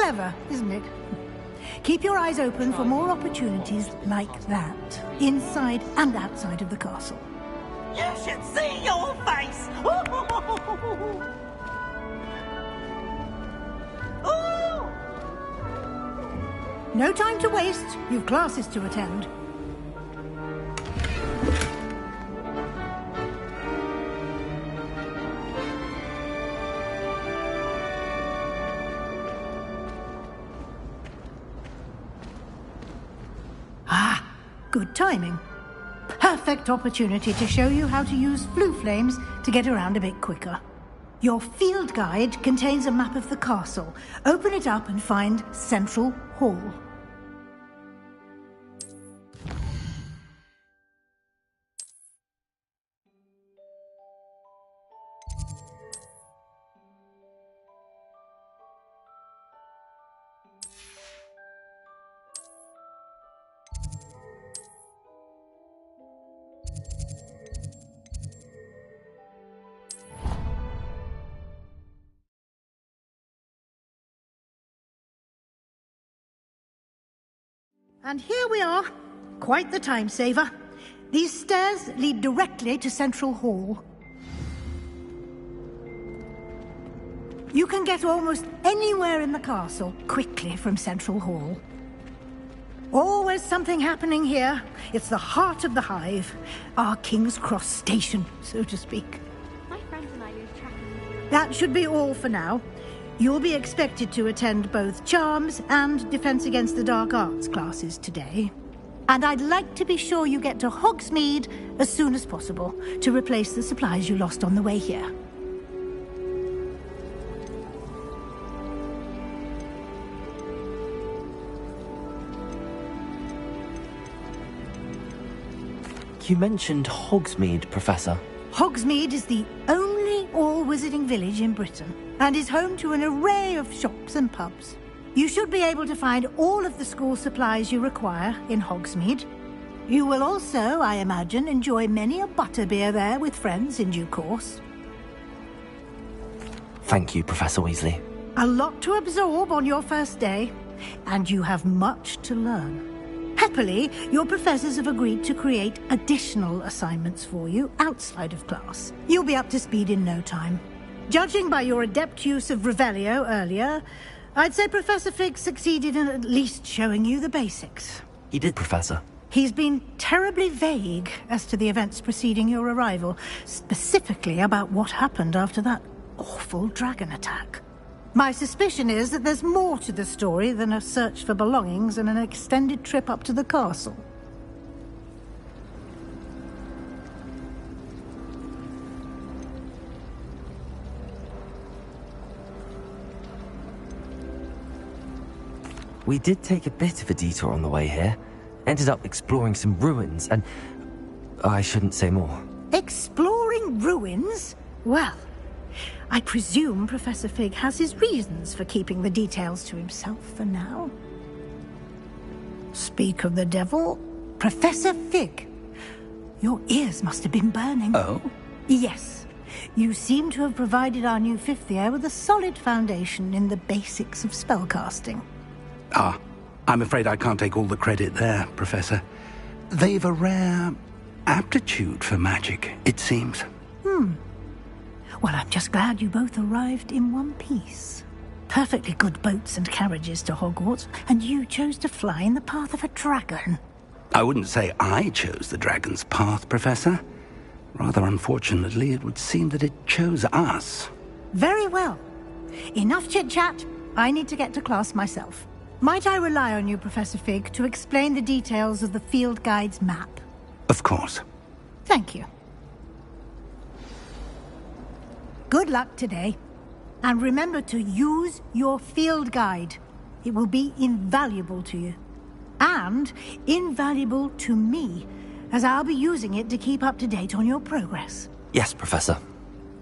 Clever, isn't it? Keep your eyes open for more opportunities like that, inside and outside of the castle. You should see your face! No time to waste. You've classes to attend. Good timing. Perfect opportunity to show you how to use flue flames to get around a bit quicker. Your field guide contains a map of the castle. Open it up and find Central Hall. And here we are. Quite the time saver. These stairs lead directly to Central Hall. You can get almost anywhere in the castle quickly from Central Hall. Always something happening here. It's the heart of the hive. Our King's Cross station, so to speak. My friends and I lose track of... That should be all for now. You'll be expected to attend both Charms and Defense Against the Dark Arts classes today. And I'd like to be sure you get to Hogsmeade as soon as possible to replace the supplies you lost on the way here. You mentioned Hogsmeade, Professor. Hogsmeade is the only all-wizarding village in Britain and is home to an array of shops and pubs. You should be able to find all of the school supplies you require in Hogsmeade. You will also, I imagine, enjoy many a butterbeer there with friends in due course. Thank you, Professor Weasley. A lot to absorb on your first day, and you have much to learn. Happily, your professors have agreed to create additional assignments for you outside of class. You'll be up to speed in no time. Judging by your adept use of Revelio earlier, I'd say Professor Fig succeeded in at least showing you the basics. He did, Professor. He's been terribly vague as to the events preceding your arrival, specifically about what happened after that awful dragon attack. My suspicion is that there's more to the story than a search for belongings and an extended trip up to the castle. We did take a bit of a detour on the way here. Ended up exploring some ruins and... I shouldn't say more. Exploring ruins? Well, I presume Professor Fig has his reasons for keeping the details to himself for now. Speak of the devil, Professor Fig. Your ears must have been burning. Oh? Yes. You seem to have provided our new fifth year with a solid foundation in the basics of spellcasting. Ah, I'm afraid I can't take all the credit there, Professor. They've a rare aptitude for magic, it seems. Well, I'm just glad you both arrived in one piece. Perfectly good boats and carriages to Hogwarts, and you chose to fly in the path of a dragon. I wouldn't say I chose the dragon's path, Professor. Rather unfortunately, it would seem that it chose us. Very well. Enough chit-chat. I need to get to class myself. Might I rely on you, Professor Fig, to explain the details of the field guide's map? Of course. Thank you. Good luck today. And remember to use your field guide. It will be invaluable to you. And invaluable to me, as I'll be using it to keep up to date on your progress. Yes, Professor.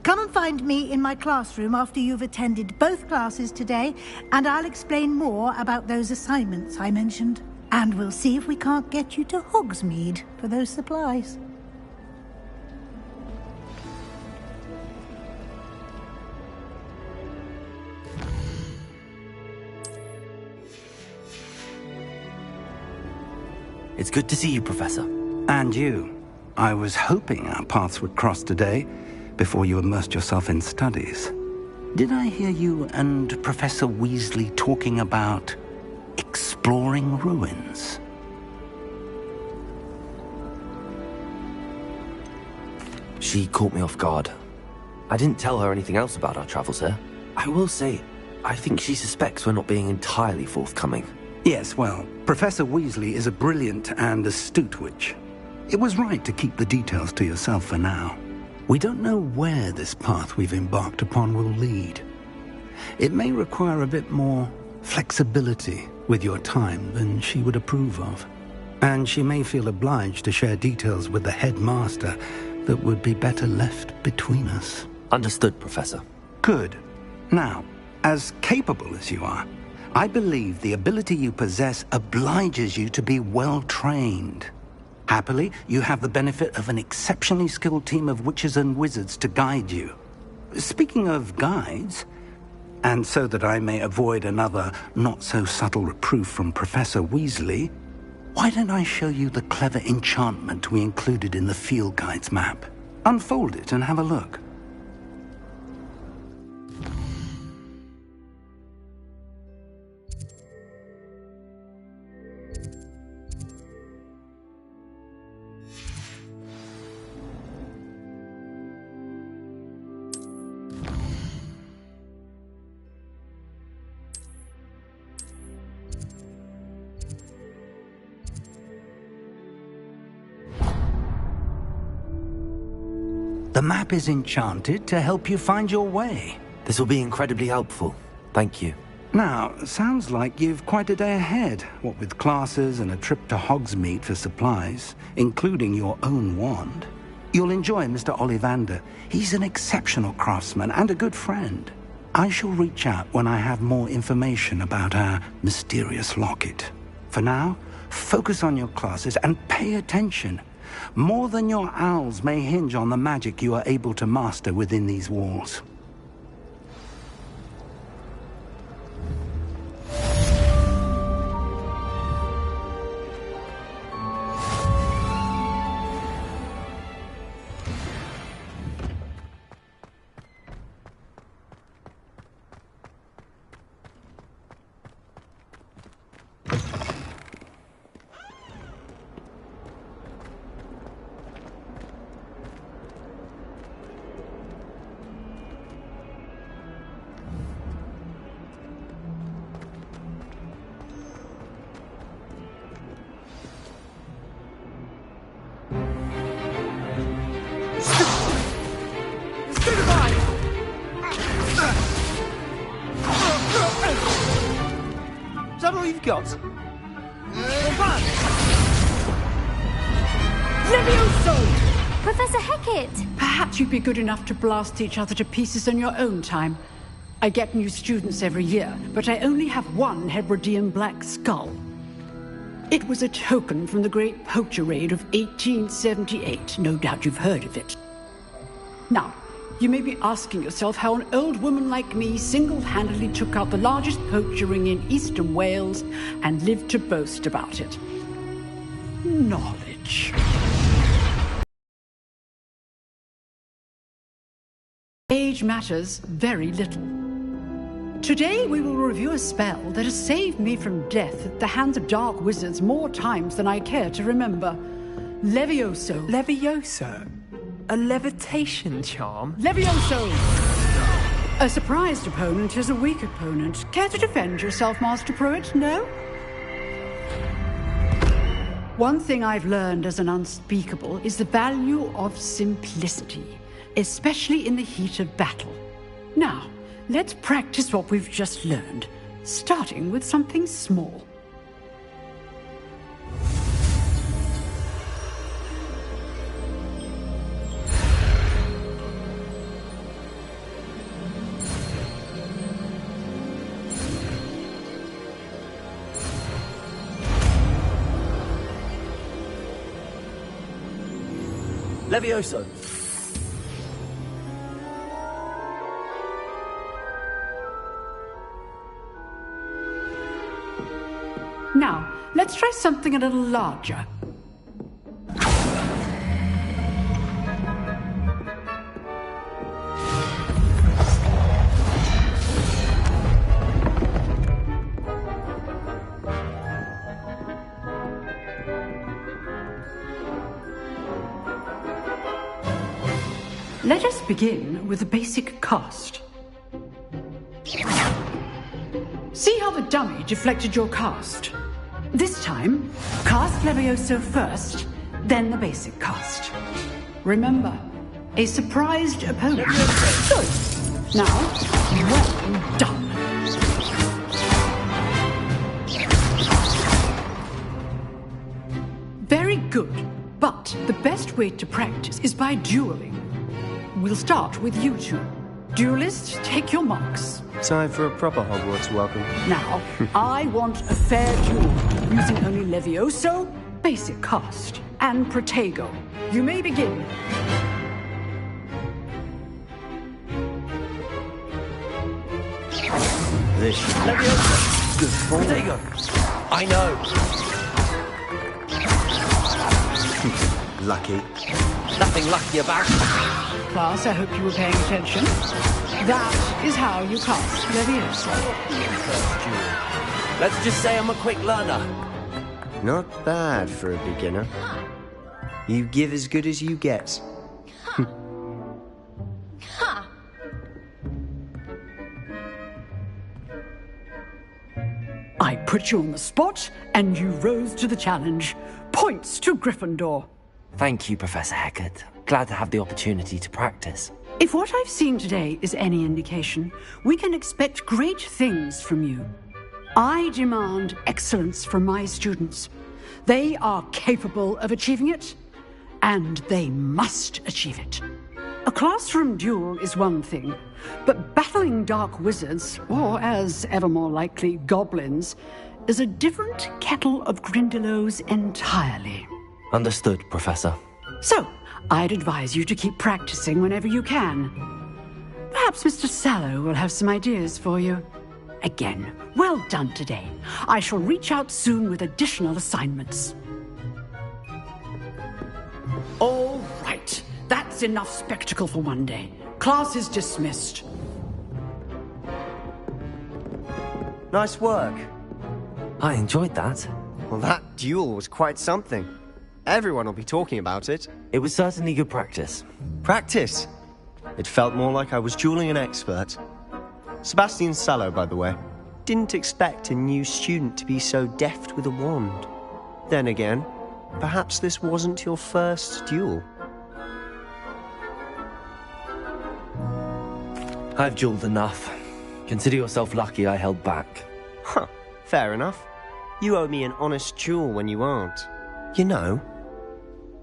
Come and find me in my classroom after you've attended both classes today, and I'll explain more about those assignments I mentioned. And we'll see if we can't get you to Hogsmeade for those supplies. It's good to see you, Professor. And you. I was hoping our paths would cross today, before you immersed yourself in studies. Did I hear you and Professor Weasley talking about exploring ruins? She caught me off guard. I didn't tell her anything else about our travels here. I will say, I think she suspects we're not being entirely forthcoming. Yes, well, Professor Weasley is a brilliant and astute witch. It was right to keep the details to yourself for now. We don't know where this path we've embarked upon will lead. It may require a bit more flexibility with your time than she would approve of. And she may feel obliged to share details with the headmaster that would be better left between us. Understood, Professor. Good. Now, as capable as you are, I believe the ability you possess obliges you to be well-trained. Happily, you have the benefit of an exceptionally skilled team of witches and wizards to guide you. Speaking of guides, and so that I may avoid another not-so-subtle reproof from Professor Weasley, why don't I show you the clever enchantment we included in the field guide's map? Unfold it and have a look. The map is enchanted to help you find your way. This will be incredibly helpful. Thank you. Now, sounds like you've quite a day ahead, what with classes and a trip to Hogsmeade for supplies, including your own wand. You'll enjoy Mr. Ollivander. He's an exceptional craftsman and a good friend. I shall reach out when I have more information about our mysterious locket. For now, focus on your classes and pay attention. More than your owls may hinge on the magic you are able to master within these walls. Is that all you've got? Levioso! Professor Hecat! Perhaps you'd be good enough to blast each other to pieces in your own time. I get new students every year, but I only have one Hebridean black skull. It was a token from the Great Poacher Raid of 1878. No doubt you've heard of it. Now, you may be asking yourself how an old woman like me single-handedly took out the largest poacher ring in eastern Wales and lived to boast about it. Knowledge. Age matters very little. Today we will review a spell that has saved me from death at the hands of dark wizards more times than I care to remember. Levioso. Levioso? A levitation charm? Levioso! A surprised opponent is a weak opponent. Care to defend yourself, Master Pruitt? No? One thing I've learned as an unspeakable is the value of simplicity, especially in the heat of battle. Now, let's practice what we've just learned, starting with something small. Levioso. Now, let's try something a little larger. Let us begin with the basic cast. See how the dummy deflected your cast? This time, cast Levioso first, then the basic cast. Remember, a surprised opponent. Good. Now, well done. Very good, but the best way to practice is by dueling. We'll start with you two. Duelists, take your marks. Time for a proper Hogwarts welcome. Now, I want a fair duel, using only Levioso, basic cast, and Protego. You may begin. This Levioso! good form. Protego! I know! Lucky. Nothing lucky about it. Class, I hope you were paying attention. That is how you cast Levioso. Let's just say I'm a quick learner. Not bad for a beginner. You give as good as you get. I put you on the spot, and you rose to the challenge. Points to Gryffindor. Thank you, Professor Hecat. Glad to have the opportunity to practice. If what I've seen today is any indication, we can expect great things from you. I demand excellence from my students. They are capable of achieving it, and they must achieve it. A classroom duel is one thing, but battling dark wizards, or as ever more likely, goblins, is a different kettle of Grindylows entirely. Understood, Professor. So, I'd advise you to keep practicing whenever you can. Perhaps Mr. Sallow will have some ideas for you. Again, well done today. I shall reach out soon with additional assignments. All right. That's enough spectacle for one day. Class is dismissed. Nice work. I enjoyed that. Well, that duel was quite something. Everyone will be talking about it. It was certainly good practice. Practice? It felt more like I was dueling an expert. Sebastian Sallow, by the way. Didn't expect a new student to be so deft with a wand. Then again, perhaps this wasn't your first duel. I've dueled enough. Consider yourself lucky I held back. Huh, fair enough. You owe me an honest duel when you aren't. You know,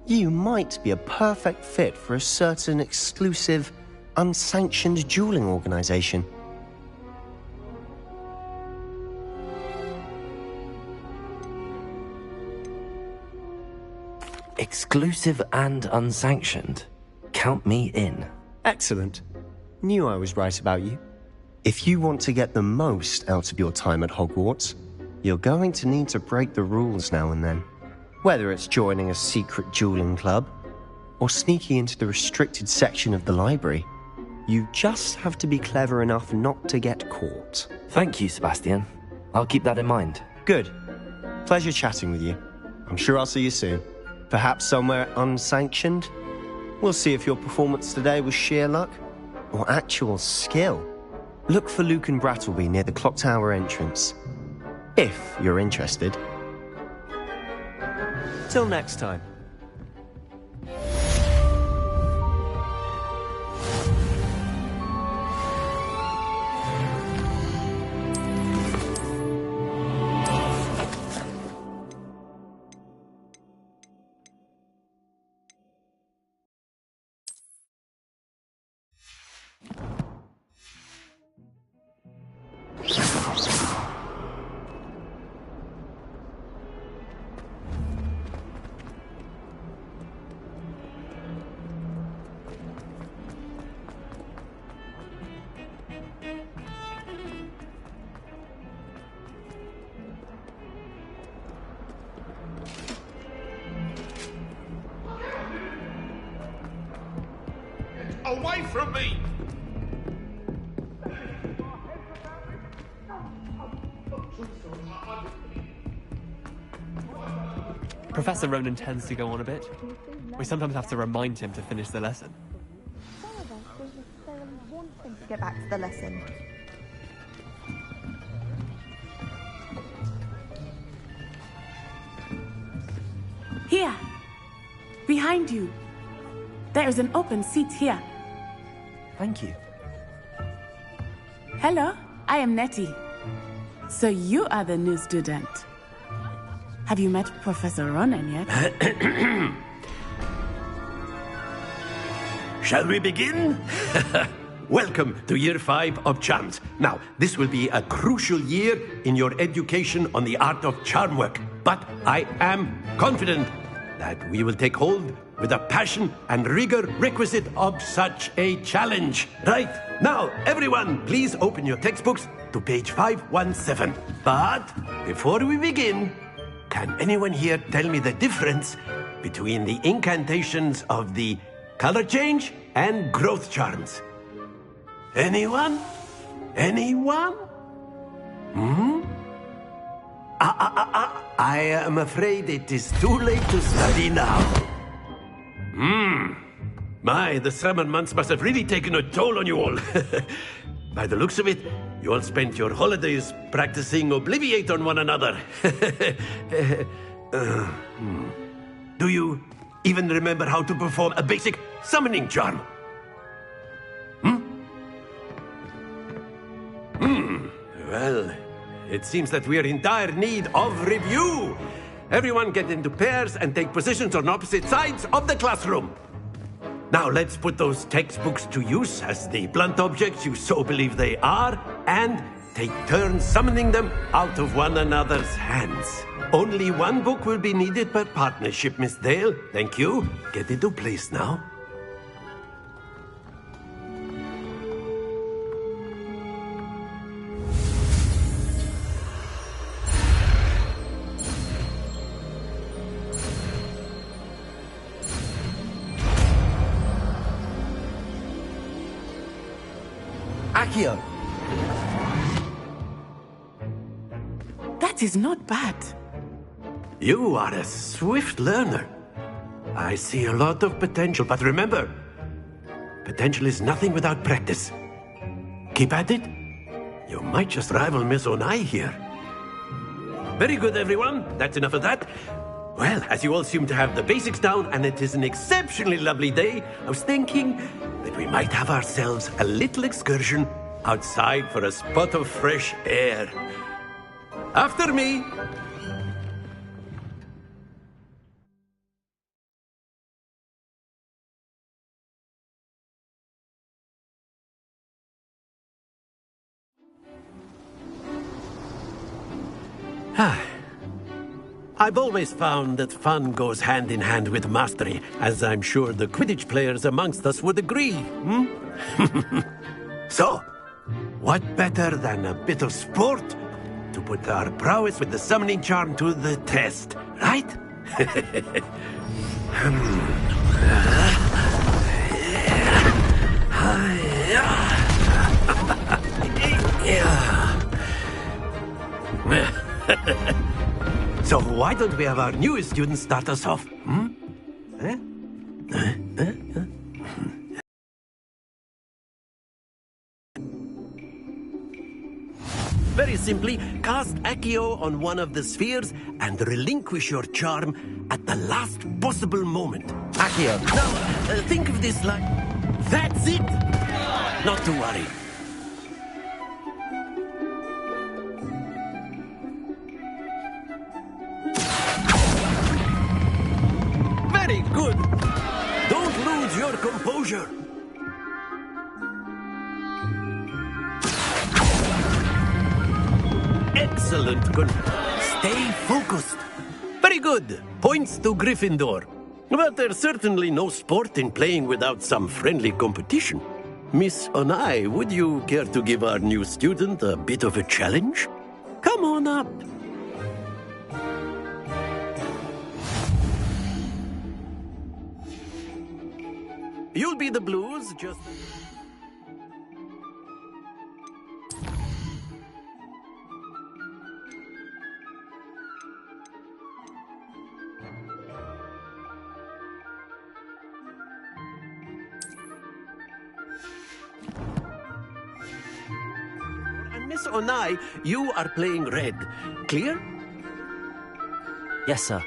you might be a perfect fit for a certain exclusive, unsanctioned dueling organization. Exclusive and unsanctioned. Count me in. Excellent. Knew I was right about you. If you want to get the most out of your time at Hogwarts, you're going to need to break the rules now and then. Whether it's joining a secret dueling club, or sneaking into the restricted section of the library, you just have to be clever enough not to get caught. Thank you, Sebastian. I'll keep that in mind. Good. Pleasure chatting with you. I'm sure I'll see you soon. Perhaps somewhere unsanctioned? We'll see if your performance today was sheer luck, or actual skill. Look for Luke and Brattleby near the clock tower entrance. If you're interested. Till next time. Away from me! Professor Ronan tends to go on a bit. We sometimes have to remind him to finish the lesson. get back to the lesson. Here. Behind you. There is an open seat here. Thank you. Hello, I am Nettie. So you are the new student. Have you met Professor Ronan yet? Shall we begin? Welcome to Year 5 of Charms. Now, this will be a crucial year in your education on the art of charm work. But I am confident that we will take hold with the passion and rigor requisite of such a challenge. Right, now, everyone, please open your textbooks to page 517. But before we begin, can anyone here tell me the difference between the incantations of the color change and growth charms? Anyone? Anyone? I am afraid it is too late to study now. My, the summer months must have really taken a toll on you all. By the looks of it, you all spent your holidays practicing Obliviate on one another. Do you even remember how to perform a basic summoning charm? Well, it seems that we are in dire need of review. Everyone get into pairs and take positions on opposite sides of the classroom. Now let's put those textbooks to use as the blunt objects you so believe they are, and take turns summoning them out of one another's hands. Only one book will be needed per partnership, Miss Dale. Thank you. Get into place now. Accio! That is not bad. You are a swift learner. I see a lot of potential, but remember, potential is nothing without practice. Keep at it. You might just rival Miss Onai here. Very good, everyone. That's enough of that. Well, as you all seem to have the basics down, and it is an exceptionally lovely day, I was thinking that we might have ourselves a little excursion outside for a spot of fresh air. After me. I've always found that fun goes hand in hand with mastery, as I'm sure the Quidditch players amongst us would agree. So, what better than a bit of sport to put our prowess with the summoning charm to the test, right? So why don't we have our newest student start us off? Very simply, cast Accio on one of the spheres and relinquish your charm at the last possible moment. Accio! Now, think of this like... That's it! Not to worry. Very good! Don't lose your composure. Excellent. Good. Stay focused. Very good. Points to Gryffindor. But there's certainly no sport in playing without some friendly competition. Miss Onai, would you care to give our new student a bit of a challenge? Come on up. You'll be the Blues, just... Miss Onai, you are playing red. Clear? Yes, sir.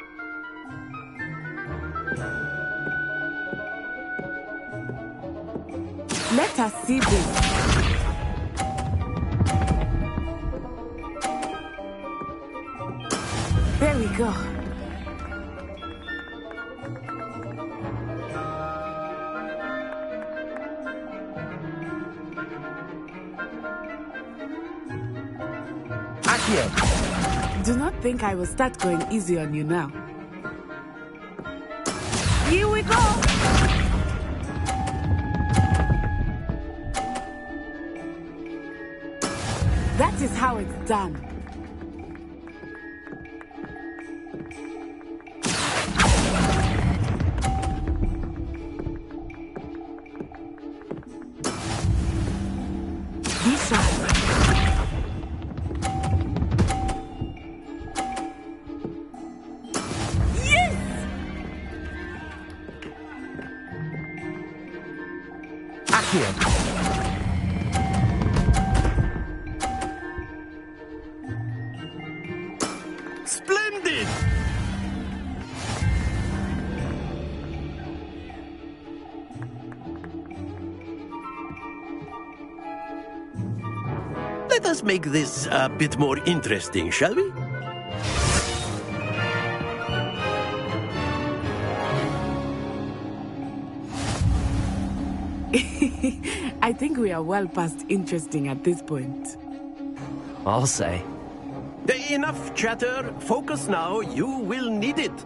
Let us see this. There we go. Accio! Do not think I will start going easy on you now. Here we go! That is how it's done. Be sharp. Yes! Accio! Splendid! Let us make this a bit more interesting, shall we? I think we are well past interesting at this point. I'll say. Enough chatter. Focus now. You will need it.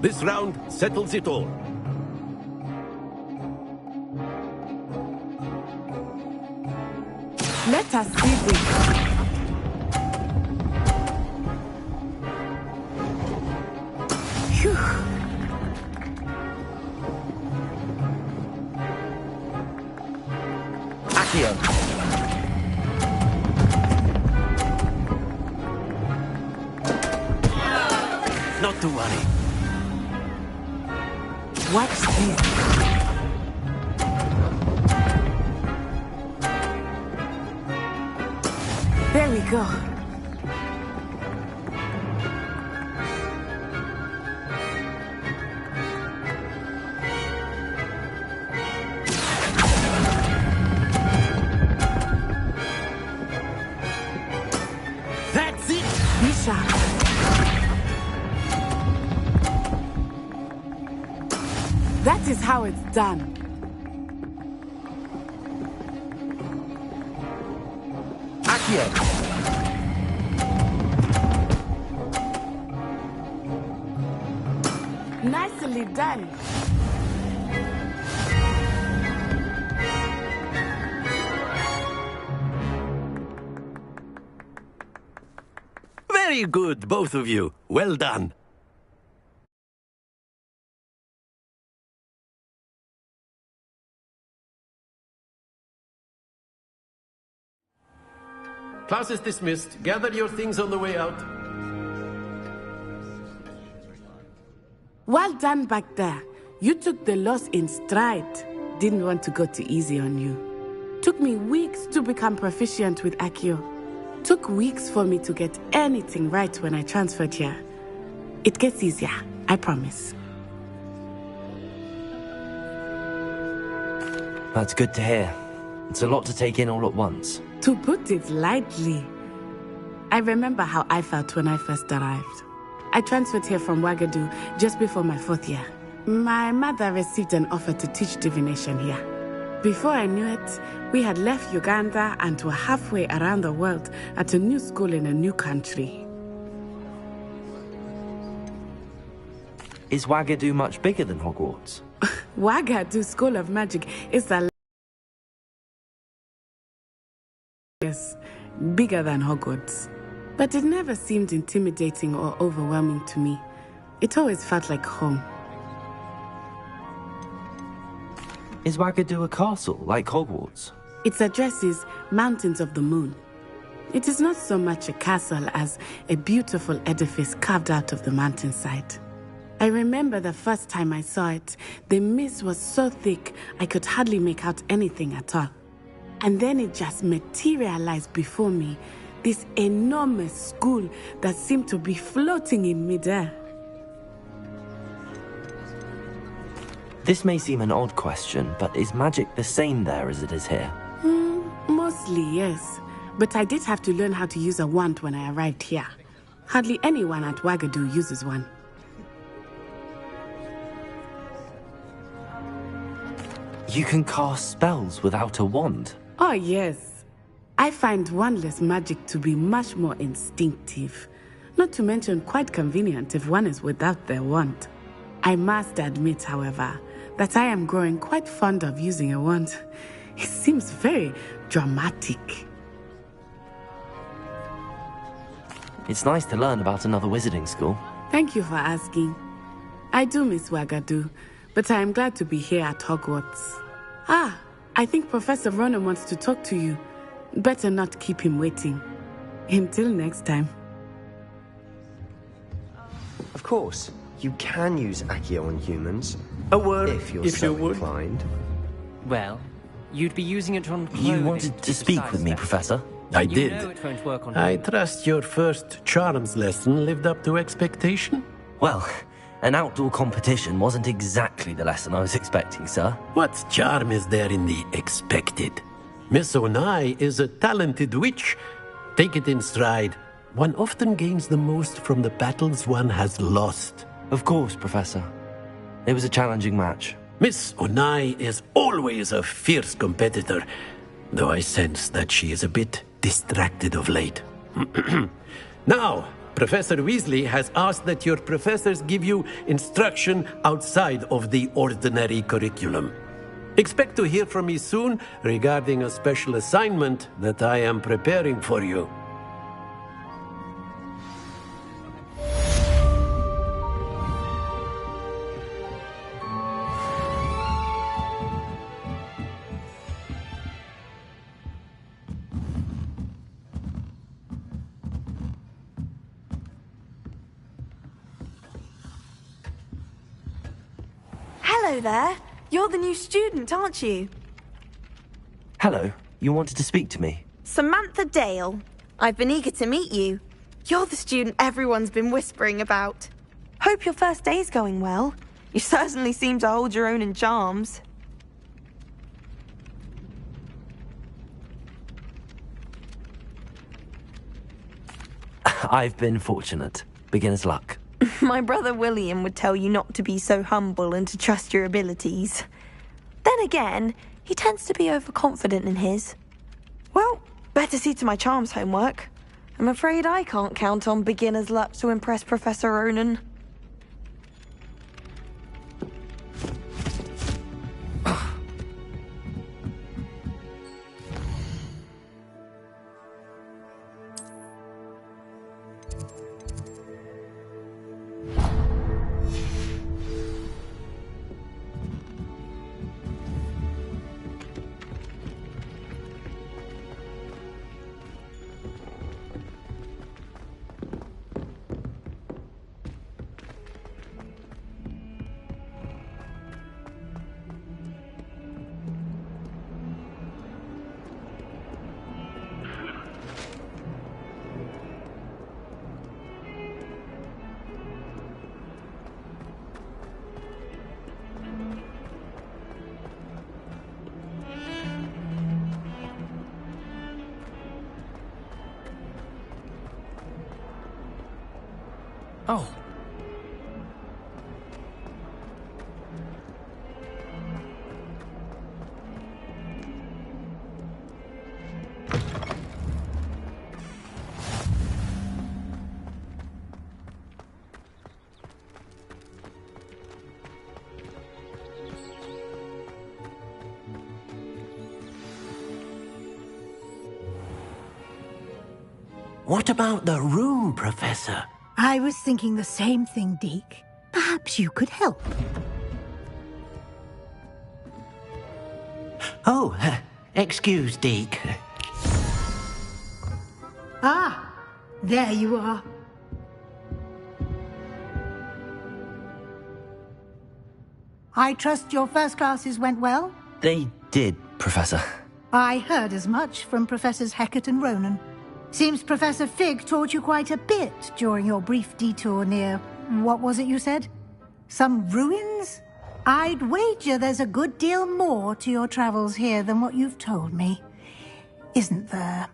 This round settles it all. Let us see this. Phew. Accio! Not to worry. Watch this. There we go. That's it! Be sharp. That is how it's done. Accio! Nicely done. Very good, both of you. Well done. Class is dismissed. Gather your things on the way out. Well done back there. You took the loss in stride. Didn't want to go too easy on you. Took me weeks to become proficient with Accio. Took weeks for me to get anything right when I transferred here. It gets easier, I promise. That's good to hear. It's a lot to take in all at once. To put it lightly, I remember how I felt when I first arrived. I transferred here from Wagadu just before my 4th year. My mother received an offer to teach divination here. Before I knew it, we had left Uganda and were halfway around the world at a new school in a new country. Is Wagadu much bigger than Hogwarts? Wagadu School of Magic is the bigger than Hogwarts. But it never seemed intimidating or overwhelming to me. It always felt like home. Is Wagadu a castle, like Hogwarts? Its address is Mountains of the Moon. It is not so much a castle as a beautiful edifice carved out of the mountainside. I remember the first time I saw it, the mist was so thick I could hardly make out anything at all. And then it just materialized before me. This enormous school that seemed to be floating in midair. This may seem an odd question, but is magic the same there as it is here? Mostly, yes. But I did have to learn how to use a wand when I arrived here. Hardly anyone at Wagadu uses one. You can cast spells without a wand? Oh, yes. I find wandless magic to be much more instinctive. Not to mention quite convenient if one is without their wand. I must admit, however, that I am growing quite fond of using a wand. It seems very dramatic. It's nice to learn about another wizarding school. Thank you for asking. I do miss Wagadu, but I am glad to be here at Hogwarts. Ah, I think Professor Ronan wants to talk to you. Better not keep him waiting. Until next time. Of course, you can use Accio on humans. A word, if you're if so you would. inclined. Well, you'd be using it on clothing. You wanted to speak with me, Professor? I did. You know it won't work on I trust your first charms lesson lived up to expectation? Well, an outdoor competition wasn't exactly the lesson I was expecting, sir. What charm is there in the expected? Miss Onai is a talented witch. Take it in stride. One often gains the most from the battles one has lost. Of course, Professor. It was a challenging match. Miss Onai is always a fierce competitor, though I sense that she is a bit distracted of late. Now, Professor Weasley has asked that your professors give you instruction outside of the ordinary curriculum. Expect to hear from me soon regarding a special assignment that I am preparing for you. Hello there. You're the new student, aren't you? Hello, you wanted to speak to me? Samantha Dale. I've been eager to meet you. You're the student everyone's been whispering about. Hope your first day's going well. You certainly seem to hold your own in charms. I've been fortunate. Beginner's luck. My brother William would tell you not to be so humble and to trust your abilities. Then again, he tends to be overconfident in his. Well, better see to my charms homework. I'm afraid I can't count on beginner's luck to impress Professor Ronan. Oh. What about the room, Professor? I was thinking the same thing, Deke. Perhaps you could help. Oh, excuse, Deke. Ah, there you are. I trust your first classes went well? They did, Professor. I heard as much from Professors Hecat and Ronan. Seems Professor Fig taught you quite a bit during your brief detour near... what was it you said? Some ruins? I'd wager there's a good deal more to your travels here than what you've told me. Isn't there?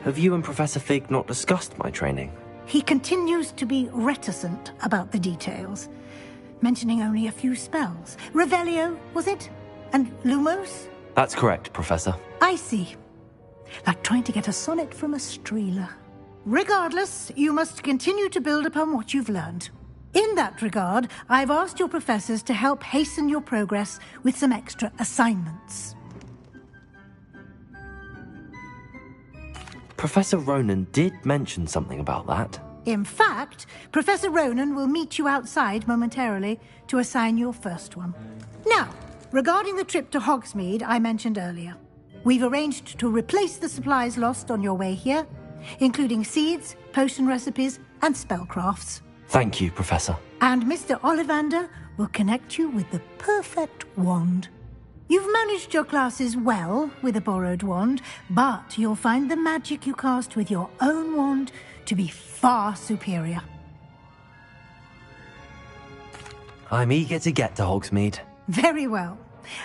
Have you and Professor Fig not discussed my training? He continues to be reticent about the details, mentioning only a few spells. Revelio, was it? And Lumos? That's correct, Professor. I see. Like trying to get a sonnet from a streeler. Regardless, you must continue to build upon what you've learned. In that regard, I've asked your professors to help hasten your progress with some extra assignments. Professor Ronan did mention something about that. In fact, Professor Ronan will meet you outside momentarily to assign your first one. Now, regarding the trip to Hogsmeade I mentioned earlier, we've arranged to replace the supplies lost on your way here, including seeds, potion recipes, and spellcrafts. Thank you, Professor. And Mr. Ollivander will connect you with the perfect wand. You've managed your classes well with a borrowed wand, but you'll find the magic you cast with your own wand to be far superior. I'm eager to get to Hogsmeade. Very well.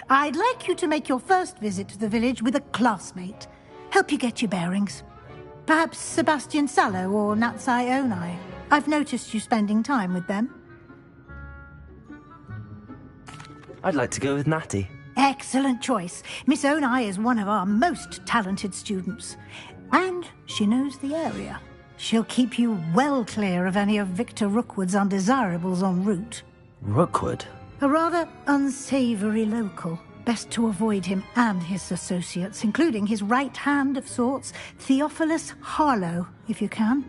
I'd like you to make your first visit to the village with a classmate. Help you get your bearings. Perhaps Sebastian Sallow or Natsai Onai. I've noticed you spending time with them. I'd like to go with Natty. Excellent choice. Miss Onai is one of our most talented students. And she knows the area. She'll keep you well clear of any of Victor Rookwood's undesirables en route. Rookwood? A rather unsavoury local. Best to avoid him and his associates, including his right hand of sorts, Theophilus Harlow, if you can.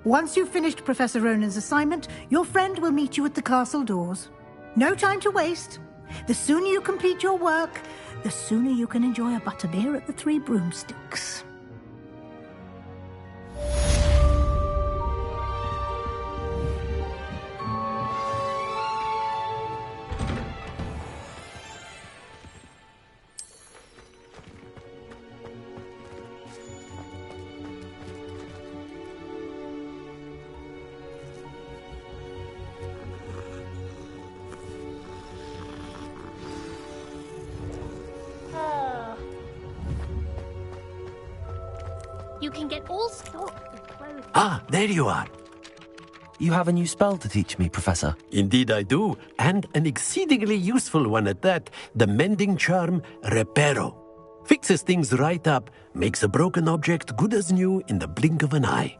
Once you've finished Professor Ronan's assignment, your friend will meet you at the castle doors. No time to waste. The sooner you complete your work, the sooner you can enjoy a butterbeer at the Three Broomsticks. You can get all sorts of clothes. Ah, there you are. You have a new spell to teach me, Professor. Indeed I do, and an exceedingly useful one at that, the mending charm Reparo. Fixes things right up, makes a broken object good as new in the blink of an eye.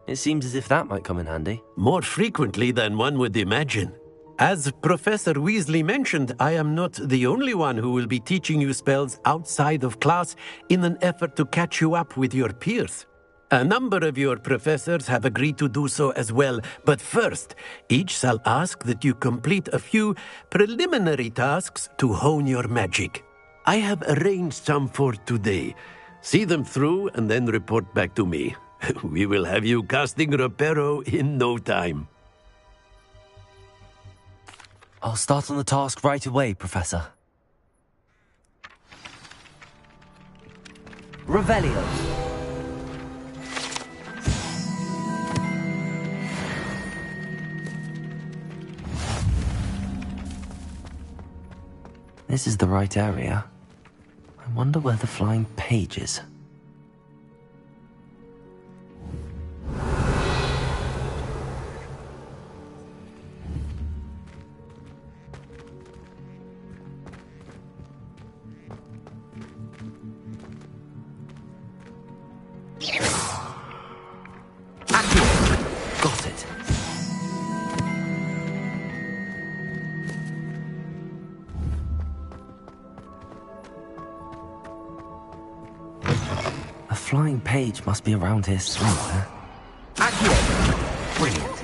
It seems as if that might come in handy. More frequently than one would imagine. As Professor Weasley mentioned, I am not the only one who will be teaching you spells outside of class in an effort to catch you up with your peers. A number of your professors have agreed to do so as well, but first, each shall ask that you complete a few preliminary tasks to hone your magic. I have arranged some for today. See them through and then report back to me. We will have you casting Reparo in no time. I'll start on the task right away, Professor. Revelio. This is the right area. I wonder where the flying page is. Got it. A flying page must be around here somewhere. Accio! Brilliant.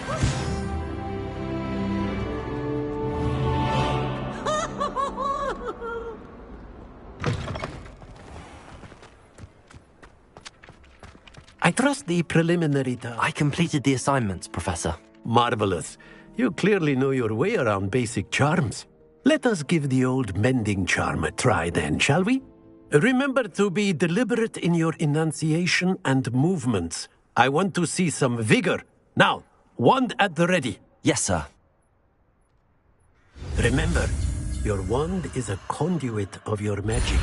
I trust the preliminary task. I completed the assignments, Professor. Marvelous. You clearly know your way around basic charms. Let us give the old mending charm a try then, shall we? Remember to be deliberate in your enunciation and movements. I want to see some vigor. Now, wand at the ready. Yes, sir. Remember, your wand is a conduit of your magic.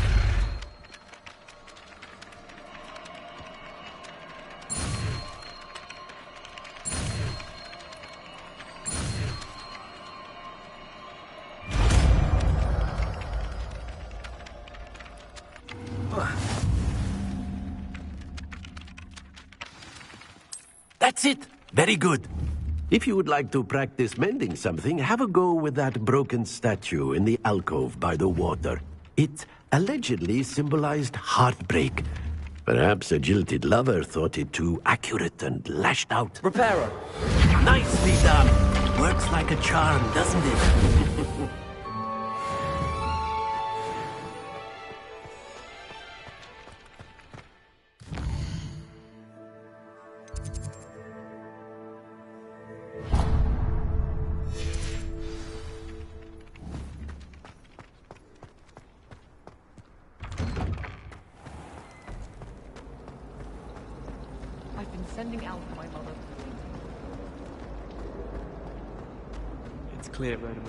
That's it! Very good. If you would like to practice mending something, have a go with that broken statue in the alcove by the water. It allegedly symbolized heartbreak. Perhaps a jilted lover thought it too accurate and lashed out. Repairer! Nicely done! Works like a charm, doesn't it? I've been sending out for my mother. It's clear, Roman.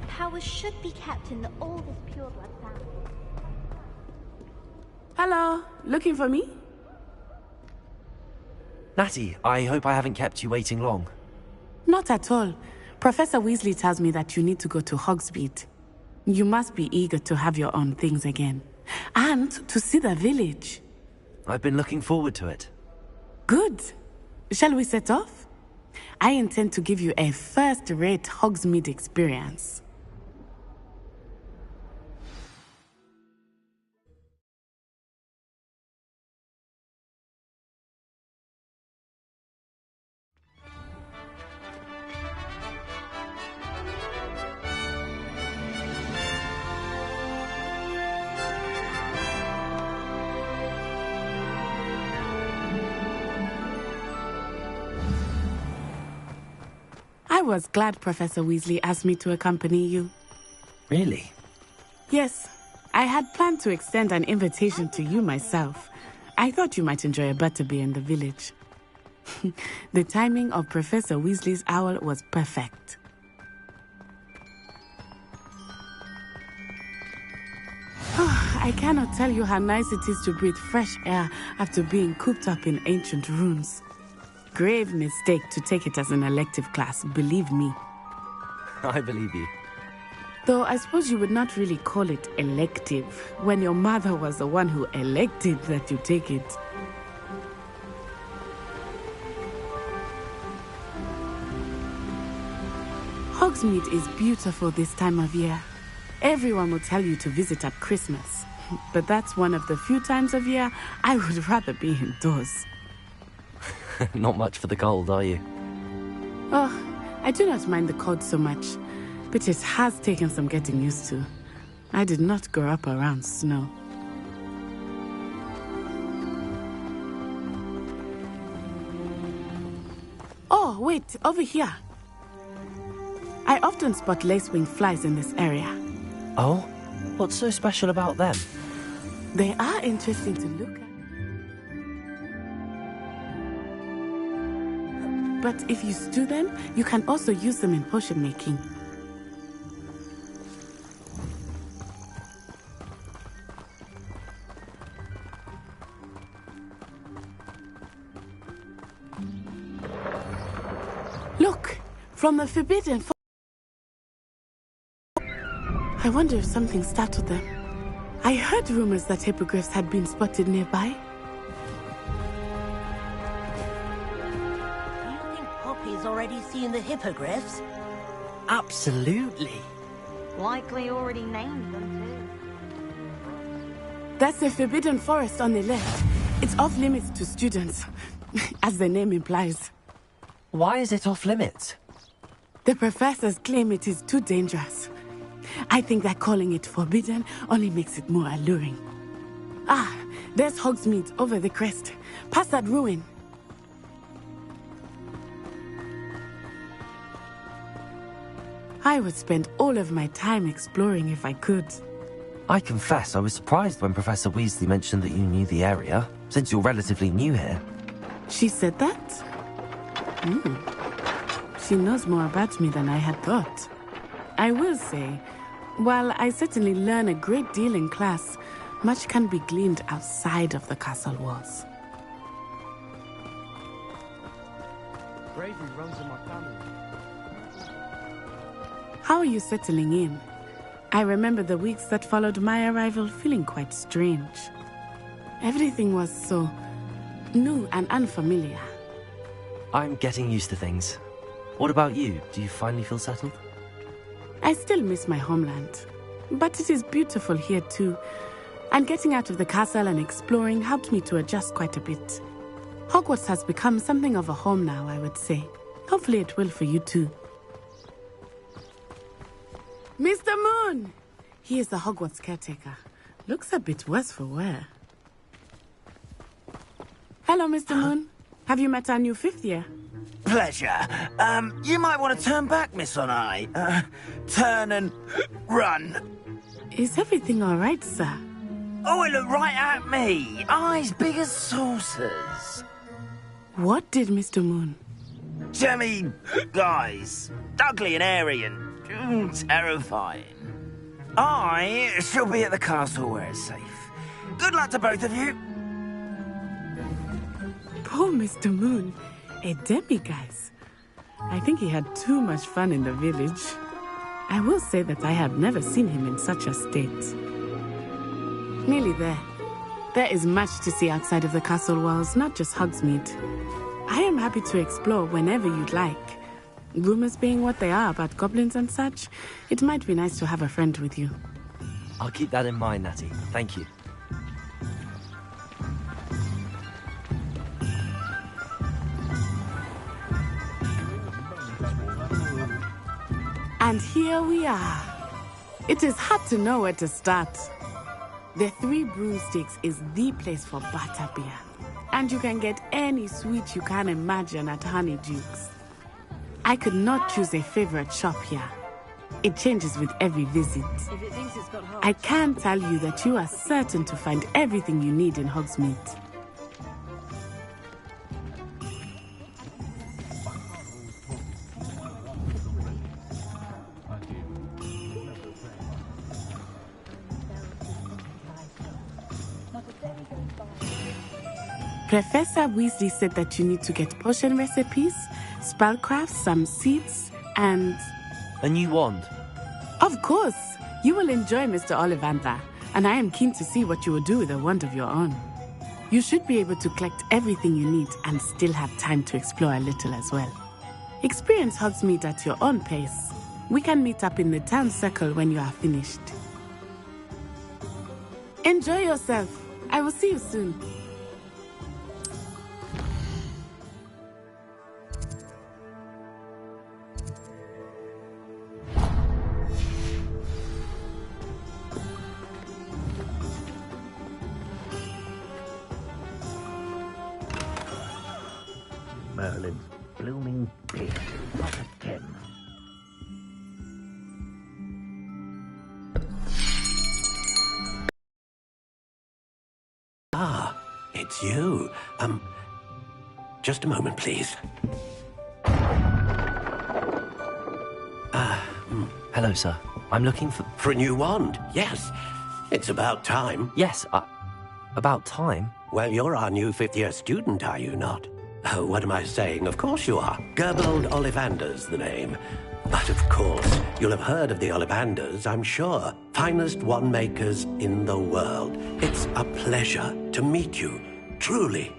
Powers should be kept in the oldest pureblood family. Hello, looking for me? Natty, I hope I haven't kept you waiting long. Not at all. Professor Weasley tells me that you need to go to Hogsmeade. You must be eager to have your own things again. And to see the village. I've been looking forward to it. Good. Shall we set off? I intend to give you a first-rate Hogsmeade experience. I was glad Professor Weasley asked me to accompany you. Really? Yes. I had planned to extend an invitation to you myself. I thought you might enjoy a butterbeer in the village. The timing of Professor Weasley's owl was perfect. I cannot tell you how nice it is to breathe fresh air after being cooped up in ancient rooms. Grave mistake to take it as an elective class, believe me. I believe you. Though I suppose you would not really call it elective when your mother was the one who elected that you take it. Hogsmeade is beautiful this time of year. Everyone will tell you to visit at Christmas. But that's one of the few times of year I would rather be indoors. Not much for the cold, are you? Oh, I do not mind the cold so much, but it has taken some getting used to. I did not grow up around snow. Oh, wait, over here. I often spot lacewing flies in this area. Oh? What's so special about them? They are interesting to look at. But if you stew them, you can also use them in potion making. Look, from the forbidden forest. I wonder if something startled them. I heard rumors that hippogriffs had been spotted nearby. Poppy's already seen the hippogriffs? Absolutely. Likely already named them too. That's the forbidden forest on the left. It's off limits to students, as the name implies. Why is it off limits? The professors claim it is too dangerous. I think that calling it forbidden only makes it more alluring. Ah, there's Hogsmeade over the crest. Past that ruin. I would spend all of my time exploring if I could. I confess I was surprised when Professor Weasley mentioned that you knew the area, since you're relatively new here. She said that? She knows more about me than I had thought. I will say, while I certainly learn a great deal in class, much can be gleaned outside of the castle walls. Bravery runs in my family. How are you settling in? I remember the weeks that followed my arrival feeling quite strange. Everything was so new and unfamiliar. I'm getting used to things. What about you? Do you finally feel settled? I still miss my homeland, but it is beautiful here too. And getting out of the castle and exploring helped me to adjust quite a bit. Hogwarts has become something of a home now, I would say. Hopefully it will for you too. Mr. Moon! He is the Hogwarts caretaker. Looks a bit worse for wear. Hello, Mr. Moon. Have you met our new 5th year? Pleasure. You might want to turn back, Miss On-Eye. Turn and run. Is everything all right, sir? Oh, it looked right at me. Eyes big as saucers. What did Mr. Moon? Jemmy guys. Ugly and airy and terrifying. I shall be at the castle where it's safe. Good luck to both of you. Poor Mr. Moon. A demiguise. I think he had too much fun in the village. I will say that I have never seen him in such a state. Nearly there. There is much to see outside of the castle walls, not just Hogsmeade. I am happy to explore whenever you'd like. Rumors being what they are about goblins and such, it might be nice to have a friend with you. I'll keep that in mind, Natty. Thank you. And here we are. It is hard to know where to start. The Three Broomsticks is the place for butterbeer. And you can get any sweet you can imagine at Honeyduke's. I could not choose a favorite shop here. It changes with every visit. I can tell you that you are certain to find everything you need in Hogsmeade. Professor Weasley said that you need to get potion recipes, spellcrafts, some seeds, and... A new wand? Of course! You will enjoy Mr. Ollivander, and I am keen to see what you will do with a wand of your own. You should be able to collect everything you need and still have time to explore a little as well. Experience Hogsmeade at your own pace. We can meet up in the town circle when you are finished. Enjoy yourself. I will see you soon. Merlin's blooming beard, not a gem. Ah, it's you. Just a moment, please. Hello, sir. I'm looking for... For a new wand, yes. It's about time. Yes, about time? Well, you're our new 5th year student, are you not? Oh, what am I saying? Of course you are. Gerbold Ollivander's the name. But of course, you'll have heard of the Ollivanders, I'm sure. Finest wand makers in the world. It's a pleasure to meet you, truly.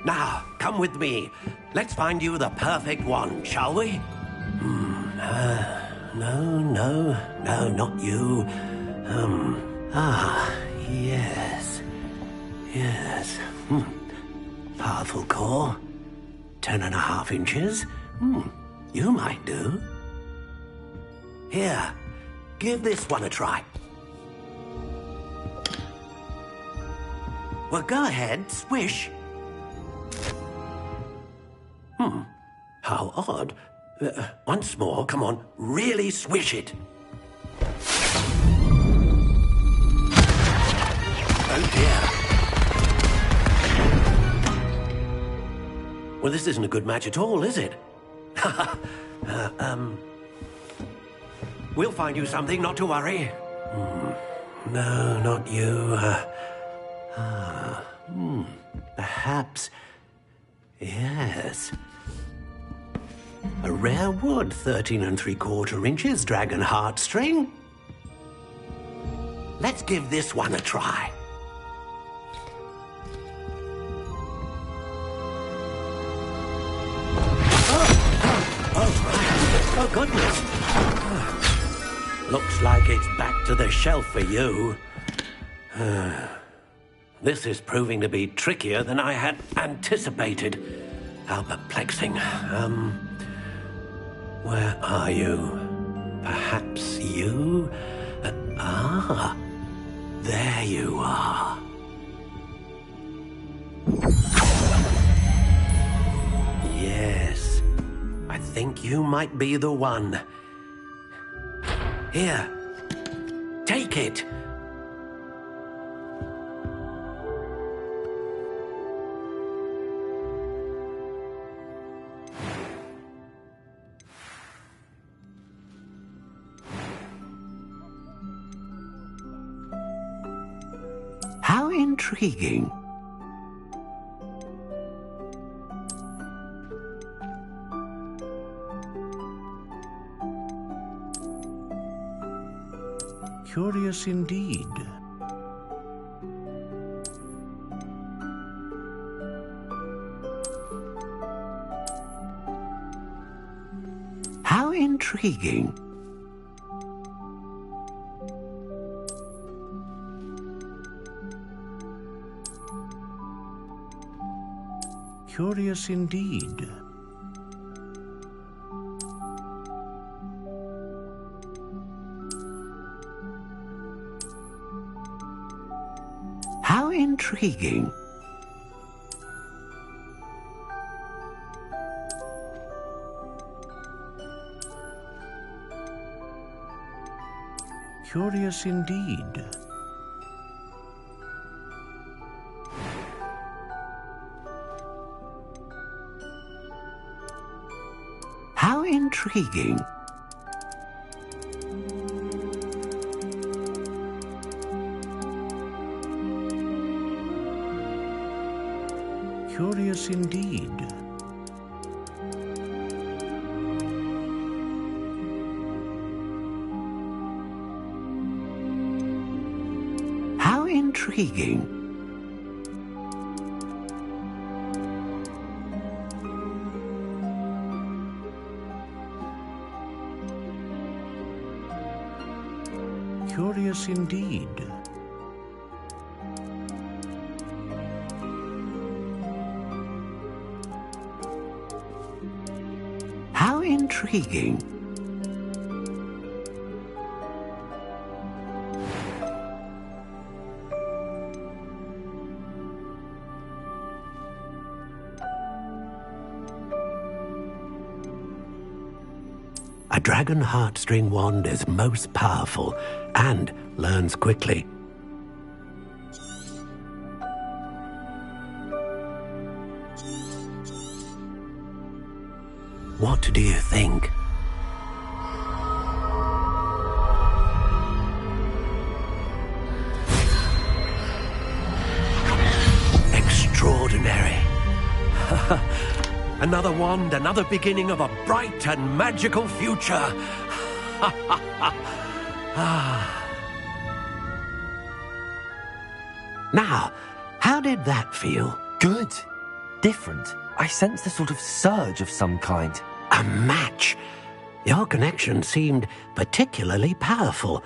Now, come with me. Let's find you the perfect wand, shall we? No, not you. Yes. Powerful core. 10.5 inches. You might do. Here, give this one a try. Well, go ahead, swish. How odd. Once more, come on, really swish it. Oh dear. Well, this isn't a good match at all, is it? We'll find you something, not to worry. No, not you. Perhaps. Yes. A rare wood, 13 3/4 inches, dragon heartstring. Let's give this one a try. Oh, goodness. Looks like it's back to the shelf for you. This is proving to be trickier than I had anticipated. How perplexing. Where are you? Perhaps you? There you are. Yes, I think you might be the one. Here, take it. How intriguing. Curious indeed. How intriguing. Curious indeed. How intriguing. Curious indeed. How intriguing. Curious indeed. How intriguing. Curious indeed. How intriguing. A dragon heartstring wand is most powerful and learns quickly. What do you think? Extraordinary. Another wand, another beginning of a bright and magical future. Now, how did that feel? Good. Different. I sensed a sort of surge of some kind. A match. Your connection seemed particularly powerful.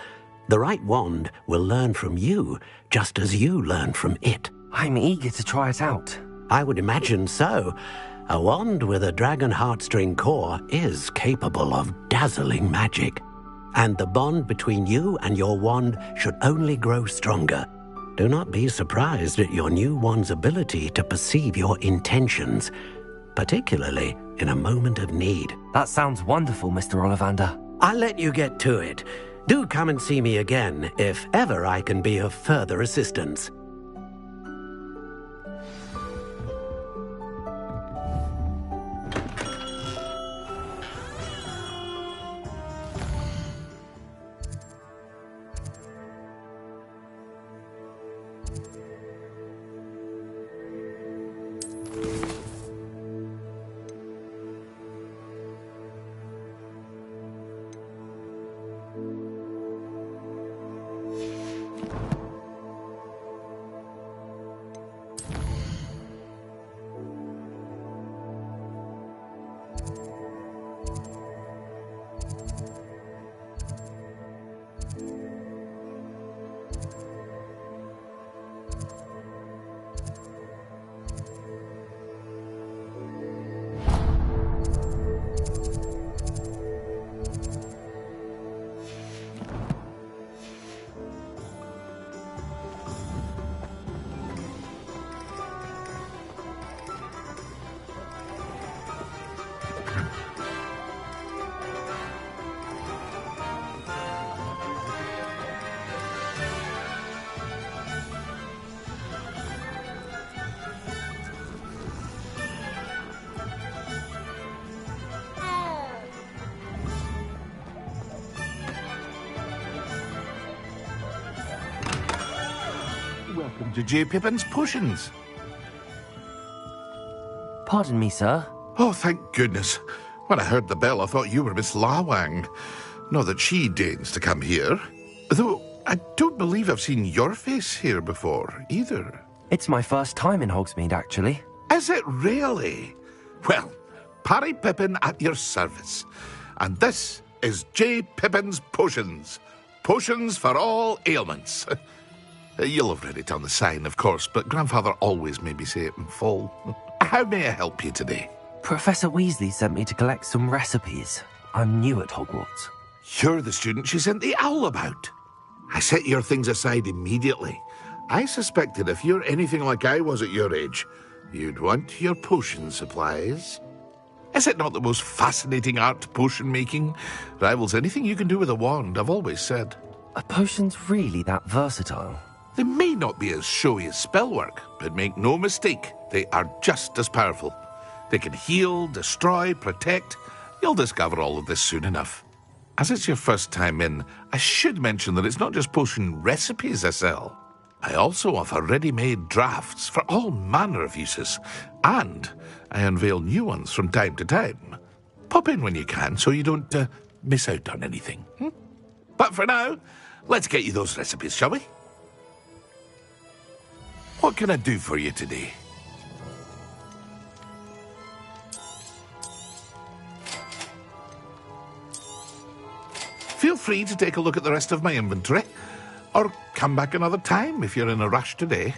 The right wand will learn from you, just as you learn from it. I'm eager to try it out. I would imagine so. A wand with a dragon heartstring core is capable of dazzling magic. and the bond between you and your wand should only grow stronger. Do not be surprised at your new wand's ability to perceive your intentions, particularly in a moment of need. That sounds wonderful, Mr. Ollivander. I'll let you get to it. Do come and see me again if ever I can be of further assistance. Welcome to J. Pippin's Potions. Pardon me, sir. Oh, thank goodness. When I heard the bell, I thought you were Miss Lawang. Not that she deigns to come here. Though, I don't believe I've seen your face here before, either. It's my first time in Hogsmeade, actually. Is it really? Well, Parry Pippin at your service. And this is J. Pippin's Potions. Potions for all ailments. You'll have read it on the sign, of course, but Grandfather always made me say it in full. How may I help you today? Professor Weasley sent me to collect some recipes. I'm new at Hogwarts. You're the student she sent the owl about. I set your things aside immediately. I suspected if you're anything like I was at your age, you'd want your potion supplies. Is it not the most fascinating art, potion making? Rivals anything you can do with a wand, I've always said. Are potions really that versatile? They may not be as showy as spellwork, but make no mistake, they are just as powerful. They can heal, destroy, protect. You'll discover all of this soon enough. As it's your first time in, I should mention that it's not just potion recipes I sell. I also offer ready-made drafts for all manner of uses, and I unveil new ones from time to time. Pop in when you can so you don't miss out on anything. But for now, let's get you those recipes, shall we? What can I do for you today? Feel free to take a look at the rest of my inventory, or come back another time if you're in a rush today.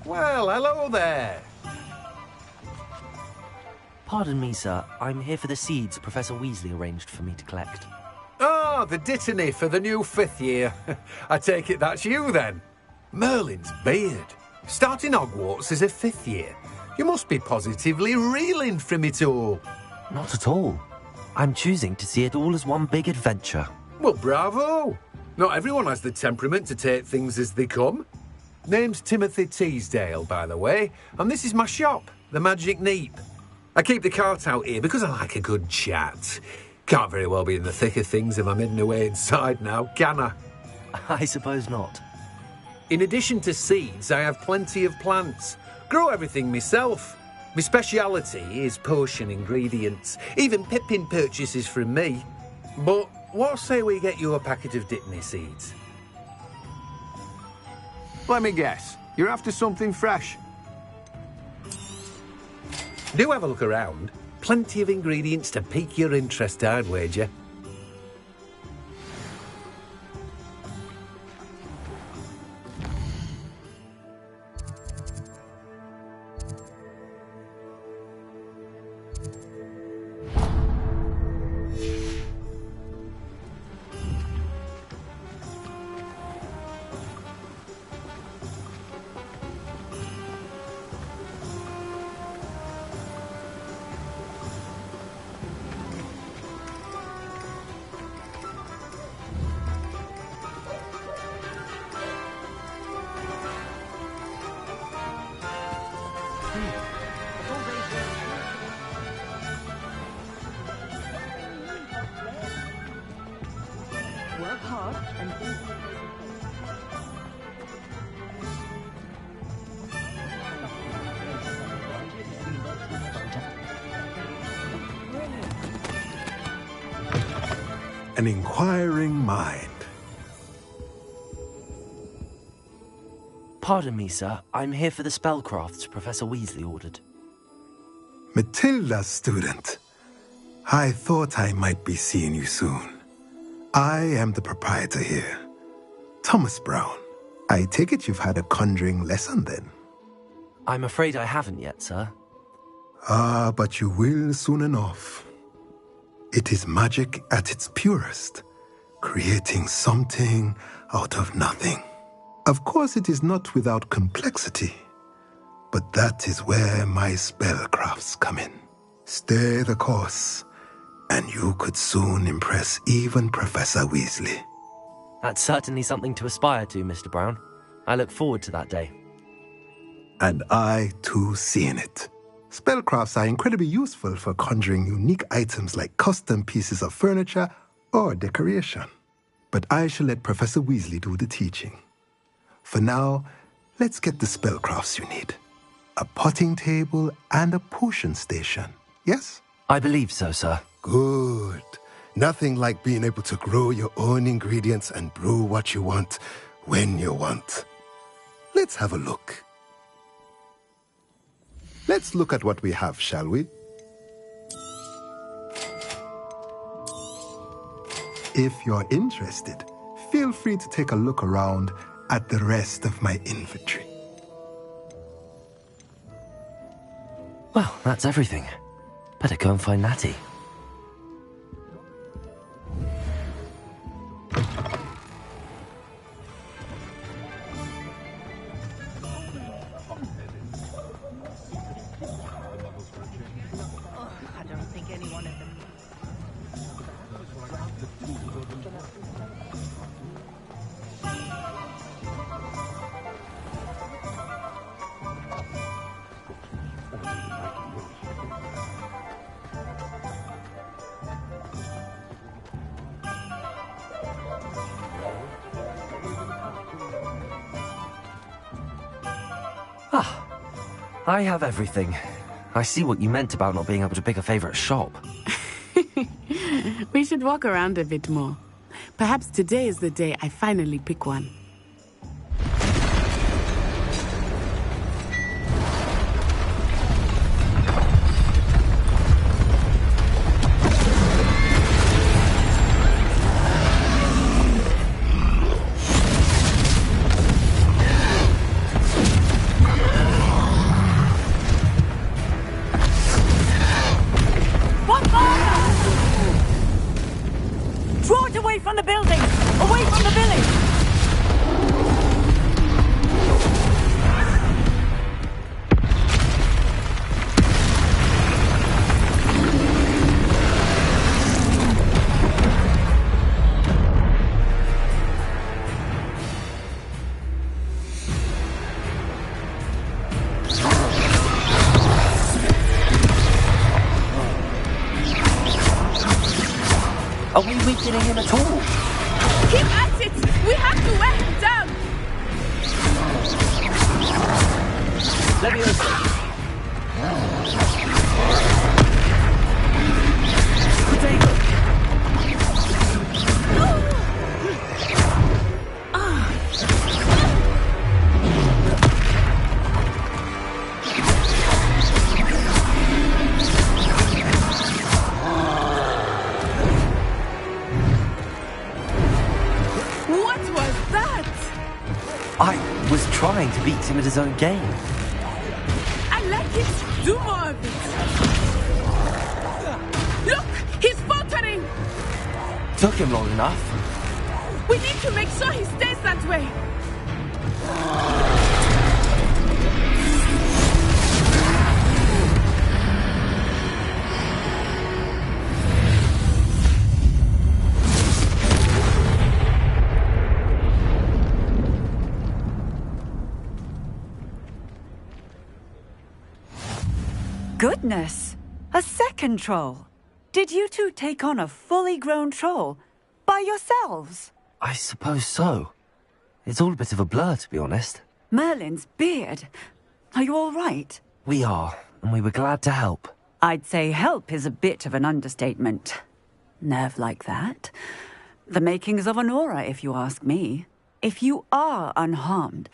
Well, hello there. Pardon me, sir. I'm here for the seeds Professor Weasley arranged for me to collect. Ah, the dittany for the new 5th year. I take it that's you, then. Merlin's beard. Starting Hogwarts as a 5th year. You must be positively reeling from it all. Not at all. I'm choosing to see it all as one big adventure. Well, bravo. Not everyone has the temperament to take things as they come. Name's Timothy Teasdale, by the way, and this is my shop, the Magic Neep. I keep the cart out here because I like a good chat. Can't very well be in the thick of things if I'm hidden away inside now, can I? I suppose not. In addition to seeds, I have plenty of plants. Grow everything myself. My speciality is potion ingredients. Even Pippin purchases from me. But what say we get you a packet of Dipney seeds? Let me guess. You're after something fresh. Do have a look around. Plenty of ingredients to pique your interest, I'd wager. Work hard and think. An inquiring mind. Pardon me, sir. I'm here for the spellcrafts Professor Weasley ordered. Matilda's student. I thought I might be seeing you soon. I am the proprietor here, Thomas Brown. I take it you've had a conjuring lesson then? I'm afraid I haven't yet, sir. Ah, but you will soon enough. It is magic at its purest, creating something out of nothing. Of course, it is not without complexity, but that is where my spellcrafts come in. Stay the course, and you could soon impress even Professor Weasley. That's certainly something to aspire to, Mr. Brown. I look forward to that day. And I, too, seeing it. Spellcrafts are incredibly useful for conjuring unique items like custom pieces of furniture or decoration. But I shall let Professor Weasley do the teaching. For now, let's get the spellcrafts you need. A potting table and a potion station, yes? I believe so, sir. Good. Nothing like being able to grow your own ingredients and brew what you want when you want. Let's have a look. Let's look at what we have, shall we? If you're interested, feel free to take a look around at the rest of my inventory. Well, that's everything. Better go and find Natty. I don't think anyone of them. Ah, I have everything. I see what you meant about not being able to pick a favorite shop. We should walk around a bit more. Perhaps today is the day I finally pick one. Draw it away from the building! Away from the village! Are we weakening him at all? Keep at it! We have to wear him down! Let me open. beats him at his own game. I like it. Do more of it. Look, he's faltering. Took him long enough. We need to make sure he stays that way. Goodness! A second troll! Did you two take on a fully grown troll? By yourselves? I suppose so. It's all a bit of a blur, to be honest. Merlin's beard. Are you all right? We are, and we were glad to help. I'd say help is a bit of an understatement. Nerve like that. The makings of an aura, if you ask me. If you are unharmed,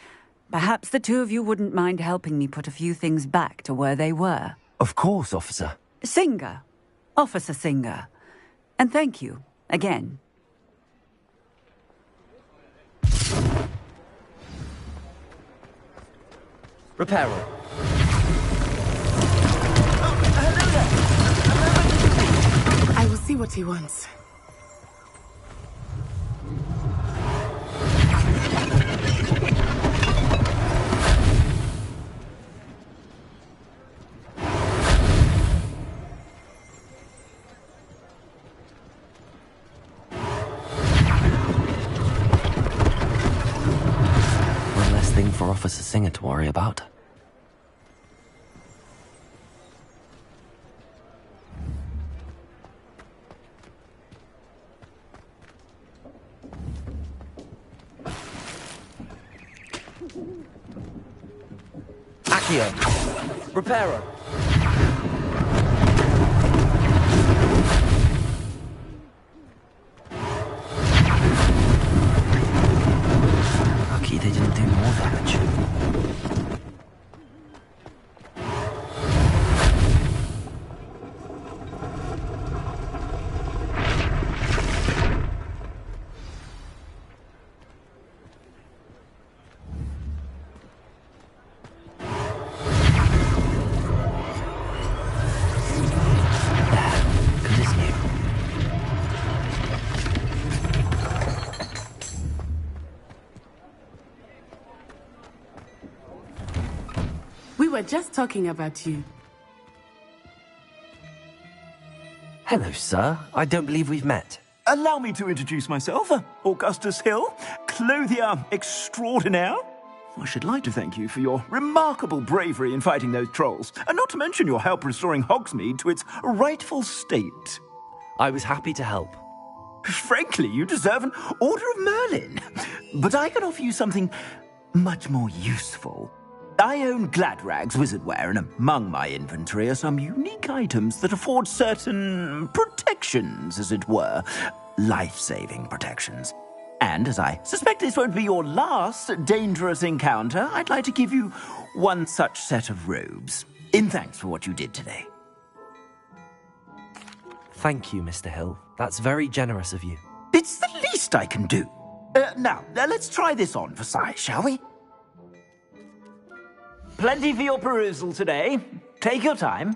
perhaps the two of you wouldn't mind helping me put a few things back to where they were. Of course, officer. Singer. Officer Singer. And thank you, again. Repairer. I will see what he wants. One less thing for Officer Singer to worry about. Accio. Repairer. Lucky they didn't do more damage. We were just talking about you. Hello, sir. I don't believe we've met. Allow me to introduce myself, Augustus Hill, clothier extraordinaire. I should like to thank you for your remarkable bravery in fighting those trolls, and not to mention your help restoring Hogsmeade to its rightful state. I was happy to help. Frankly, you deserve an Order of Merlin. But I can offer you something much more useful. I own Gladrag's wizardware, and among my inventory are some unique items that afford certain protections, as it were. Life-saving protections. And as I suspect this won't be your last dangerous encounter, I'd like to give you one such set of robes, in thanks for what you did today. Thank you, Mr. Hill. That's very generous of you. It's the least I can do. Now, let's try this on for size, shall we? Plenty for your perusal today. Take your time.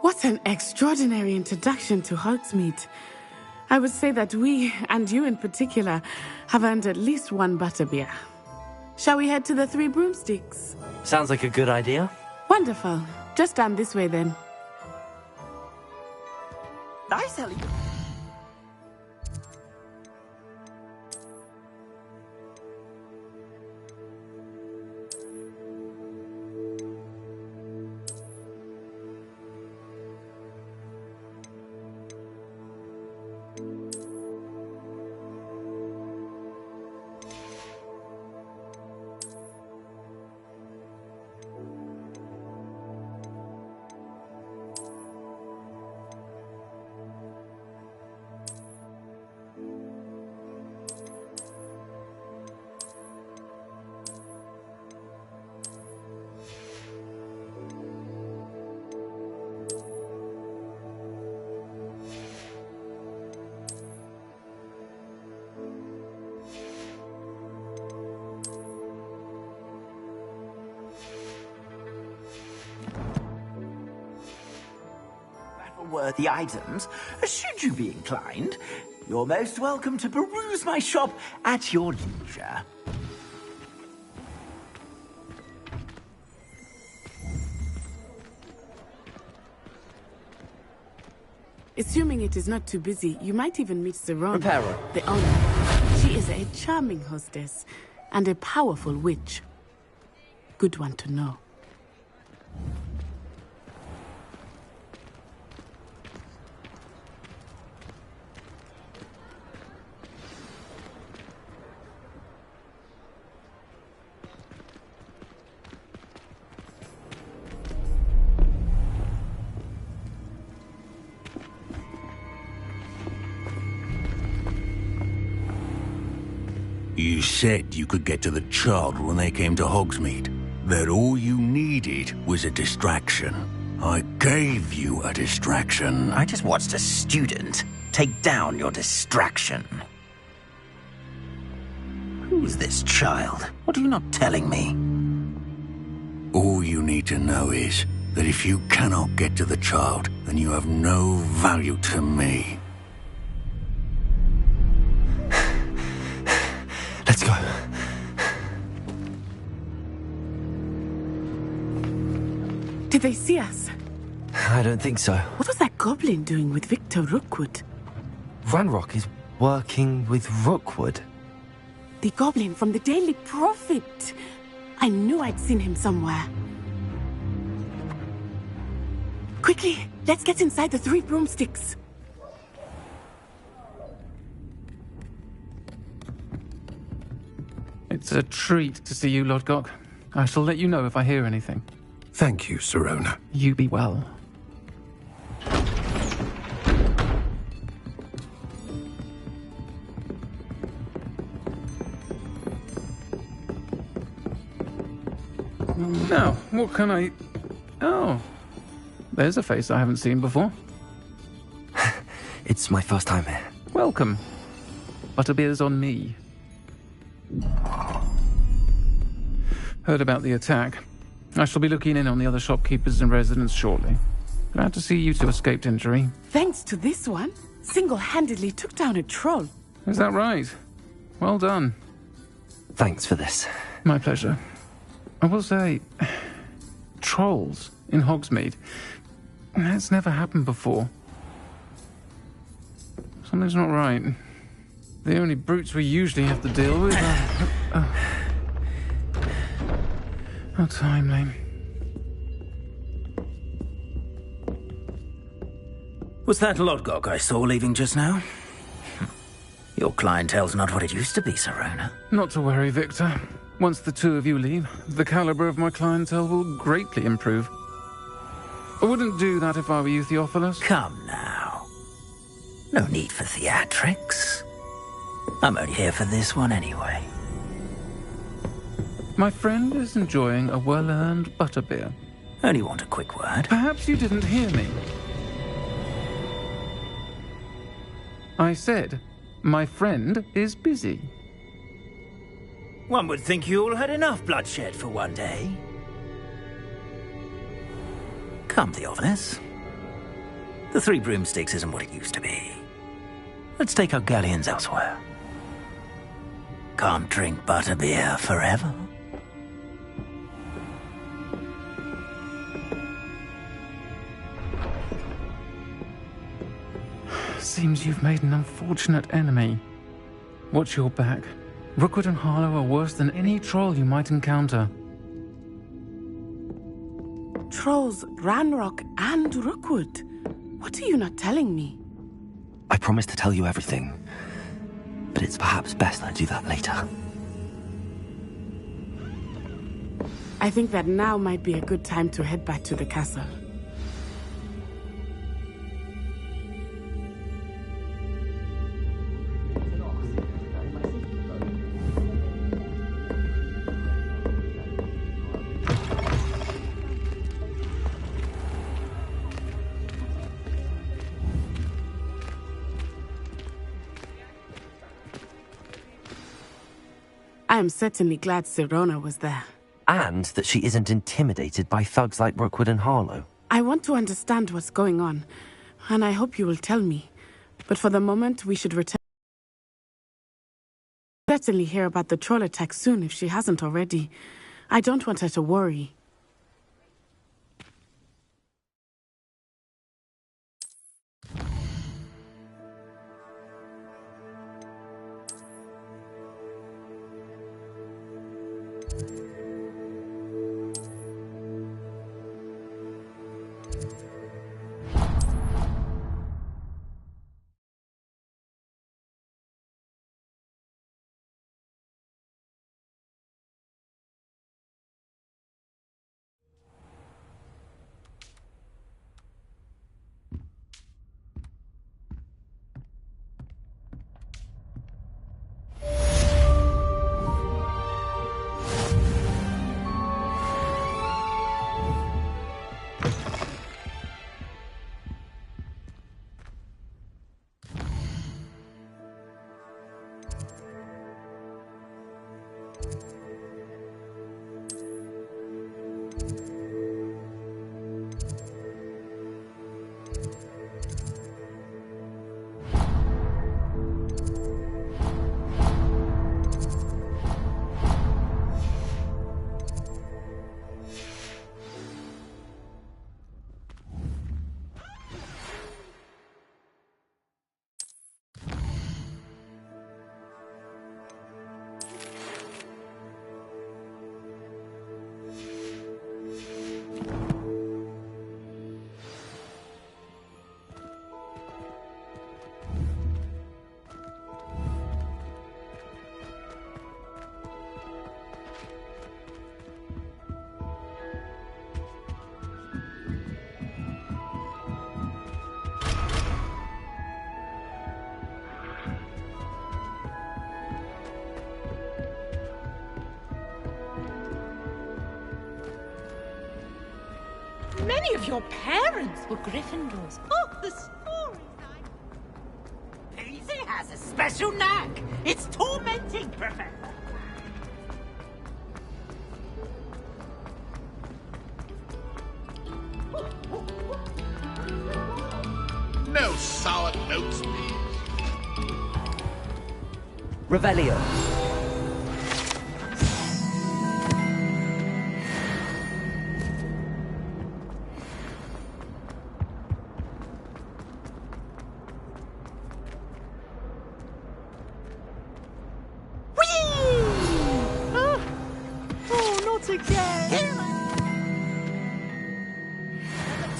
What an extraordinary introduction to Hogsmeade. I would say that we, and you in particular, have earned at least one butterbeer. Shall we head to the Three Broomsticks? Sounds like a good idea. Wonderful. Just down this way then. Nice, Ellie. worthy items, should you be inclined, you're most welcome to peruse my shop at your leisure. Assuming it is not too busy, you might even meet Serona, Reparo. the owner. She is a charming hostess and a powerful witch. Good one to know. You said you could get to the child when they came to Hogsmeade. That all you needed was a distraction. I gave you a distraction. I just watched a student take down your distraction. Who's this child? What are you not telling me? All you need to know is that if you cannot get to the child, then you have no value to me. Let's go. Did they see us? I don't think so. What was that goblin doing with Victor Rookwood? Ranrock is working with Rookwood. The goblin from the Daily Prophet. I knew I'd seen him somewhere. Quickly, let's get inside the 3 broomsticks. It's a treat to see you, Lodgok. I shall let you know if I hear anything. Thank you, Serona. You be well. Now, what can I... Oh, there's a face I haven't seen before. It's my first time here. Welcome. Butterbeer's on me. Heard about the attack. I shall be looking in on the other shopkeepers and residents shortly. Glad to see you two escaped injury. Thanks to this one, single-handedly took down a troll. Is that right? Well done. Thanks for this. My pleasure. I will say, trolls in Hogsmeade. That's never happened before. Something's not right. The only brutes we usually have to deal with are... How timely. Was that Lodgok I saw leaving just now? Your clientele's not what it used to be, Serona. Not to worry, Victor. Once the two of you leave, the caliber of my clientele will greatly improve. I wouldn't do that if I were you, Theophilus. Come now. No need for theatrics. I'm only here for this one anyway. My friend is enjoying a well-earned butterbeer. Only want a quick word. Perhaps you didn't hear me. I said, my friend is busy. One would think you all had enough bloodshed for one day. Come, Theophilus. The 3 broomsticks isn't what it used to be. Let's take our galleons elsewhere. Can't drink butterbeer forever. Seems you've made an unfortunate enemy. Watch your back. Rookwood and Harlow are worse than any troll you might encounter. Trolls, Ranrock, and Rookwood. What are you not telling me? I promise to tell you everything, but it's perhaps best I do that later. I think that now might be a good time to head back to the castle. I am certainly glad Serona was there. And that she isn't intimidated by thugs like Rookwood and Harlow. I want to understand what's going on, And I hope you will tell me. But for the moment, we should return. Certainly hear about the troll attack soon if she hasn't already. I don't want her to worry. Many of your parents were Gryffindors. Oh, the story! Paisley has a special knack. It's tormenting, Professor. No sour notes, please. Revelio.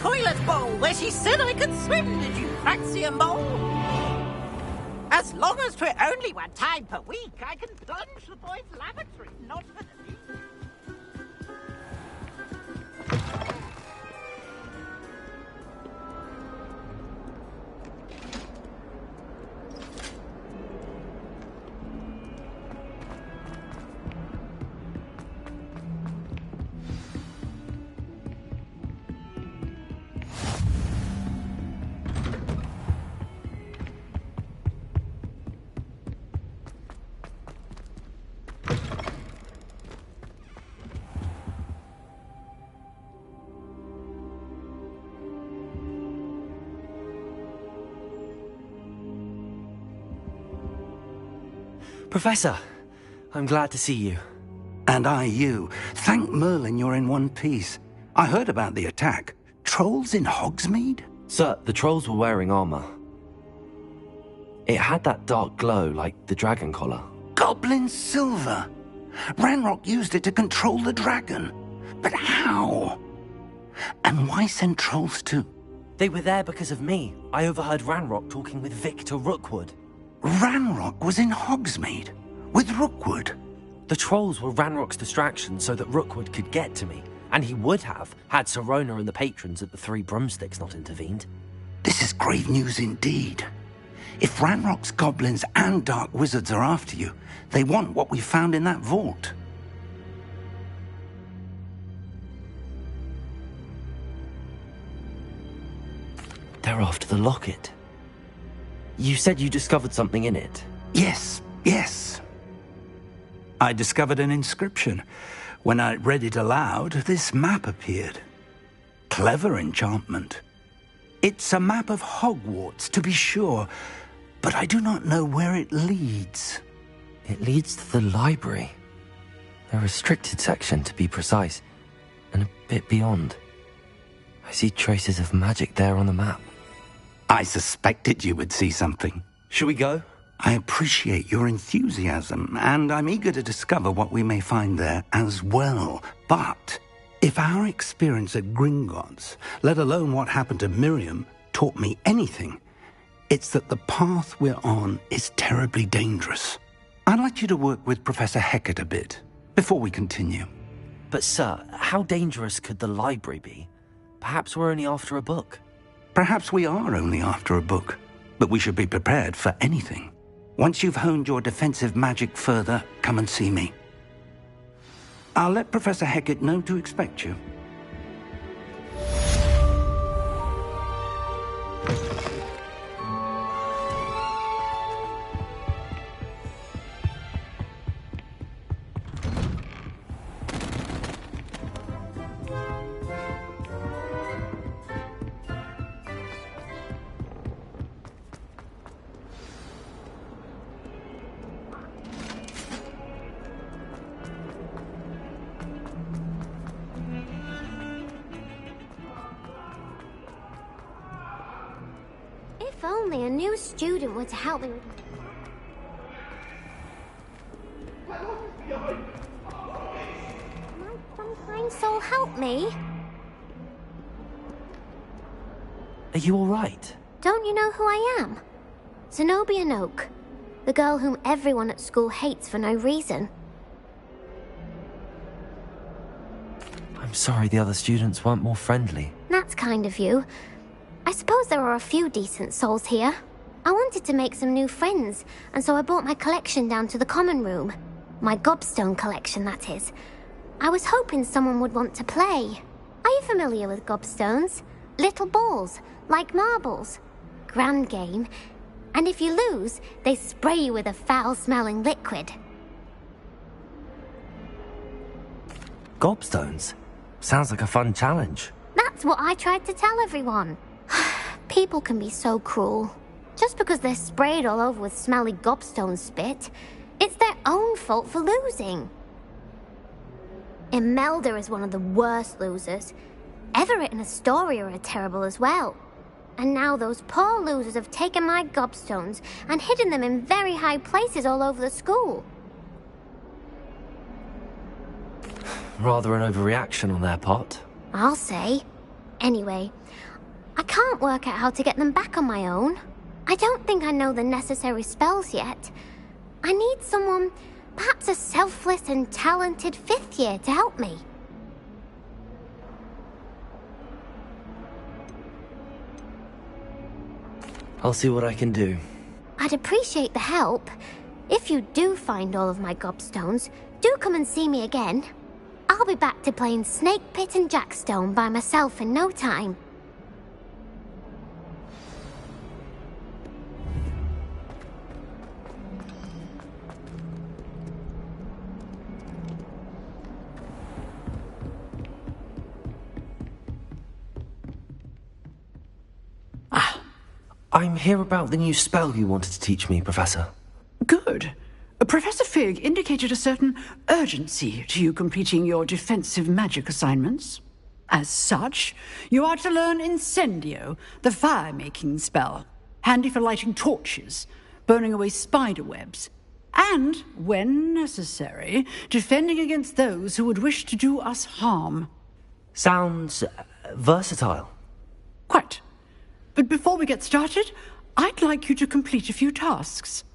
Toilet bowl where she said I could swim, did you fancy a mole? As long as 'twere only one time per week, I can plunge the boys' lavatory, not for the leak. Professor, I'm glad to see you. And I you. Thank Merlin you're in one piece. I heard about the attack. Trolls in Hogsmeade? Sir, the trolls were wearing armor. It had that dark glow like the dragon collar. Goblin silver! Ranrock used it to control the dragon. But how? And why send trolls too? They were there because of me. I overheard Ranrock talking with Victor Rookwood. Ranrock was in Hogsmeade? With Rookwood? The trolls were Ranrock's distraction so that Rookwood could get to me. And he would have, had Sirona and the patrons at the Three Broomsticks not intervened. This is grave news indeed. If Ranrock's goblins and dark wizards are after you, they want what we found in that vault. They're after the locket. You said you discovered something in it. Yes. I discovered an inscription. When I read it aloud, this map appeared. Clever enchantment. It's a map of Hogwarts, to be sure, but I do not know where it leads. It leads to the library. A restricted section, to be precise, and a bit beyond. I see traces of magic there on the map. I suspected you would see something. Shall we go? I appreciate your enthusiasm, and I'm eager to discover what we may find there as well. But if our experience at Gringotts, let alone what happened to Miriam, taught me anything, it's that the path we're on is terribly dangerous. I'd like you to work with Professor Hecat a bit before we continue. But sir, how dangerous could the library be? Perhaps we're only after a book. Perhaps we are only after a book, but we should be prepared for anything. Once you've honed your defensive magic further, come and see me. I'll let Professor Hecat know to expect you. If only a new student were to help me with... Might some kind soul help me? Are you all right? Don't you know who I am? Zenobia Noak, the girl whom everyone at school hates for no reason. I'm sorry the other students weren't more friendly. That's kind of you. I suppose there are a few decent souls here. I wanted to make some new friends, and so I brought my collection down to the common room. My gobstone collection, that is. I was hoping someone would want to play. Are you familiar with gobstones? Little balls, like marbles. Grand game. And if you lose, they spray you with a foul-smelling liquid. Gobstones? Sounds like a fun challenge. That's what I tried to tell everyone. People can be so cruel. Just because they're sprayed all over with smelly gobstone spit, it's their own fault for losing. Imelda is one of the worst losers. Everett and Astoria are terrible as well. And now those poor losers have taken my gobstones and hidden them in very high places all over the school. Rather an overreaction on their part. I'll say. Anyway, I can't work out how to get them back on my own. I don't think I know the necessary spells yet. I need someone, perhaps a selfless and talented fifth year to help me. I'll see what I can do. I'd appreciate the help. If you do find all of my gobstones, do come and see me again. I'll be back to playing Snake Pit and Jackstone by myself in no time. I'm here about the new spell you wanted to teach me, Professor. Good. Professor Fig indicated a certain urgency to you completing your defensive magic assignments. As such, you are to learn Incendio, the fire-making spell, handy for lighting torches, burning away spider webs, and, when necessary, defending against those who would wish to do us harm. Sounds versatile. Quite. But before we get started, I'd like you to complete a few tasks.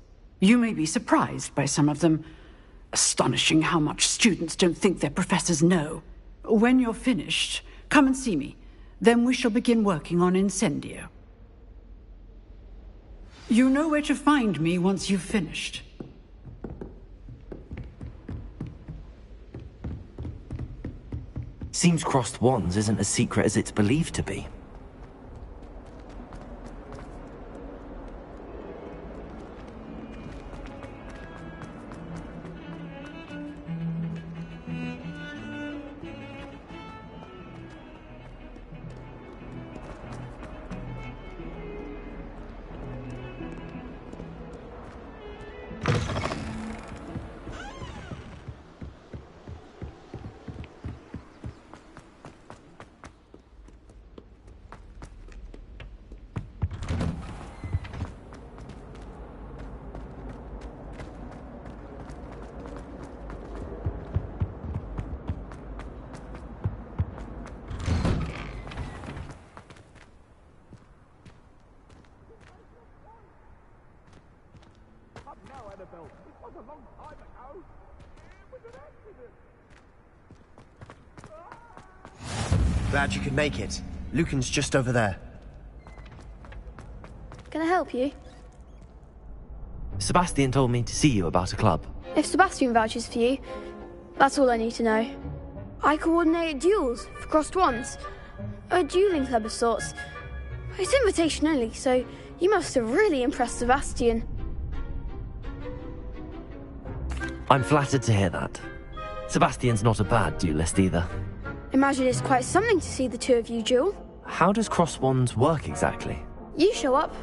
You may be surprised by some of them. Astonishing how much students don't think their professors know. When you're finished, come and see me. Then we shall begin working on Incendio. You know where to find me once you've finished. Seems crossed wands isn't as secret as it's believed to be. Annabelle. It was a long time ago. It was an accident. Glad you could make it. Lucan's just over there. Can I help you? Sebastian told me to see you about a club. If Sebastian vouches for you, that's all I need to know. I coordinate duels for crossed wands. A dueling club of sorts. It's invitation only, so you must have really impressed Sebastian. I'm flattered to hear that. Sebastian's not a bad duelist either. Imagine it's quite something to see the two of you duel. How does cross wands work exactly? You show up,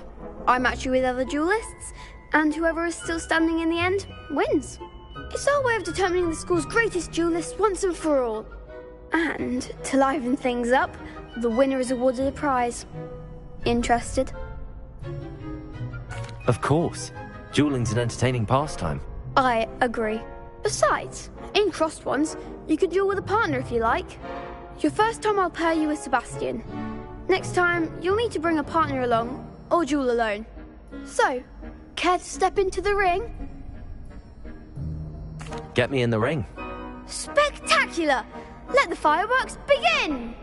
I match you with other duelists, and whoever is still standing in the end wins. It's our way of determining the school's greatest duelist once and for all. And to liven things up, the winner is awarded a prize. Interested? Of course. Dueling's an entertaining pastime. I agree. Besides, in crossed ones, you can duel with a partner if you like. Your first time I'll pair you with Sebastian. Next time, you'll need to bring a partner along, or duel alone. So, care to step into the ring? Get me in the ring. Spectacular! Let the fireworks begin!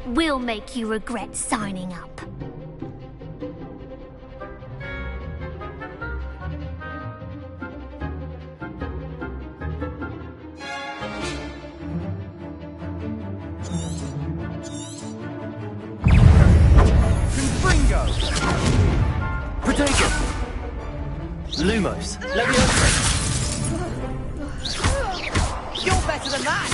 We'll make you regret signing up. Confringo! Protego! Lumos! Leviosa! You're better than that!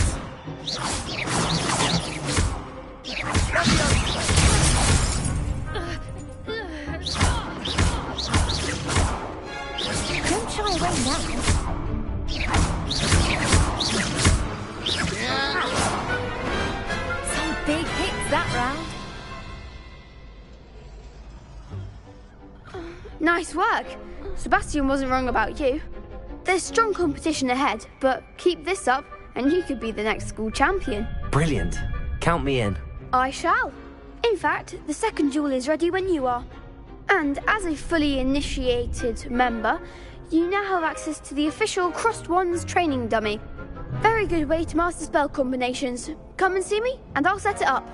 Don't shy away now. Some big hits that round. Nice work. Sebastian wasn't wrong about you. There's strong competition ahead, but keep this up and you could be the next school champion. Brilliant. Count me in. I shall. In fact, the second duel is ready when you are. And as a fully initiated member, you now have access to the official Crossed Wands training dummy. Very good way to master spell combinations. Come and see me, and I'll set it up.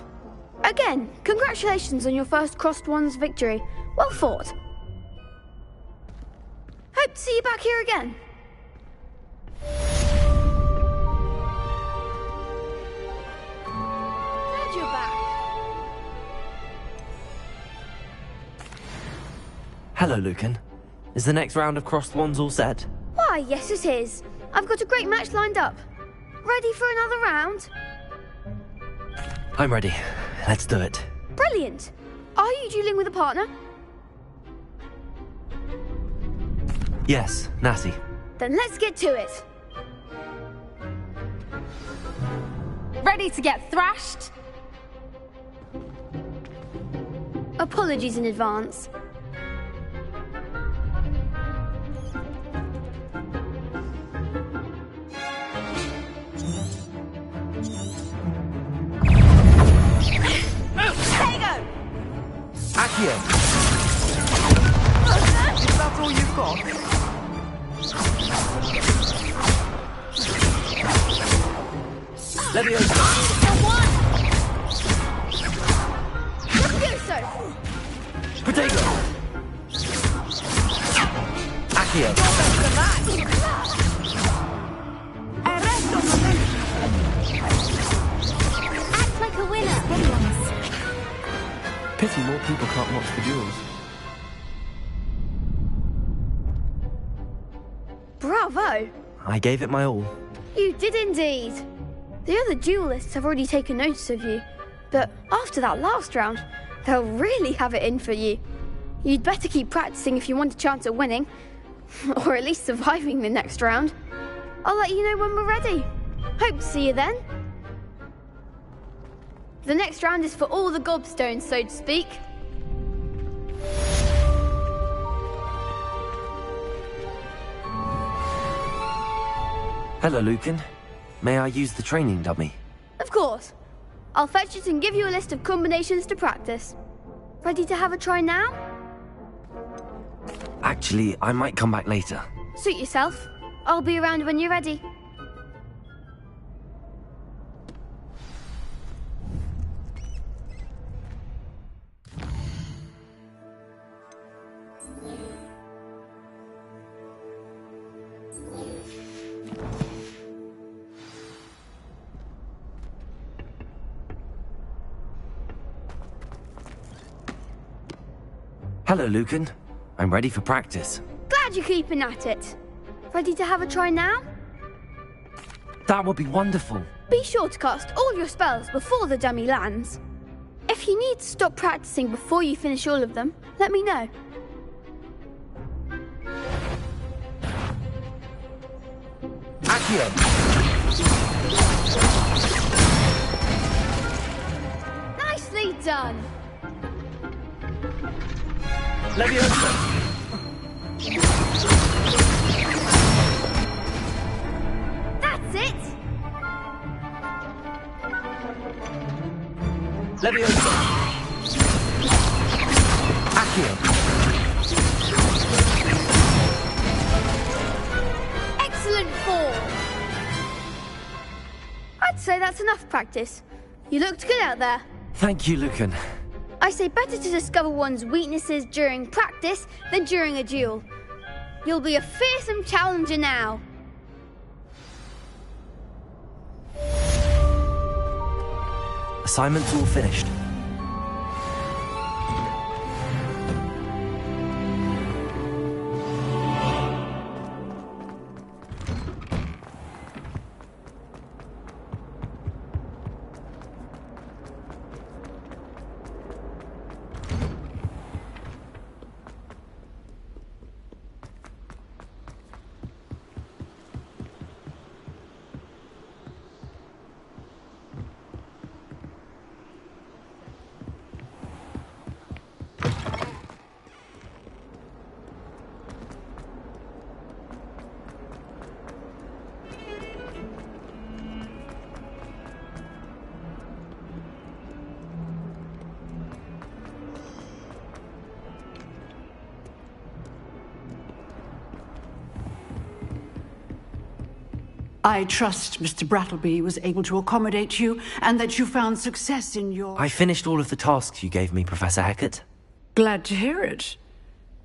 Again, congratulations on your first Crossed Wands victory. Well fought. Hope to see you back here again. Glad you're back. Hello, Lucan. Is the next round of crossed wands all set? Why, yes it is. I've got a great match lined up. Ready for another round? I'm ready. Let's do it. Brilliant. Are you dueling with a partner? Yes, Natty. Then let's get to it. Ready to get thrashed? Apologies in advance. Accio! Is that all you've got? Leviosa! Leviosa! Protego! Accio! Act like a winner. Pity more people can't watch the duels. Bravo! I gave it my all. You did indeed. The other duelists have already taken notice of you, but after that last round, they'll really have it in for you. You'd better keep practicing if you want a chance at winning, or at least surviving the next round. I'll let you know when we're ready. Hope to see you then. The next round is for all the gobstones, so to speak. Hello, Lucan. May I use the training dummy? Of course. I'll fetch it and give you a list of combinations to practice. Ready to have a try now? Actually, I might come back later. Suit yourself. I'll be around when you're ready. Hello, Lucan. I'm ready for practice. Glad you're keeping at it. Ready to have a try now? That would be wonderful. Be sure to cast all your spells before the dummy lands. If you need to stop practicing before you finish all of them, let me know. Accio! Nicely done! Leviosa! That's it! Leviosa! Accio! Excellent form! I'd say that's enough practice. You looked good out there. Thank you, Lucan. I say better to discover one's weaknesses during practice than during a duel. You'll be a fearsome challenger now. Assignment's all finished. I trust Mr. Brattleby was able to accommodate you and that you found success in your... I finished all of the tasks you gave me, Professor Hackett. Glad to hear it.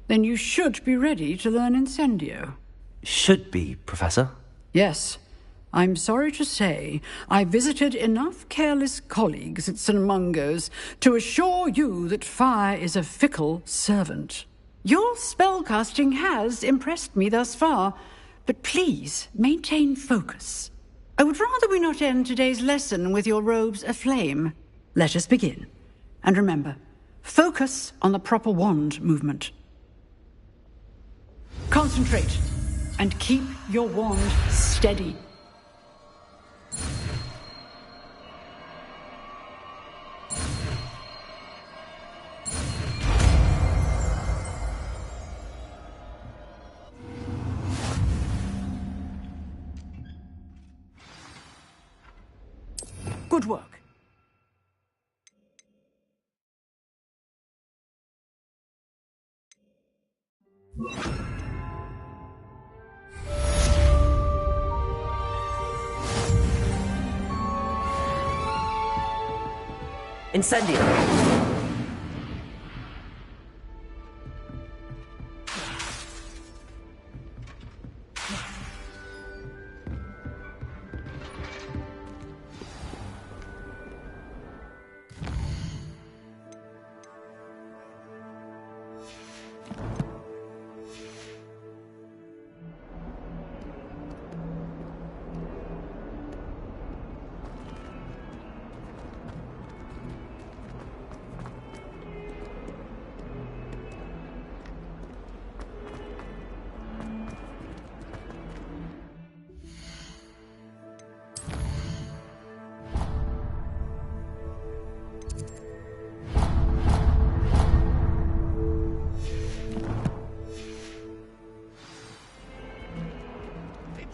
Then you should be ready to learn Incendio. Should be, Professor. Yes. I'm sorry to say, I visited enough careless colleagues at St. Mungo's to assure you that fire is a fickle servant. Your spellcasting has impressed me thus far, but please maintain focus. I would rather we not end today's lesson with your robes aflame. Let us begin. And remember, focus on the proper wand movement. Concentrate and keep your wand steady. Good work. Incendio!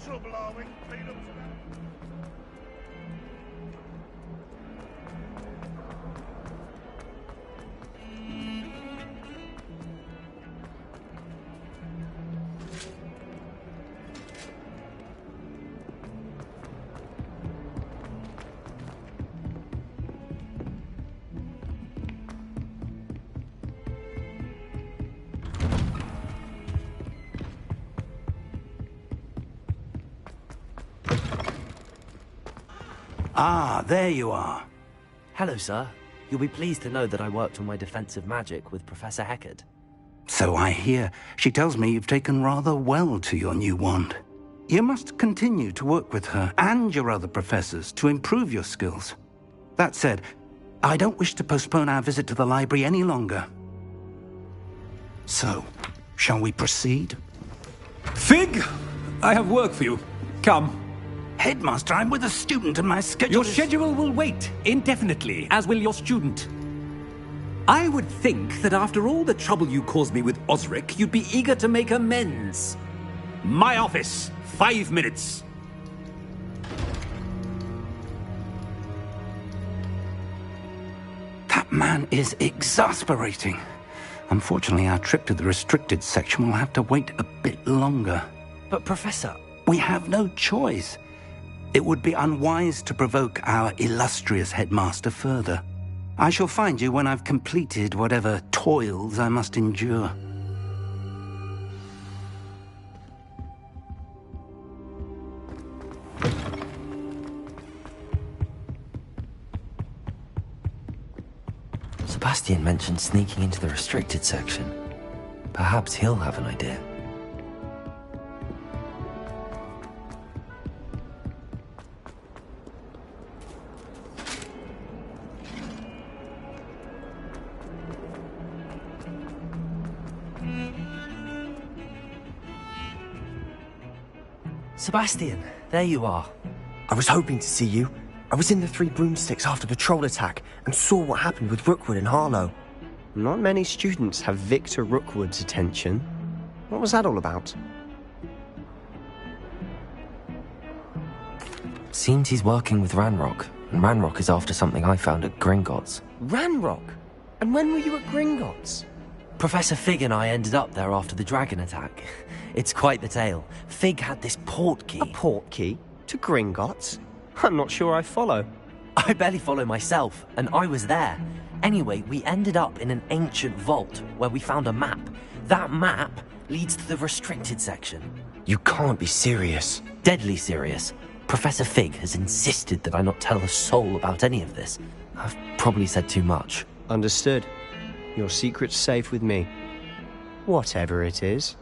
Trouble, are we? Been up to that? Ah, there you are. Hello, sir. You'll be pleased to know that I worked on my defensive magic with Professor Heckard. So I hear. She tells me you've taken rather well to your new wand. You must continue to work with her and your other professors to improve your skills. That said, I don't wish to postpone our visit to the library any longer. So, shall we proceed? Fig! I have work for you. Come. Headmaster, I'm with a student and my schedule Your schedule will wait indefinitely, as will your student. I would think that after all the trouble you caused me with Osric, you'd be eager to make amends. My office, 5 minutes. That man is exasperating. Unfortunately, our trip to the restricted section will have to wait a bit longer. But, Professor... We have no choice. It would be unwise to provoke our illustrious headmaster further. I shall find you when I've completed whatever toils I must endure. Sebastian mentioned sneaking into the restricted section. Perhaps he'll have an idea. Sebastian, there you are. I was hoping to see you. I was in the Three Broomsticks after the troll attack and saw what happened with Rookwood and Harlow. Not many students have Victor Rookwood's attention. What was that all about? Seems he's working with Ranrock, and Ranrock is after something I found at Gringotts. Ranrock? And when were you at Gringotts? Professor Fig and I ended up there after the dragon attack. It's quite the tale. Fig had this port key. A port key? To Gringotts? I'm not sure I follow. I barely follow myself, and I was there. Anyway, we ended up in an ancient vault where we found a map. That map leads to the restricted section. You can't be serious. Deadly serious. Professor Fig has insisted that I not tell a soul about any of this. I've probably said too much. Understood. Your secret's safe with me. Whatever it is.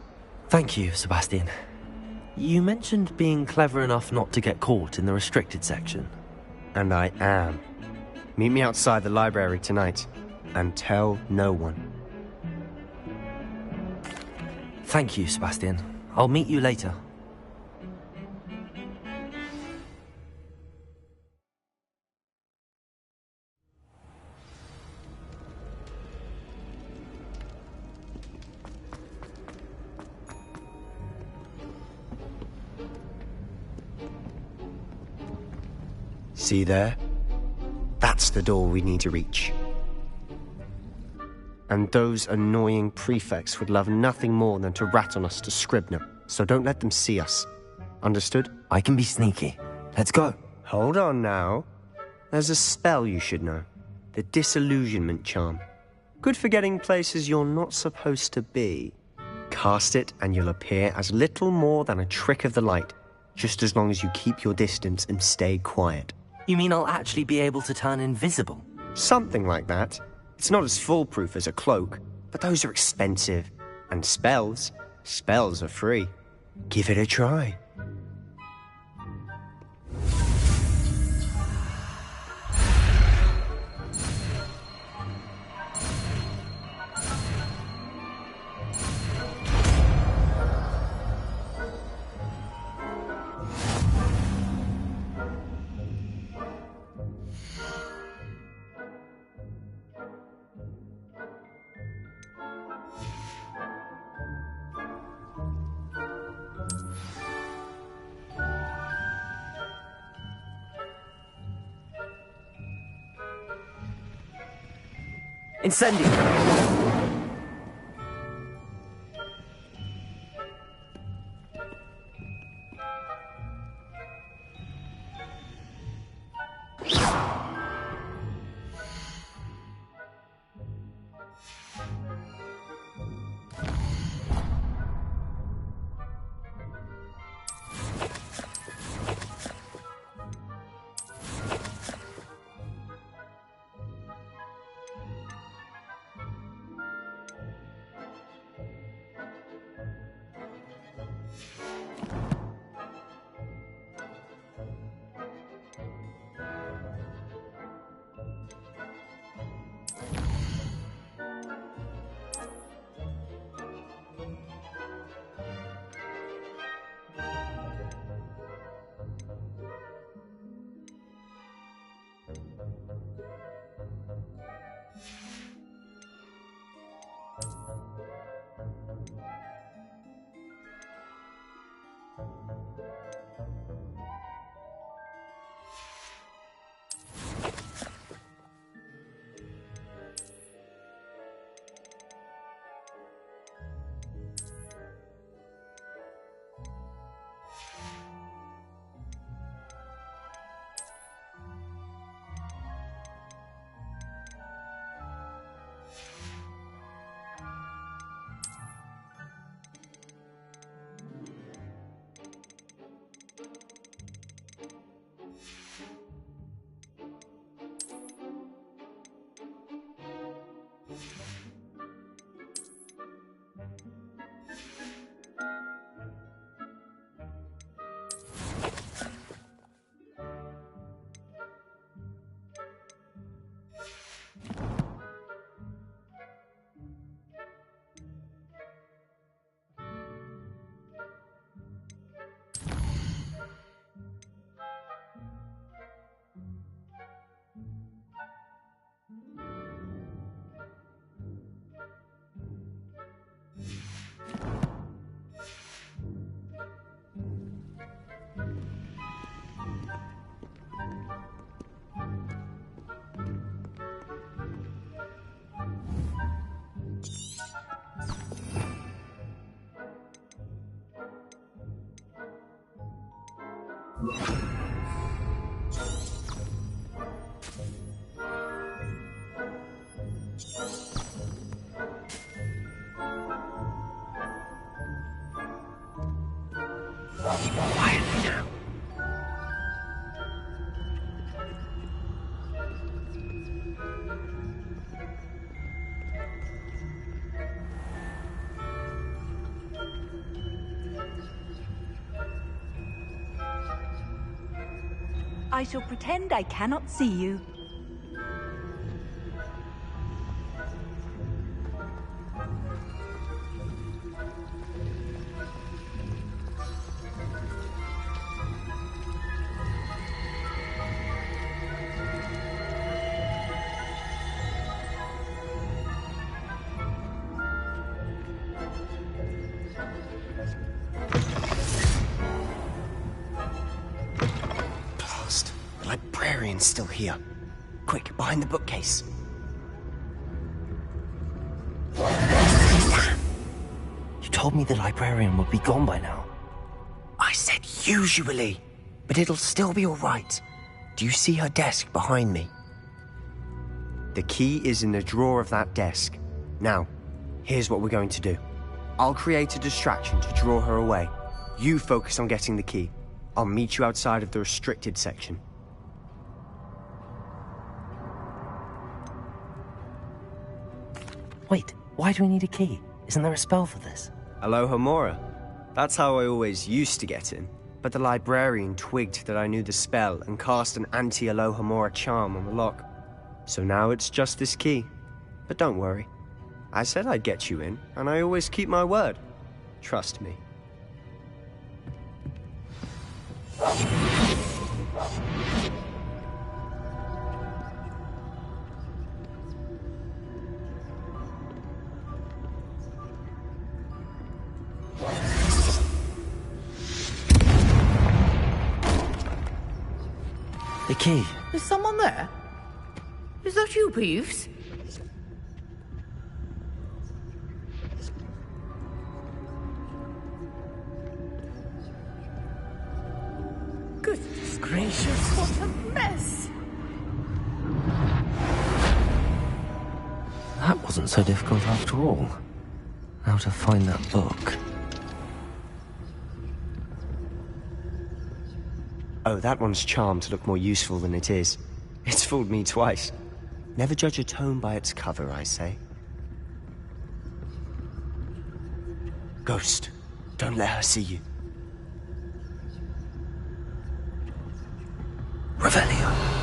Thank you, Sebastian. You mentioned being clever enough not to get caught in the restricted section. And I am. Meet me outside the library tonight, and tell no one. Thank you, Sebastian. I'll meet you later. See there? That's the door we need to reach. And those annoying prefects would love nothing more than to rat on us to Scribner, so don't let them see us. Understood? I can be sneaky. Let's go. Hold on now. There's a spell you should know. The Disillusionment Charm. Good for getting places you're not supposed to be. Cast it and you'll appear as little more than a trick of the light, just as long as you keep your distance and stay quiet. You mean I'll actually be able to turn invisible? Something like that. It's not as foolproof as a cloak, but those are expensive. And spells are free. Give it a try. Incendio! I shall pretend I cannot see you. Still here. Quick, behind the bookcase. Damn! You told me the librarian would be gone by now. I said usually, but it'll still be alright. Do you see her desk behind me? The key is in the drawer of that desk. Now, here's what we're going to do. I'll create a distraction to draw her away. You focus on getting the key. I'll meet you outside of the restricted section. Wait, why do we need a key? Isn't there a spell for this? Alohomora. That's how I always used to get in. But the librarian twigged that I knew the spell and cast an anti-Alohomora charm on the lock. So now it's just this key. But don't worry. I said I'd get you in, and I always keep my word. Trust me. The key. Is someone there? Is that you, Peeves? Goodness gracious, what a mess! That wasn't so difficult after all. How to find that book. Oh, that one's charmed to look more useful than it is. It's fooled me twice. Never judge a tome by its cover, I say. Ghost, don't let her see you. Revelio.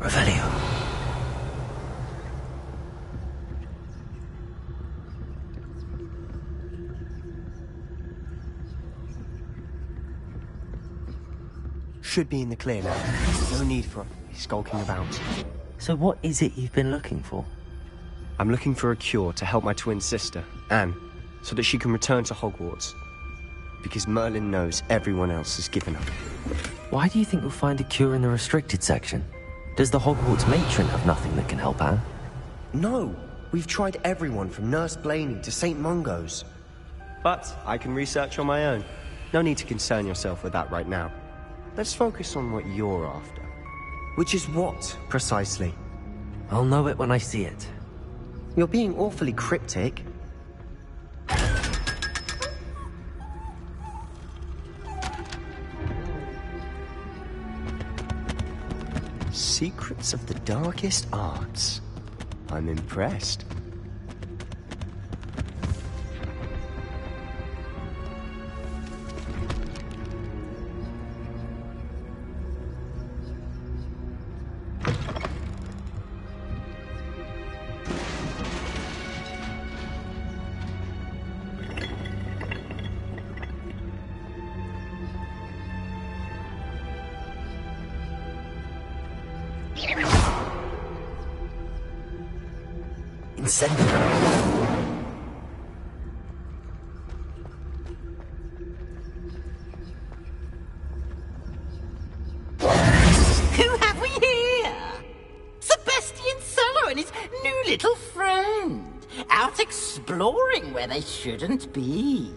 Revelio. Should be in the clear now. No need for him to be skulking about. So what is it you've been looking for? I'm looking for a cure to help my twin sister, Anne, so that she can return to Hogwarts. Because Merlin knows everyone else has given up. Why do you think we'll find a cure in the restricted section? Does the Hogwarts matron have nothing that can help Anne? No! We've tried everyone from Nurse Blaney to St. Mungo's. But I can research on my own. No need to concern yourself with that right now. Let's focus on what you're after. Which is what, precisely? I'll know it when I see it. You're being awfully cryptic. Secrets of the darkest arts. I'm impressed. Who have we here? Sebastian Solo and his new little friend. Out exploring where they shouldn't be.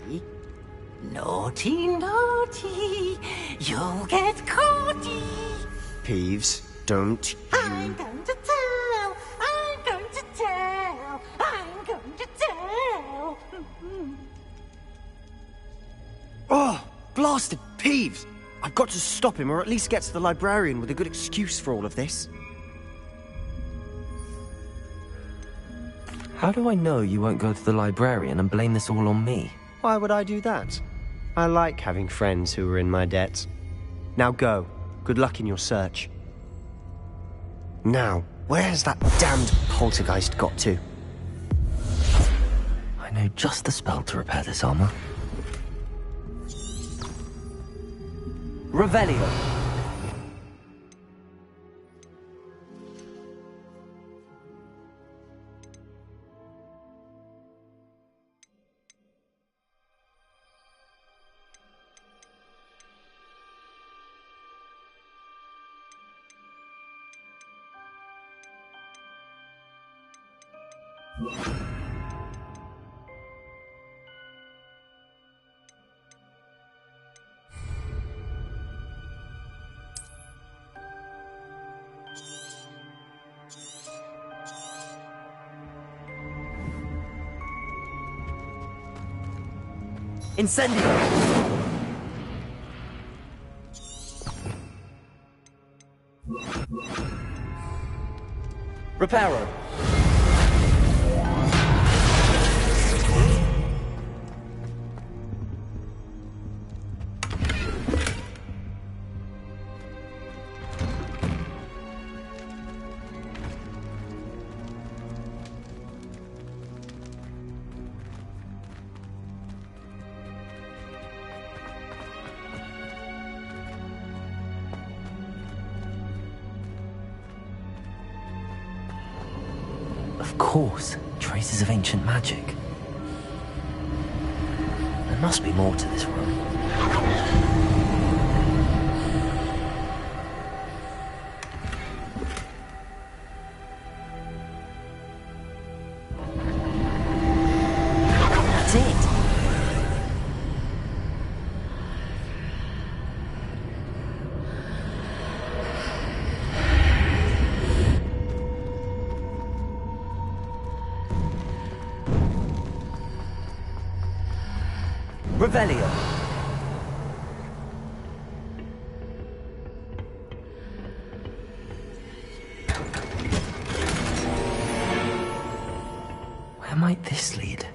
Naughty, naughty. You'll get caughty. Peeves, don't you... I'm going to tell. I'm going to tell. I'm going to tell. Oh, blasted Peeves! I've got to stop him, or at least get to the librarian with a good excuse for all of this. How do I know you won't go to the librarian and blame this all on me? Why would I do that? I like having friends who are in my debt. Now go. Good luck in your search. Now, where's that damned poltergeist got to? I know just the spell to repair this armor. Revelio. Incendio! Reparo! Of course, traces of ancient magic. There must be more to this room. That's it. Revelio. Where might this lead?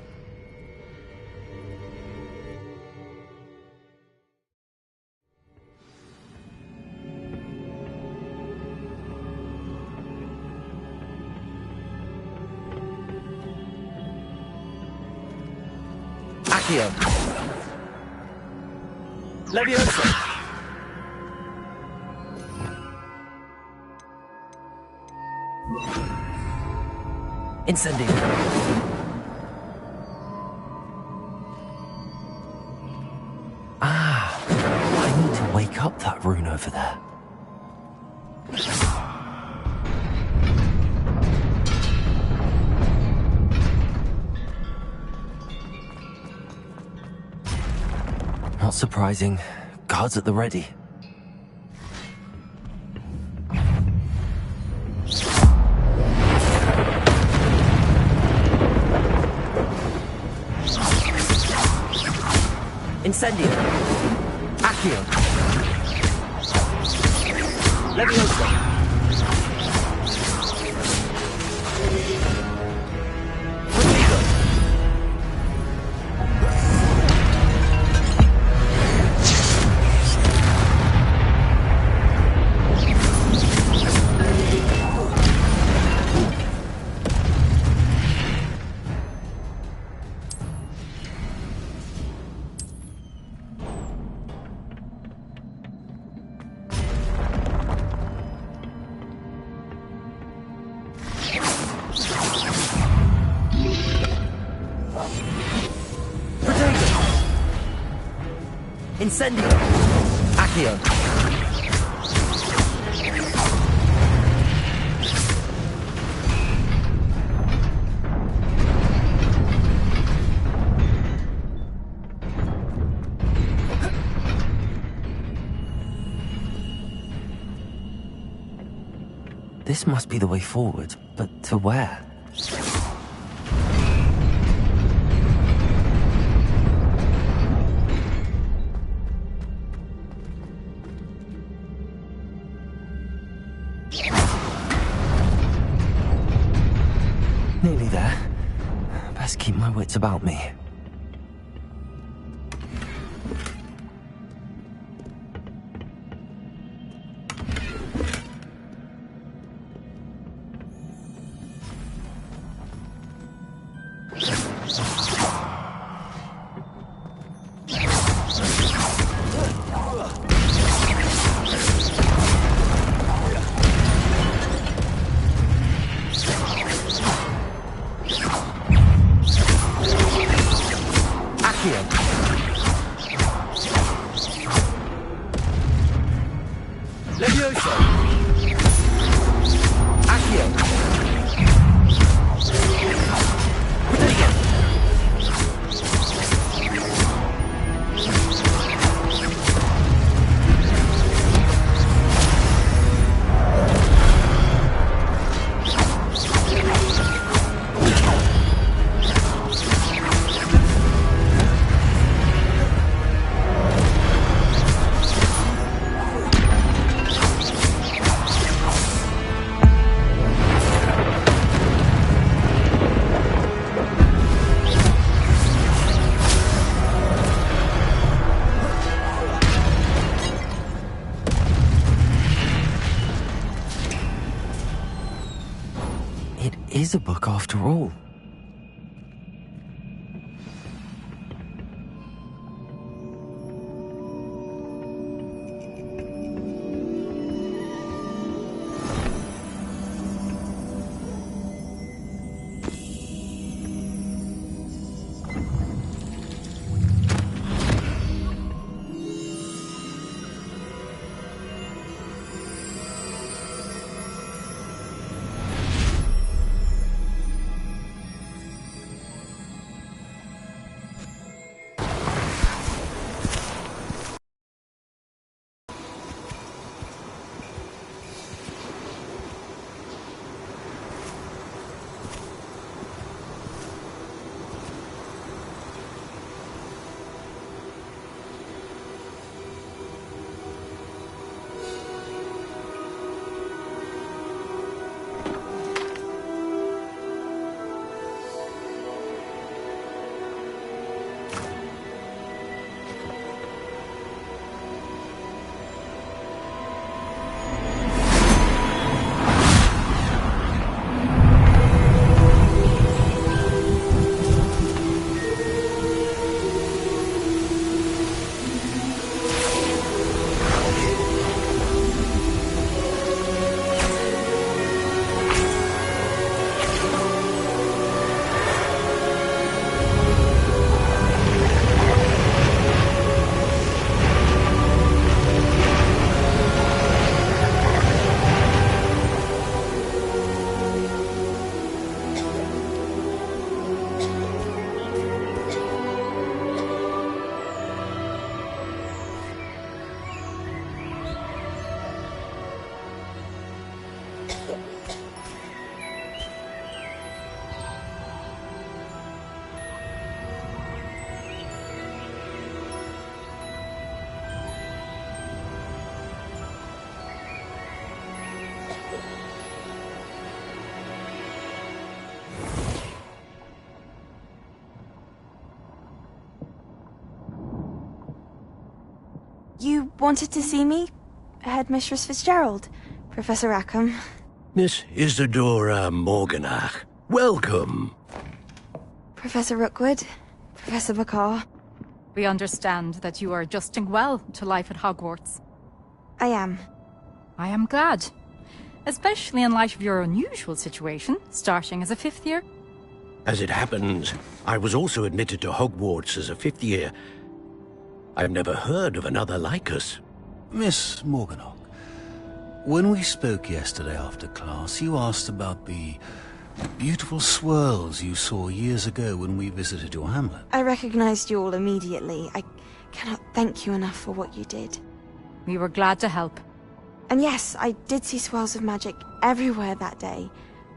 Accio. Leviosa! Incendio! Ah, I need to wake up that rune over there. Not surprising. Guards at the ready. Incendio. Accio. Leviosa. Incendio! Accio! This must be the way forward, but to where? Nearly there. Best keep my wits about me. Is a book after all. You wanted to see me? Headmistress Fitzgerald, Professor Rackham. Miss Isadora Morganach, welcome. Professor Rookwood, Professor Bakar. We understand that you are adjusting well to life at Hogwarts. I am. I am glad. Especially in light of your unusual situation, starting as a 5th year. As it happens, I was also admitted to Hogwarts as a 5th year. I've never heard of another like us. Miss Morganach, when we spoke yesterday after class, you asked about the beautiful swirls you saw years ago when we visited your hamlet. I recognized you all immediately. I cannot thank you enough for what you did. We were glad to help. And yes, I did see swirls of magic everywhere that day.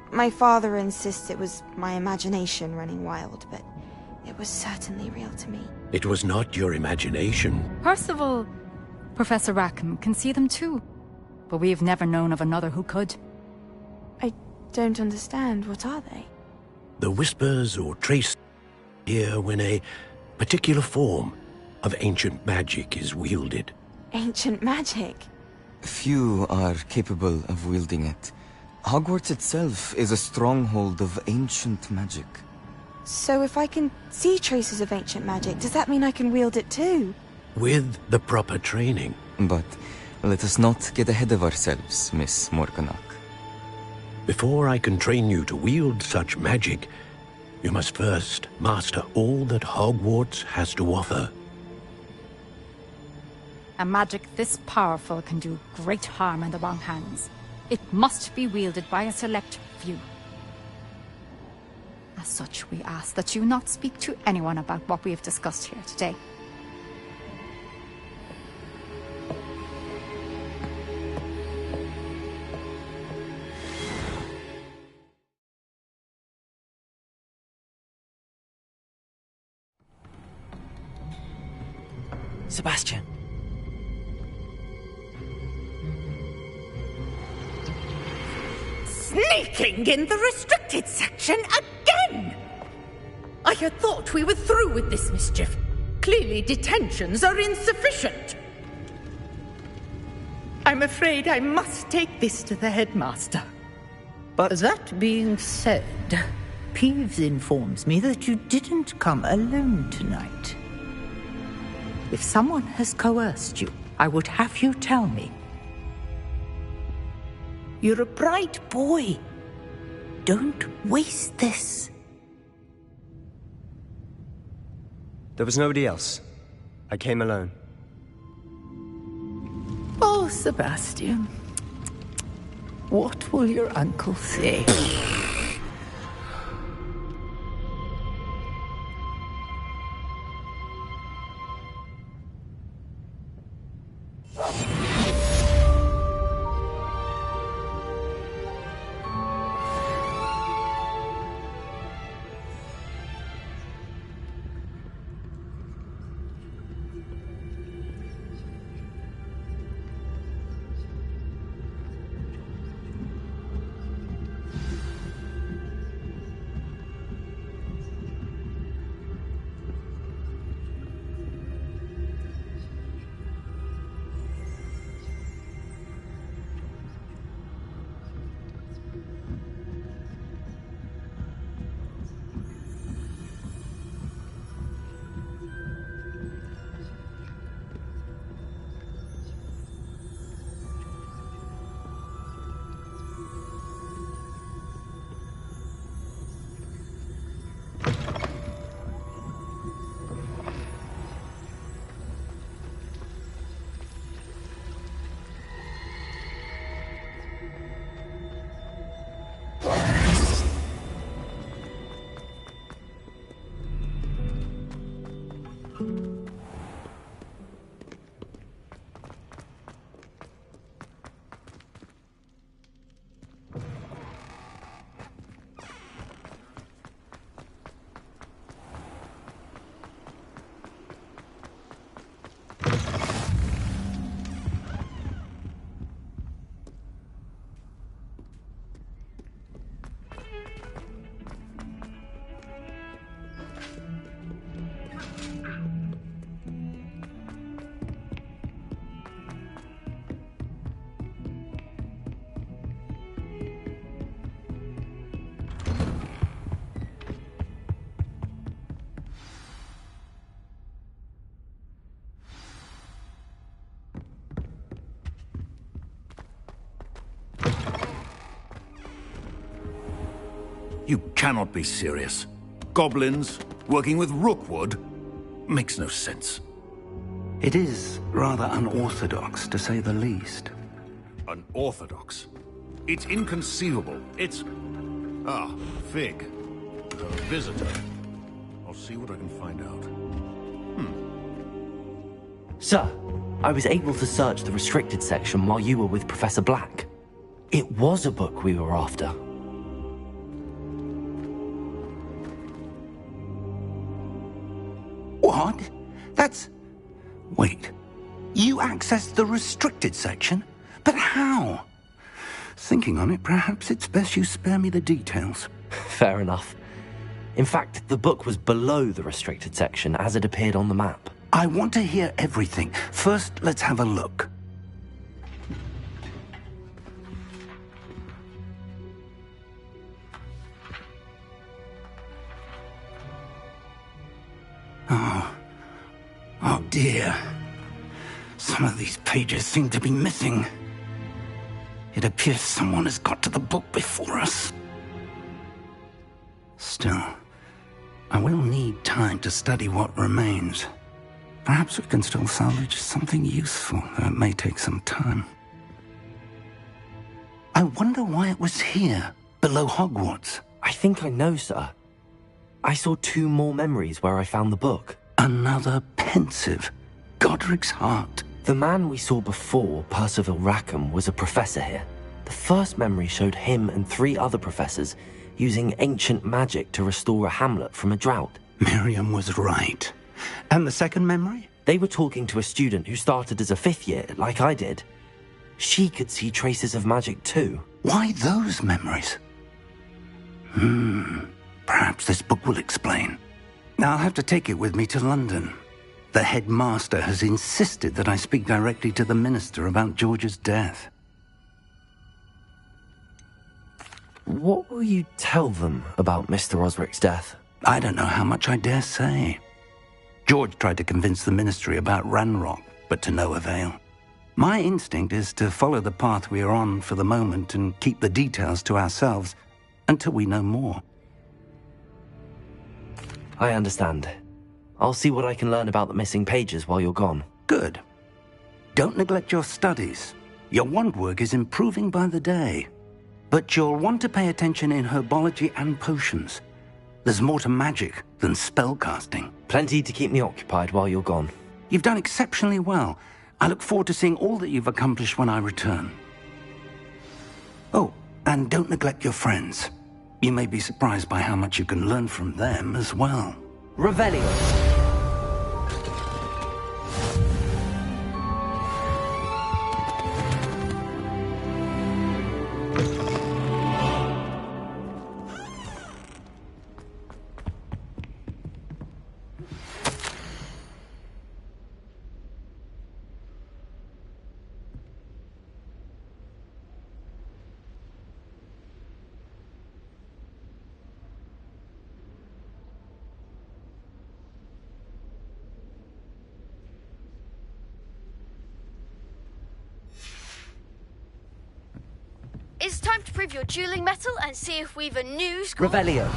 My father insists it was my imagination running wild, but it was certainly real to me. It was not your imagination. Percival, Professor Rackham can see them too. But we have never known of another who could. I don't understand. What are they? The whispers or traces here when a particular form of ancient magic is wielded. Ancient magic? Few are capable of wielding it. Hogwarts itself is a stronghold of ancient magic. So if I can see traces of ancient magic, does that mean I can wield it too? With the proper training. But let us not get ahead of ourselves, Miss Morganach. Before I can train you to wield such magic, you must first master all that Hogwarts has to offer. A magic this powerful can do great harm in the wrong hands. It must be wielded by a select few. As such, we ask that you not speak to anyone about what we have discussed here today. Sebastian. Sneaking in the restricted section again! I had thought we were through with this mischief. Clearly detentions are insufficient. I'm afraid I must take this to the headmaster. But that being said, Peeves informs me that you didn't come alone tonight. If someone has coerced you, I would have you tell me. You're a bright boy. Don't waste this. There was nobody else. I came alone. Oh, Sebastian. What will your uncle say? You cannot be serious. Goblins working with Rookwood makes no sense. It is rather unorthodox, to say the least. Unorthodox? It's inconceivable. It's... Ah, Fig. A visitor. I'll see what I can find out. Sir, I was able to search the restricted section while you were with Professor Black. It was a book we were after. What? That's... Wait. You accessed the restricted section? But how? Thinking on it, perhaps it's best you spare me the details. Fair enough. In fact, the book was below the restricted section as it appeared on the map. I want to hear everything. First, let's have a look. Oh dear. Some of these pages seem to be missing. It appears someone has got to the book before us. Still, I will need time to study what remains. Perhaps we can still salvage something useful, though it may take some time. I wonder why it was here, below Hogwarts. I think I know, sir. I saw 2 more memories where I found the book. Another pensive. Godric's heart. The man we saw before, Percival Rackham, was a professor here. The first memory showed him and 3 other professors using ancient magic to restore a hamlet from a drought. Miriam was right. And the second memory? They were talking to a student who started as a 5th year, like I did. She could see traces of magic too. Why those memories? Perhaps this book will explain. I'll have to take it with me to London. The headmaster has insisted that I speak directly to the minister about George's death. What will you tell them about Mr. Osric's death? I don't know how much I dare say. George tried to convince the ministry about Ranrock, but to no avail. My instinct is to follow the path we are on for the moment and keep the details to ourselves until we know more. I understand. I'll see what I can learn about the missing pages while you're gone. Good. Don't neglect your studies. Your wand work is improving by the day. But you'll want to pay attention in herbology and potions. There's more to magic than spellcasting. Plenty to keep me occupied while you're gone. You've done exceptionally well. I look forward to seeing all that you've accomplished when I return. Oh, and don't neglect your friends. You may be surprised by how much you can learn from them as well. Revelio. It's time to prove your dueling mettle and see if we've a new score. Revelio.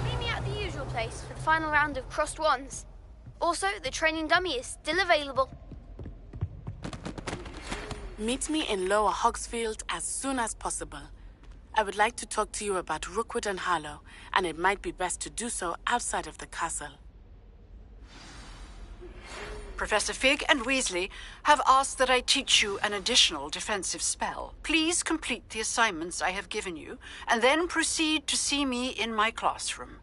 Meet me at the usual place for the final round of crossed wands. Also, the training dummy is still available. Meet me in Lower Hogsfield as soon as possible. I would like to talk to you about Rookwood and Harlow, and it might be best to do so outside of the castle. Professor Fig and Weasley have asked that I teach you an additional defensive spell. Please complete the assignments I have given you, and then proceed to see me in my classroom.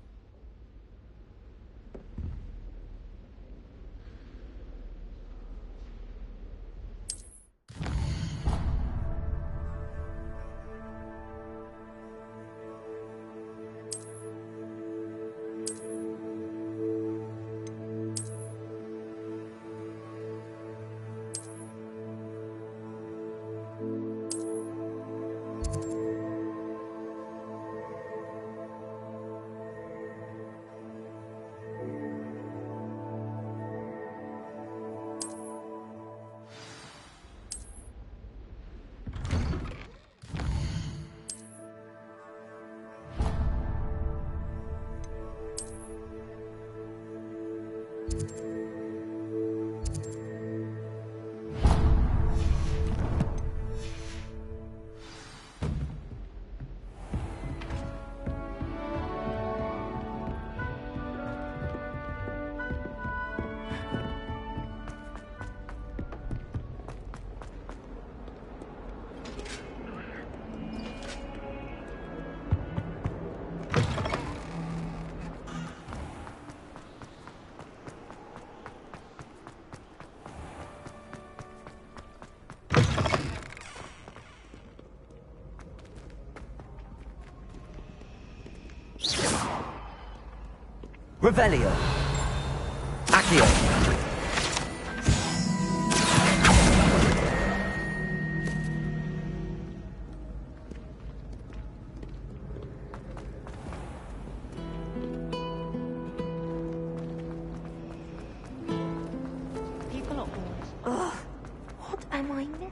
Revelio. Accio. Ugh, what am I missing?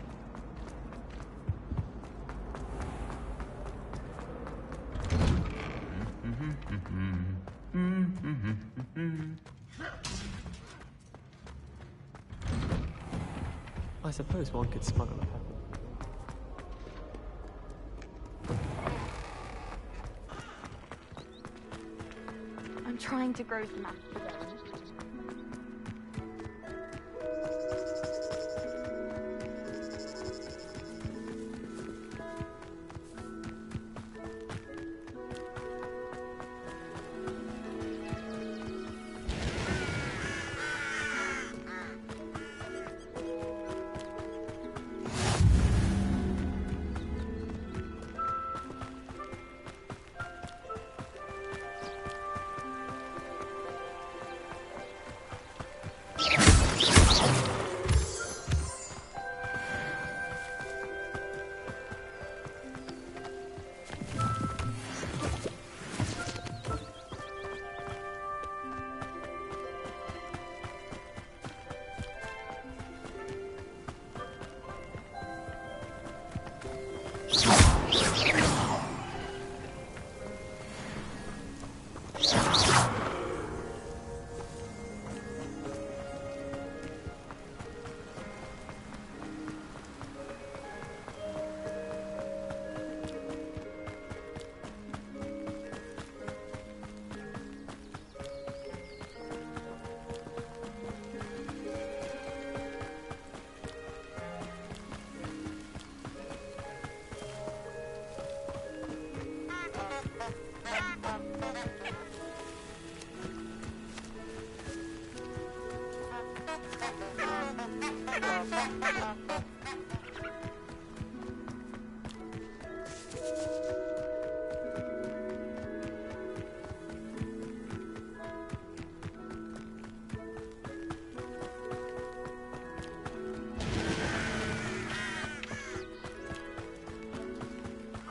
I suppose one could smuggle a pebble. I'm trying to grow some apples.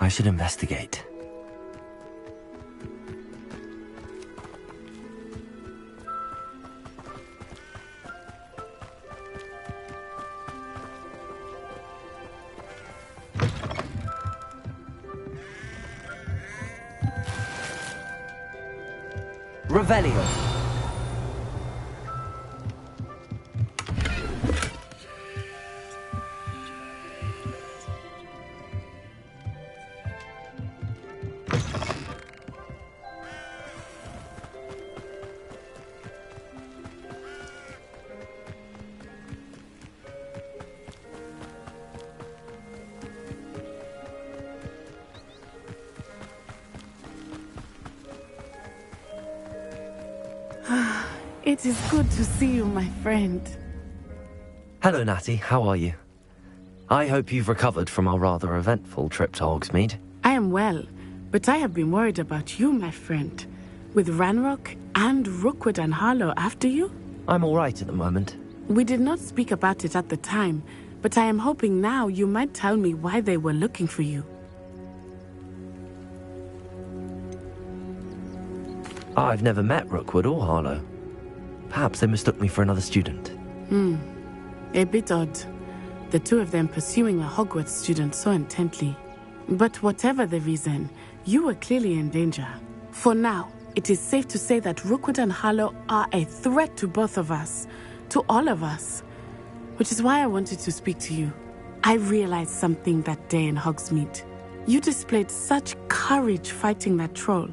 I should investigate. Revelio. It is good to see you, my friend. Hello, Natty. How are you? I hope you've recovered from our rather eventful trip to Hogsmeade. I am well, but I have been worried about you, my friend. With Ranrock and Rookwood and Harlow after you? I'm all right at the moment. We did not speak about it at the time, but I am hoping now you might tell me why they were looking for you. I've never met Rookwood or Harlow. Perhaps they mistook me for another student. A bit odd. The two of them pursuing a Hogwarts student so intently. But whatever the reason, you were clearly in danger. For now, it is safe to say that Rookwood and Harlow are a threat to both of us. To all of us. Which is why I wanted to speak to you. I realized something that day in Hogsmeade. You displayed such courage fighting that troll.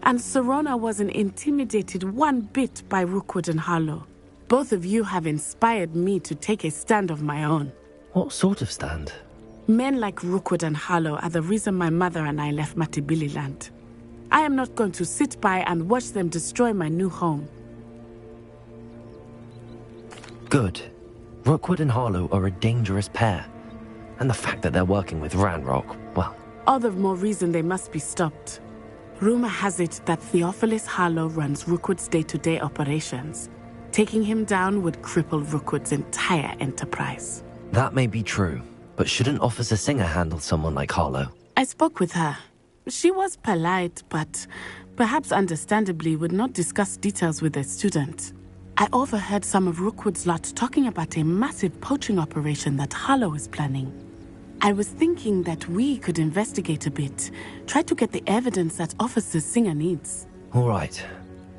And Serona wasn't intimidated one bit by Rookwood and Harlow. Both of you have inspired me to take a stand of my own. What sort of stand? Men like Rookwood and Harlow are the reason my mother and I left Matibili land. I am not going to sit by and watch them destroy my new home. Good. Rookwood and Harlow are a dangerous pair. And the fact that they're working with Ranrock, well... All the more reason they must be stopped. Rumor has it that Theophilus Harlow runs Rookwood's day-to-day operations. Taking him down would cripple Rookwood's entire enterprise. That may be true, but shouldn't Officer Singer handle someone like Harlow? I spoke with her. She was polite, but perhaps understandably would not discuss details with a student. I overheard some of Rookwood's lot talking about a massive poaching operation that Harlow is planning. I was thinking that we could investigate a bit, try to get the evidence that Officer Singer needs. All right,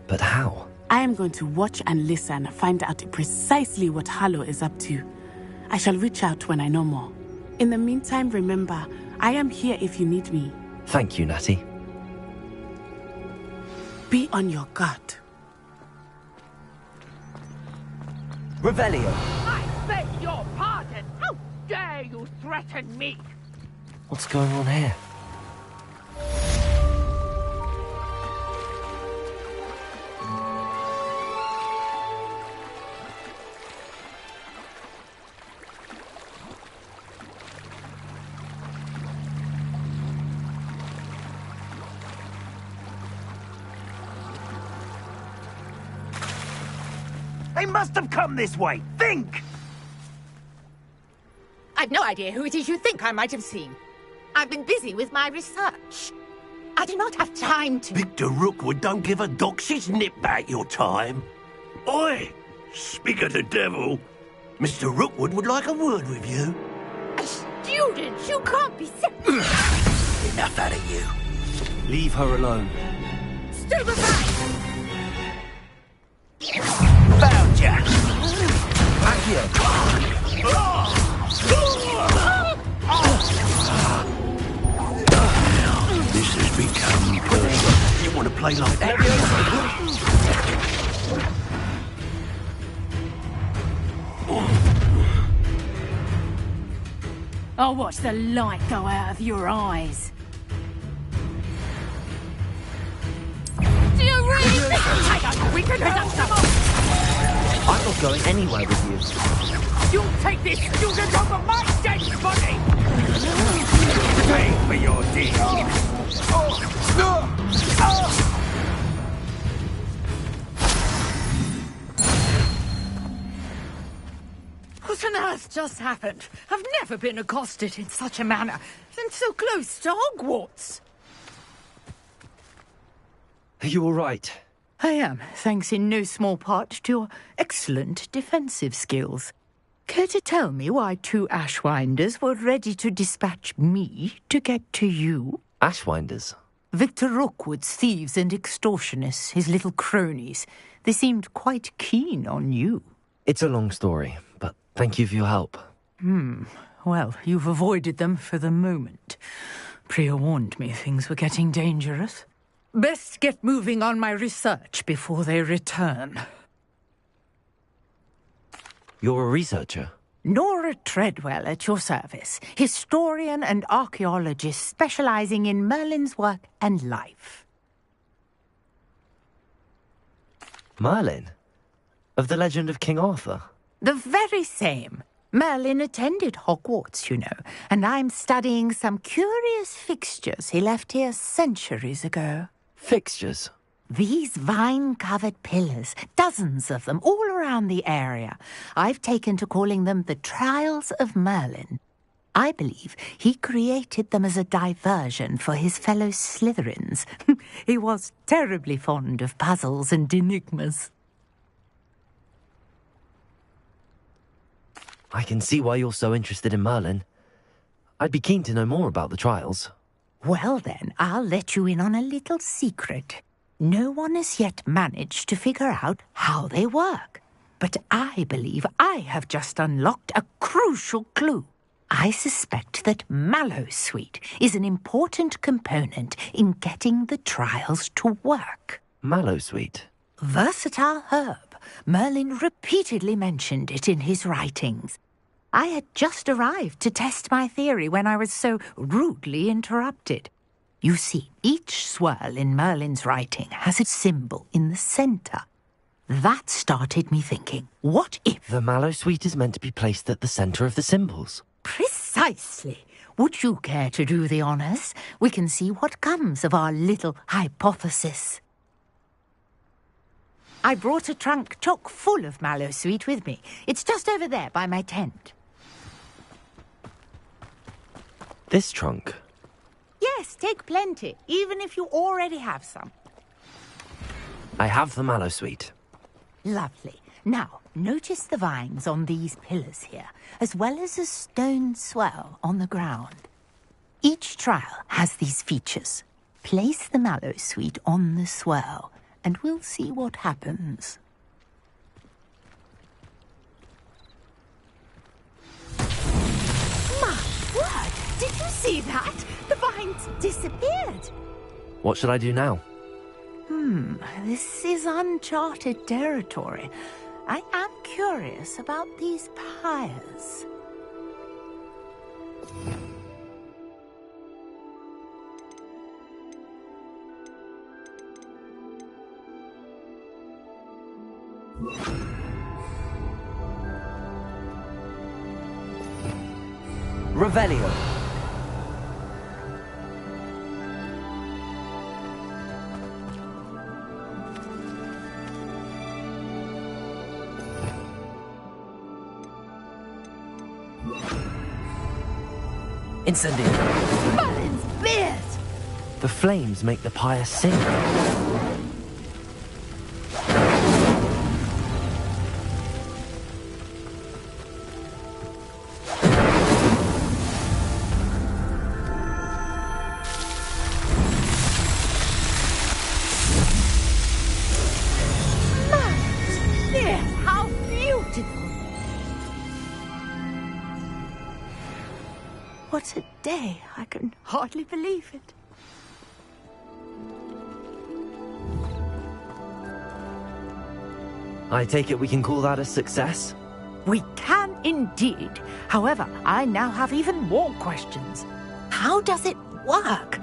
but how? I am going to watch and listen, find out precisely what Harlow is up to. I shall reach out when I know more. In the meantime, remember, I am here if you need me. Thank you, Natty. Be on your guard. Revelio. I beg your pardon! How dare you threaten me? What's going on here? They must have come this way. Think! I've no idea who it is you think I might have seen. I've been busy with my research. I do not have time to... Victor Rookwood don't give a doxy's nip back your time. Oi! Speak of the devil. Mr. Rookwood would like a word with you. A student? You can't be so... Enough out of you. Leave her alone. Stupefy! Found ya! This has become personal. You want to play like that? I'll watch the light go out of your eyes. Do you really think I don't know we can help someone? I'm not going anywhere with you. You'll take this student over my dead body! Pay for your deed. What on earth just happened? I've never been accosted in such a manner, and so close to Hogwarts. Are you all right? I am, thanks in no small part to your excellent defensive skills. Care to tell me why two Ashwinders were ready to dispatch me to get to you? Ashwinders? Victor Rookwood's thieves and extortionists, his little cronies. They seemed quite keen on you. It's a long story, but thank you for your help. Well, you've avoided them for the moment. Priya warned me things were getting dangerous. Best get moving on my research before they return. You're a researcher? Nora Treadwell at your service, historian and archaeologist specializing in Merlin's work and life. Merlin? Of the legend of King Arthur? The very same. Merlin attended Hogwarts, you know, and I'm studying some curious fixtures he left here centuries ago. Fixtures? These vine-covered pillars, dozens of them, all around the area. I've taken to calling them the Trials of Merlin. I believe he created them as a diversion for his fellow Slytherins. He was terribly fond of puzzles and enigmas. I can see why you're so interested in Merlin. I'd be keen to know more about the trials. Well then, I'll let you in on a little secret. No one has yet managed to figure out how they work. But I believe I have just unlocked a crucial clue. I suspect that Mallowsweet is an important component in getting the trials to work. Mallowsweet? Versatile herb. Merlin repeatedly mentioned it in his writings. I had just arrived to test my theory when I was so rudely interrupted. You see, each swirl in Merlin's writing has a symbol in the centre. That started me thinking, what if... The Mallowsweet is meant to be placed at the centre of the symbols. Precisely. Would you care to do the honors? We can see what comes of our little hypothesis. I brought a trunk chock full of mallowsweet with me. It's just over there by my tent. This trunk? Yes, take plenty, even if you already have some. I have the mallowsweet. Lovely. Now, notice the vines on these pillars here, as well as a stone swell on the ground. Each trial has these features. Place the mallowsweet on the swell, and we'll see what happens. My word! Did you see that? The vines disappeared. What should I do now? This is uncharted territory. I am curious about these pyres. Revelio. Incendio. Merlin's beard! The flames make the pyre sing. Merlin's beard! How beautiful! What a day! I can hardly believe it. I take it we can call that a success? We can indeed. However, I now have even more questions. How does it work?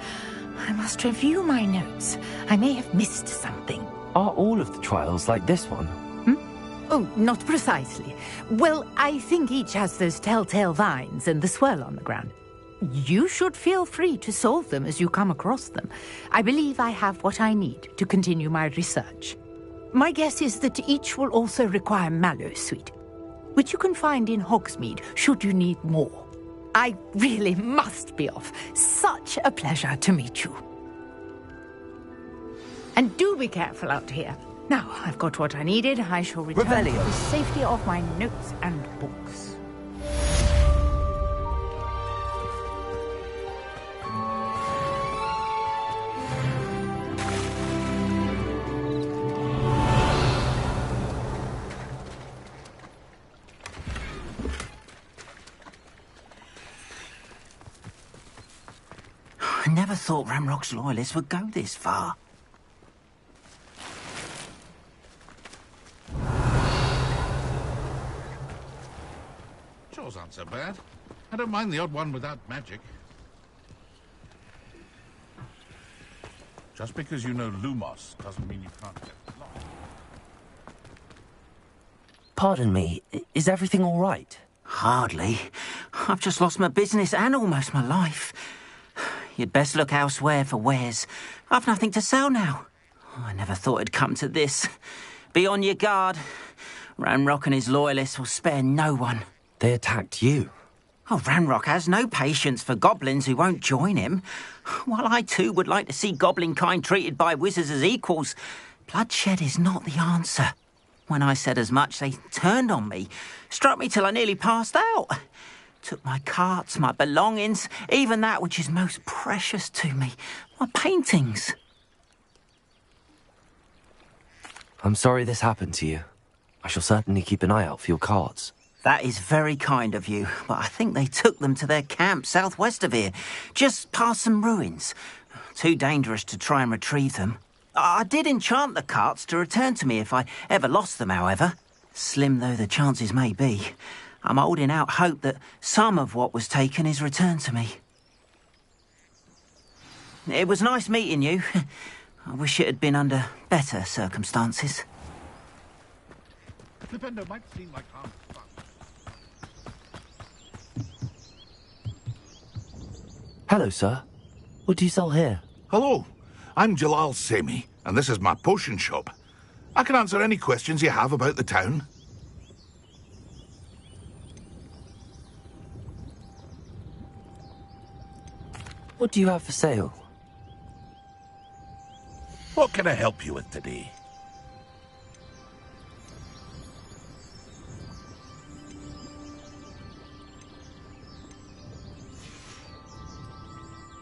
I must review my notes. I may have missed something. Are all of the trials like this one? Oh, not precisely. Well, I think each has those telltale vines and the swirl on the ground. You should feel free to solve them as you come across them. I believe I have what I need to continue my research. My guess is that each will also require mallowsweet, which you can find in Hogsmeade should you need more. I really must be off. Such a pleasure to meet you. And do be careful out here. Now, I've got what I needed. I shall return to the safety of my notes and books. I never thought Ranrock's loyalists would go this far. Chores aren't so bad. I don't mind the odd one without magic. Just because you know Lumos doesn't mean you can't get lost. Pardon me, is everything all right? Hardly. I've just lost my business and almost my life. You'd best look elsewhere for wares. I've nothing to sell now. I never thought it'd come to this. Be on your guard. Ranrock and his loyalists will spare no one. They attacked you. Oh, Ranrock has no patience for goblins who won't join him. While I too would like to see goblin kind treated by wizards as equals, bloodshed is not the answer. When I said as much, they turned on me, struck me till I nearly passed out. Took my carts, my belongings, even that which is most precious to me, my paintings. I'm sorry this happened to you. I shall certainly keep an eye out for your carts. That is very kind of you, but I think they took them to their camp southwest of here, just past some ruins. Too dangerous to try and retrieve them. I did enchant the carts to return to me if I ever lost them, however. Slim though the chances may be, I'm holding out hope that some of what was taken is returned to me. It was nice meeting you. I wish it had been under better circumstances. Flipendo might seem like harmless fun. Hello, sir. What do you sell here? Hello, I'm Jalal Sami, and this is my potion shop. I can answer any questions you have about the town. What do you have for sale? What can I help you with today?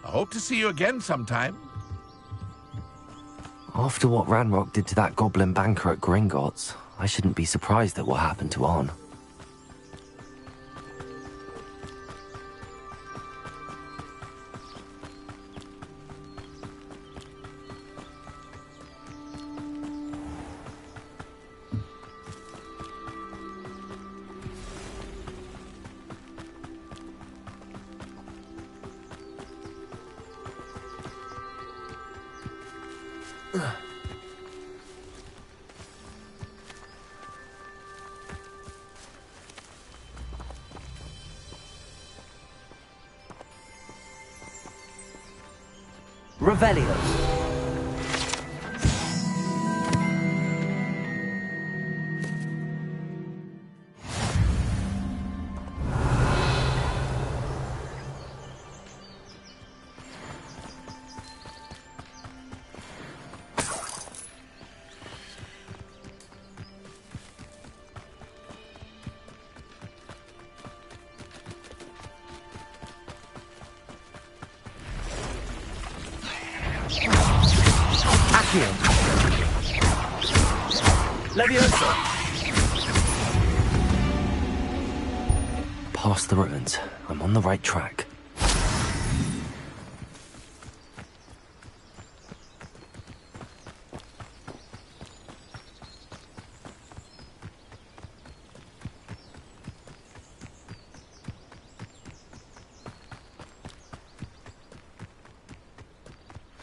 I hope to see you again sometime. After what Ranrock did to that goblin banker at Gringotts, I shouldn't be surprised at what happened to Arn. Revelio. Leviosa! Past the ruins. I'm on the right track.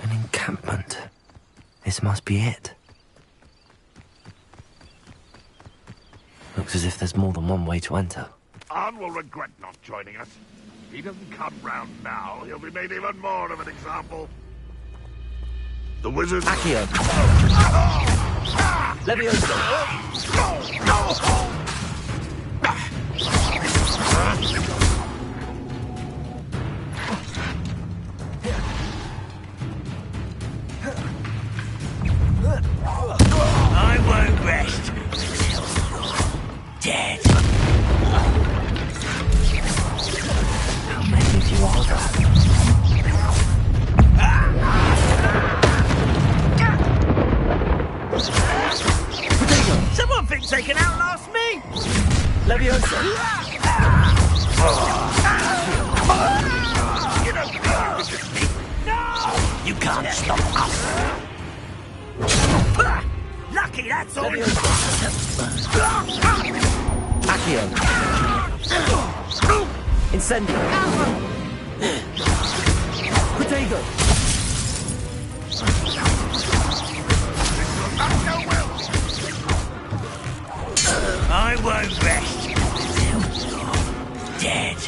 An encampment. This must be it. Looks as if there's more than one way to enter. Arn will regret not joining us. If he doesn't come round now, he'll be made even more of an example. The wizard... Accio! Leviosa! I won't rest until you're dead. How many of you are there? Someone thinks they can outlast me! Leviosa! You don't think you can just me? No! You can't stop us! Lucky, that's all! Accio! Incendio! Protego! I won't rest until you're dead.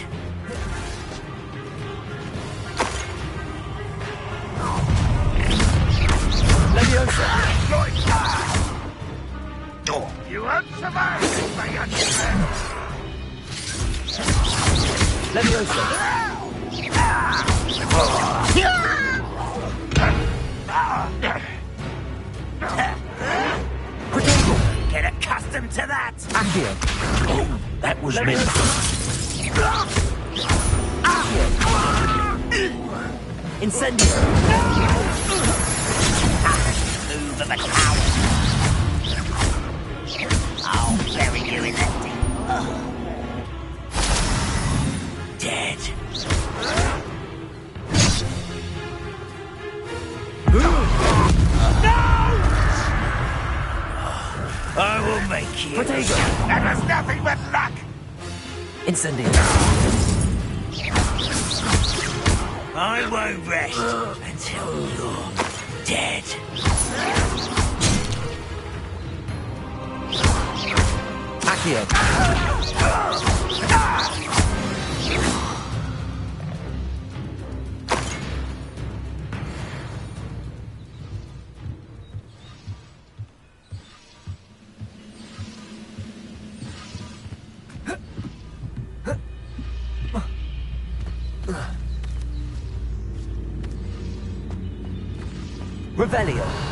Leviosa! You won't survive this, my young man. Leviosa! Protego! Get accustomed to that! Accio! Oh, that was me. Incendio! Move of a coward. I'll bury you in that thing. Dead. No! I will make you. Protego! That was nothing but luck. Incendio! I won't rest until you're dead. Accio! Revelio.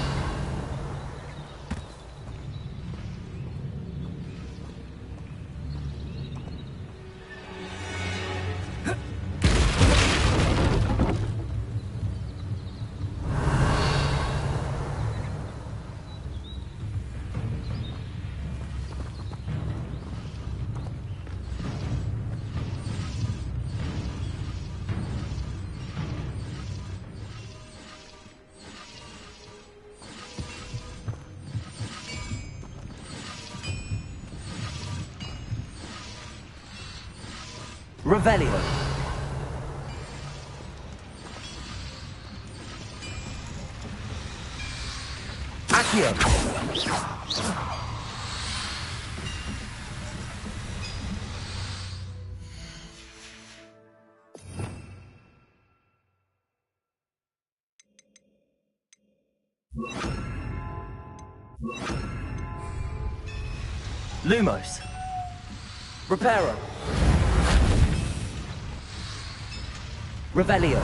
Revelio. Accio. Lumos. Reparo. Revelio.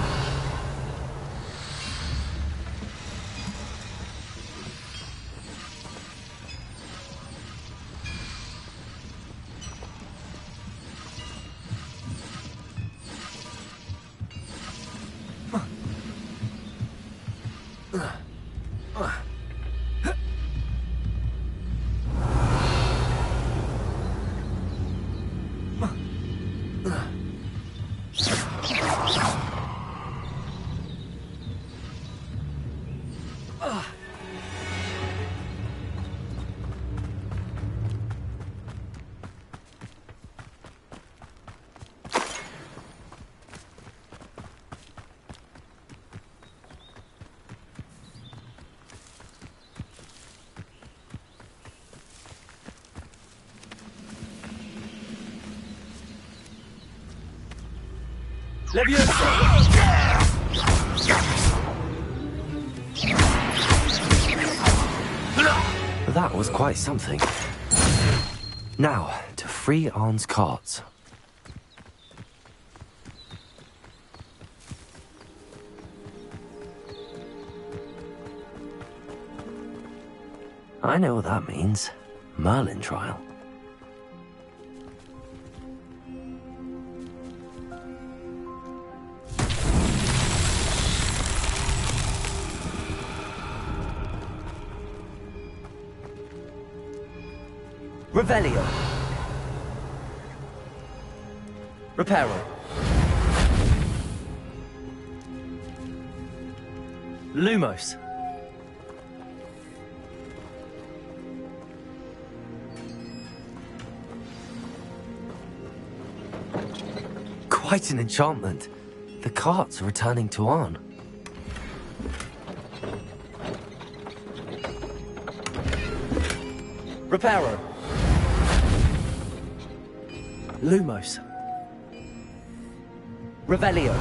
That was quite something. Now, to free Arn's carts. I know what that means. Merlin trial. Revelio. Reparo. Lumos. Quite an enchantment. The carts are returning to Arn. Reparo. Lumos. Revelio.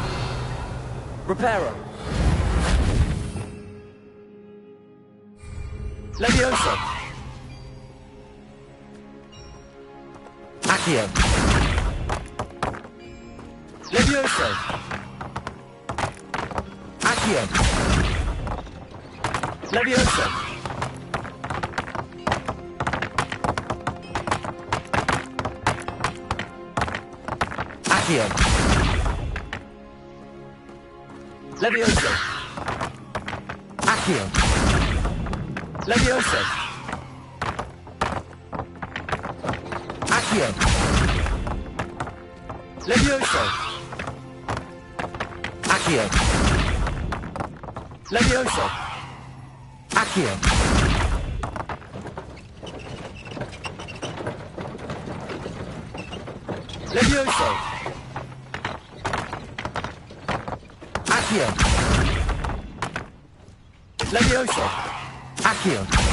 Reparo. Levioso. Accio. Levioso. Accio. Levioso. Accio. Levioso. Accio. Levioso. Accio. Levioso. Accio. Levioso. Accio. Levioso. Accio. Levioso. Accio.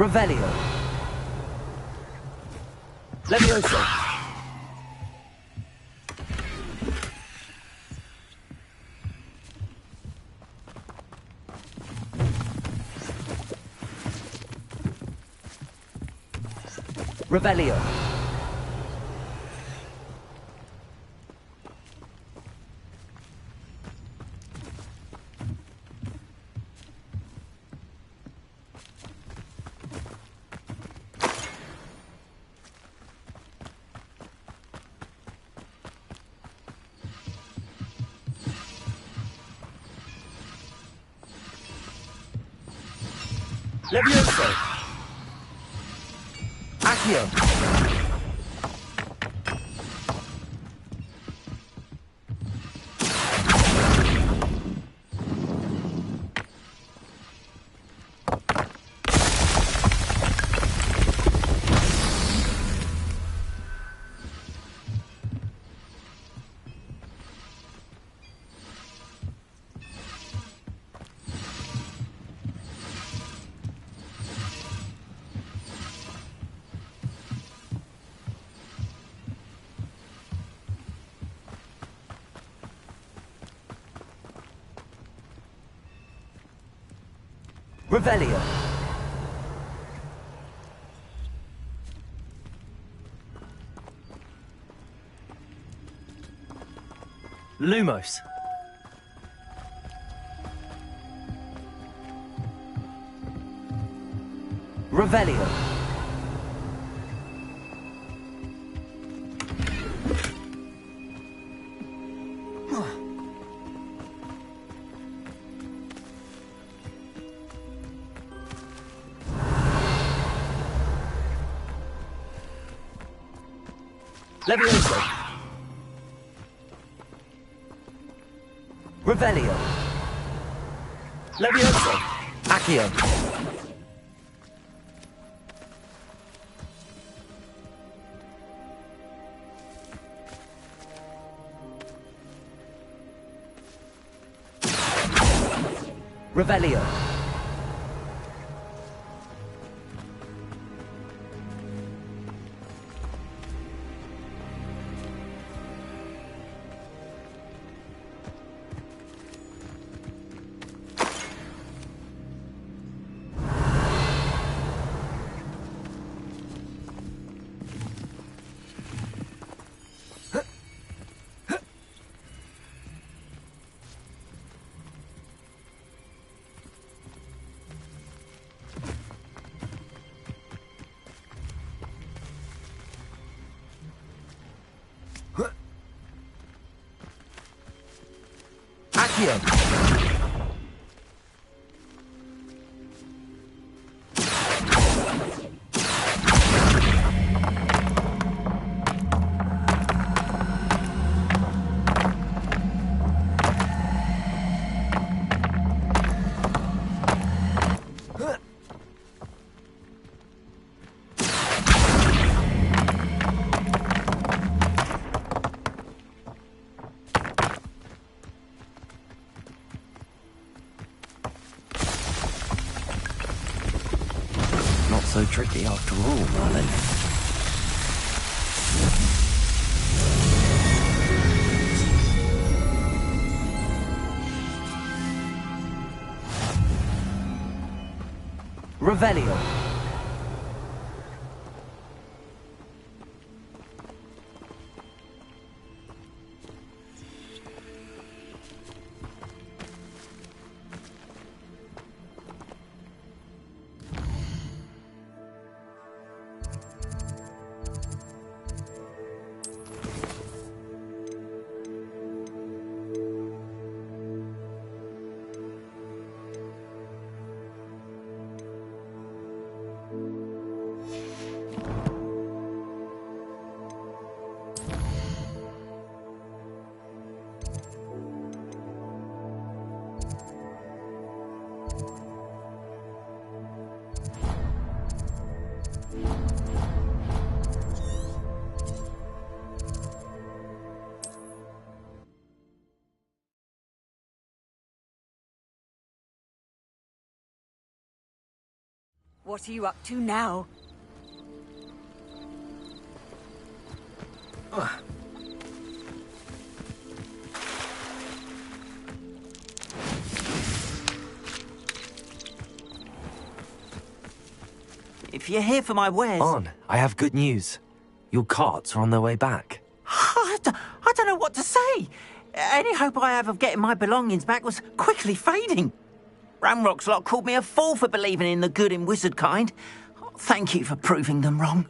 Revelio. Levioso. Revelio. Levioso. Accio. Revelio. Lumos. Revelio. Levioso. Revelio. Levioso. Accio. Revelio. Accio. Not so tricky after all, Merlin. Revelio. What are you up to now? If you're here for my wares... On, I have good news. Your carts are on their way back. I don't know what to say. Any hope I have of getting my belongings back was quickly fading. Ramrock's lot called me a fool for believing in the good in wizard kind. Thank you for proving them wrong.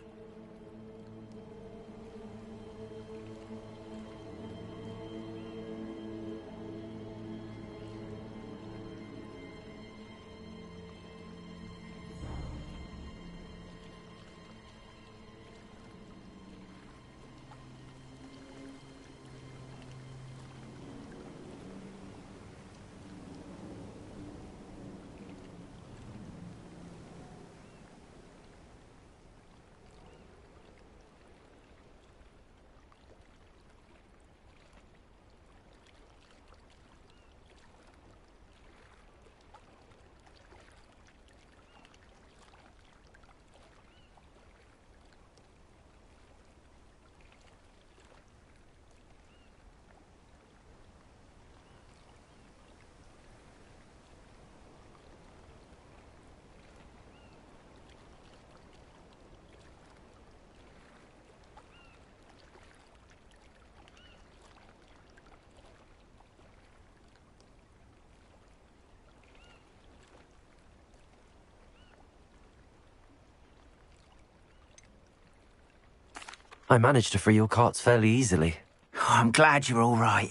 I managed to free your carts fairly easily. Oh, I'm glad you're all right.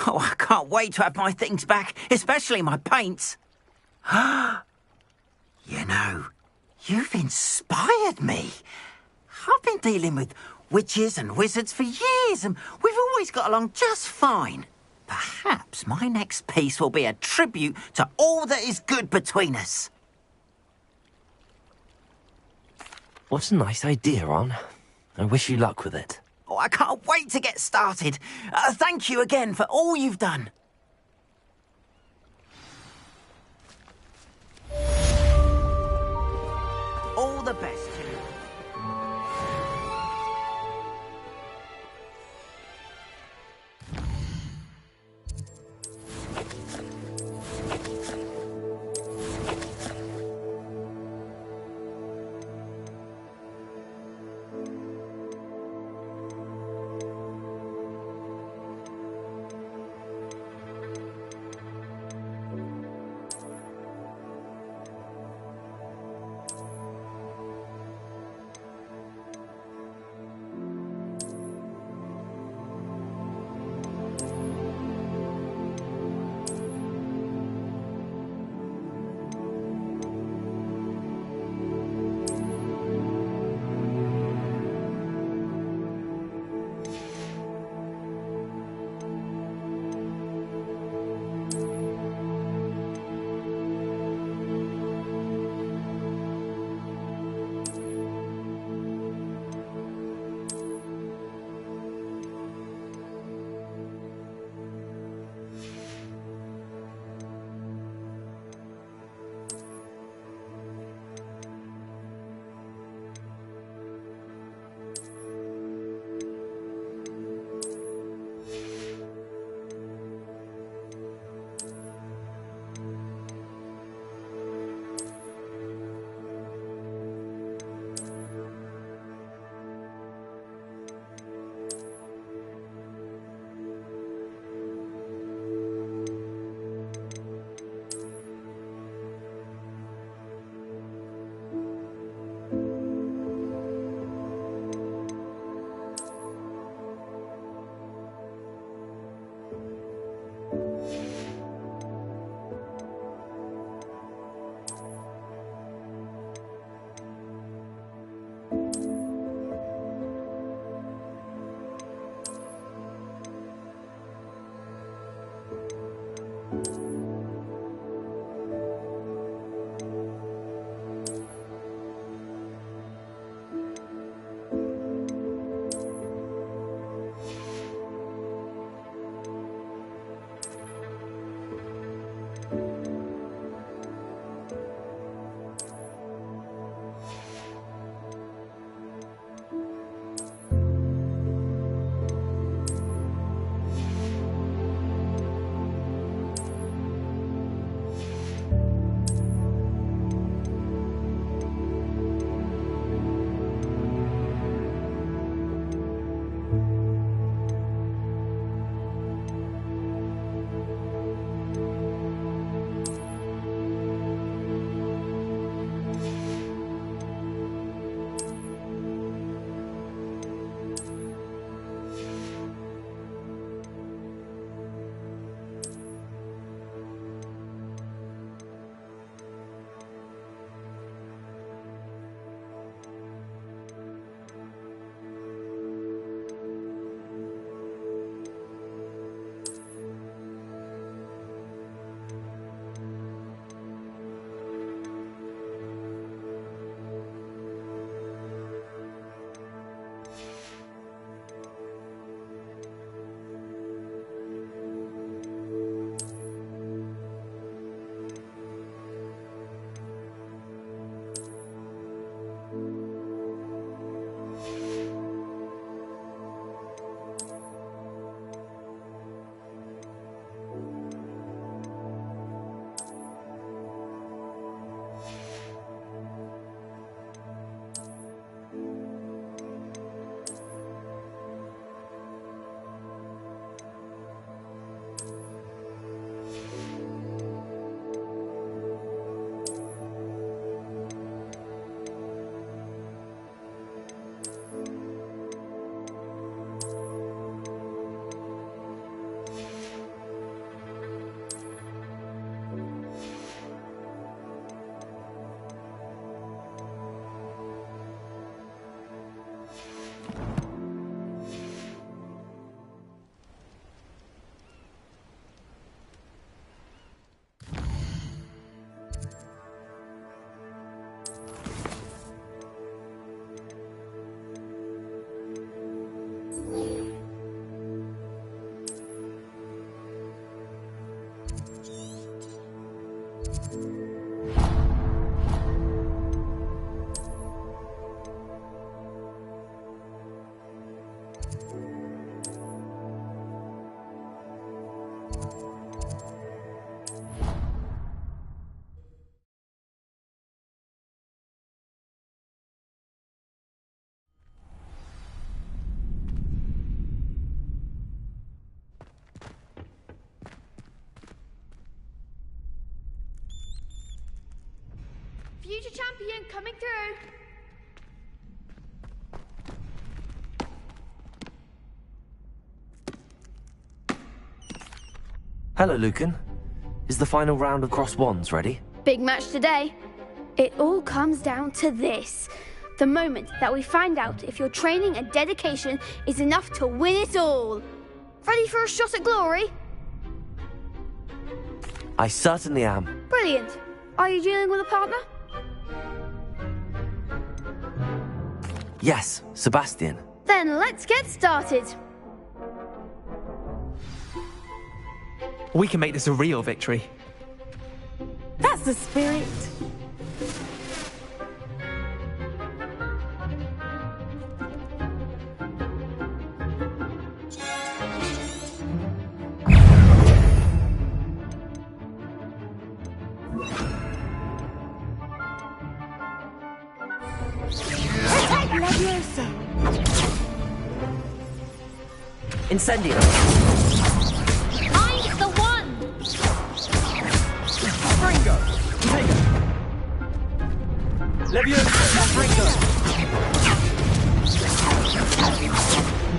Oh, I can't wait to have my things back, especially my paints. You know, you've inspired me. I've been dealing with witches and wizards for years, and we've always got along just fine. Perhaps my next piece will be a tribute to all that is good between us. What a nice idea, Ron. I wish you luck with it. Oh, I can't wait to get started. Thank you again for all you've done. All the best to you. champion coming through. Hello, Lucan. Is the final round of Cross Wands ready? Big match today. It all comes down to this. The moment that we find out if your training and dedication is enough to win it all. Ready for a shot at glory? I certainly am. Brilliant. Are you dealing with a partner? Yes, Sebastian. Then let's get started. We can make this a real victory. That's the spirit. Incendio. Find the one! Ringo! Take it! Leviosa! Ringo!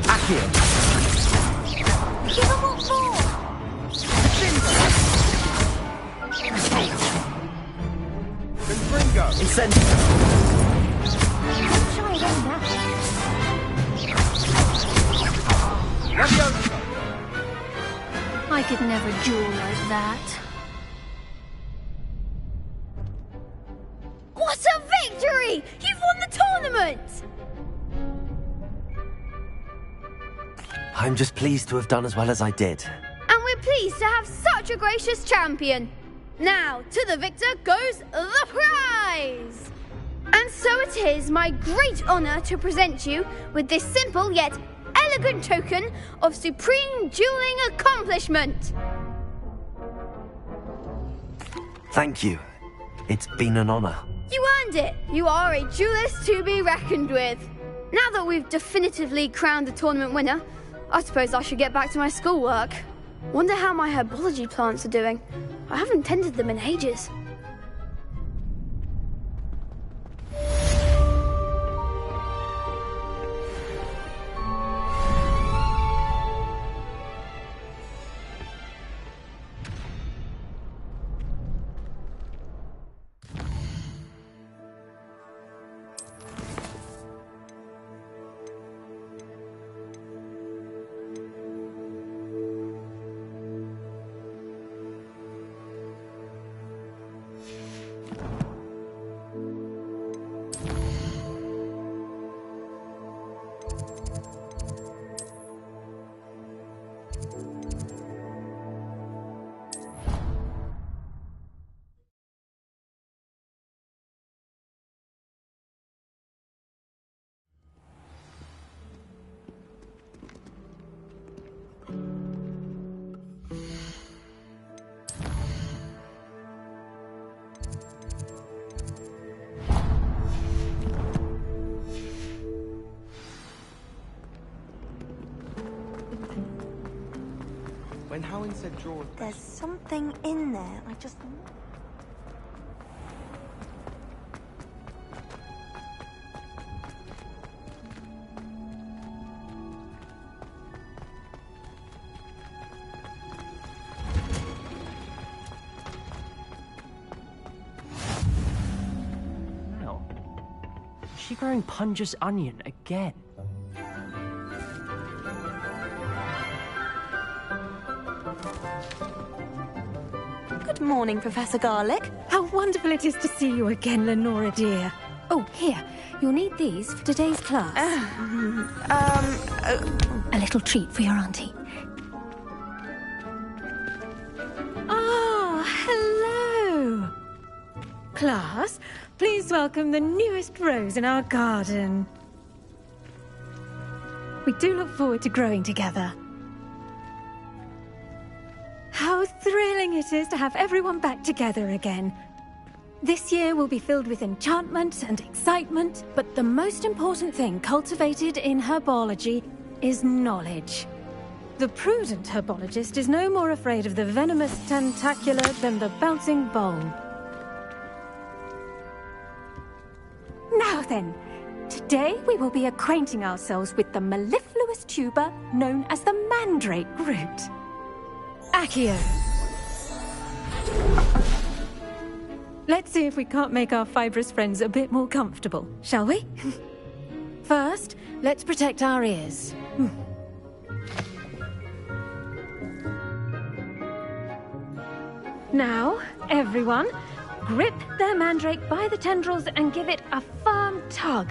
Accio! Give them what for! Ringo! Incendio. Try again now. Leviosa! I could never duel like that. What a victory! You've won the tournament! I'm just pleased to have done as well as I did. And we're pleased to have such a gracious champion. Now, to the victor goes the prize! And so it is my great honor to present you with this simple yet elegant token of supreme dueling accomplishment. Thank you. It's been an honor. You earned it. You are a duelist to be reckoned with. Now that we've definitively crowned the tournament winner, I suppose I should get back to my schoolwork. Wonder how my herbology plants are doing. I haven't tended them in ages. When Howin said draw... There's something in there. I just... Now, is she growing Punja's onion again? Good morning, Professor Garlic. How wonderful it is to see you again, Lenora dear. Oh, here. You'll need these for today's class. A little treat for your auntie. Ah, hello. Class, please welcome the newest rose in our garden. We do look forward to growing together. How thrilling it is to have everyone back together again. This year will be filled with enchantment and excitement, but the most important thing cultivated in herbology is knowledge. The prudent herbologist is no more afraid of the venomous tentacula than the bouncing bulb. then, today we will be acquainting ourselves with the mellifluous tuber known as the mandrake root. Accio. Let's see if we can't make our fibrous friends a bit more comfortable, shall we? First, let's protect our ears. Now, everyone, grip their mandrake by the tendrils and give it a firm tug.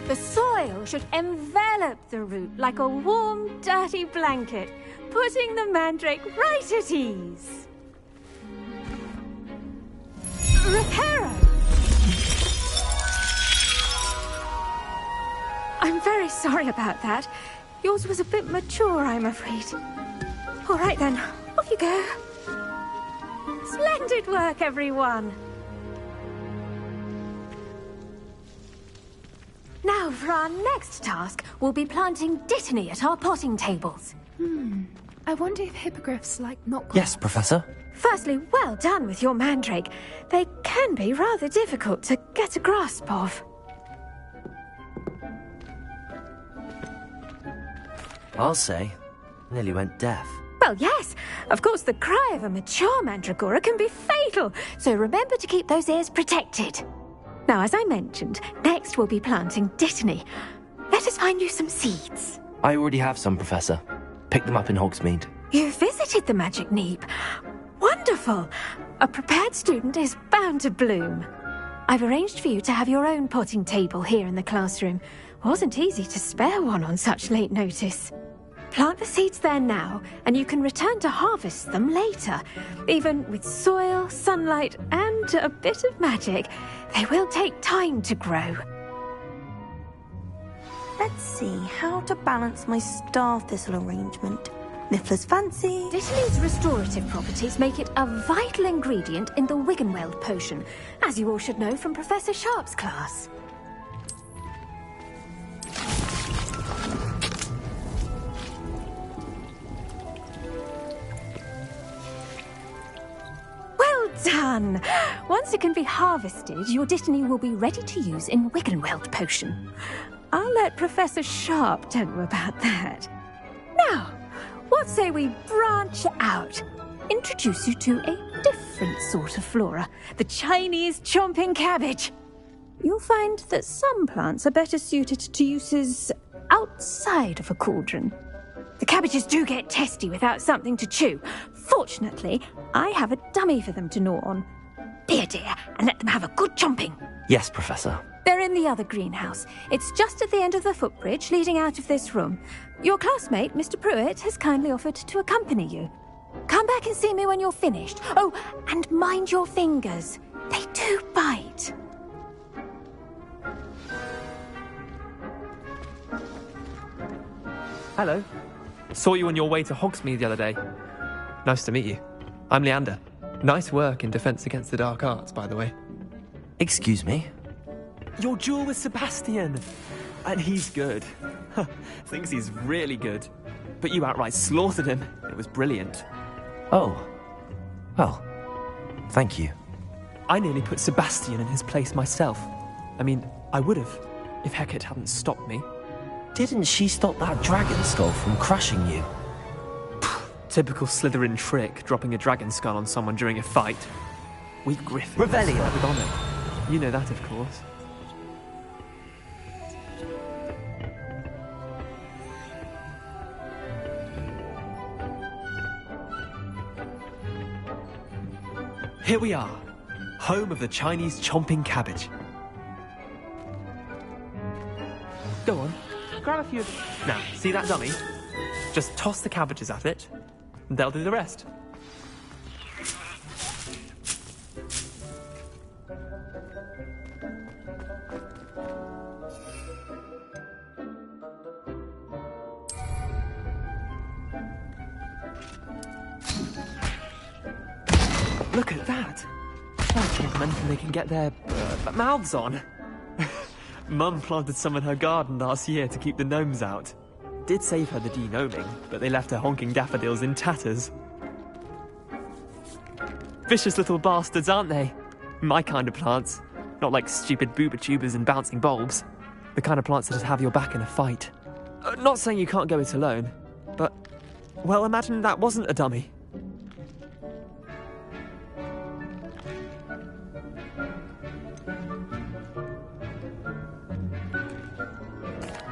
The soil should envelop the root like a warm, dirty blanket, putting the mandrake right at ease. Reparo! I'm very sorry about that. Yours was a bit mature, I'm afraid. All right then, off you go. Splendid work, everyone. Now, for our next task, we'll be planting dittany at our potting tables. I wonder if hippogriffs like knockoffs. Yes, Professor. Firstly, well done with your mandrake. They can be rather difficult to get a grasp of. I'll say, nearly went deaf. Well, yes. Of course, the cry of a mature mandragora can be fatal, so remember to keep those ears protected. Now, as I mentioned, next we'll be planting dittany. Let us find you some seeds. I already have some, Professor. Picked them up in Hogsmeade. You visited the Magic Neep. Wonderful! A prepared student is bound to bloom. I've arranged for you to have your own potting table here in the classroom. Wasn't easy to spare one on such late notice. Plant the seeds there now, and you can return to harvest them later. Even with soil, sunlight, and a bit of magic, they will take time to grow. Let's see how to balance my star thistle arrangement. Niffler's fancy. Dittany's restorative properties make it a vital ingredient in the Wiggenweld potion, as you all should know from Professor Sharp's class. Well done! Once it can be harvested, your dittany will be ready to use in Wiggenweld potion. I'll let Professor Sharp tell you about that. Now, what say we branch out? Introduce you to a different sort of flora, the Chinese chomping cabbage. You'll find that some plants are better suited to uses outside of a cauldron. The cabbages do get testy without something to chew. Fortunately, I have a dummy for them to gnaw on. Be a dear and let them have a good chomping. Yes, Professor. They're in the other greenhouse. It's just at the end of the footbridge leading out of this room. Your classmate, Mr. Pruitt, has kindly offered to accompany you. Come back and see me when you're finished. Oh, and mind your fingers. They do bite. Hello. Saw you on your way to Hogsmeade the other day. Nice to meet you. I'm Leander. Nice work in Defense Against the Dark Arts, by the way. Excuse me? Your duel with Sebastian! And he's good. Thinks he's really good. But you outright slaughtered him. It was brilliant. Oh. Well, thank you. I nearly put Sebastian in his place myself. I mean, I would have, if Hecate hadn't stopped me. Didn't she stop that dragon skull from crushing you? Typical Slytherin trick, dropping a dragon skull on someone during a fight. We Griffins Revelio. with honor. You know that, of course. Here we are, home of the Chinese chomping cabbage. Go on, grab a few of... Now, see that dummy? Just toss the cabbages at it, and they'll do the rest. Look at that. That's more men than they can get their mouths on. Mum planted some in her garden last year to keep the gnomes out. Did save her the de-gnoming, but they left her honking daffodils in tatters. Vicious little bastards, aren't they? My kind of plants. Not like stupid booba tubers and bouncing bulbs. The kind of plants that just have your back in a fight. Not saying you can't go it alone, but... well, imagine that wasn't a dummy.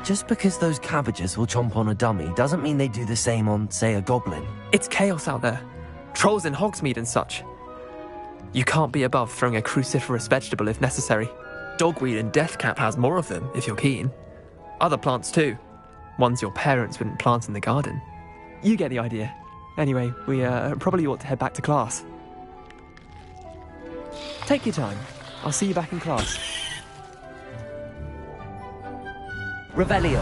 Just because those cabbages will chomp on a dummy doesn't mean they do the same on, say, a goblin. It's chaos out there. Trolls in Hogsmeade and such. You can't be above throwing a cruciferous vegetable if necessary. Dogweed and deathcap has more of them, if you're keen. Other plants too. Ones your parents wouldn't plant in the garden. You get the idea. Anyway, we probably ought to head back to class. Take your time. I'll see you back in class. Revelio.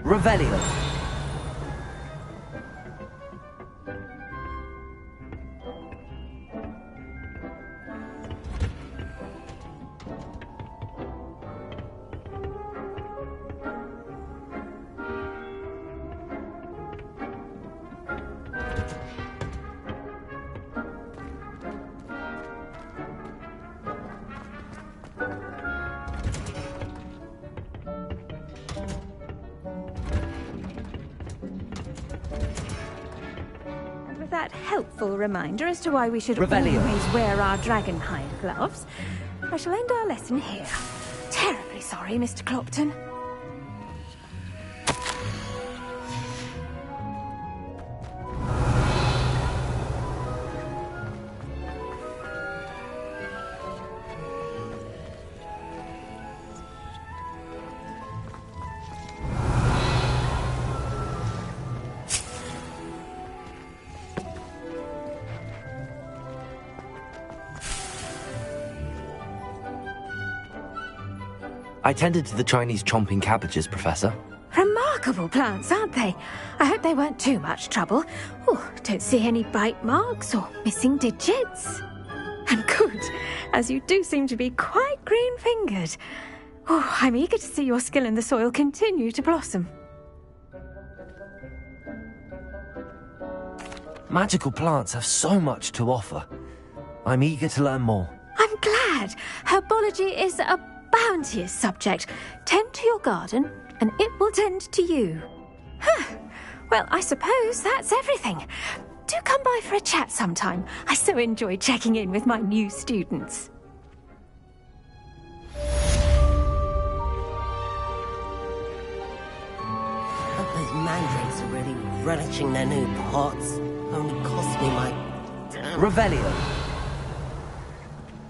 Revelio. That helpful reminder as to why we should Revelio. always wear our dragonhide gloves, I shall end our lesson here. Terribly sorry, Mr. Clopton. I tended to the Chinese chomping cabbages, Professor. Remarkable plants, aren't they? I hope they weren't too much trouble. Oh, don't see any bite marks or missing digits. And good, as you do seem to be quite green-fingered. Oh, I'm eager to see your skill in the soil continue to blossom. Magical plants have so much to offer. I'm eager to learn more. I'm glad. Herbology is a bounteous subject. Tend to your garden, and it will tend to you. Huh. Well, I suppose that's everything. Do come by for a chat sometime. I so enjoy checking in with my new students. Hope those mandrakes are really relishing their new pots. Only cost me my... Revelio.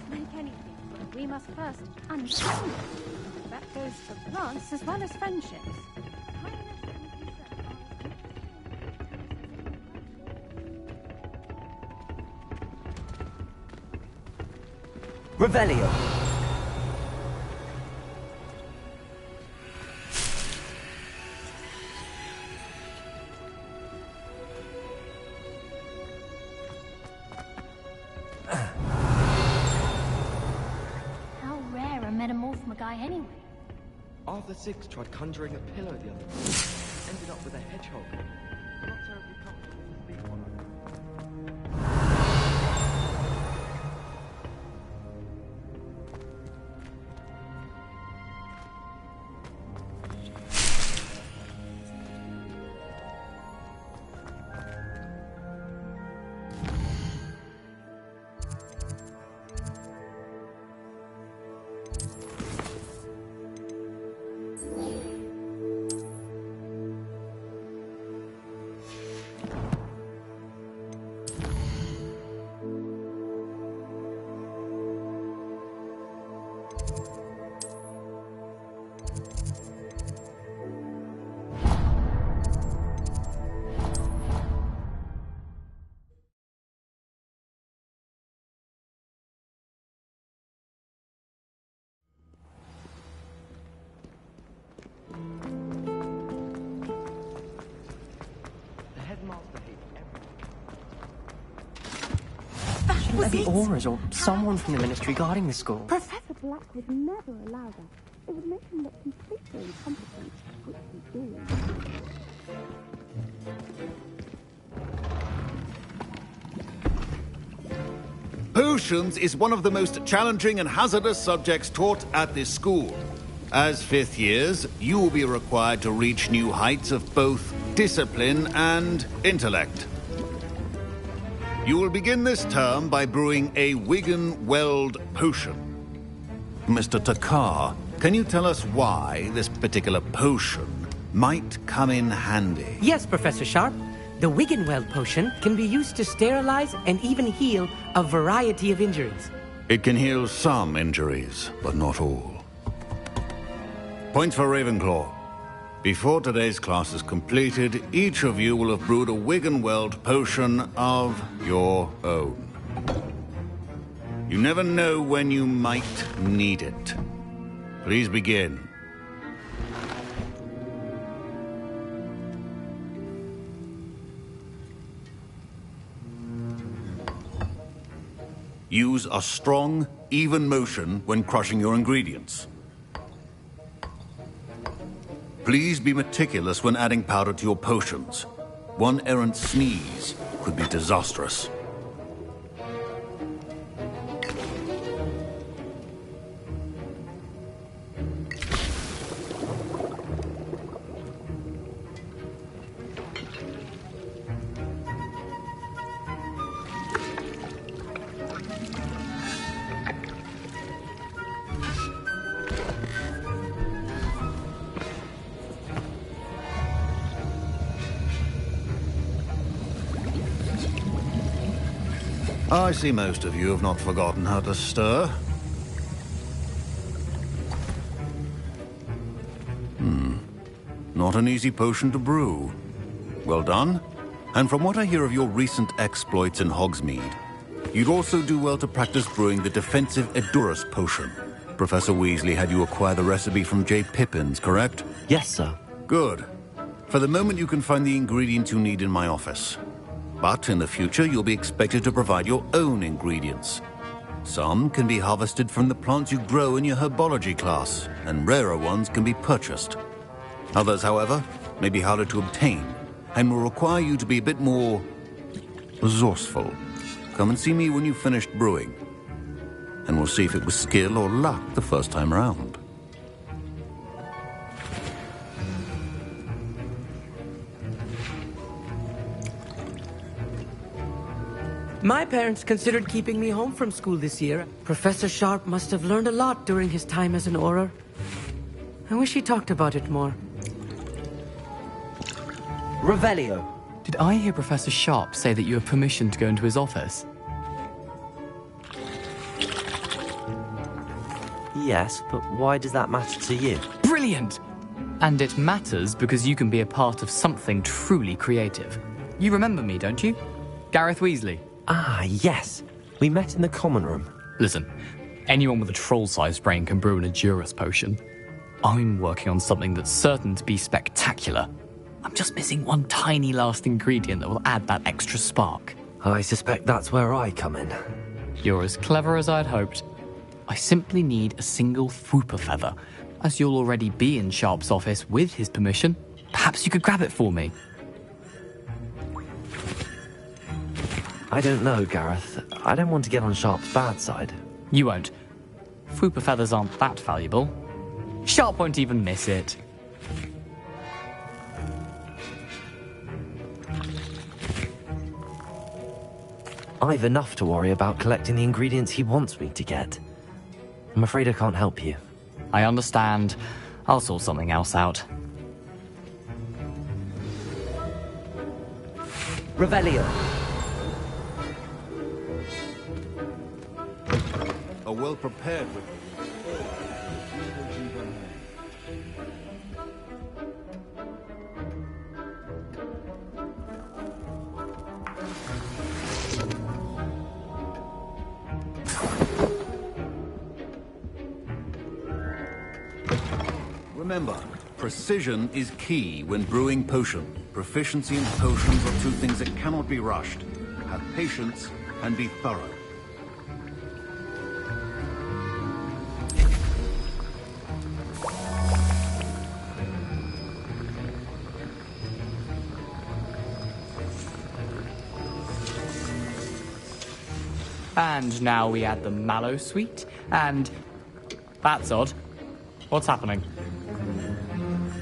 Make anything, but we must first understand it. That goes for plants as well as friendships. Revelio. How rare a metamorph guy anyway? Arthur Six tried conjuring a pillow the other day. Ended up with a hedgehog. Not terribly comfortable to sleep on. Shouldn't there be auras or someone from the ministry guarding the school? Professor Black would never allow that. It would make him look completely incompetent, which he did. Potions is one of the most challenging and hazardous subjects taught at this school. As fifth years, you will be required to reach new heights of both discipline and intellect. You will begin this term by brewing a Wigan-Weld potion. Mr. Takar, can you tell us why this particular potion might come in handy? Yes, Professor Sharp. The Wigan-Weld potion can be used to sterilize and even heal a variety of injuries. It can heal some injuries, but not all. Points for Ravenclaw. Before today's class is completed, each of you will have brewed a Wigan-Weld potion of your own. You never know when you might need it. Please begin. Use a strong, even motion when crushing your ingredients. Please be meticulous when adding powder to your potions. One errant sneeze could be disastrous. I see most of you have not forgotten how to stir. Not an easy potion to brew. Well done. And from what I hear of your recent exploits in Hogsmeade, you'd also do well to practice brewing the defensive Edurus potion. Professor Weasley had you acquire the recipe from J. Pippins, correct? Yes, sir. Good. For the moment, you can find the ingredients you need in my office. But in the future, you'll be expected to provide your own ingredients. Some can be harvested from the plants you grow in your herbology class, and rarer ones can be purchased. Others, however, may be harder to obtain, and will require you to be a bit more resourceful. Come and see me when you've finished brewing, and we'll see if it was skill or luck the first time round. My parents considered keeping me home from school this year. Professor Sharp must have learned a lot during his time as an Auror. I wish he talked about it more. Revelio. Did I hear Professor Sharp say that you have permission to go into his office? Yes, but why does that matter to you? Brilliant! And it matters because you can be a part of something truly creative. You remember me, don't you? Gareth Weasley. Ah, yes. We met in the common room. Listen, anyone with a troll-sized brain can brew an Edurus potion. I'm working on something that's certain to be spectacular. I'm just missing one tiny last ingredient that will add that extra spark. I suspect that's where I come in. You're as clever as I'd hoped. I simply need a single Fwooper feather. As you'll already be in Sharp's office with his permission, perhaps you could grab it for me. I don't know, Gareth. I don't want to get on Sharp's bad side. You won't. Fwooper feathers aren't that valuable. Sharp won't even miss it. I've enough to worry about collecting the ingredients he wants me to get. I'm afraid I can't help you. I understand. I'll sort something else out. Revelio. A well-prepared with... Remember, precision is key when brewing potion. Proficiency in potions are two things that cannot be rushed. Have patience and be thorough. And now we add the mallow sweet, and... That's odd. What's happening?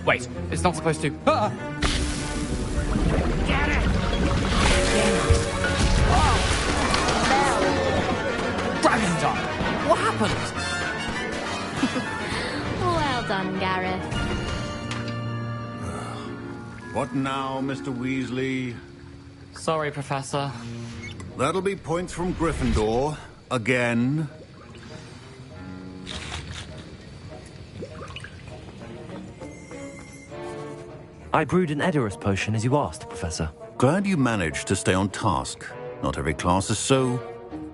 Wait, it's not supposed to... Ah! Get it! Dragon time! What happened? Well done, Gareth. What now, Mr. Weasley? Sorry, Professor. That'll be points from Gryffindor. Again. I brewed an Edorus potion as you asked, Professor. Glad you managed to stay on task. Not every class is so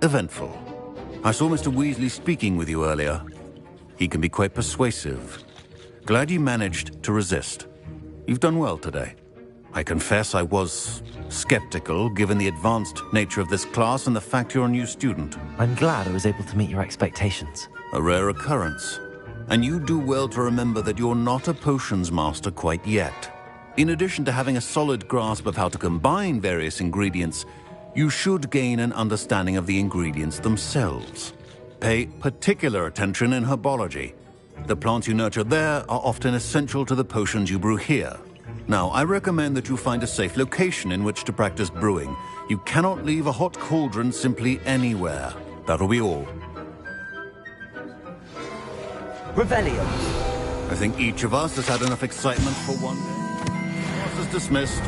eventful. I saw Mr. Weasley speaking with you earlier. He can be quite persuasive. Glad you managed to resist. You've done well today. I confess I was skeptical, given the advanced nature of this class and the fact you're a new student. I'm glad I was able to meet your expectations. A rare occurrence. And you do well to remember that you're not a potions master quite yet. In addition to having a solid grasp of how to combine various ingredients, you should gain an understanding of the ingredients themselves. Pay particular attention in herbology. The plants you nurture there are often essential to the potions you brew here. Now, I recommend that you find a safe location in which to practice brewing. You cannot leave a hot cauldron simply anywhere. That'll be all. Revelio. I think each of us has had enough excitement for one day. Class is dismissed.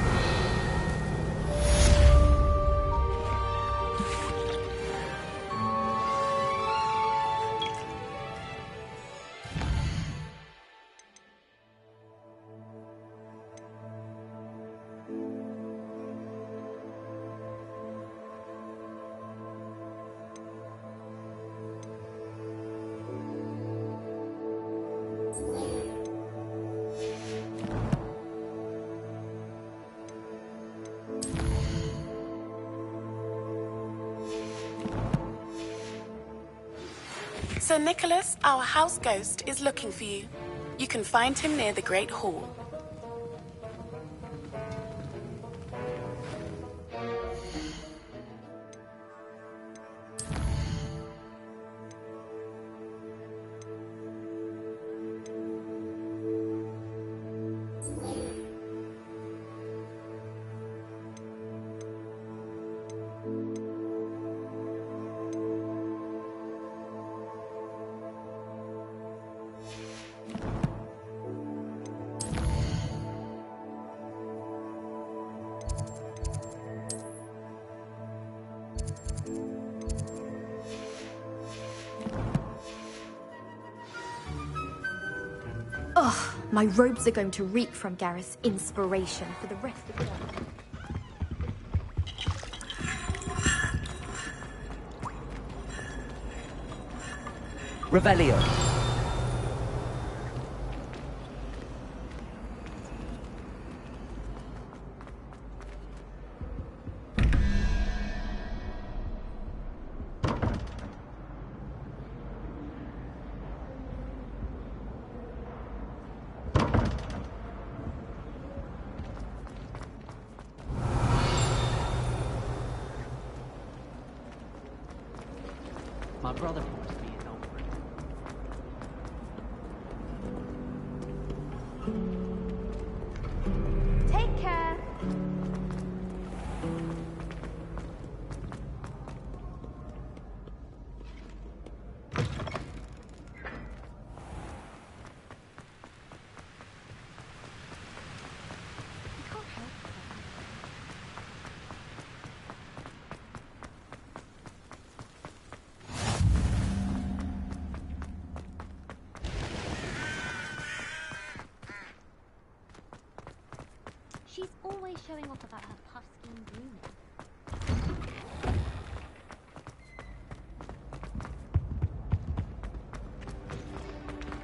Sir Nicholas, our house ghost, is looking for you. You can find him near the Great Hall. Ugh, my robes are going to reek from Gareth's inspiration for the rest of the day. Revelio. My brother promised me an old Take care. She's always showing off about her puff scheme grooming.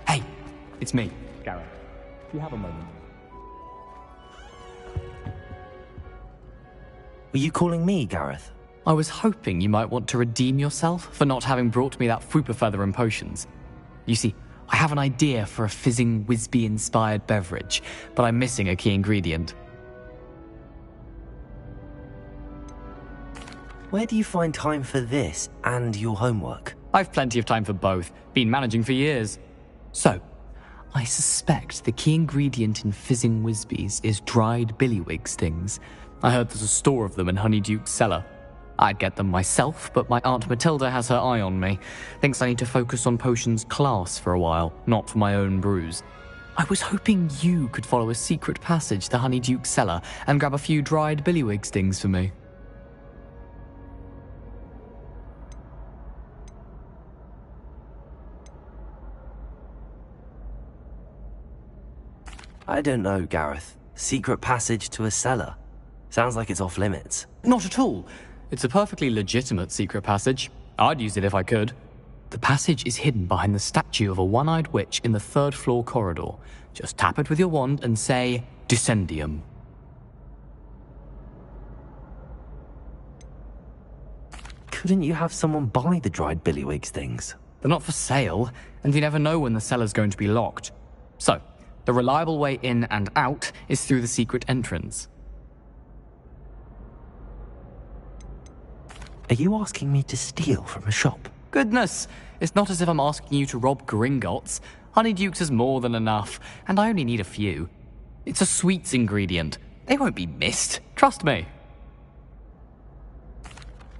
Hey, it's me, Gareth. Do you have a moment? Were you calling me, Gareth? I was hoping you might want to redeem yourself for not having brought me that Fupa Feather and potions. You see, I have an idea for a fizzing Whizbee-inspired beverage, but I'm missing a key ingredient. Where do you find time for this and your homework? I've plenty of time for both. Been managing for years. So, I suspect the key ingredient in fizzing Whizbees is dried billywig stings. I heard there's a store of them in Honeyduke's cellar. I'd get them myself, but my Aunt Matilda has her eye on me. Thinks I need to focus on potions class for a while, not for my own brews. I was hoping you could follow a secret passage to Honeyduke's cellar and grab a few dried billywig stings for me. I don't know, Gareth. Secret passage to a cellar. Sounds like it's off limits. Not at all. It's a perfectly legitimate secret passage. I'd use it if I could. The passage is hidden behind the statue of a one-eyed witch in the third-floor corridor. Just tap it with your wand and say, Descendium. Couldn't you have someone buy the dried billywig stings? They're not for sale, and you never know when the cellar's going to be locked. So, the reliable way in and out is through the secret entrance. Are you asking me to steal from a shop? Goodness, it's not as if I'm asking you to rob Gringotts. Honeyduke's is more than enough, and I only need a few. It's a sweets ingredient. They won't be missed, trust me.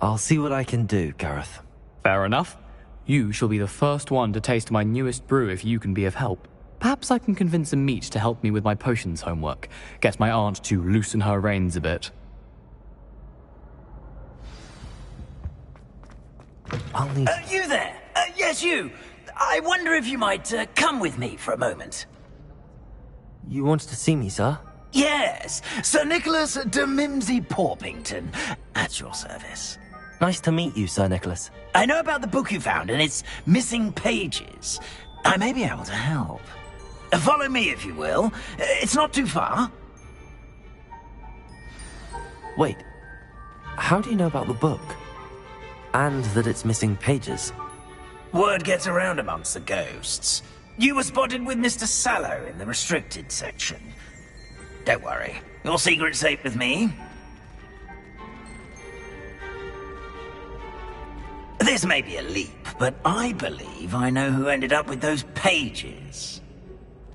I'll see what I can do, Gareth. Fair enough. You shall be the first one to taste my newest brew if you can be of help. Perhaps I can convince a meat to help me with my potions homework. Get my aunt to loosen her reins a bit. I'll need... You there! Yes, you! I wonder if you might come with me for a moment. You wanted to see me, sir? Yes, Sir Nicholas de Mimsy Porpington, at your service. Nice to meet you, Sir Nicholas. I know about the book you found and its missing pages. I may be able to help. Follow me, if you will. It's not too far. Wait, how do you know about the book? And that it's missing pages? Word gets around amongst the ghosts. You were spotted with Mr. Sallow in the restricted section. Don't worry, your secret's safe with me. This may be a leap, but I believe I know who ended up with those pages.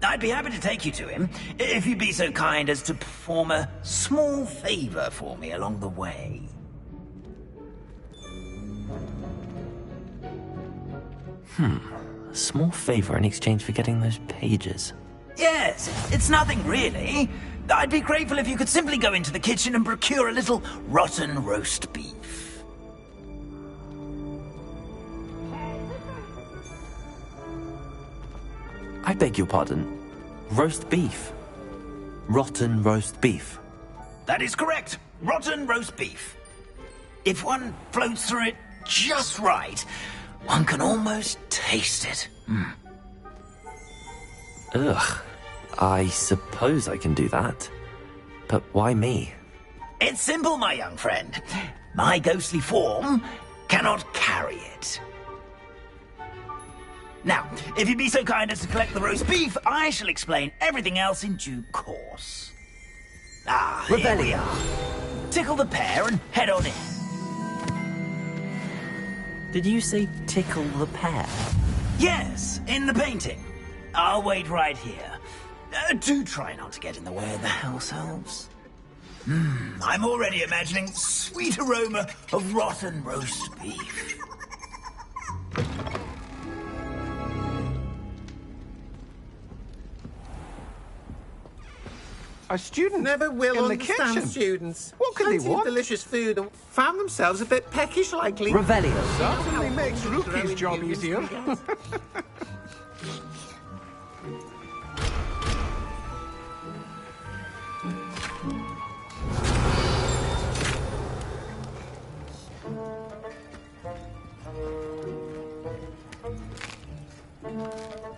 I'd be happy to take you to him, if you'd be so kind as to perform a small favor for me along the way. A small favor in exchange for getting those pages. Yes, it's nothing really. I'd be grateful if you could simply go into the kitchen and procure a little rotten roast beef. I beg your pardon. Roast beef. Rotten roast beef. That is correct. Rotten roast beef. If one floats through it just right, one can almost taste it. Ugh. I suppose I can do that. But why me? It's simple, my young friend. My ghostly form cannot carry it. Now, if you'd be so kind as to collect the roast beef, I shall explain everything else in due course. Ah, here we are. Tickle the pear and head on in. Did you say tickle the pear? Yes, in the painting. I'll wait right here. Do try not to get in the way of the house elves. I'm already imagining sweet aroma of rotten roast beef. A student never will in the understand kitchen. Students. What can they Plenty of want? delicious food and found themselves a bit peckish lately. Revelio. Certainly makes Rookie's job easier.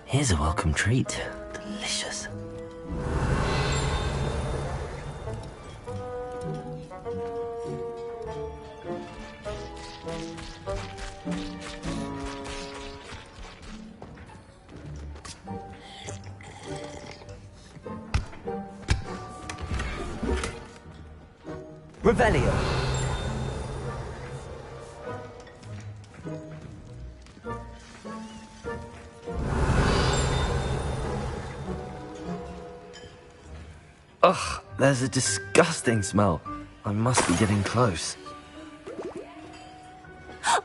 Here's a welcome treat. Delicious. Revelio. Ugh, there's a disgusting smell. I must be getting close.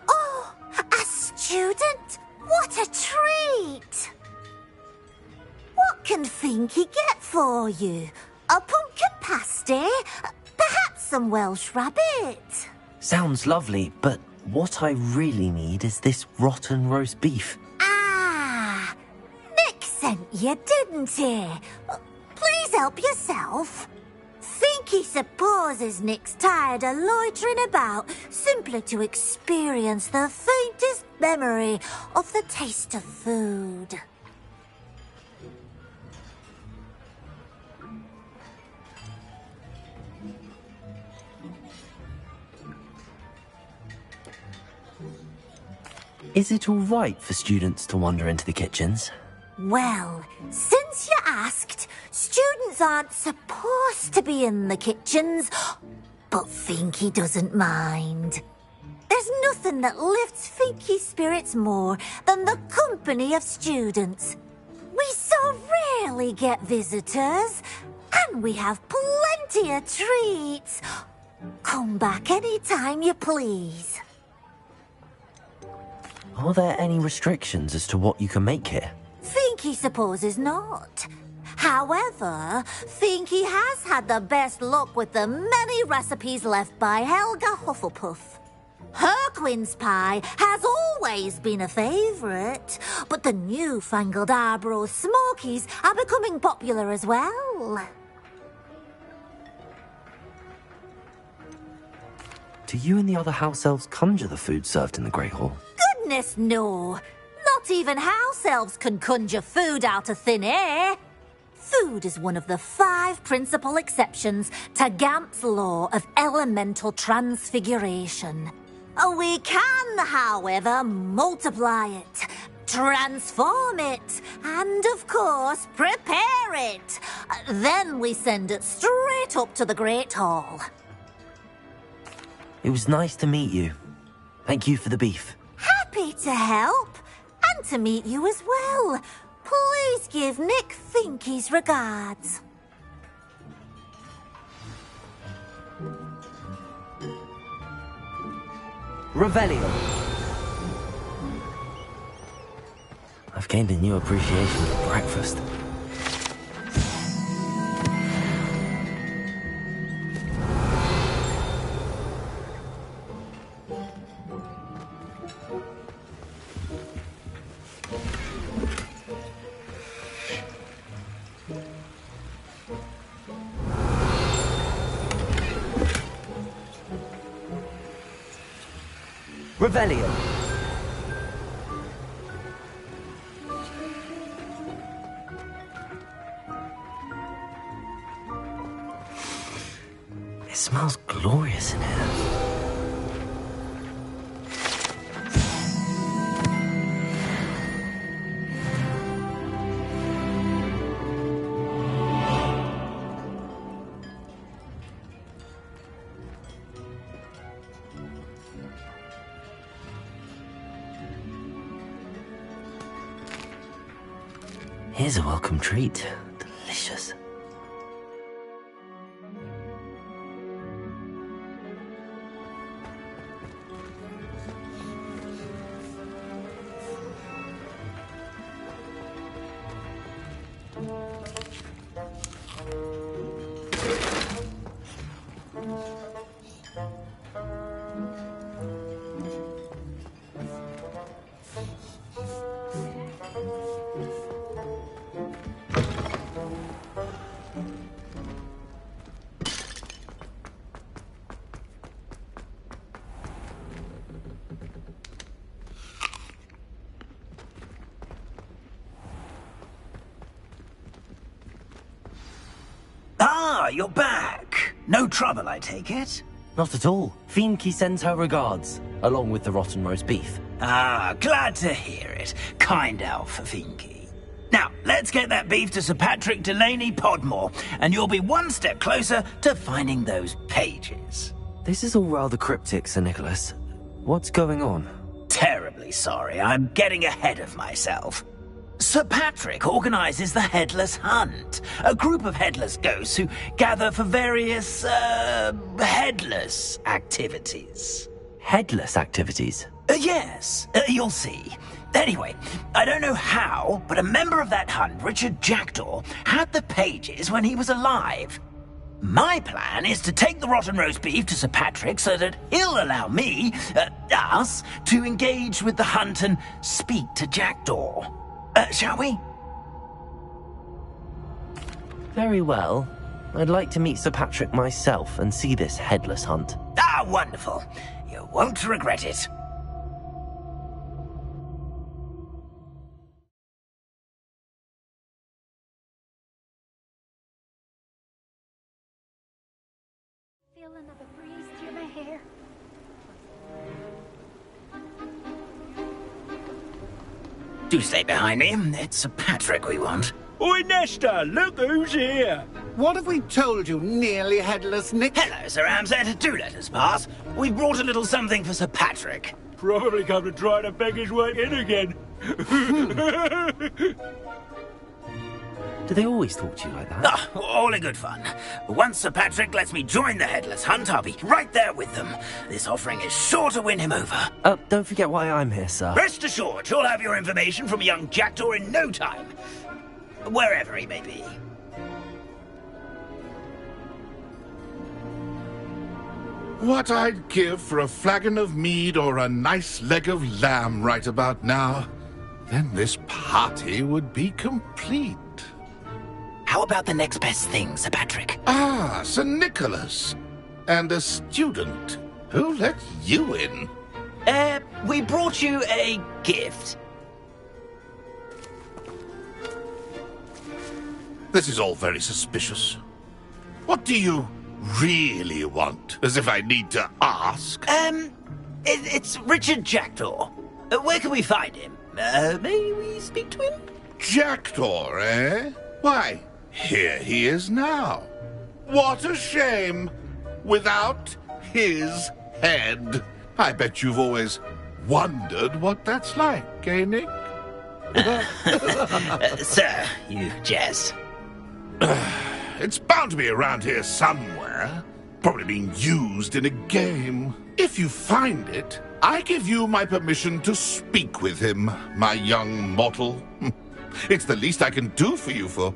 Oh, a student? What a treat! What can Finky get for you? A pumpkin pasty? Perhaps some Welsh rabbit? Sounds lovely, but what I really need is this rotten roast beef. Ah, Nick sent you, didn't he? Please help yourself. Finky supposes Nick's tired of loitering about simply to experience the faintest memory of the taste of food. Is it all right for students to wander into the kitchens? Well, since you asked, students aren't supposed to be in the kitchens, but Finky doesn't mind. There's nothing that lifts Finky's spirits more than the company of students. We so rarely get visitors, and we have plenty of treats. Come back any time you please. Are there any restrictions as to what you can make here? Finky supposes not. However, Finky has had the best luck with the many recipes left by Helga Hufflepuff. Her quince pie has always been a favourite, but the newfangled Arbroath Smokies are becoming popular as well. Do you and the other house elves conjure the food served in the Great Hall? Goodness, no. Not even house elves can conjure food out of thin air. Food is one of the 5 principal exceptions to Gamp's law of elemental transfiguration. We can, however, multiply it, transform it, and, of course, prepare it. Then we send it straight up to the Great Hall. It was nice to meet you. Thank you for the beef. Happy to help, and to meet you as well. Please give Nick Finky's regards. Revelio. I've gained a new appreciation for breakfast. Revelio. It smells glorious in here. Here's a welcome treat. Delicious. Ah, you're back. No trouble, I take it? Not at all. Finky sends her regards, along with the rotten roast beef. Ah, glad to hear it. Kind elf for Finky. Now, let's get that beef to Sir Patrick Delaney Podmore, and you'll be one step closer to finding those pages. This is all rather cryptic, Sir Nicholas. What's going on? Terribly sorry. I'm getting ahead of myself. Sir Patrick organises the Headless Hunt, a group of headless ghosts who gather for various, headless activities. Headless activities? Yes, you'll see. Anyway, I don't know how, but a member of that hunt, Richard Jackdaw, had the pages when he was alive. My plan is to take the rotten roast beef to Sir Patrick so that he'll allow me, us, to engage with the hunt and speak to Jackdaw. Shall we? Very well. I'd like to meet Sir Patrick myself and see this headless hunt. Ah, wonderful. You won't regret it. Feel another breeze through my hair. Do stay behind me. It's Sir Patrick we want. Oi, Nesta, look who's here. What have we told you, nearly headless Nick? Hello, Sir Ramsay. Do let us pass. We brought a little something for Sir Patrick. Probably come to try to beg his way in again. Do they always talk to you like that? Ah, all in good fun. Once Sir Patrick lets me join the Headless Hunt, I'll be right there with them. This offering is sure to win him over. Don't forget why I'm here, sir. Rest assured, you'll have your information from a young Jackdaw in no time. Wherever he may be. What I'd give for a flagon of mead or a nice leg of lamb right about now. Then this party would be complete. How about the next best thing, Sir Patrick? Ah, Sir Nicholas. And a student. Who let you in? We brought you a gift. This is all very suspicious. What do you really want? As if I need to ask. It's Richard Jackdaw. Where can we find him? May we speak to him? Jackdaw, eh? Why, here he is now. What a shame. Without his head. I bet you've always wondered what that's like, eh, Nick? Sir, you jest. It's bound to be around here somewhere. Probably being used in a game. If you find it, I give you my permission to speak with him, my young mortal. It's the least I can do for you for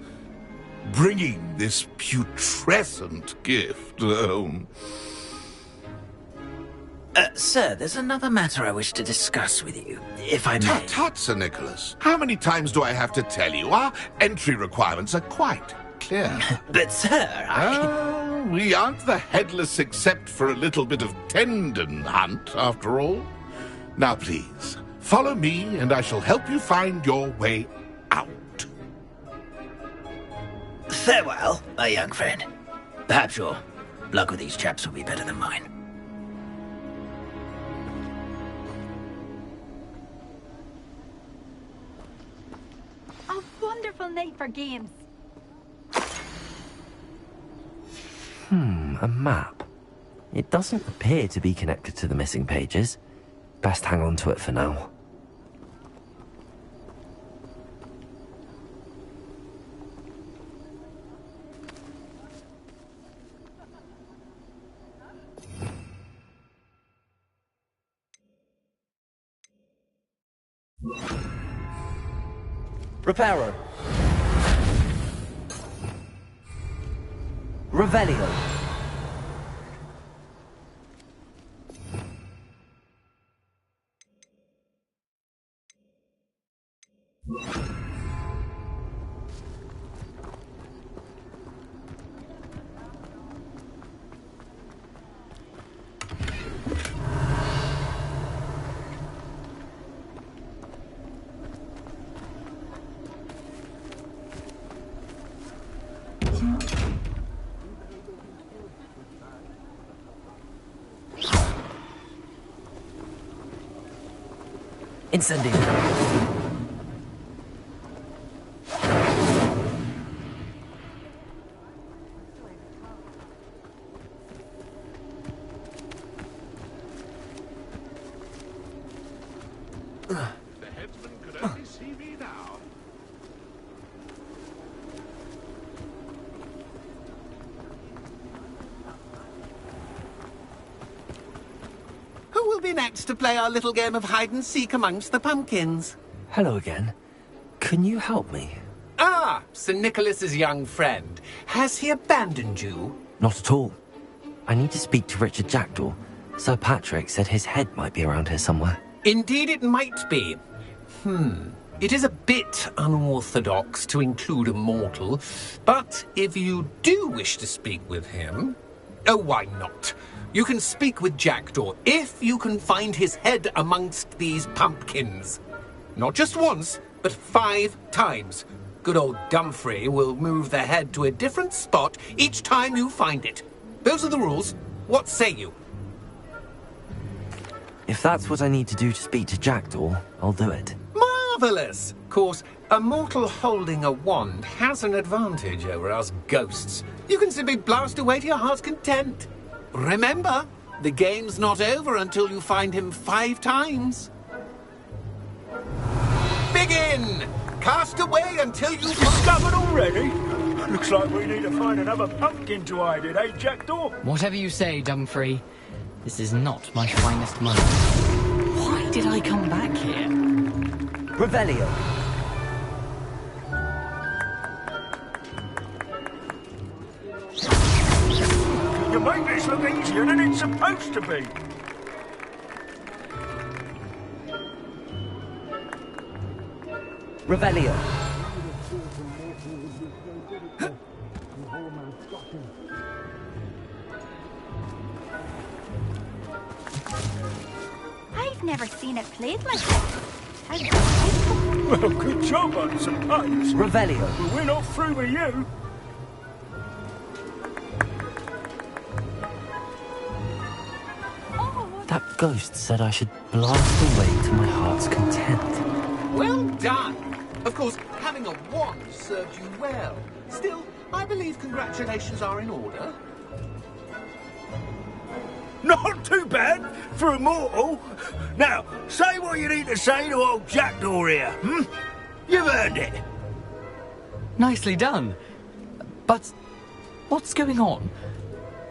bringing this putrescent gift home. Sir, there's another matter I wish to discuss with you, if I may. Tut, tut, Sir Nicholas. How many times do I have to tell you? Our entry requirements are quite clear. But, sir, we aren't the headless except for a little bit of tendon hunt, after all. Now, please, follow me, and I shall help you find your way out. Farewell, my young friend. Perhaps your luck with these chaps will be better than mine. A wonderful night for games. A map. It doesn't appear to be connected to the missing pages. Best hang on to it for now. Reparo. Revelio. Incendio. The headsman could only see me now. be next to play our little game of hide-and-seek amongst the pumpkins? Hello again. Can you help me? Ah, Sir Nicholas's young friend. Has he abandoned you? Not at all. I need to speak to Richard Jackdaw. Sir Patrick said his head might be around here somewhere. Indeed it might be. It is a bit unorthodox to include a mortal, but if you do wish to speak with him... Oh, why not? You can speak with Jackdaw if you can find his head amongst these pumpkins. Not just once, but 5 times. Good old Dumfrey will move the head to a different spot each time you find it. Those are the rules. What say you? If that's what I need to do to speak to Jackdaw, I'll do it. Marvellous! Of course, a mortal holding a wand has an advantage over us ghosts. You can simply blast away to your heart's content. Remember, the game's not over until you find him 5 times. Begin! Cast away until you've discovered already? Looks like we need to find another pumpkin to hide in, eh, Jackdaw? Whatever you say, Dumfrey. This is not my finest moment. Why did I come back here? Revelio. You make this look easier than it's supposed to be. Revelio. I've never seen it played like this. How delightful. Well, good job, I suppose. Revelio. But we're not through with you. That ghost said I should blast away to my heart's content. Well done! Of course, having a wand served you well. Still, I believe congratulations are in order. Not too bad for a mortal. Now, say what you need to say to old Jackdaw here, You've earned it. Nicely done. But what's going on?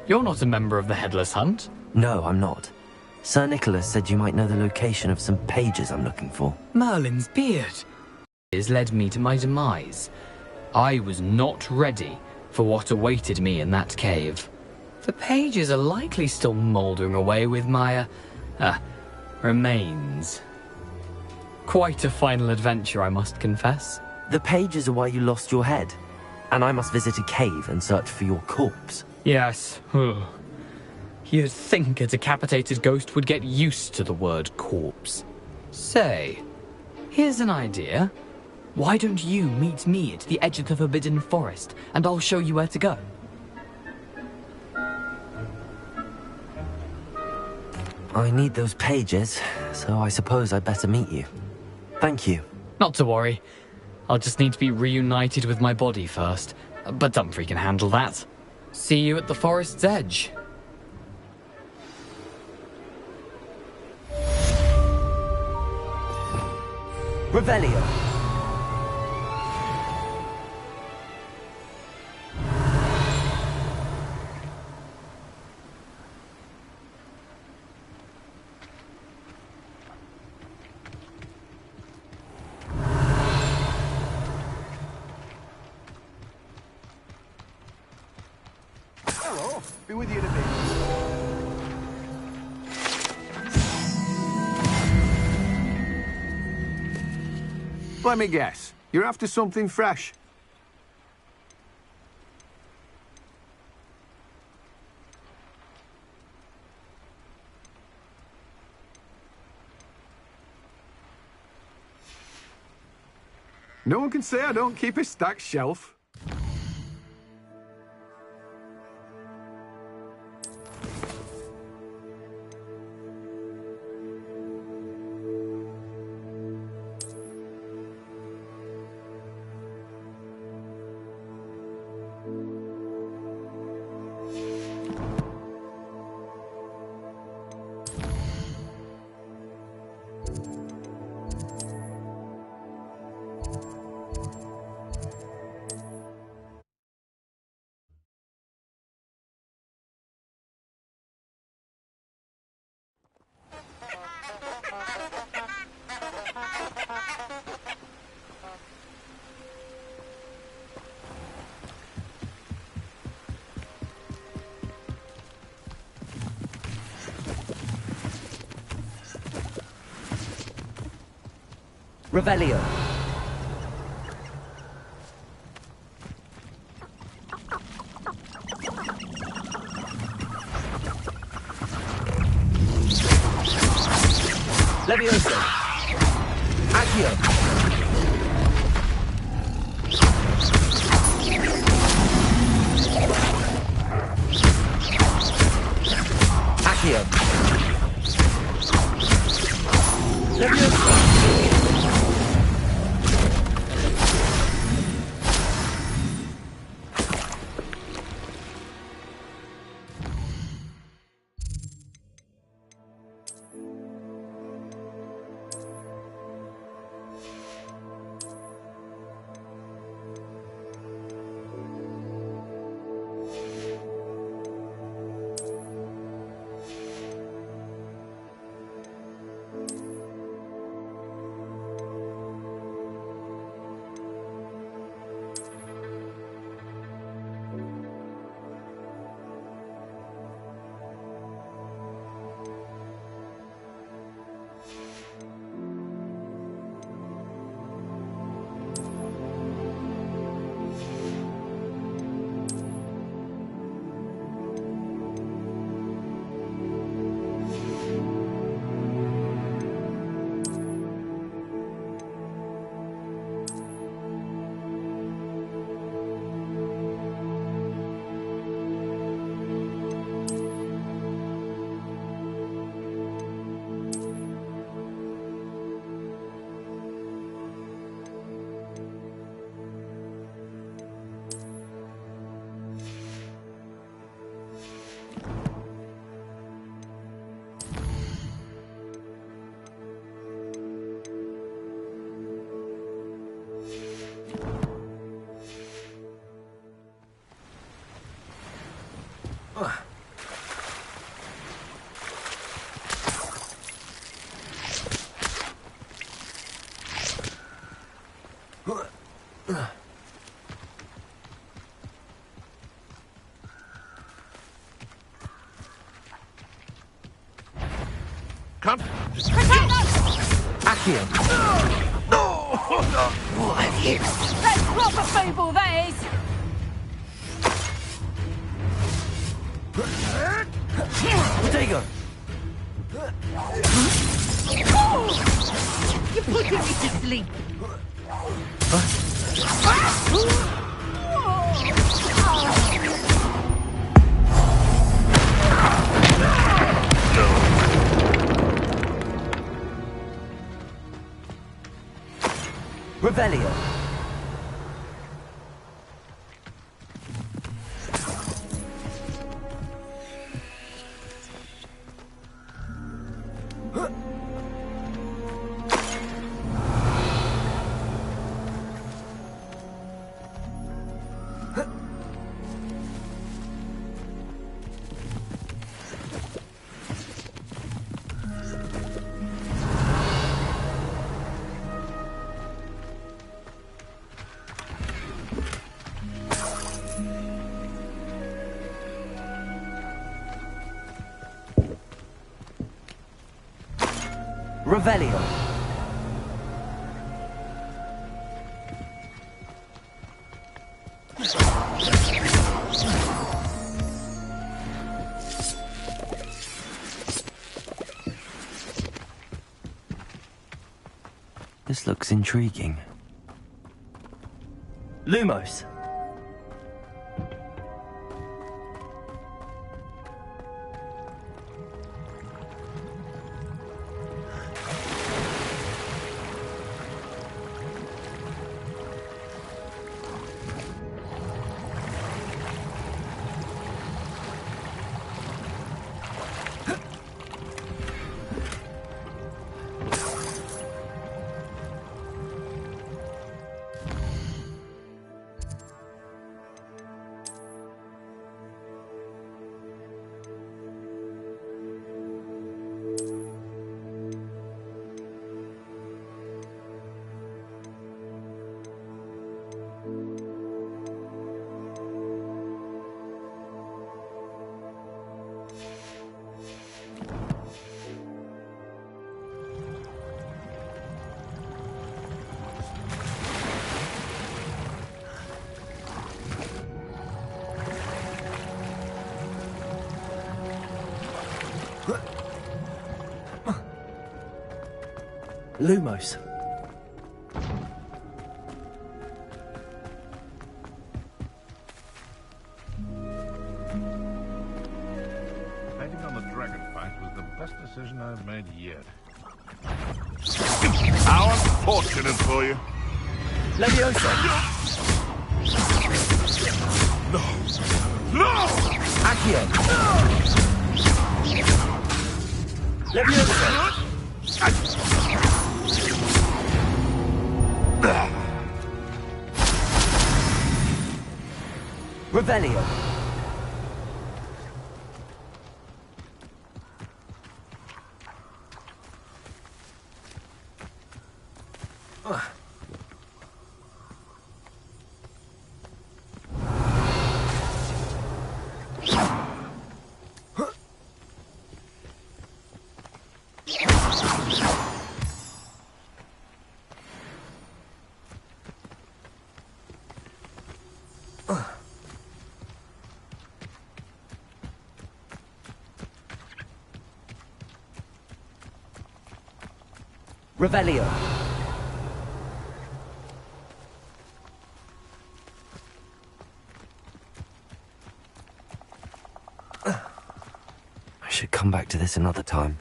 You're not a member of the Headless Hunt. No, I'm not. Sir Nicholas said you might know the location of some pages I'm looking for. Merlin's beard has led me to my demise. I was not ready for what awaited me in that cave. The pages are likely still mouldering away with my, remains. Quite a final adventure, I must confess. The pages are why you lost your head, and I must visit a cave and search for your corpse. Yes. You'd think a decapitated ghost would get used to the word corpse. Say, here's an idea. Why don't you meet me at the edge of the Forbidden Forest, and I'll show you where to go? I need those pages, so I suppose I'd better meet you. Thank you. Not to worry. I'll just need to be reunited with my body first. But Dumfrey can handle that. See you at the forest's edge. Revelio. Hello. Be with you in a bit. Let me guess. You're after something fresh. No one can say I don't keep a stacked shelf. Revelio. Levioso. Accio. Accio. Levioso. Can't. Accio. That's proper people, that is! Dago. You're putting me to sleep! Revelio. Revelio. This looks intriguing. Lumos. Lumos. Betting on the dragon fight was the best decision I've made yet. How unfortunate for you. Leviosa. No! No! Accio. Leviosa. Revelio. Revelio. I should come back to this another time.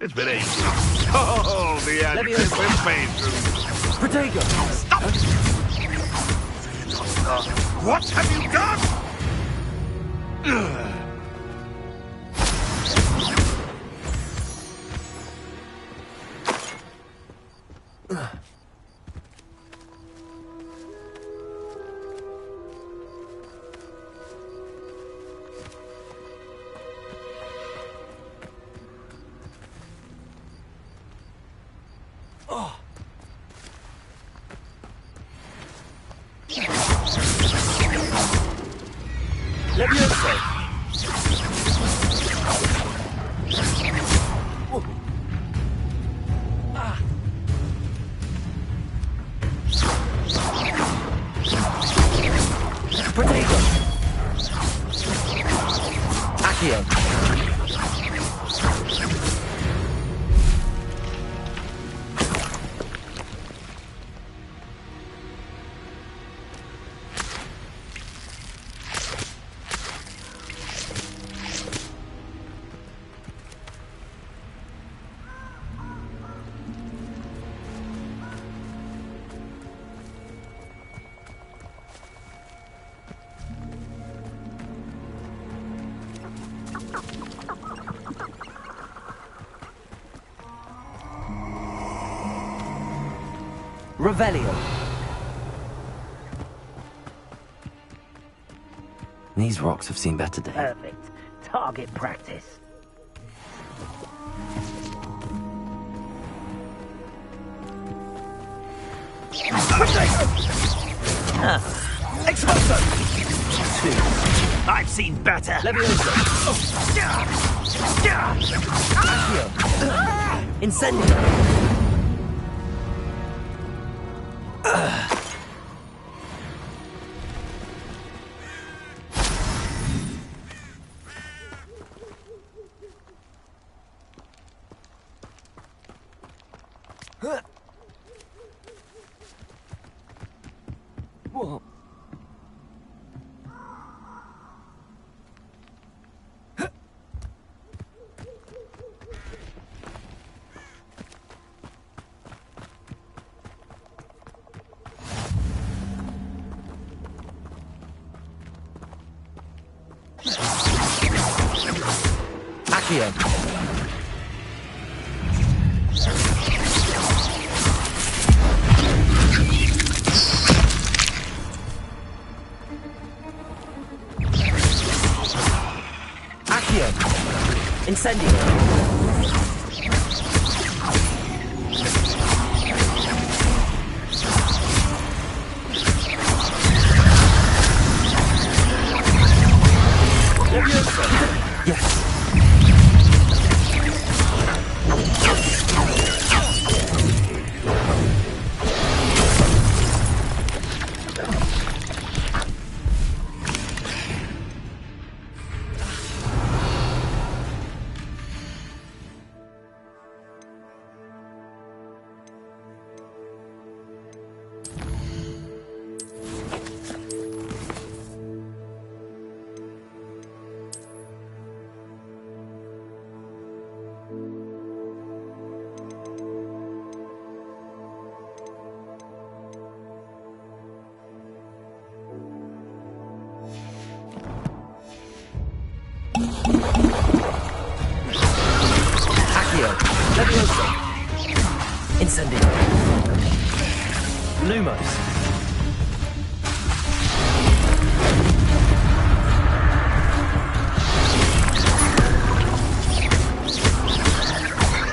It's been ages. Oh, the adventures we've made through. Protego! Stop! What have you done? Revelio. These rocks have seen better days. Perfect. Target practice. Exposo! 2. I've seen better. Leviosa. Accio. Incendio. Whoa. Accio. Leviosa. Incendio. Lumos.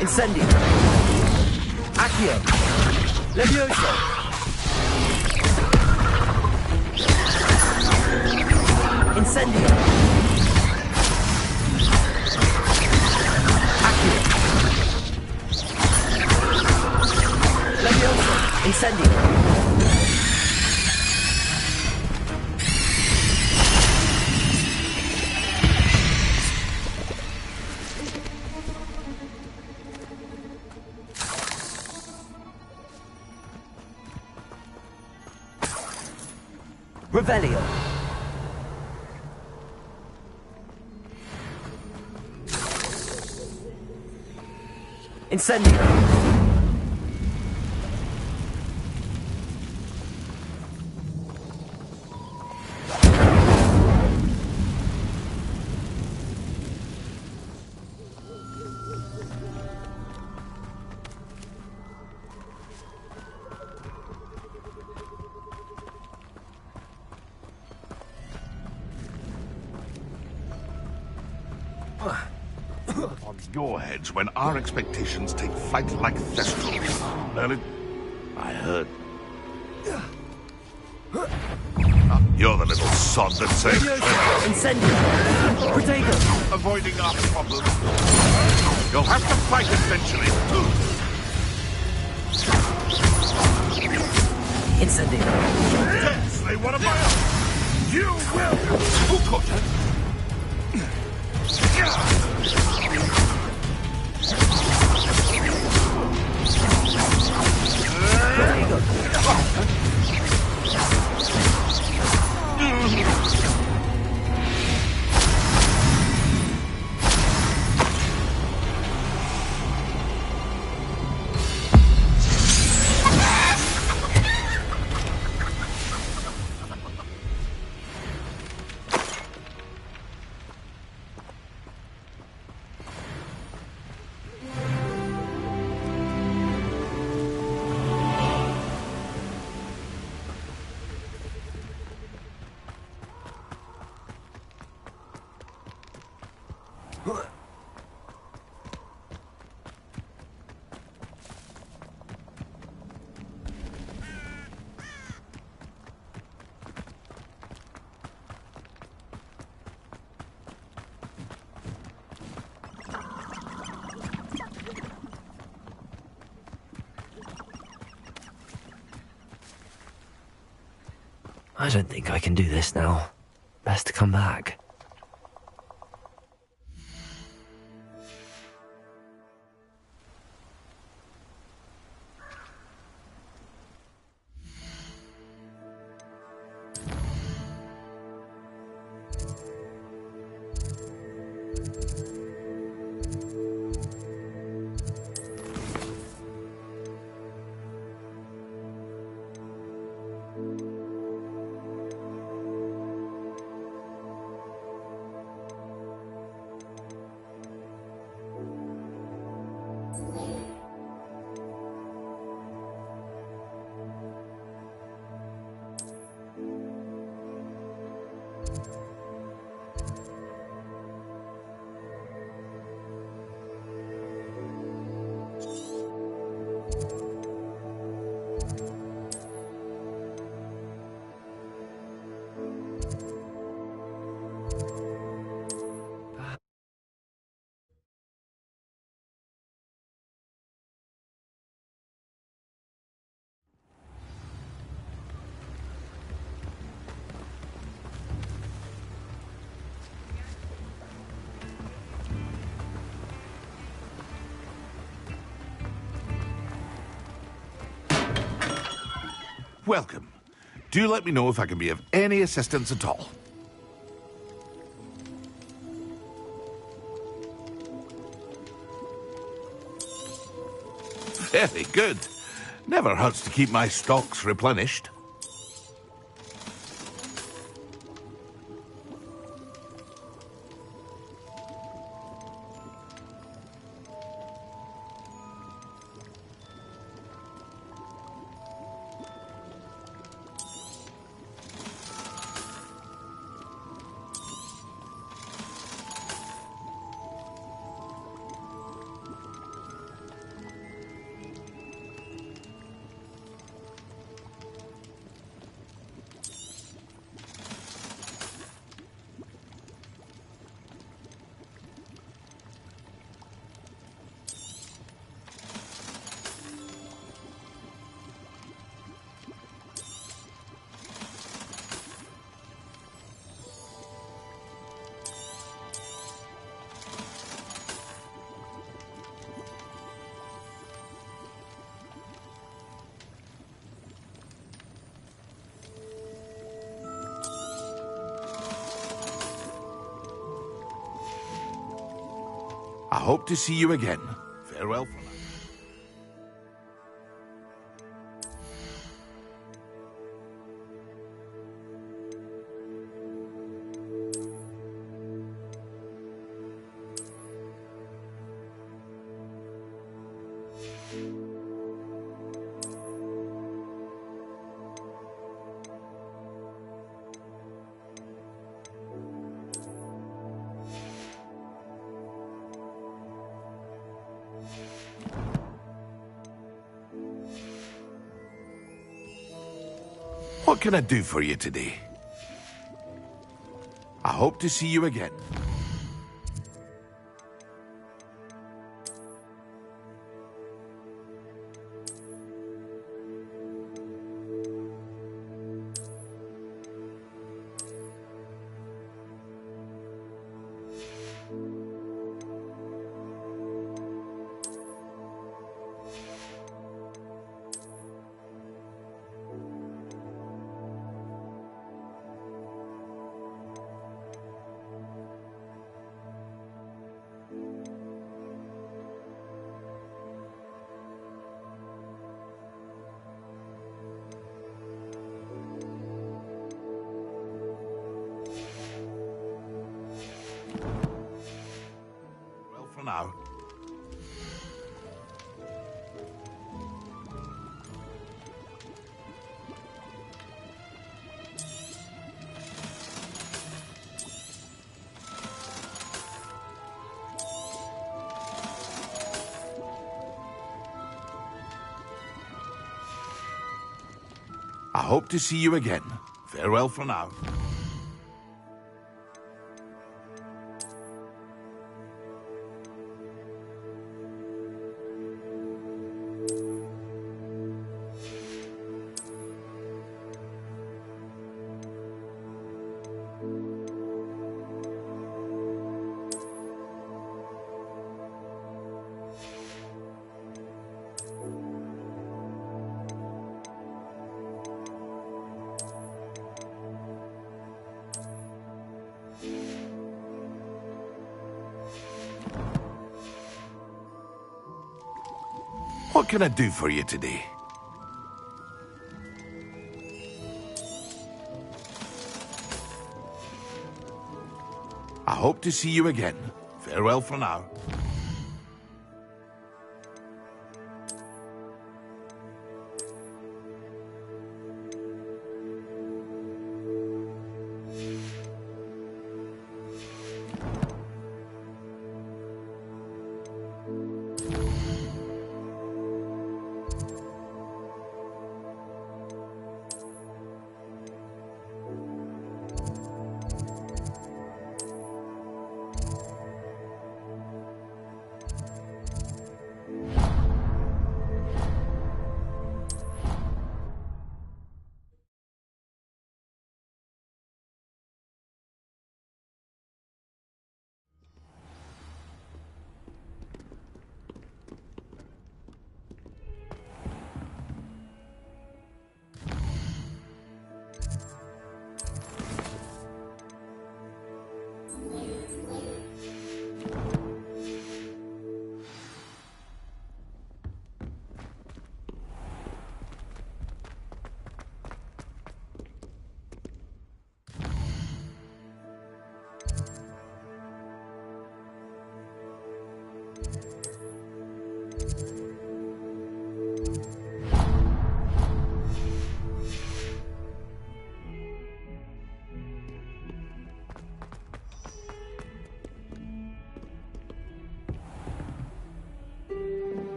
Incendio. Accio. Levioso. Incendio. Accio. Levioso. Incendio. Revelio. Incendio. On your heads when our expectations take flight like thestrals. Early... I heard. You're the little sod that saved Trevor. Incendio. Protego. Avoiding our problems. You'll have to fight eventually. Incendio. Yes, they want to buy us. You will. Who caught her? I don't think I can do this now. Best to come back. Welcome. Do let me know if I can be of any assistance at all. Very good. Never hurts to keep my stocks replenished. hope to see you again. Farewell for now. What can I do for you today? I hope to see you again. For now. I hope to see you again. Farewell for now. What can I do for you today? I hope to see you again. Farewell for now.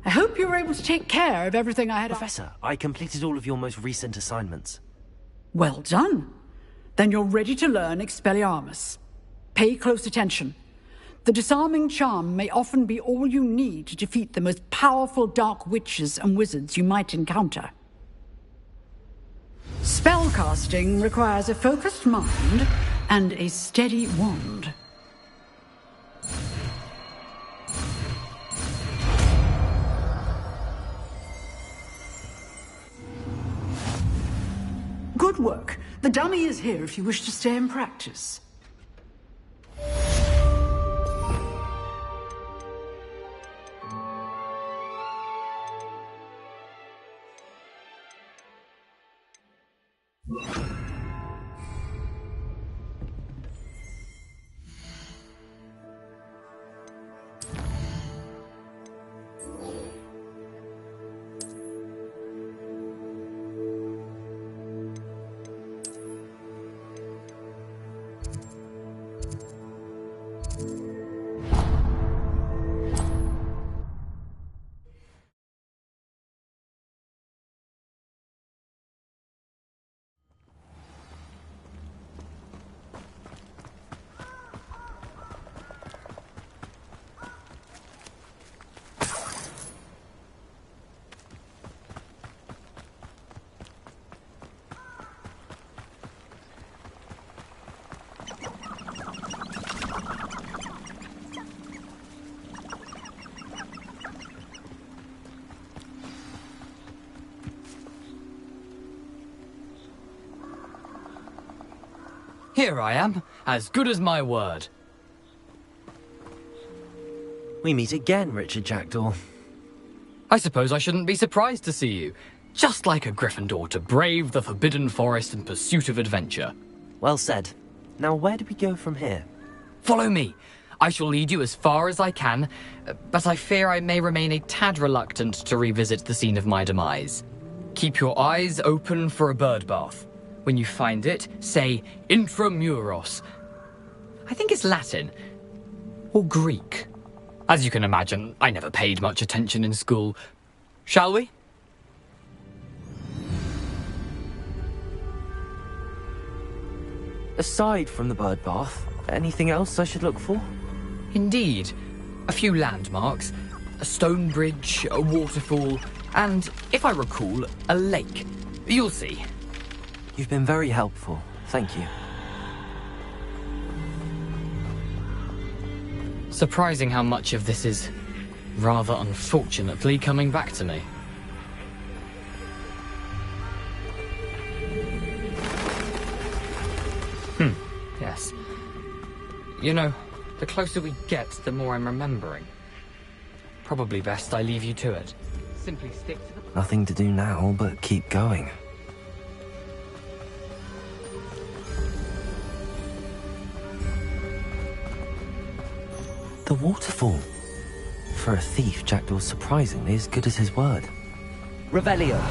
I hope you were able to take care of everything I had. Professor, I completed all of your most recent assignments. Well done. Then you're ready to learn Expelliarmus. Pay close attention. The disarming charm may often be all you need to defeat the most powerful dark witches and wizards you might encounter. Spellcasting requires a focused mind and a steady wand. Good work. The dummy is here if you wish to stay and practice. Here I am, as good as my word. We meet again, Richard Jackdaw. I suppose I shouldn't be surprised to see you. Just like a Gryffindor to brave the Forbidden Forest in pursuit of adventure. Well said. Now where do we go from here? Follow me. I shall lead you as far as I can, but I fear I may remain a tad reluctant to revisit the scene of my demise. Keep your eyes open for a bird bath. When you find it, say Intramuros. I think it's Latin. Or Greek. As you can imagine, I never paid much attention in school. Shall we? Aside from the bird bath, anything else I should look for? Indeed. A few landmarks, a stone bridge, a waterfall, and, if I recall, a lake. You'll see. You've been very helpful. Thank you. Surprising how much of this is, rather unfortunately, coming back to me. Yes. You know, the closer we get, the more I'm remembering. Probably best I leave you to it. Simply stick to the... Nothing to do now but keep going. The waterfall. For a thief, Jackdaw's surprisingly as good as his word. Revelio.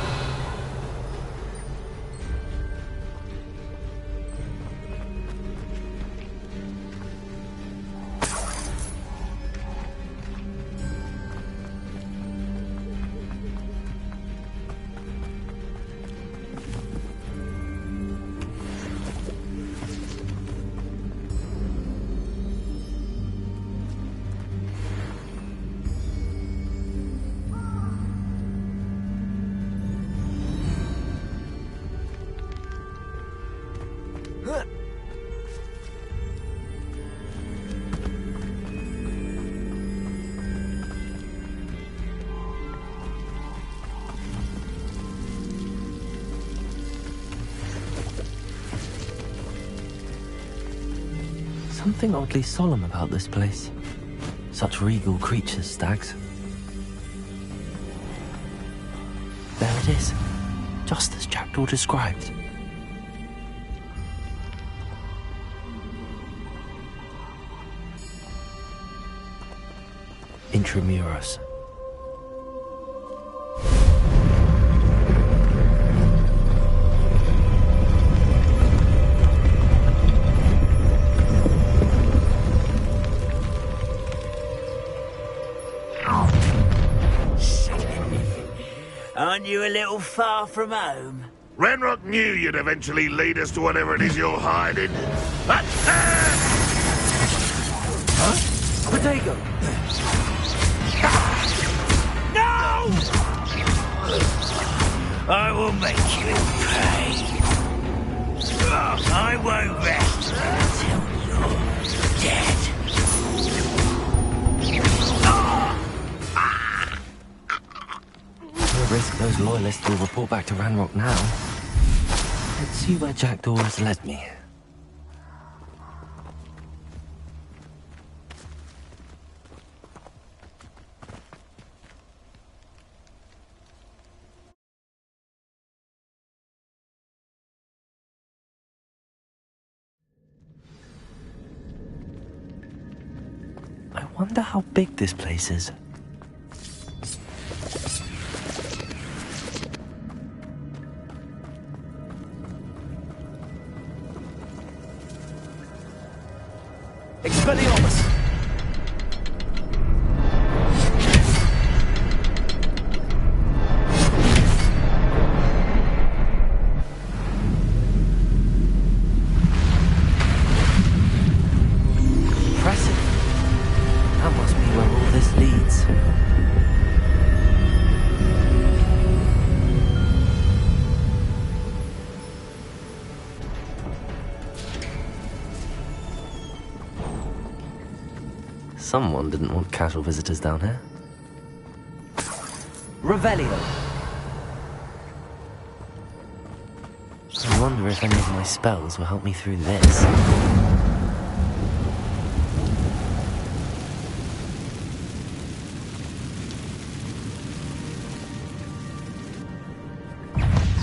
Something oddly solemn about this place. Such regal creatures, stags. There it is, just as Jackdaw described. Intramuros. Aren't you a little far from home? Renrock knew you'd eventually lead us to whatever it is you're hiding. Huh? Potato! No! I will make you pay. I won't rest until you're dead. No risk those loyalists will report back to Ranrock now. Let's see where Jackdaw has led me. I wonder how big this place is. Expelliarmus! Impressive. That must be where all this leads. Someone didn't want casual visitors down here. Revelio! I wonder if any of my spells will help me through this.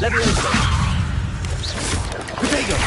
Leviosa! Potato!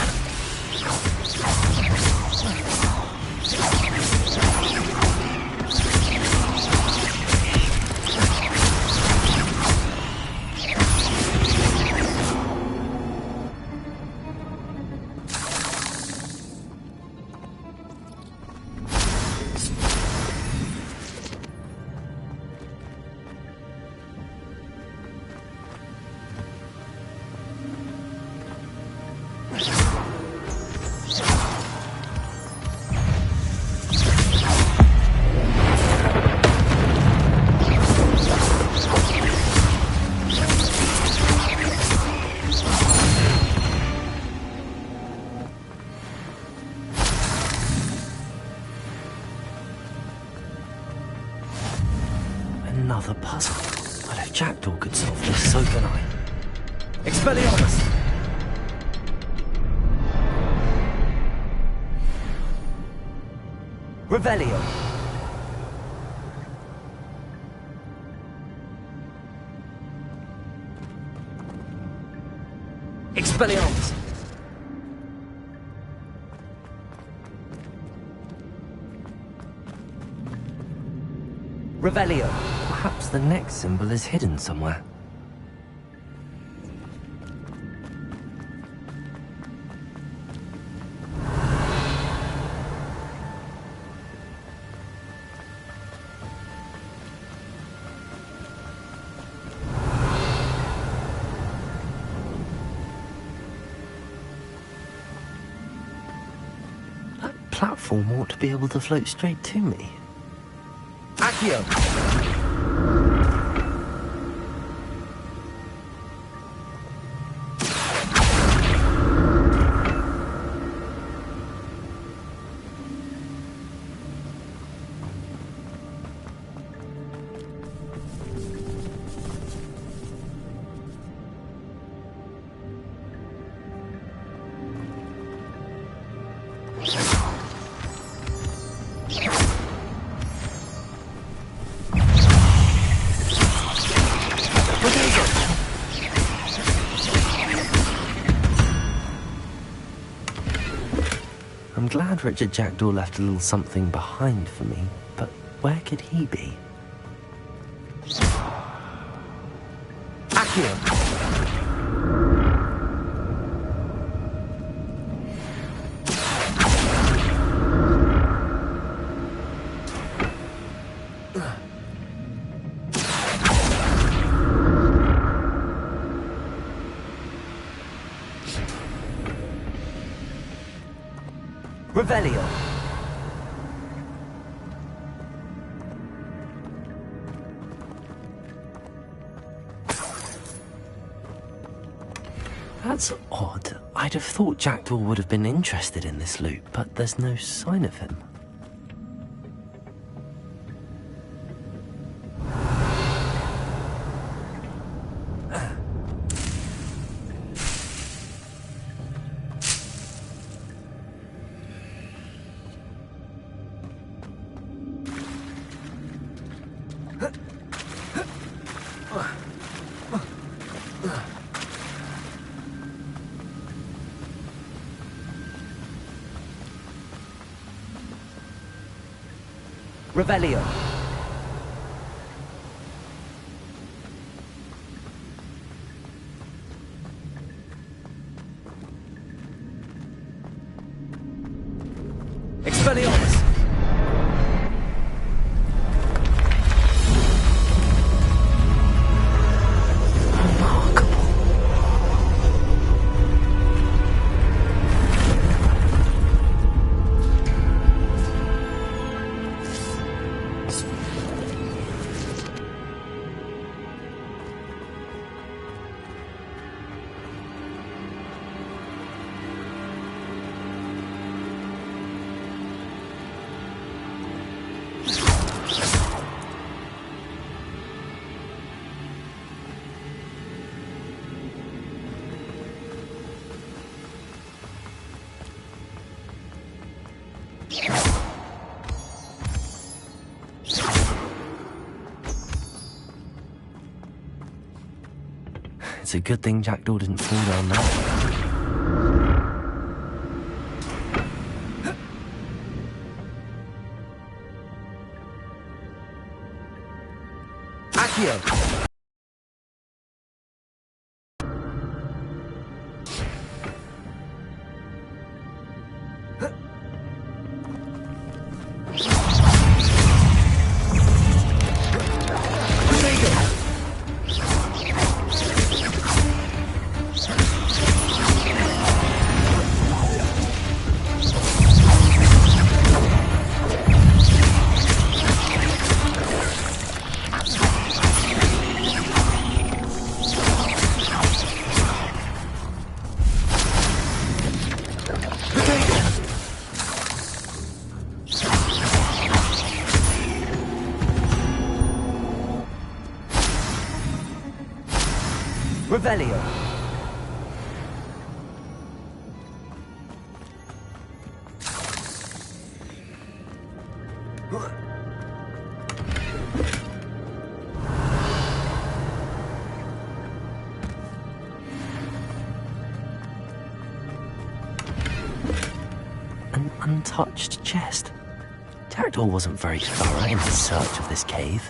Another puzzle. Well, if Jackdaw could solve this, so can I. Expelliarmus! Revelio! Expelliarmus! Revelio! Perhaps the next symbol is hidden somewhere. That platform ought to be able to float straight to me. Accio! I'm glad Richard Jackdaw left a little something behind for me, but where could he be? Accio! Revelio. That's odd. I'd have thought Jackdaw would have been interested in this loot, but there's no sign of him. Revelio. Expelliarmus. It's a good thing Jackdaw didn't fall down there. Accio! Revelio. An untouched chest. Jackdaw wasn't very thorough in his search of this cave.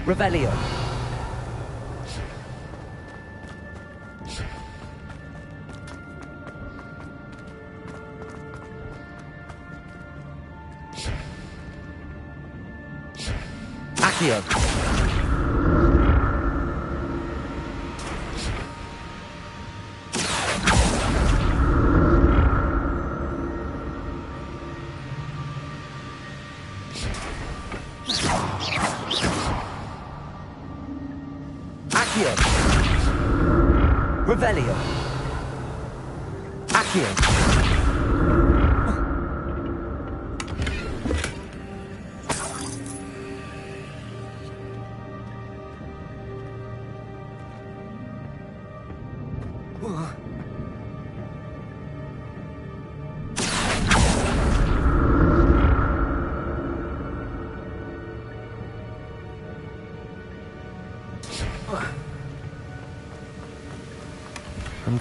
Revelio. Accio. Revelio. Accio.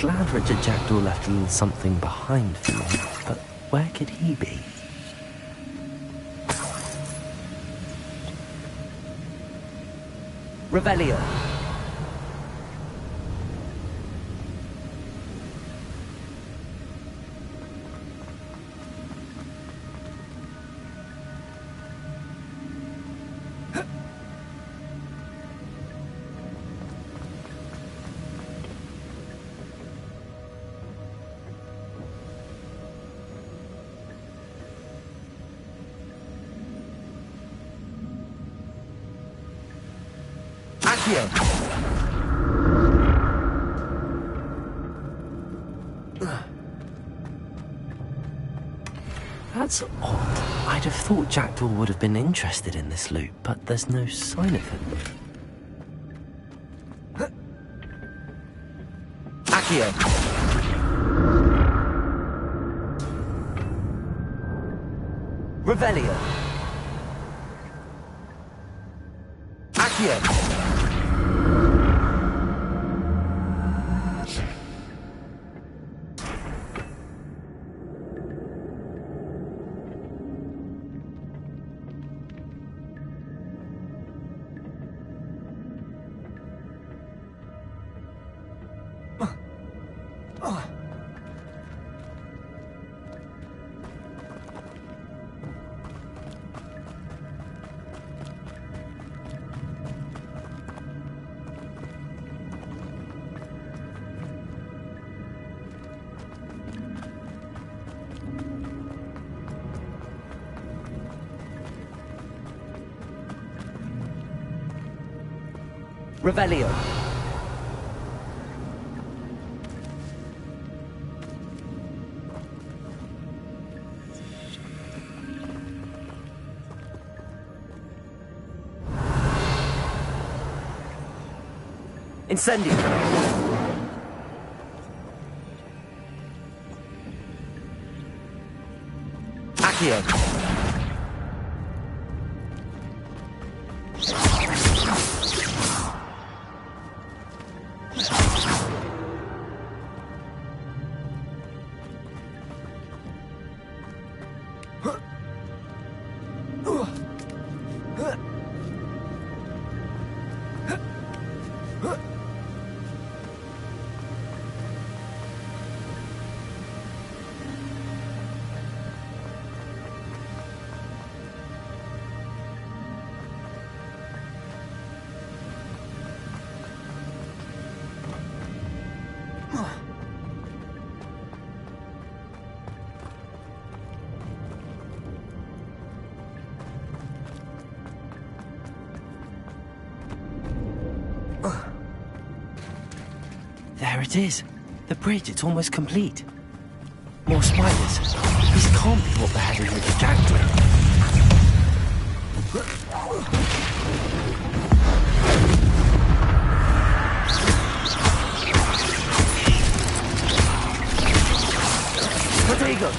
glad Richard Jackdaw left a little something behind for me, but where could he be? Revelio. Accio. That's odd. I'd have thought Jackdaw would have been interested in this loot, but there's no sign of him. Accio. Revelio. Accio. Revelio. Incendio. Accio. There it is. The bridge, it's almost complete. More spiders. This can't be what the head of Richard Jackdaw. Protego.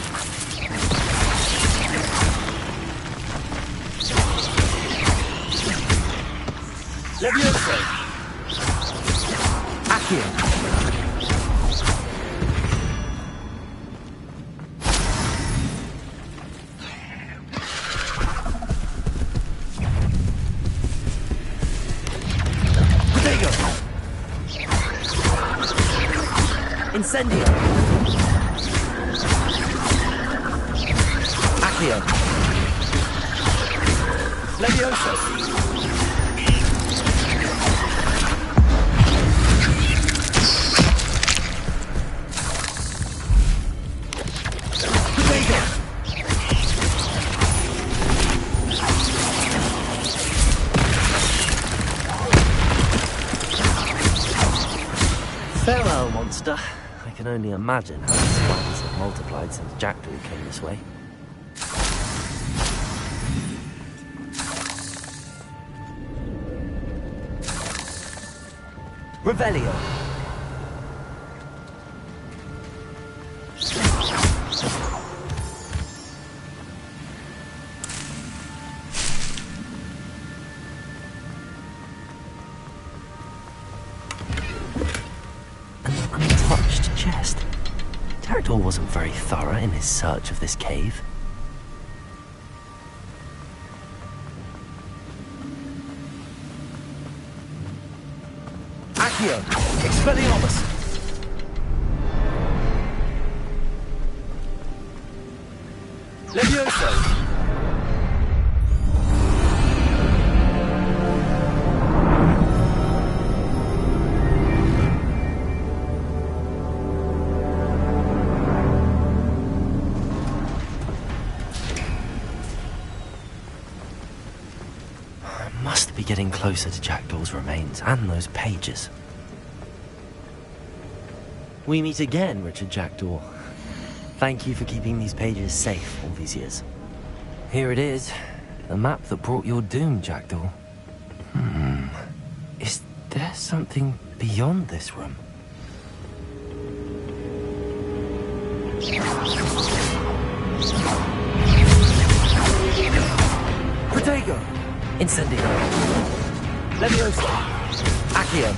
Levioso. Accio. Incendio. Accio. Levioso. Farewell, monster. I can only imagine how the spiders have multiplied since Jackdaw came this way. Revelio. chest. Jackdaw wasn't very thorough in his search of this cave. Accio, Expelliarmus! Levioso! Must be getting closer to Jackdaw's remains and those pages. We meet again, Richard Jackdaw. Thank you for keeping these pages safe all these years. Here it is, the map that brought your doom, Jackdaw. Is there something beyond this room? Protego! Incendio. Levioso! Accio!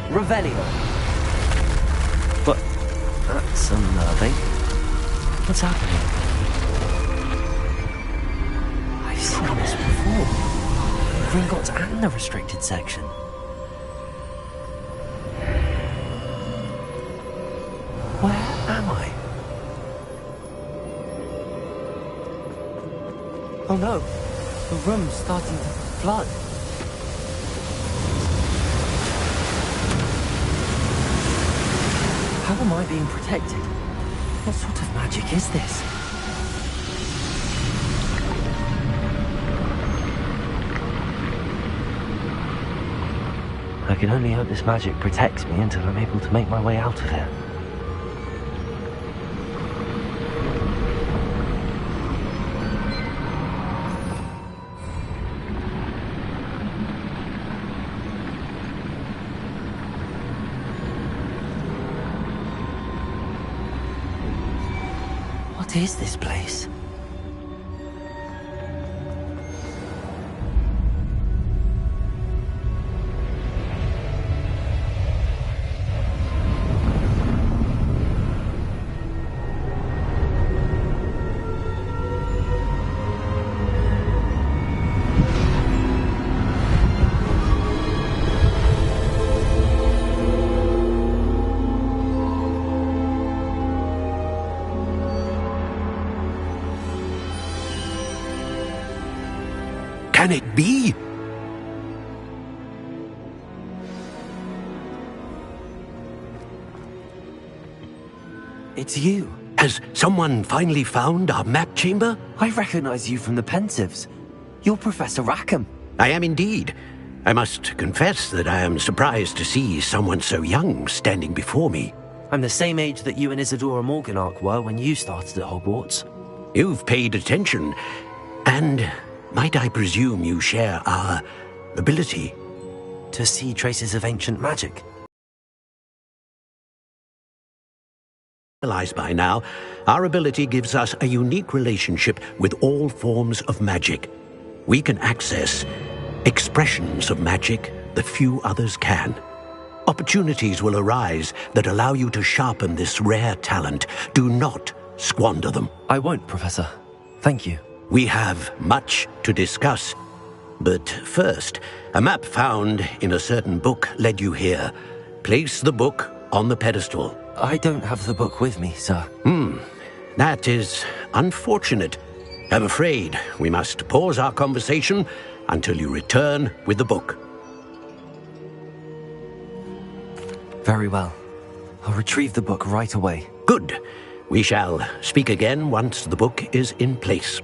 Revelio. But that's unnerving. What's happening? I've seen this before. Gringotts and the restricted section. Where am I? Oh no, the room's starting to flood. How am I being protected? What sort of magic is this? I can only hope this magic protects me until I'm able to make my way out of here. What is this place? Can it be? It's you. Has someone finally found our map chamber? I recognize you from the Pensives. You're Professor Rackham. I am indeed. I must confess that I am surprised to see someone so young standing before me. I'm the same age that you and Isadora Morganach were when you started at Hogwarts. You've paid attention, and might I presume you share our ability? To see traces of ancient magic. Realize by now, our ability gives us a unique relationship with all forms of magic. We can access expressions of magic that few others can. Opportunities will arise that allow you to sharpen this rare talent. Do not squander them. I won't, Professor. Thank you. We have much to discuss. But first, a map found in a certain book led you here. Place the book on the pedestal. I don't have the book with me, sir. That is unfortunate. I'm afraid we must pause our conversation until you return with the book. Very well. I'll retrieve the book right away. Good. We shall speak again once the book is in place.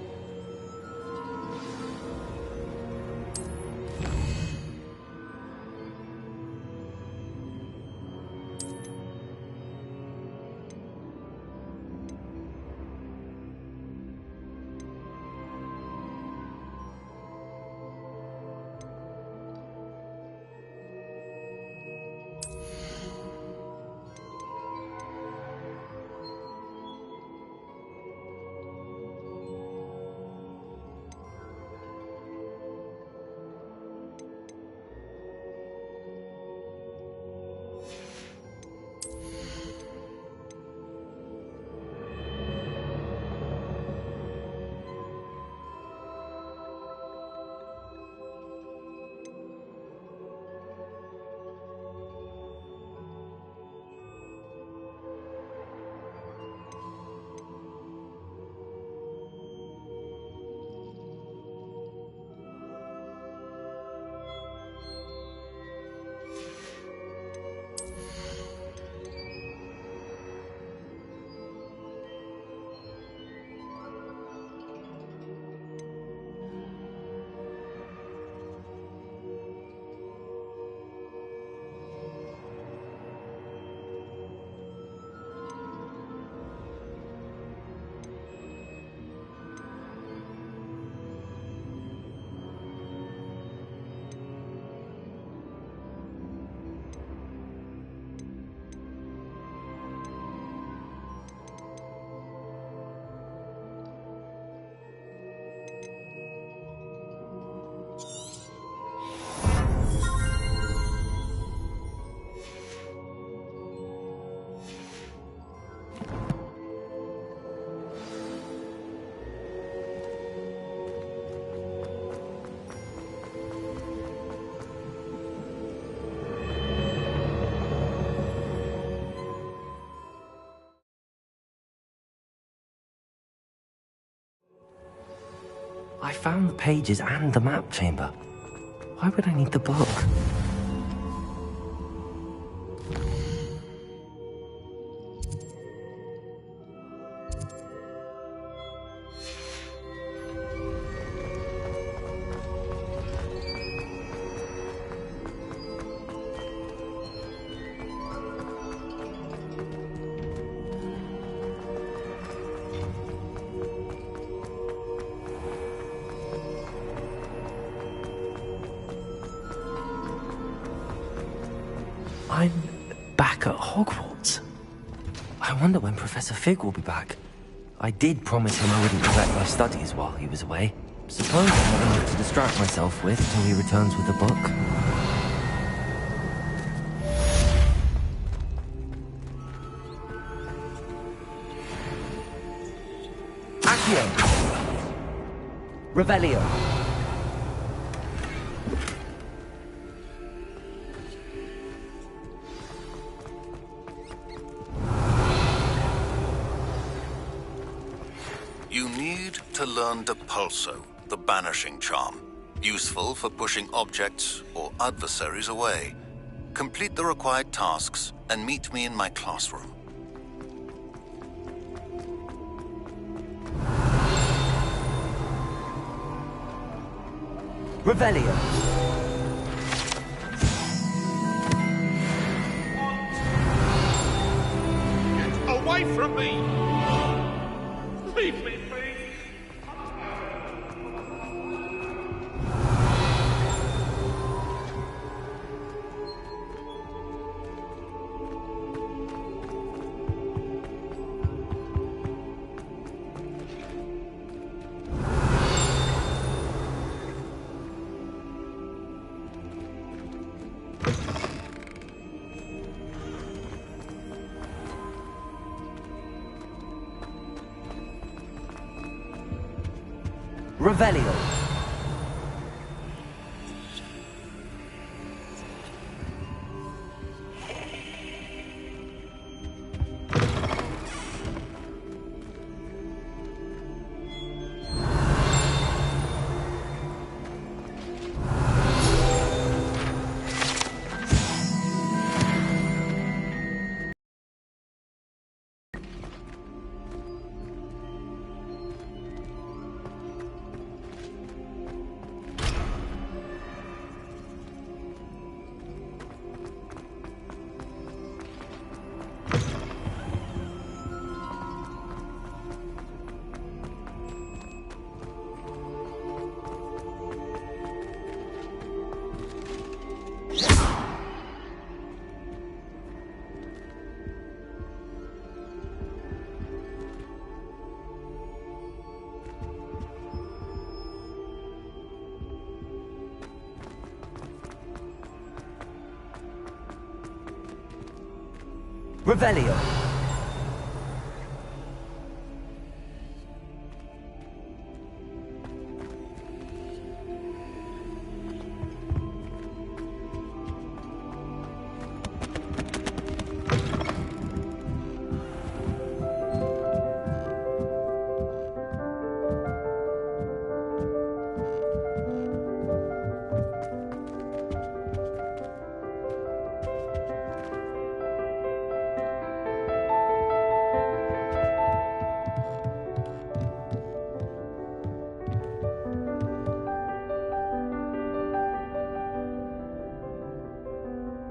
I found the pages and the map chamber. Why would I need the book? I'm back at Hogwarts. I wonder when Professor Fig will be back. I did promise him I wouldn't neglect my studies while he was away. Suppose I have enough to distract myself with till he returns with the book. Accio! Revelio! You need to learn Depulso, the banishing charm. Useful for pushing objects or adversaries away. Complete the required tasks and meet me in my classroom. Revelio! Get away from me! Leave me, please! Revelio. Revelio.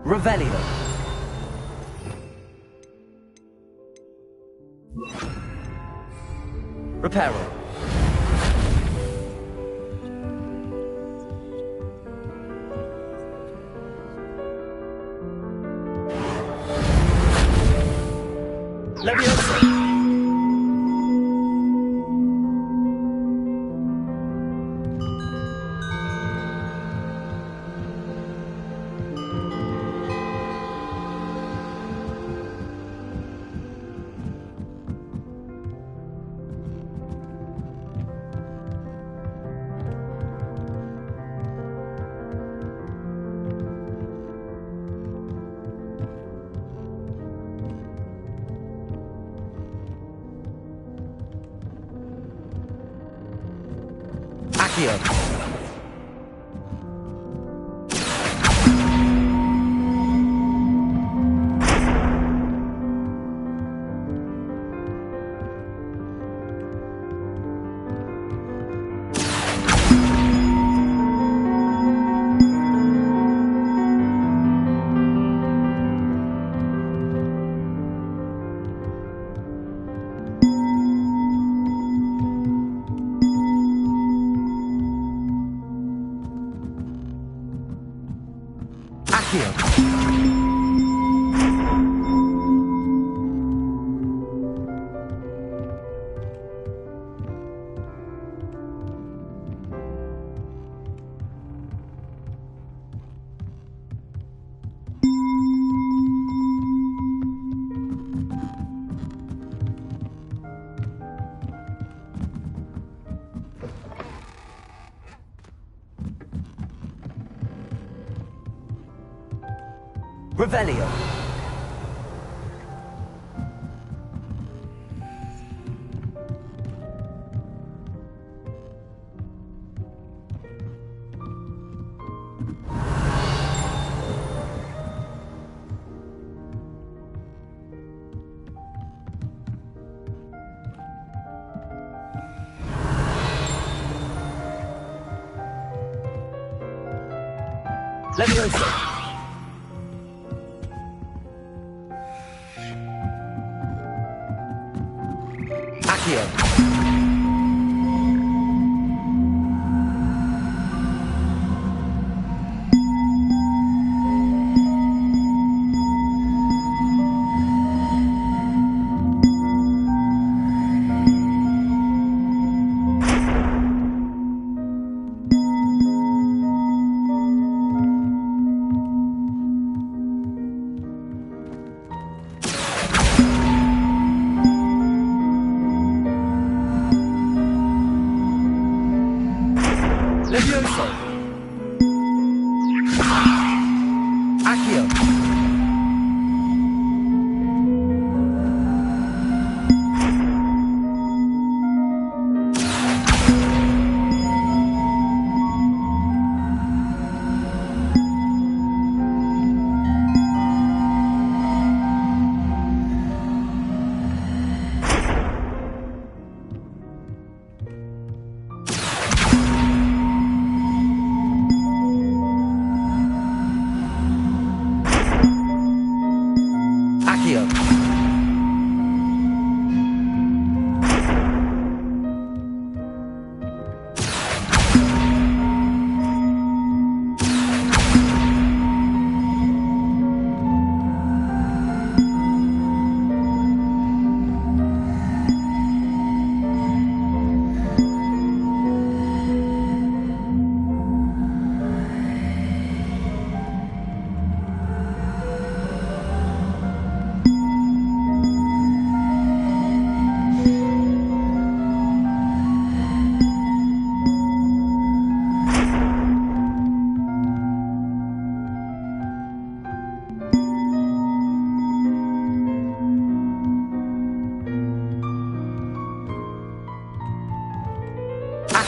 Revelio. Reparo. Leviosa. Accio. Revelio. Leviosa. Accio.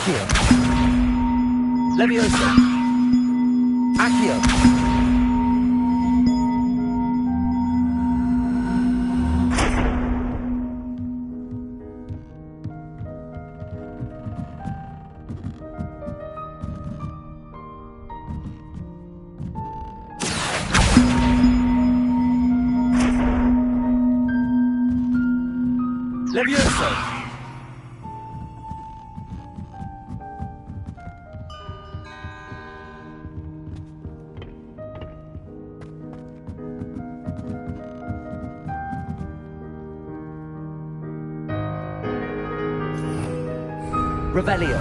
Accio. Levioso. Accio. Levioso. Revelio.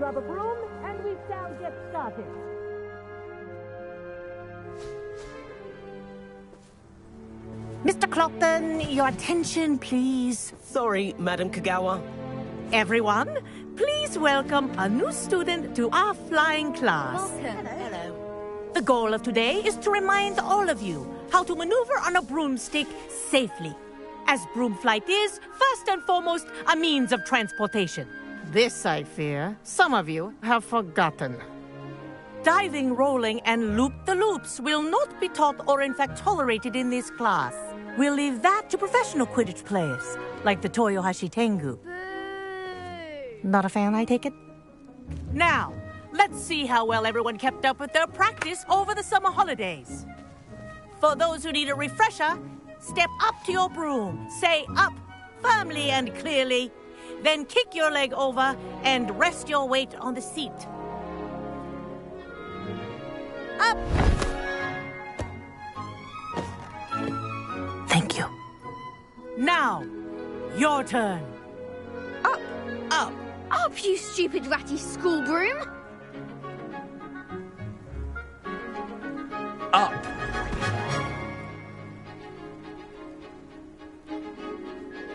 grab a broom, and we shall get started. Mr. Clopton, your attention, please. Sorry, Madam Kagawa. Everyone, please welcome a new student to our flying class. Welcome. Hello. The goal of today is to remind all of you how to maneuver on a broomstick safely, as broom flight is, first and foremost, a means of transportation. This, I fear, some of you have forgotten. Diving, rolling, and loop-the-loops will not be taught or in fact tolerated in this class. We'll leave that to professional Quidditch players, like the Toyohashi Tengu. Not a fan, I take it? Now, let's see how well everyone kept up with their practice over the summer holidays. For those who need a refresher, step up to your broom, say up firmly and clearly, then kick your leg over and rest your weight on the seat. Up! Thank you. Now, your turn. Up! Up! Up, you stupid ratty school broom! Up.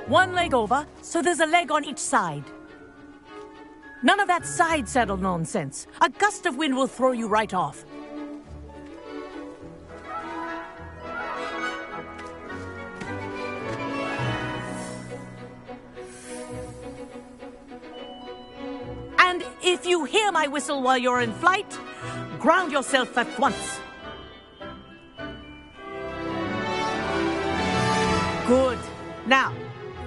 One leg over, so there's a leg on each side. None of that side saddle nonsense. A gust of wind will throw you right off. And if you hear my whistle while you're in flight, ground yourself at once. Good. Now,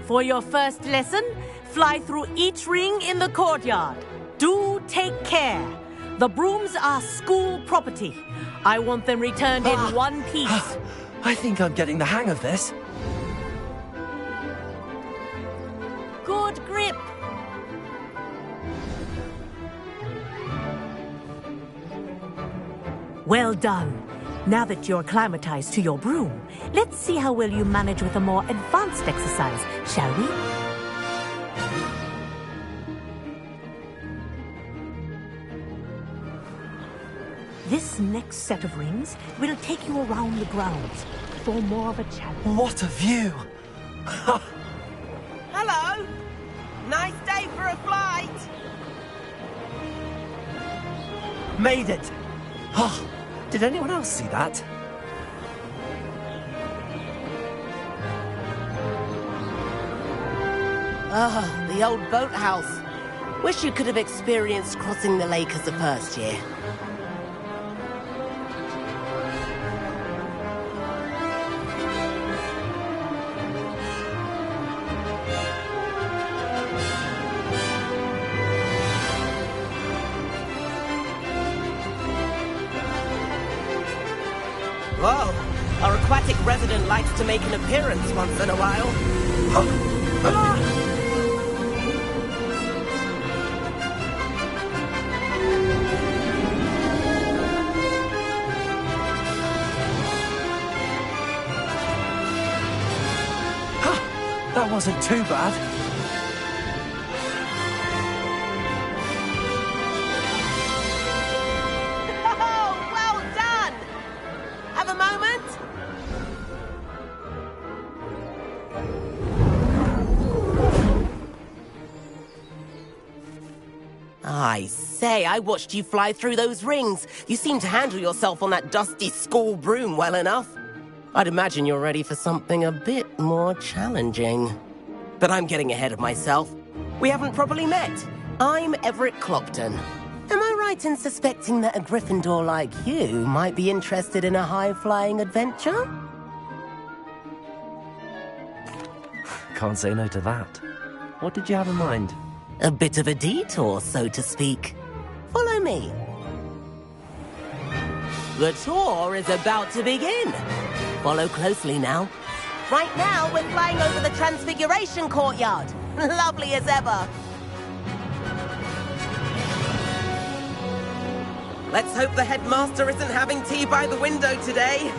for your first lesson, fly through each ring in the courtyard. Do take care. The brooms are school property. I want them returned in one piece. I think I'm getting the hang of this. Good grip. Well done. Now that you're acclimatized to your broom, let's see how well you manage with a more advanced exercise, shall we? This next set of rings will take you around the grounds for more of a challenge. What a view! Hello! Nice day for a flight! Made it! Oh, did anyone else see that? Ah, the old boathouse. Wish you could have experienced crossing the lake as a first year. Whoa, our aquatic resident likes to make an appearance once in a while. That wasn't too bad. Oh, well done! Have a moment? I say, I watched you fly through those rings. You seem to handle yourself on that dusty school broom well enough. I'd imagine you're ready for something a bit more challenging. But I'm getting ahead of myself. We haven't properly met. I'm Everett Clopton. Am I right in suspecting that a Gryffindor like you might be interested in a high-flying adventure? Can't say no to that. What did you have in mind? A bit of a detour, so to speak. Follow me. The tour is about to begin. Follow closely now. Right now, we're flying over the Transfiguration Courtyard. Lovely as ever. Let's hope the headmaster isn't having tea by the window today.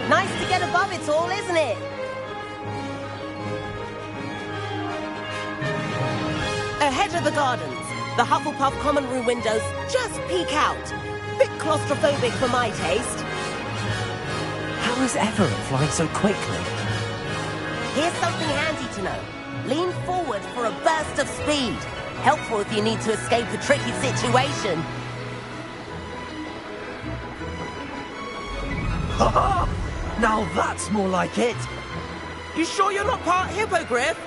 Nice to get above it all, isn't it? hedge of the gardens. The Hufflepuff common room windows just peek out. Bit claustrophobic for my taste. How is Everett flying so quickly? Here's something handy to know. Lean forward for a burst of speed. Helpful if you need to escape a tricky situation. Ha! Now that's more like it. You sure you're not part hippogriff?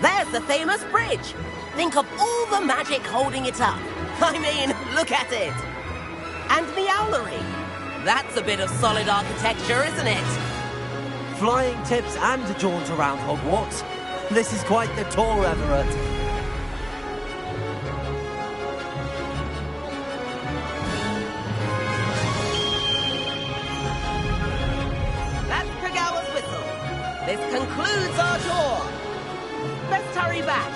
There's the famous bridge. Think of all the magic holding it up. I mean, look at it. And the owlery. That's a bit of solid architecture, isn't it? Flying tips and a jaunt around Hogwarts. This is quite the tour, Everett. That's Kagawa's whistle. This concludes our tour. Let's hurry back.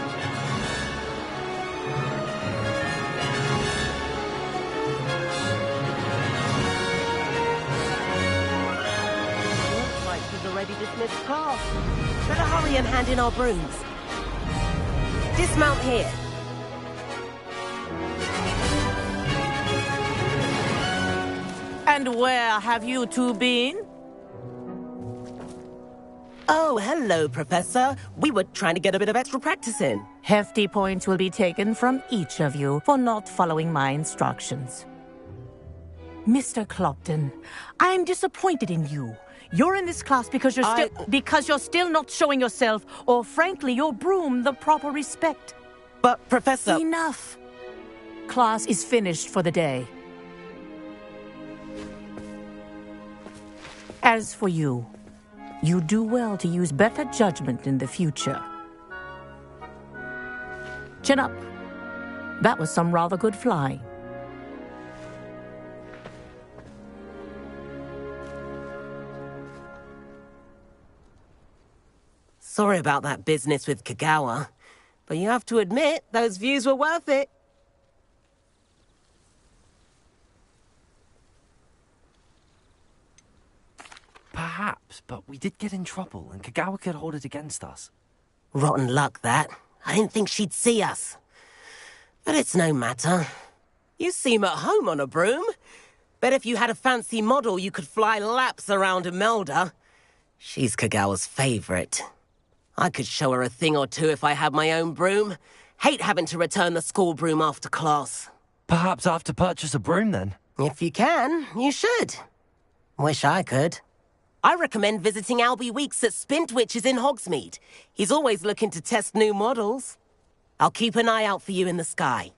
Looks like he's already dismissed class. Better hurry and hand in our brooms. Dismount here. And where have you two been? Oh, hello, Professor. We were trying to get a bit of extra practice in. Hefty points will be taken from each of you for not following my instructions. Mr. Clopton, I'm disappointed in you. You're in this class because you're still not showing yourself, or frankly, your broom the proper respect. But, Professor... Enough. Class is finished for the day. As for you, you do well to use better judgment in the future. Chin up. That was some rather good flying. Sorry about that business with Kagawa, but you have to admit those views were worth it. Perhaps, but we did get in trouble, and Kagawa could hold it against us. Rotten luck, that. I didn't think she'd see us. But it's no matter. You seem at home on a broom. Bet if you had a fancy model, you could fly laps around Imelda. She's Kagawa's favorite. I could show her a thing or two if I had my own broom. Hate having to return the school broom after class. Perhaps I have to purchase a broom, then? If you can, you should. Wish I could. I recommend visiting Albie Weeks at Spintwitches in Hogsmeade. He's always looking to test new models. I'll keep an eye out for you in the sky.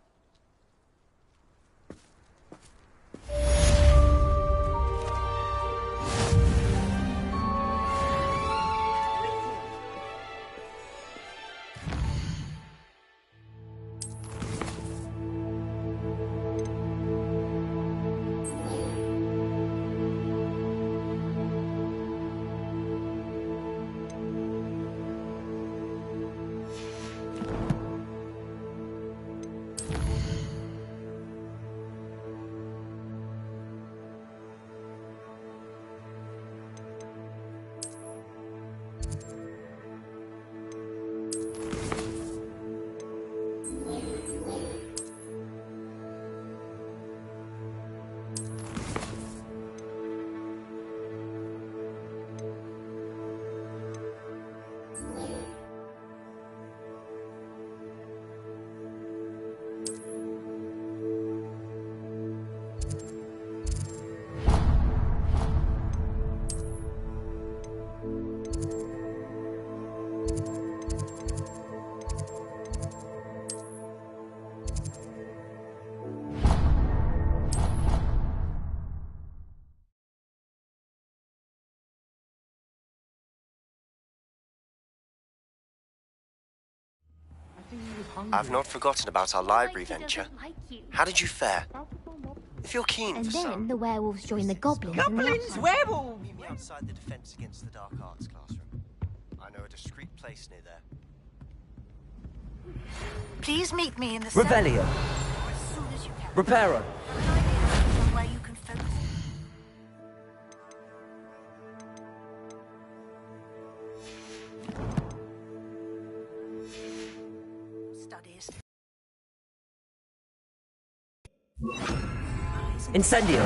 I've not forgotten about our library venture. How did you fare? If you're keen And for then some... the werewolves join the goblins. Goblins? Werewolves? Meet me outside the Defense Against the Dark Arts classroom. I know a discreet place near there. Please meet me in the Revelio. as soon as you can. Reparo. Where you can focus. studies. Incendio!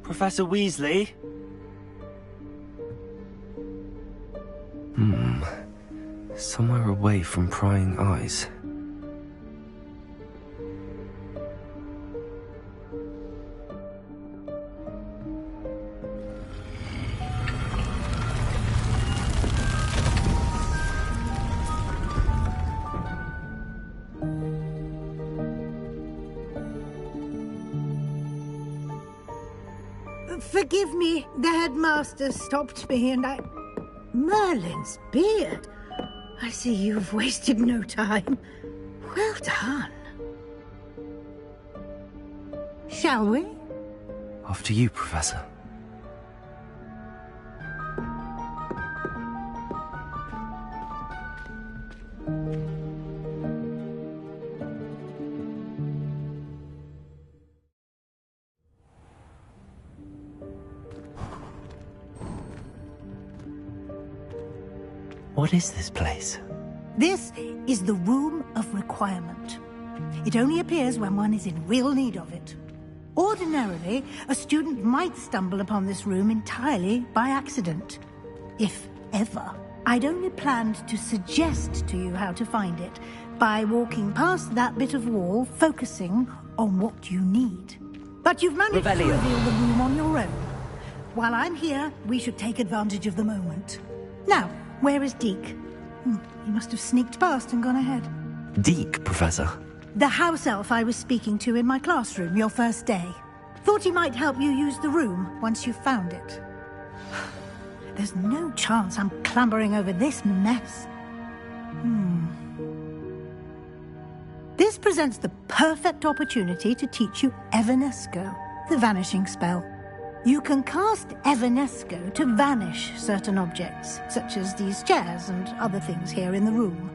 Professor Weasley? Somewhere away from prying eyes. Forgive me, the headmaster stopped me and I... Merlin's beard. I see you've wasted no time. Well done. Shall we? After you, Professor. What is this place? This is the Room of Requirement. It only appears when one is in real need of it. Ordinarily, a student might stumble upon this room entirely by accident. If ever. I'd only planned to suggest to you how to find it by walking past that bit of wall, focusing on what you need. But you've managed to reveal the room on your own. While I'm here, we should take advantage of the moment. Now, where is Deke? He must have sneaked past and gone ahead. Deke, Professor? The house elf I was speaking to in my classroom your first day. Thought he might help you use the room once you found it. There's no chance I'm clambering over this mess. This presents the perfect opportunity to teach you Evanesco, the vanishing spell. You can cast Evanesco to vanish certain objects, such as these chairs and other things here in the room.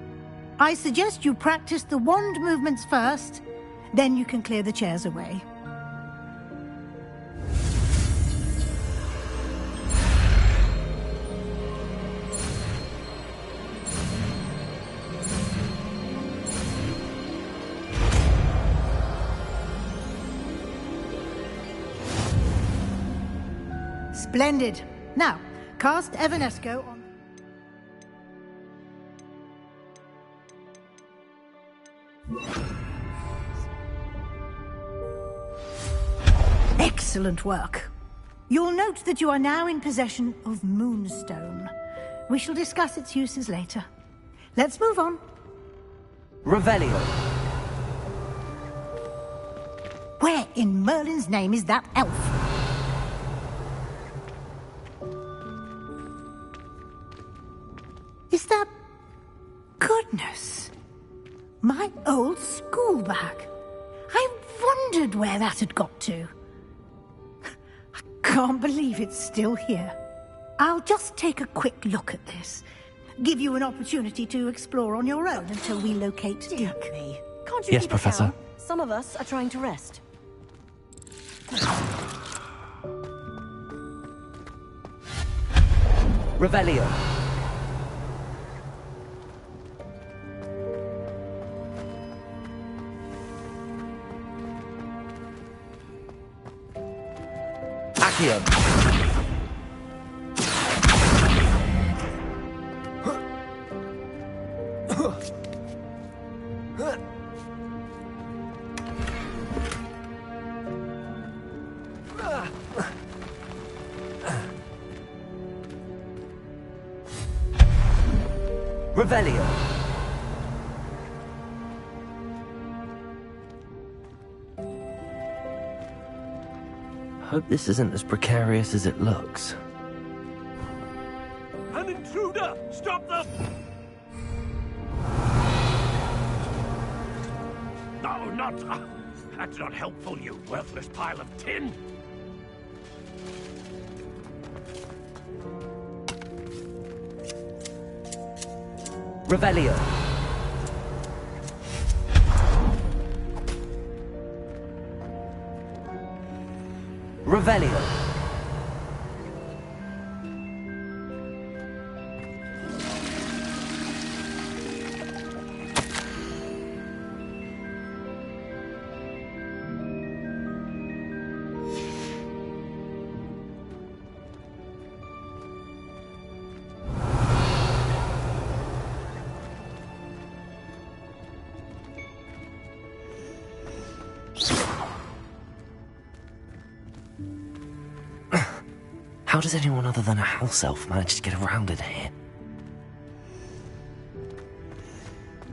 I suggest you practice the wand movements first, then you can clear the chairs away. Splendid. Now, cast Evanesco on... Excellent work. You'll note that you are now in possession of Moonstone. We shall discuss its uses later. Let's move on. Revelio. Where in Merlin's name is that elf? Is that... Goodness. My old school bag. I wondered where that had got to. I can't believe it's still here. I'll just take a quick look at this. Give you an opportunity to explore on your own until we locate Deke. Can't you Yes, keep Professor. it down? Some of us are trying to rest. Revelio. Accio. Revelio. Hope this isn't as precarious as it looks. An intruder! Stop them! No, not... that's not helpful, you worthless pile of tin. Revelio. Revelio. How does anyone other than a house elf manage to get around in here?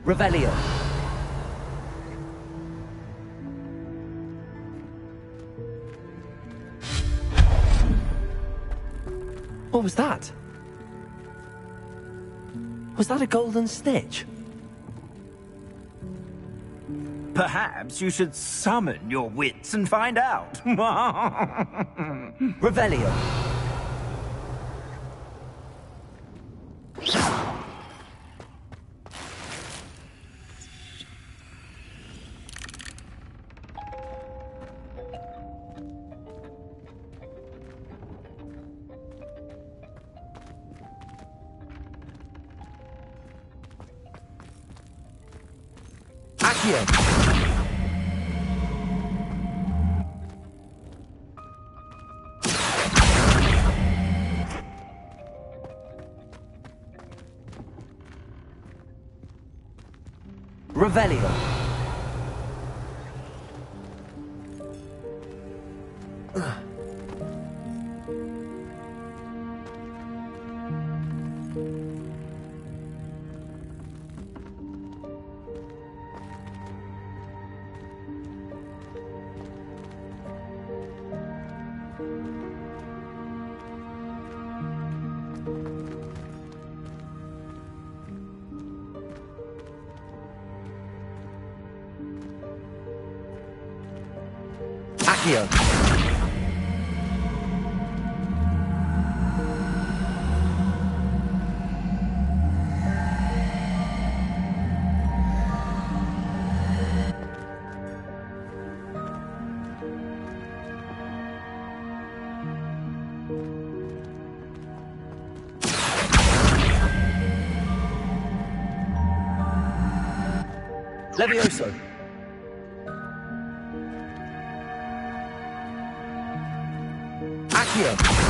Revelio. What was that? Was that a golden snitch? Perhaps you should summon your wits and find out. Revelio. Accio. Revelio. Accio. Levioso. Accio.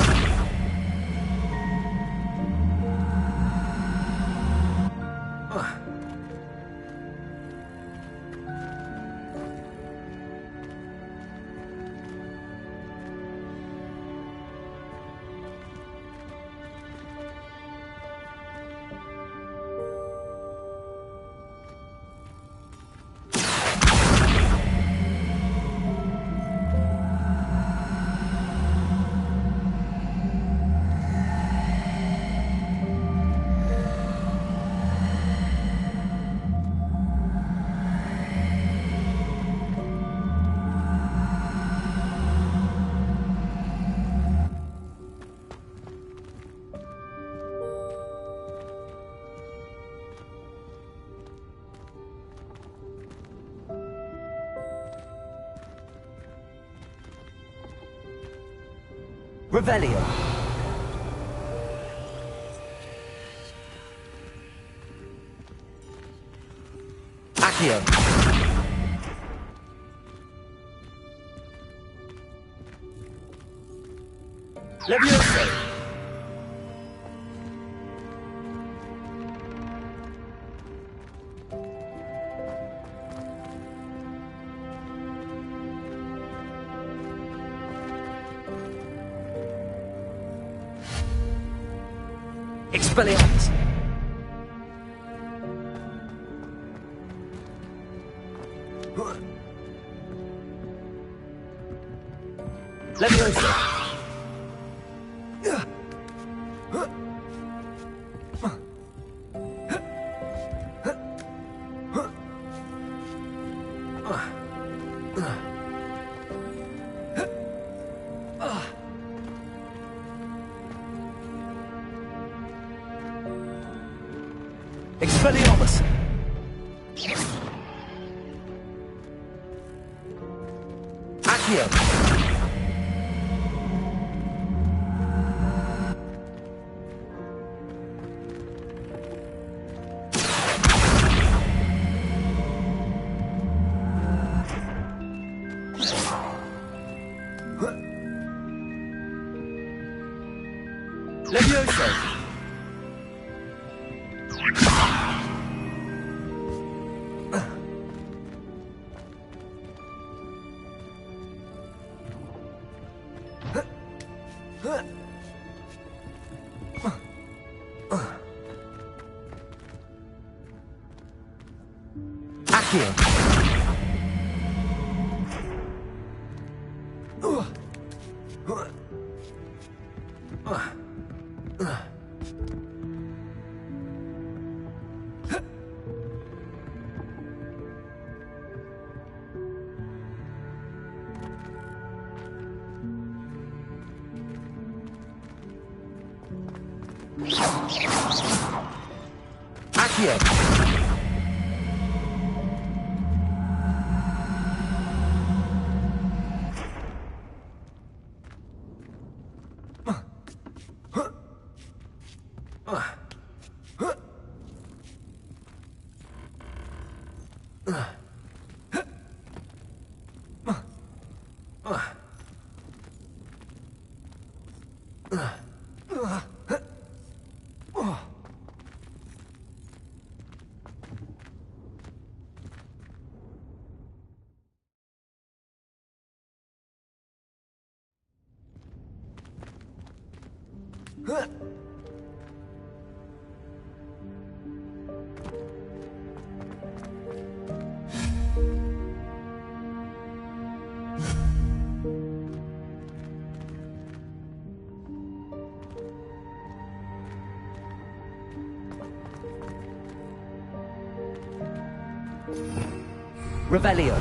Revelio. Accio. Levioso. Expelliarmus. Levioso. Expelliarmus! Accio! Levioso! Accio! Revelio.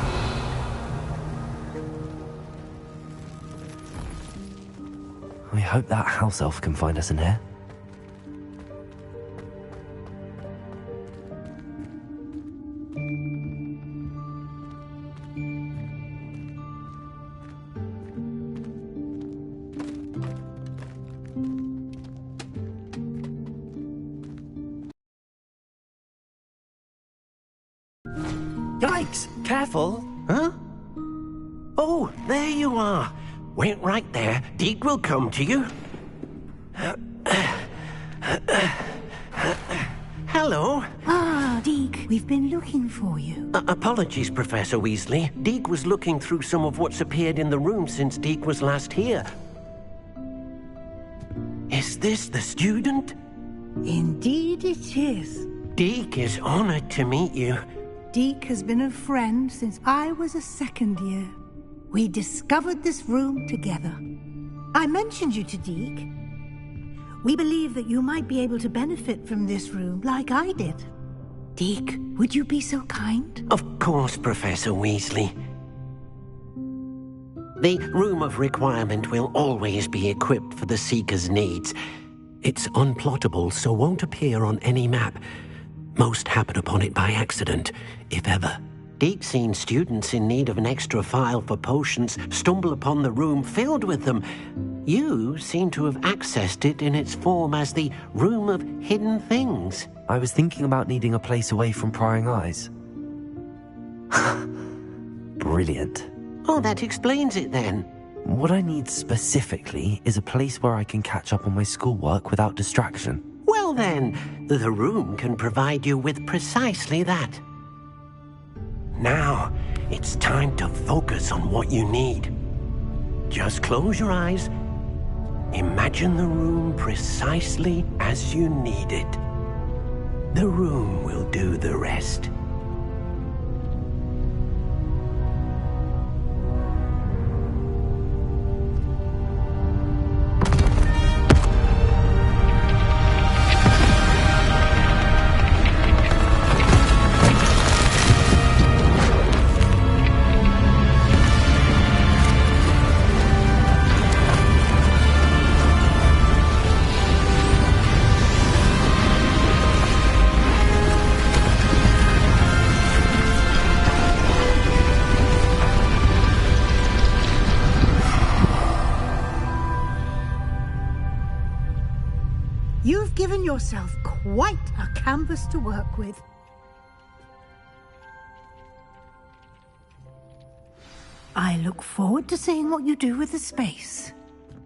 I hope that house elf can find us in here. Yikes! Careful! Huh? Oh, there you are. Wait right there. Deke will come to you. Hello. Ah, Deke, we've been looking for you. Apologies, Professor Weasley. Deke was looking through some of what's appeared in the room since Deke was last here. Is this the student? Indeed it is. Deke is honored to meet you. Deke has been a friend since I was a second year. We discovered this room together. I mentioned you to Deke. We believe that you might be able to benefit from this room like I did. Deke, would you be so kind? Of course, Professor Weasley. The Room of Requirement will always be equipped for the Seeker's needs. It's unplottable, so won't appear on any map. Most happen upon it by accident, if ever. Deke's seen students in need of an extra file for potions stumble upon the room filled with them. You seem to have accessed it in its form as the Room of Hidden Things. I was thinking about needing a place away from prying eyes. Brilliant. Oh, that explains it then. What I need specifically is a place where I can catch up on my schoolwork without distraction. Well then, the room can provide you with precisely that. Now, it's time to focus on what you need. Just close your eyes. Imagine the room precisely as you need it. The room will do the rest. given yourself quite a canvas to work with. I look forward to seeing what you do with the space.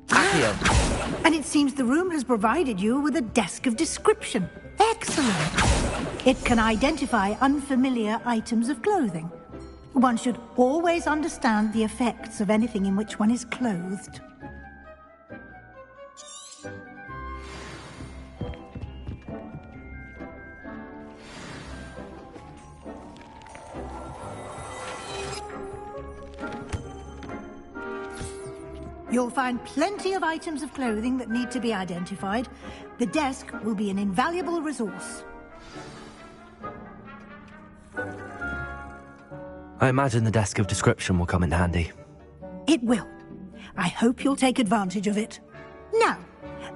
And it seems the room has provided you with a desk of description. Excellent. It can identify unfamiliar items of clothing. One should always understand the effects of anything in which one is clothed. You'll find plenty of items of clothing that need to be identified. The desk will be an invaluable resource. I imagine the desk of description will come in handy. It will. I hope you'll take advantage of it. Now,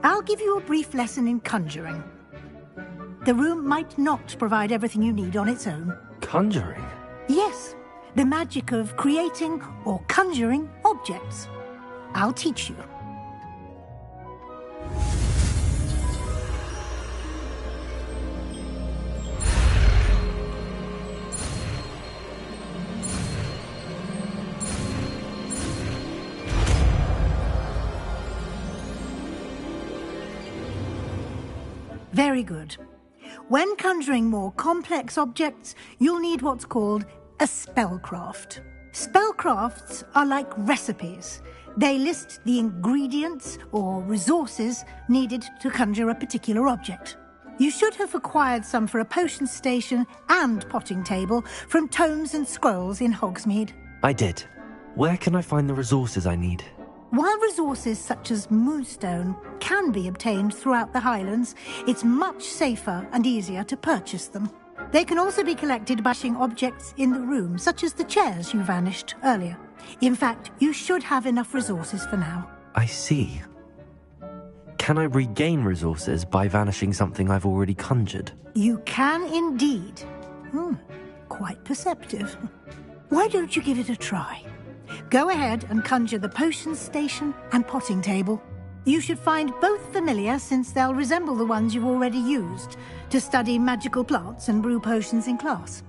I'll give you a brief lesson in conjuring. The room might not provide everything you need on its own. Conjuring? Yes, the magic of creating or conjuring objects. I'll teach you. Very good. When conjuring more complex objects, you'll need what's called a spellcraft. Spellcrafts are like recipes. They list the ingredients or resources needed to conjure a particular object. You should have acquired some for a potion station and potting table from tomes and scrolls in Hogsmeade. I did. Where can I find the resources I need? While resources such as moonstone can be obtained throughout the Highlands, it's much safer and easier to purchase them. They can also be collected by bashing objects in the room, such as the chairs you vanished earlier. In fact, you should have enough resources for now. I see. Can I regain resources by vanishing something I've already conjured? You can indeed. Quite perceptive. Why don't you give it a try? Go ahead and conjure the potion station and potting table. You should find both familiar, since they'll resemble the ones you've already used to study magical plants and brew potions in class.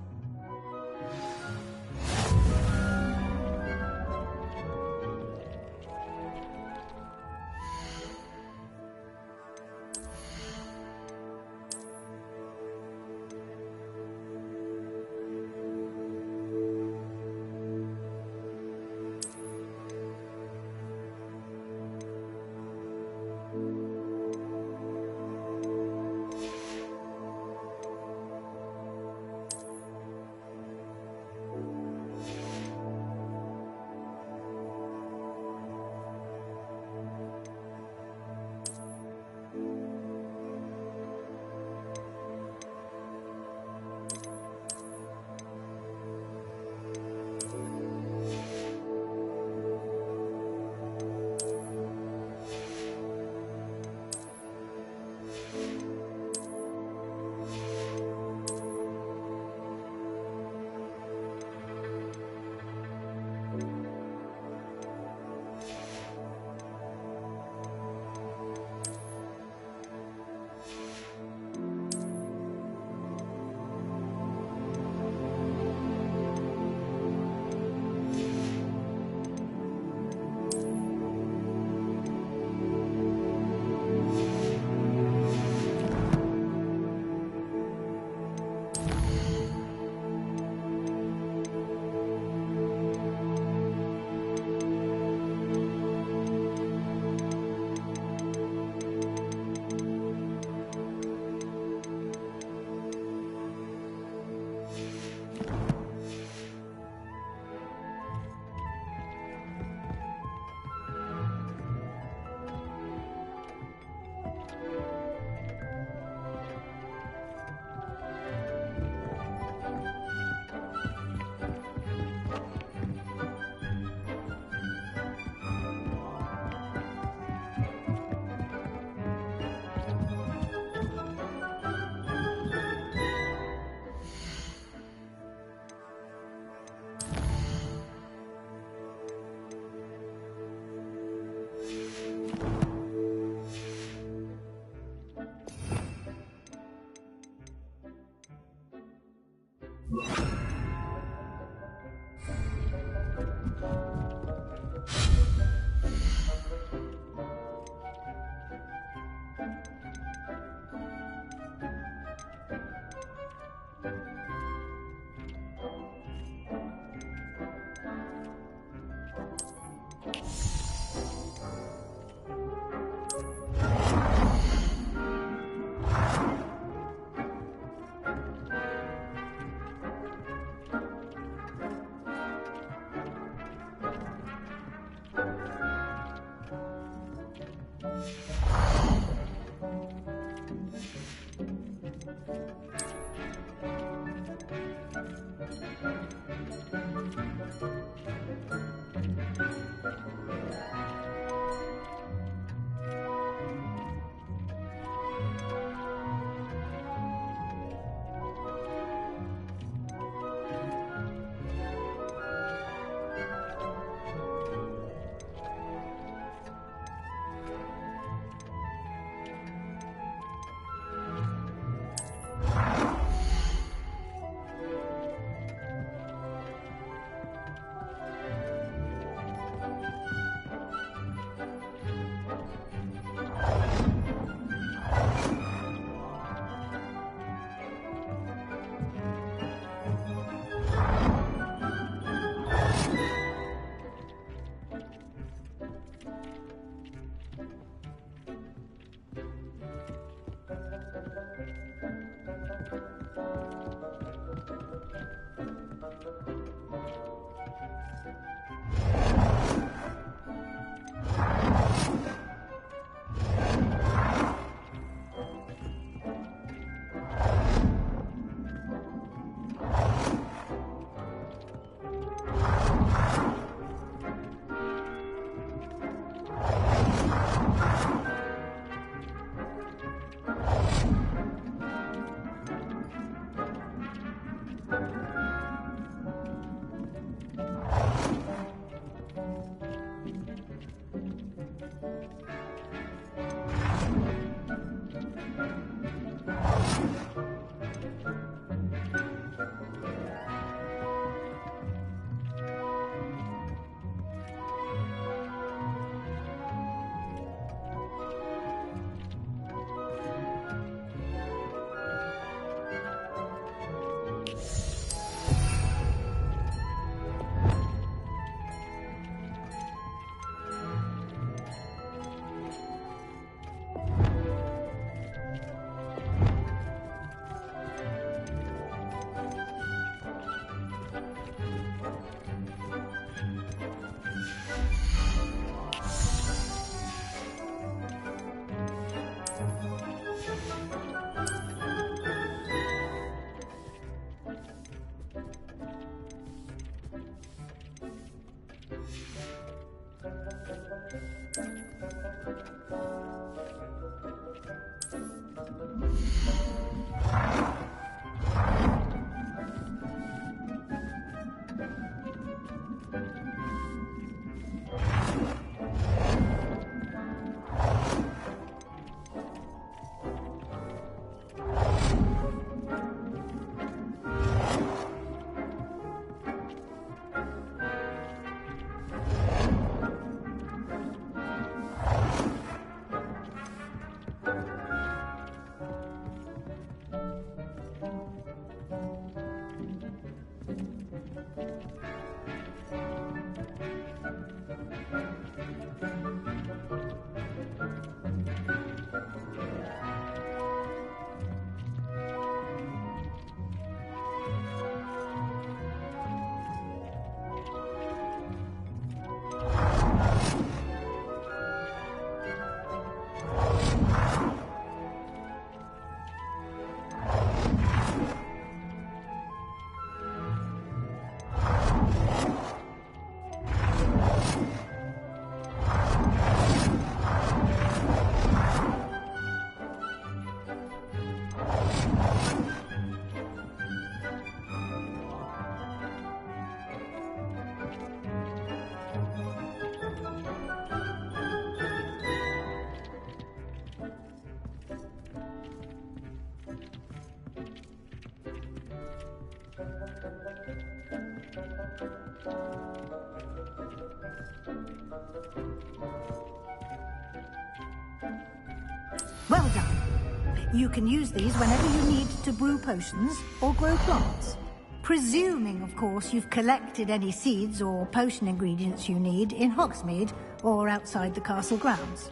Well done. You can use these whenever you need to brew potions or grow plants. Presuming, of course, you've collected any seeds or potion ingredients you need in Hogsmeade or outside the castle grounds.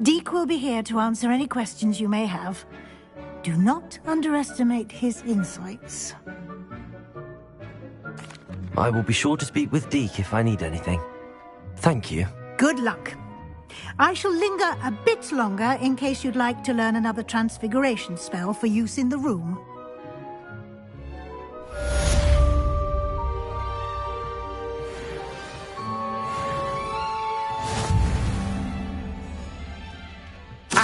Deke will be here to answer any questions you may have. Do not underestimate his insights. I will be sure to speak with Deke if I need anything. Thank you. Good luck. I shall linger a bit longer in case you'd like to learn another transfiguration spell for use in the room.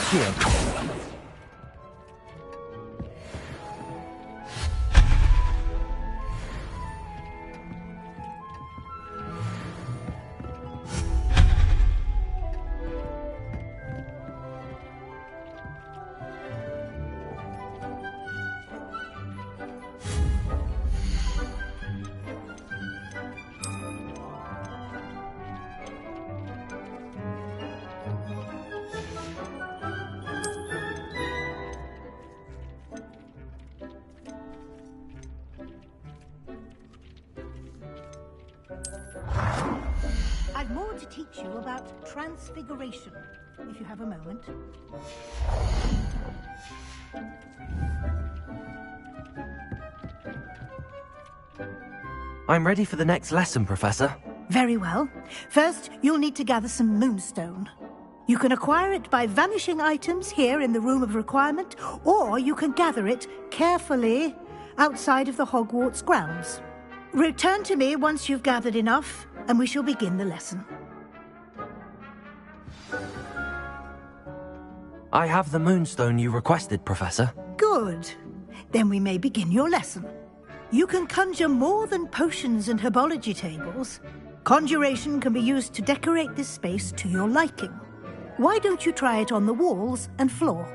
Accio. I've more to teach you about transfiguration, if you have a moment. I'm ready for the next lesson, Professor. Very well. First, you'll need to gather some moonstone. You can acquire it by vanishing items here in the Room of Requirement, or you can gather it carefully outside of the Hogwarts grounds. Return to me once you've gathered enough, and we shall begin the lesson. I have the moonstone you requested, Professor. Good. Then we may begin your lesson. You can conjure more than potions and herbology tables. Conjuration can be used to decorate this space to your liking. Why don't you try it on the walls and floor?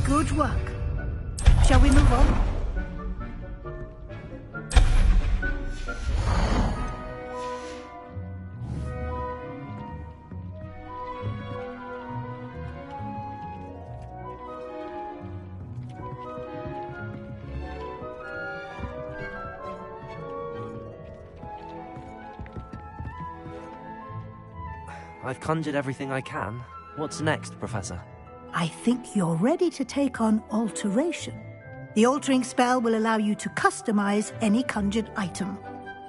Good work. Shall we move on? I've conjured everything I can. What's next, Professor? I think you're ready to take on alteration. The altering spell will allow you to customize any conjured item.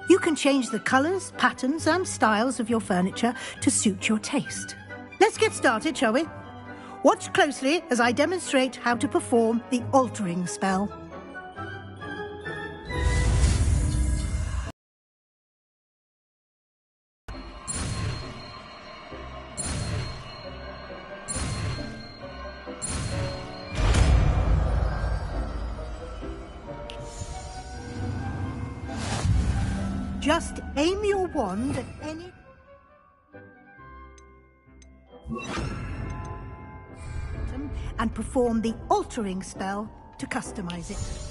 You can change the colors, patterns, and styles of your furniture to suit your taste. Let's get started, shall we? Watch closely as I demonstrate how to perform the altering spell. Just aim your wand at any... and perform the altering spell to customize it.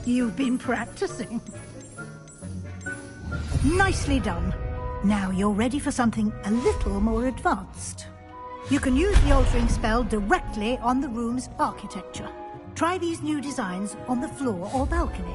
You've been practicing. Nicely done. Now you're ready for something a little more advanced. You can use the altering spell directly on the room's architecture. Try these new designs on the floor or balcony.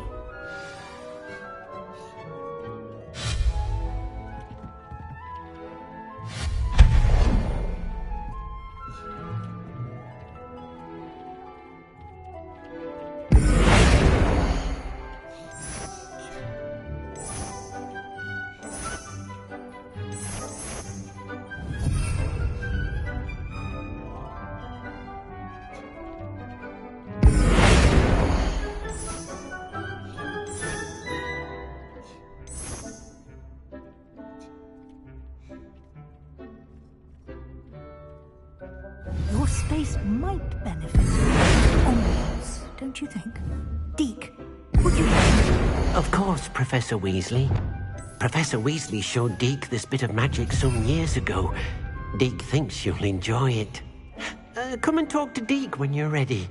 Your space might benefit from ambience, don't you think? Deke, would you... Of course, Professor Weasley. Professor Weasley showed Deke this bit of magic some years ago. Deke thinks you'll enjoy it. Come and talk to Deke when you're ready.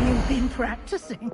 You've been practicing.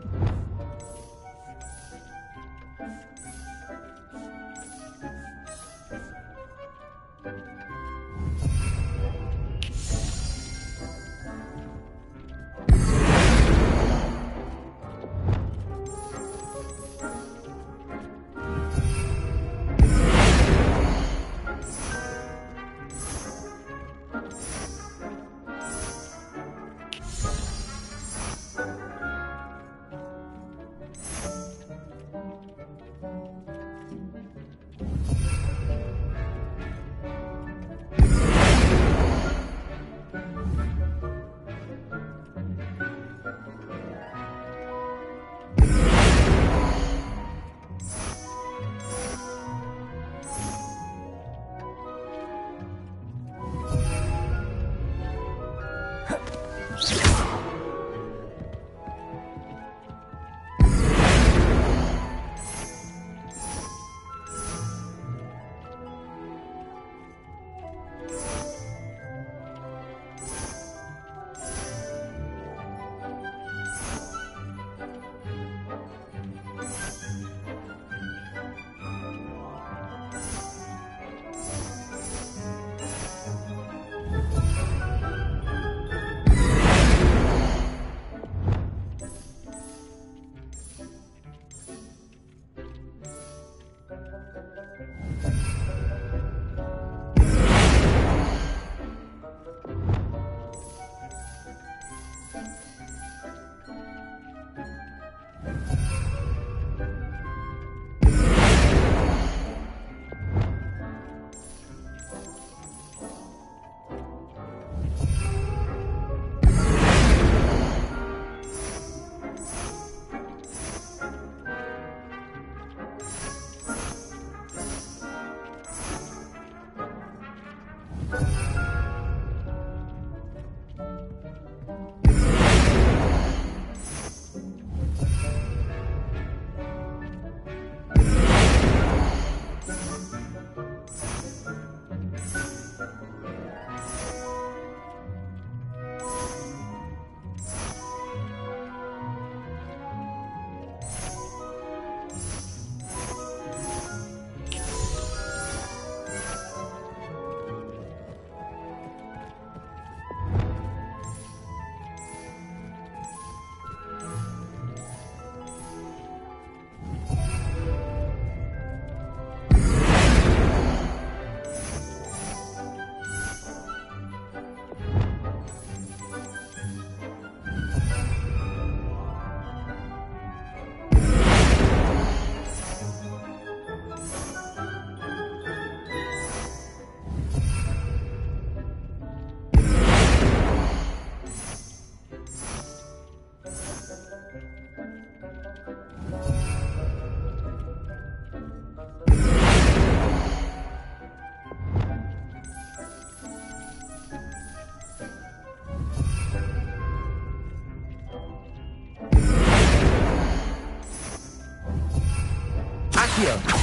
here.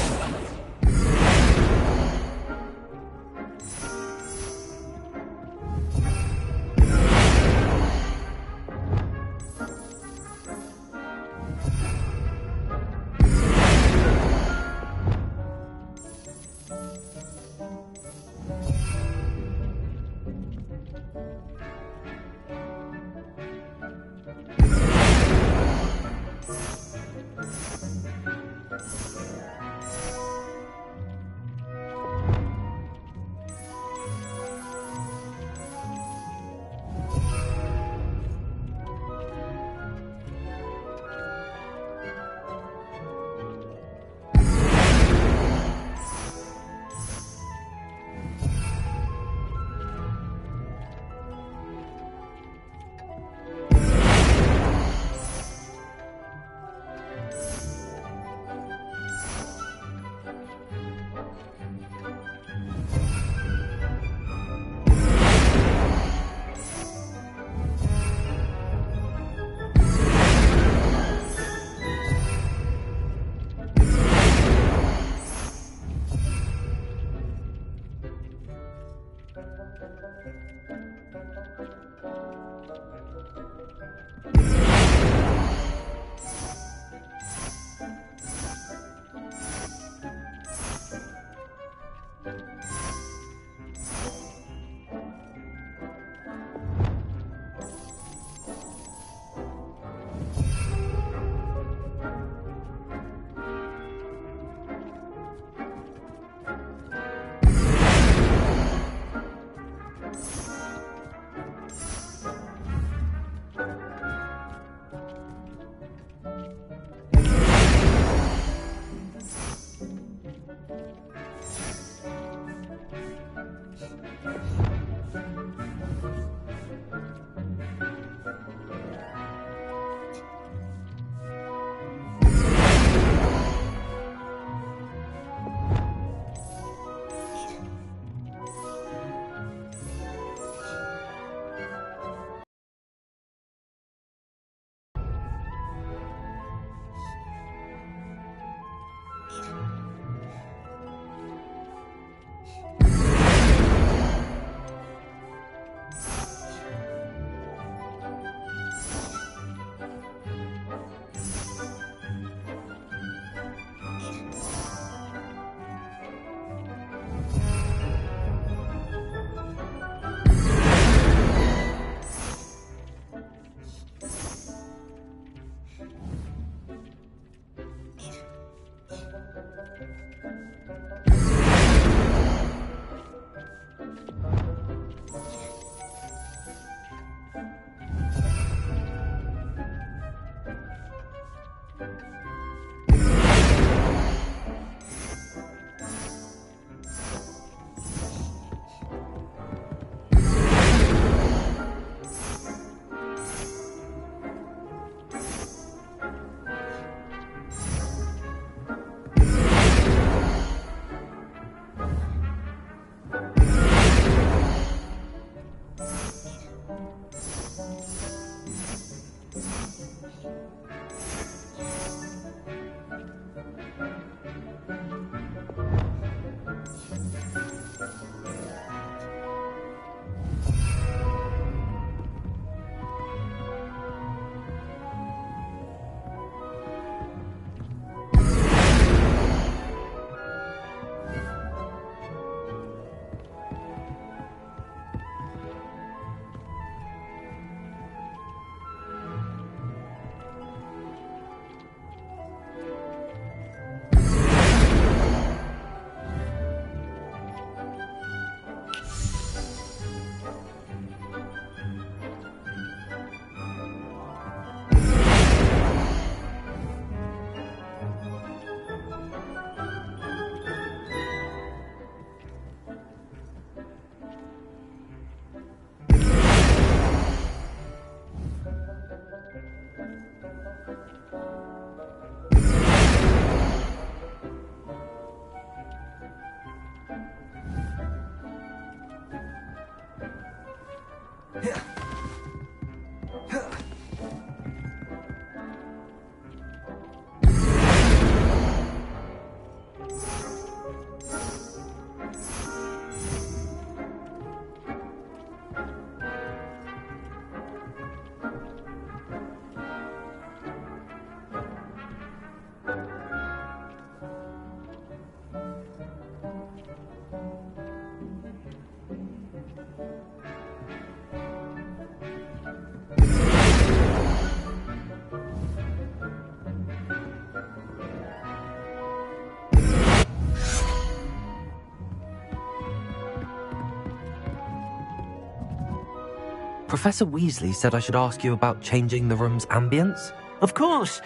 Professor Weasley said I should ask you about changing the room's ambience. Of course.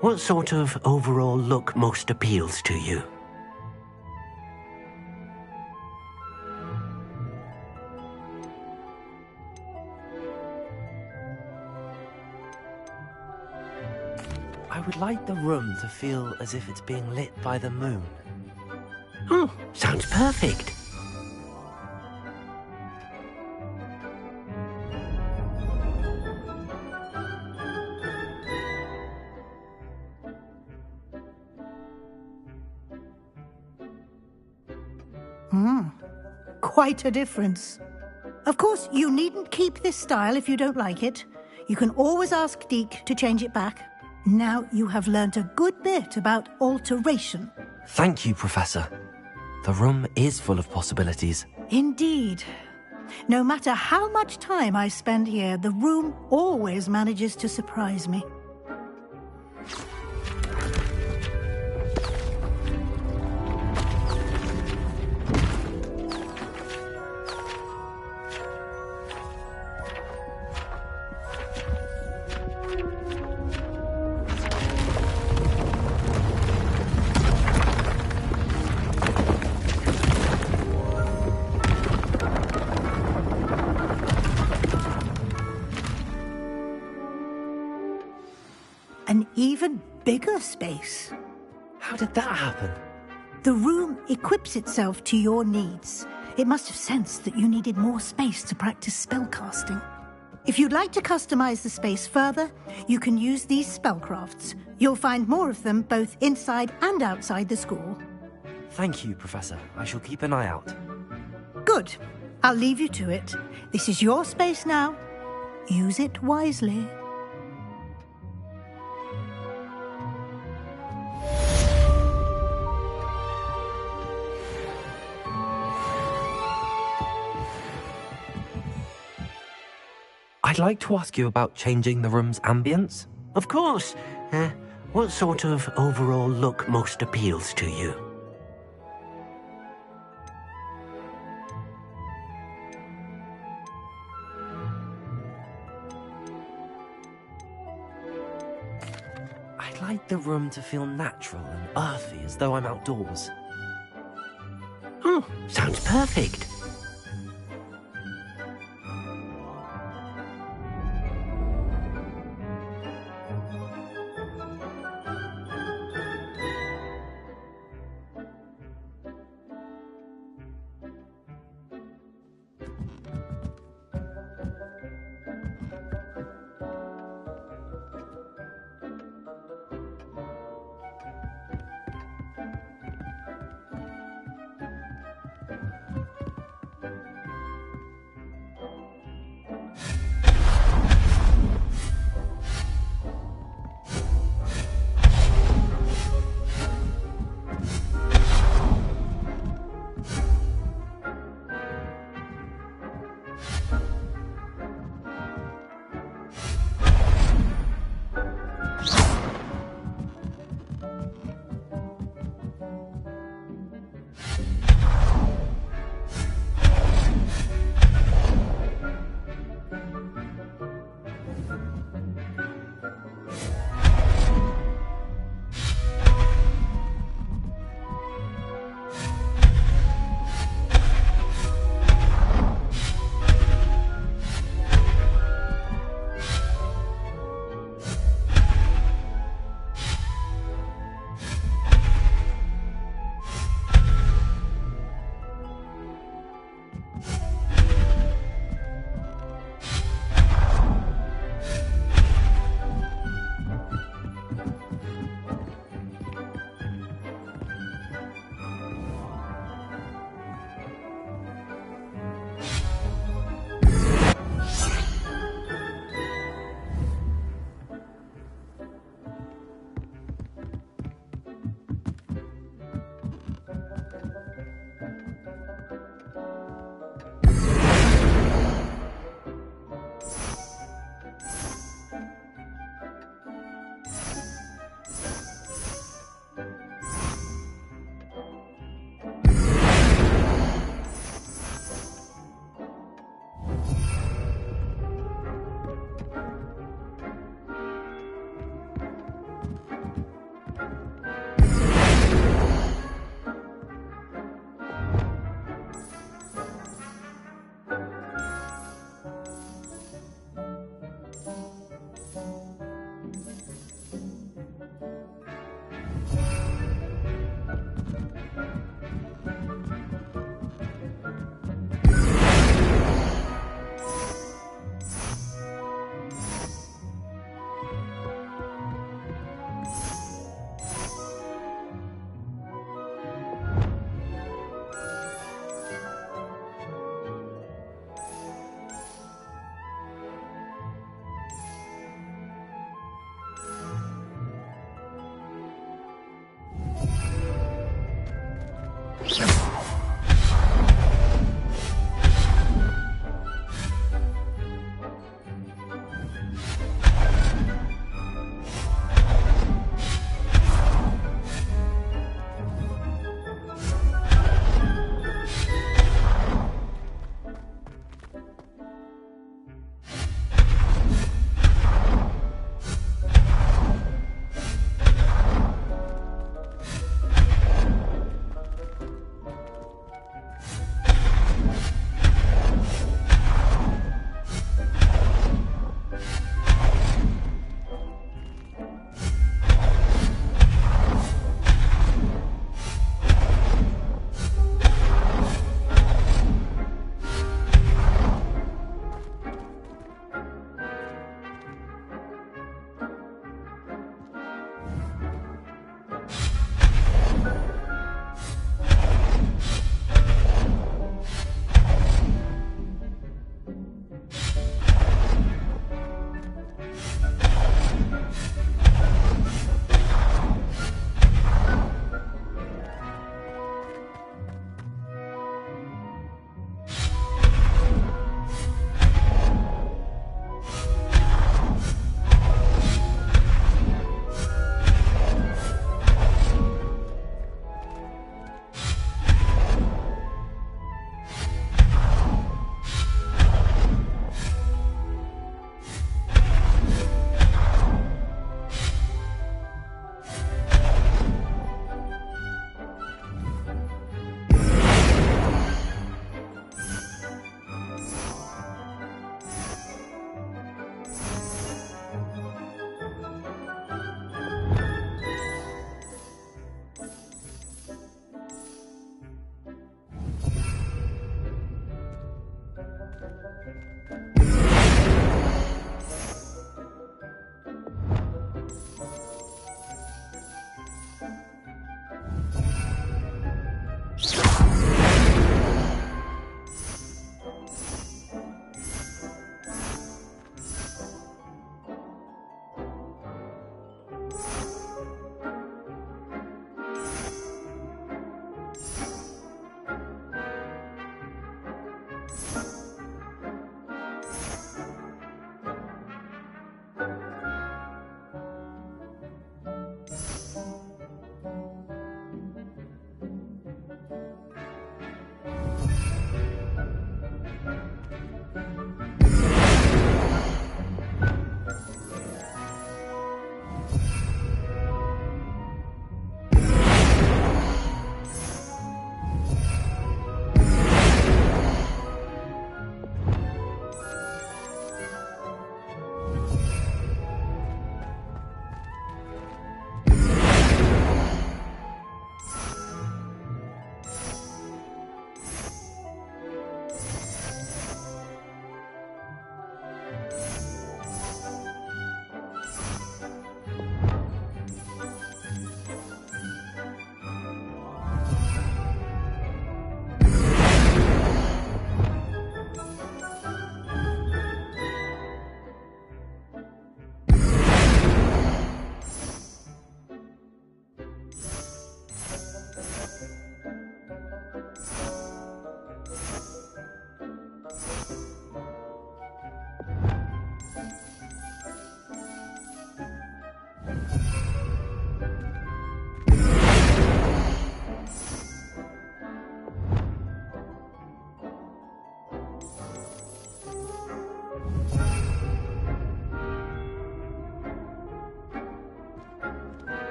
What sort of overall look most appeals to you? I would like the room to feel as if it's being lit by the moon. Oh, sounds perfect. Quite a difference. Of course, you needn't keep this style if you don't like it. You can always ask Deke to change it back. Now you have learnt a good bit about alteration. Thank you, Professor. The room is full of possibilities. Indeed. No matter how much time I spend here, the room always manages to surprise me. An even bigger space. How did that happen? The room equips itself to your needs. It must have sensed that you needed more space to practice spellcasting. If you'd like to customize the space further, you can use these spellcrafts. You'll find more of them both inside and outside the school. Thank you, Professor. I shall keep an eye out. Good. I'll leave you to it. This is your space now. Use it wisely. I'd like to ask you about changing the room's ambience. Of course. What sort of overall look most appeals to you? I'd like the room to feel natural and earthy, as though I'm outdoors. Oh, sounds perfect.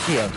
Accio.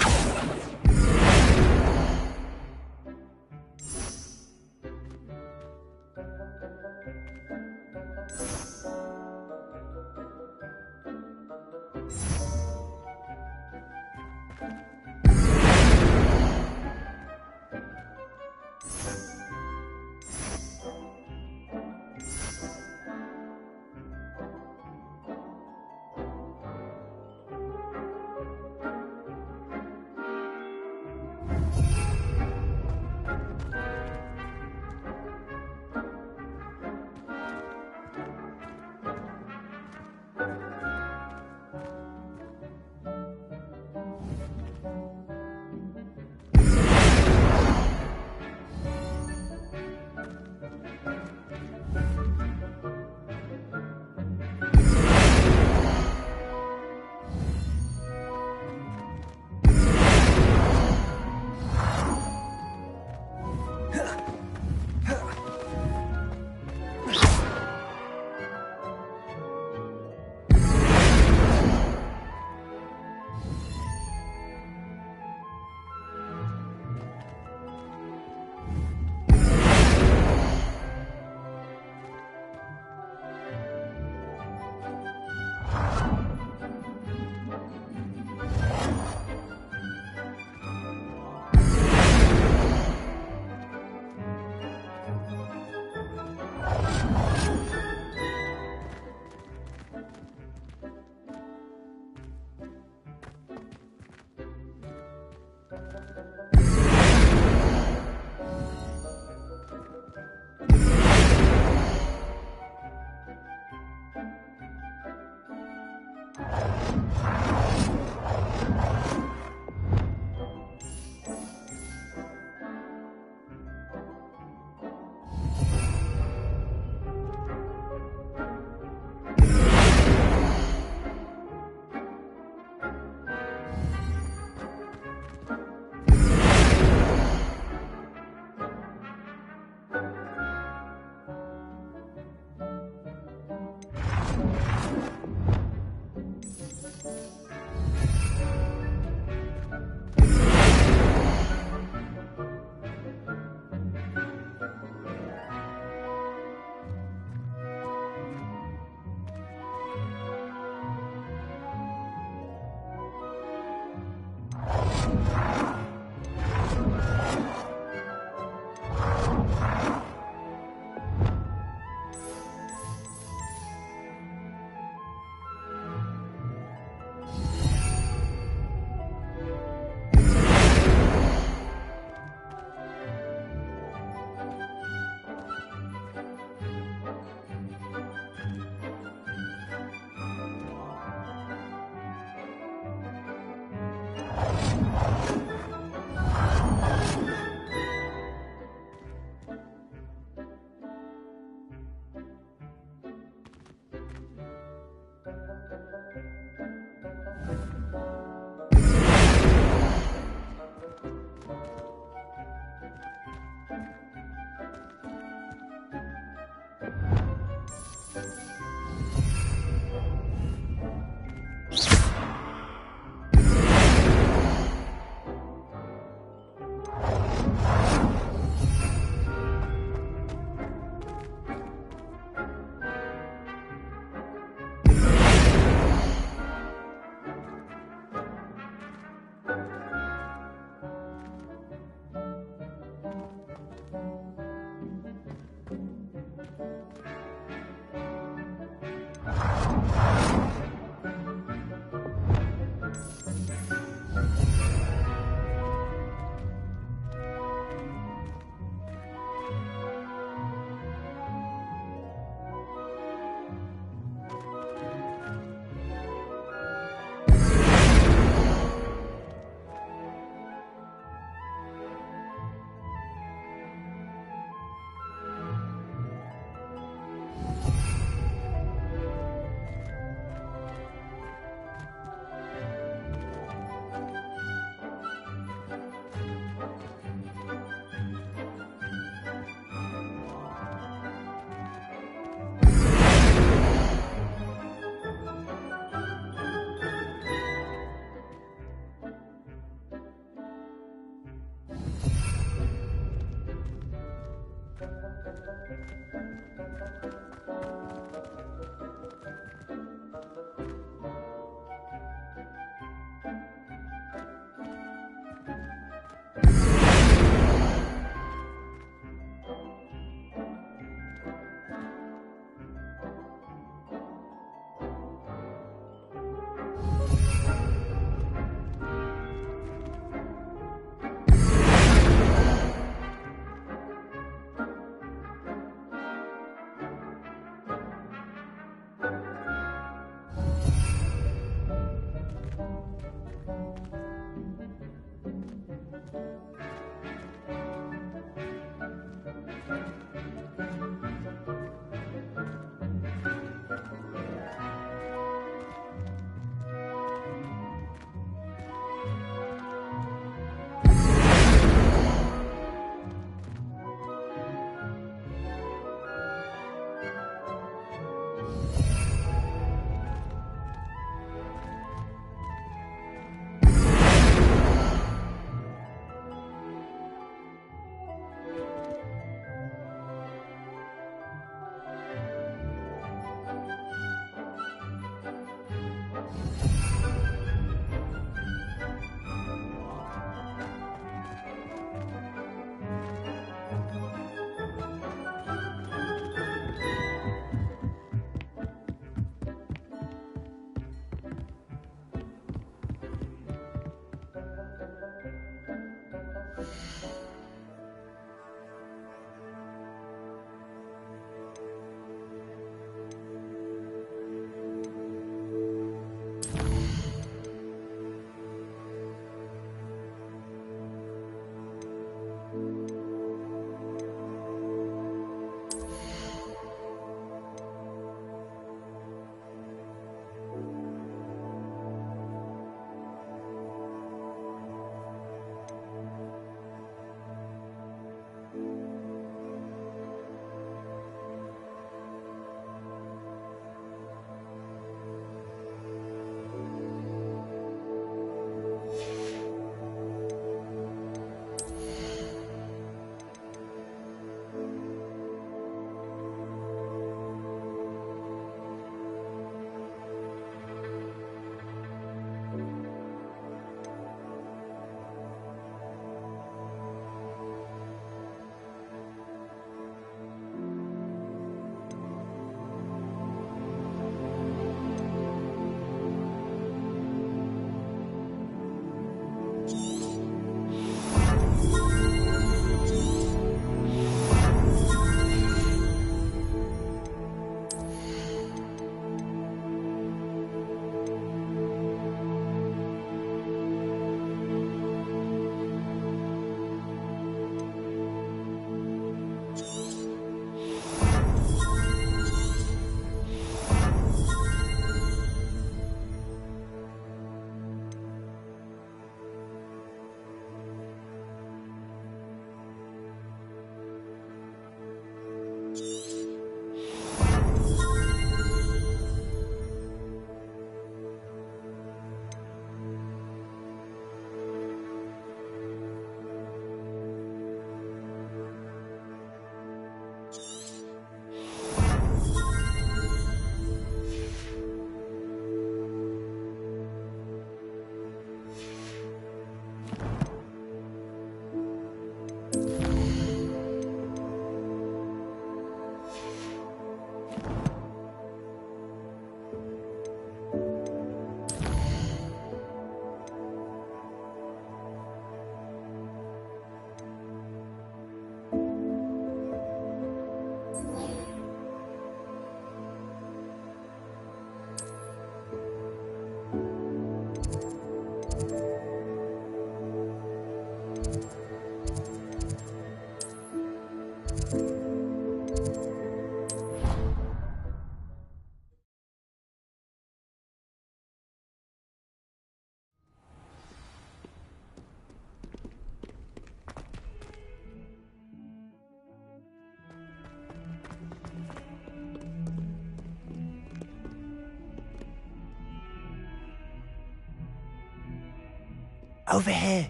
Over here.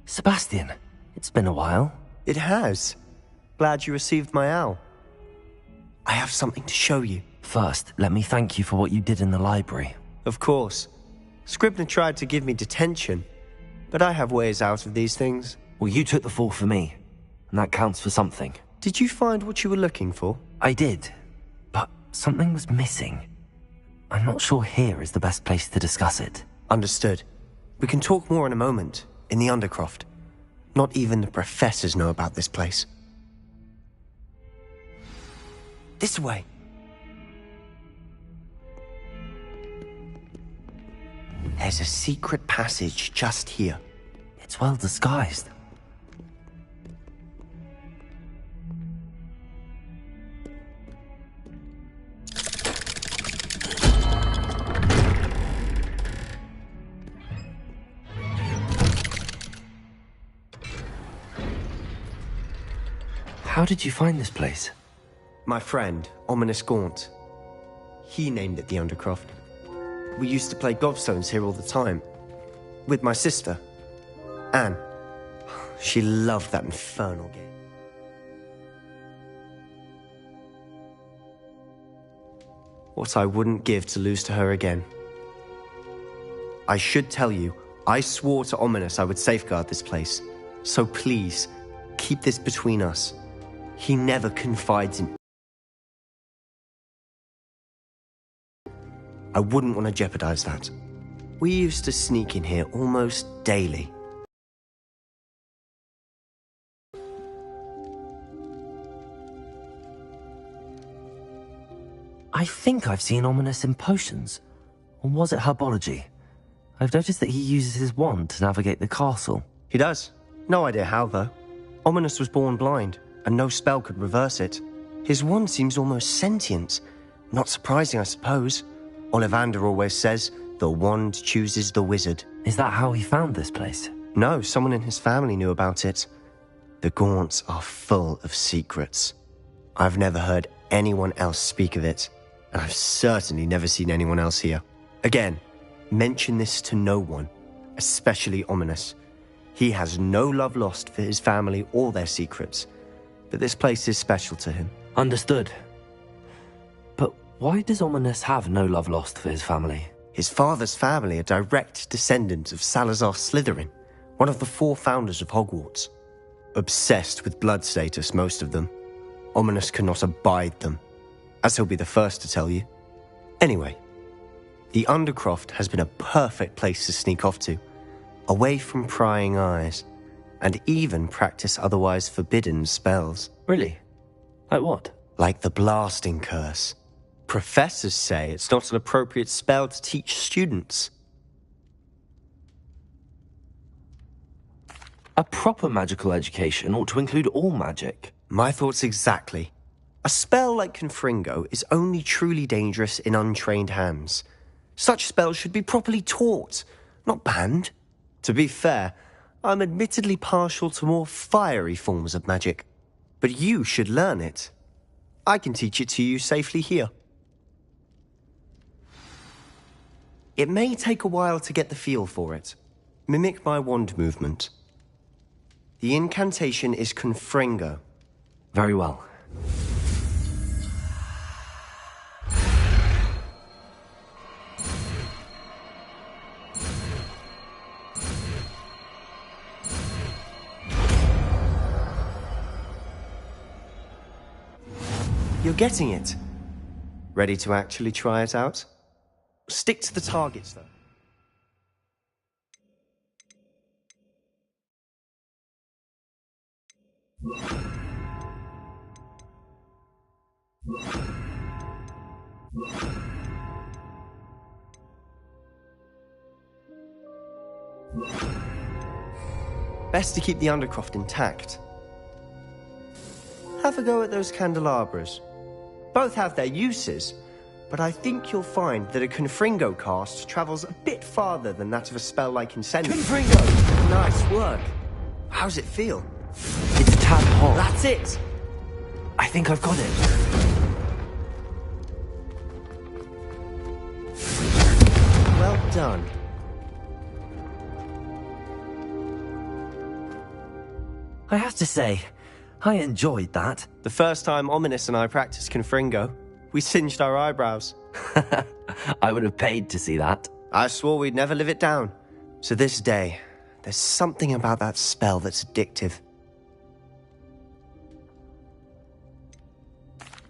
Sebastian, it's been a while. It has. Glad you received my owl. I have something to show you. First, let me thank you for what you did in the library. Of course. Scribner tried to give me detention, but I have ways out of these things. Well, you took the fall for me, and that counts for something. Did you find what you were looking for? I did, but something was missing. I'm not sure here is the best place to discuss it. Understood. We can talk more in a moment, in the Undercroft. Not even the professors know about this place. This way. There's a secret passage just here. It's well disguised. How did you find this place? My friend, Ominous Gaunt. He named it the Undercroft. We used to play gobstones here all the time. With my sister, Anne. She loved that infernal game. What I wouldn't give to lose to her again. I should tell you, I swore to Ominous I would safeguard this place. So please, keep this between us. He never confides in... I wouldn't want to jeopardize that. We used to sneak in here almost daily. I think I've seen Ominous in potions. Or was it herbology? I've noticed that he uses his wand to navigate the castle. He does. No idea how, though. Ominous was born blind, and no spell could reverse it. His wand seems almost sentient. Not surprising, I suppose. Ollivander always says, the wand chooses the wizard. Is that how he found this place? No, someone in his family knew about it. The Gaunts are full of secrets. I've never heard anyone else speak of it, and I've certainly never seen anyone else here. Again, mention this to no one, especially Ominous. He has no love lost for his family or their secrets, but this place is special to him. Understood. But why does Ominous have no love lost for his family? His father's family are direct descendants of Salazar Slytherin, one of the 4 founders of Hogwarts. Obsessed with blood status, most of them. Ominous cannot abide them, as he'll be the first to tell you. Anyway, the Undercroft has been a perfect place to sneak off to, away from prying eyes, and even practice otherwise forbidden spells. Really? Like what? Like the blasting curse. Professors say it's not an appropriate spell to teach students. A proper magical education ought to include all magic. My thoughts exactly. A spell like Confringo is only truly dangerous in untrained hands. Such spells should be properly taught, not banned. To be fair, I'm admittedly partial to more fiery forms of magic. But you should learn it. I can teach it to you safely here. It may take a while to get the feel for it. Mimic my wand movement. The incantation is Confringo. Very well. You're getting it. Ready to actually try it out? Stick to the targets, though. Best to keep the Undercroft intact. Have a go at those candelabras. Both have their uses, but I think you'll find that a Confringo cast travels a bit farther than that of a spell like Incendiary. Confringo! Nice work. How's it feel? It's tad hot. That's it! I think I've got it. Well done. I have to say, I enjoyed that. The first time Ominous and I practiced Confringo, we singed our eyebrows. I would have paid to see that. I swore we'd never live it down. So this day, there's something about that spell that's addictive.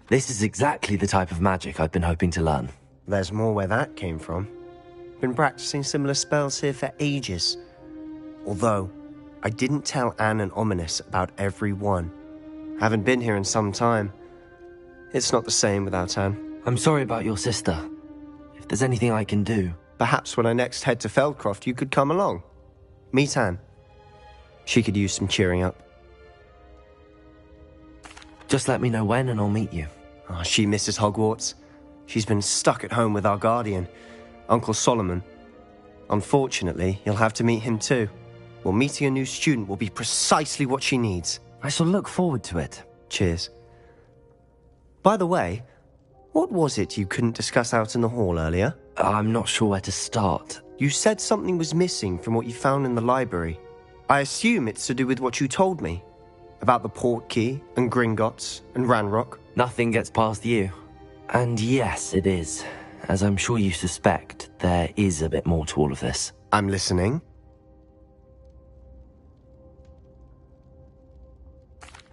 This is exactly the type of magic I've been hoping to learn. There's more where that came from. Been practicing similar spells here for ages. Although, I didn't tell Anne and Ominous about every one. Haven't been here in some time. It's not the same without Anne. I'm sorry about your sister. If there's anything I can do... Perhaps when I next head to Feldcroft, you could come along. Meet Anne. She could use some cheering up. Just let me know when and I'll meet you. Oh, she misses Hogwarts. She's been stuck at home with our guardian, Uncle Solomon. Unfortunately, you'll have to meet him too. Well, meeting a new student will be precisely what she needs. I shall look forward to it. Cheers. By the way, what was it you couldn't discuss out in the hall earlier? I'm not sure where to start. You said something was missing from what you found in the library. I assume it's to do with what you told me. About the Portkey, and Gringotts, and Ranrock. Nothing gets past you. And yes, it is. As I'm sure you suspect, there is a bit more to all of this. I'm listening.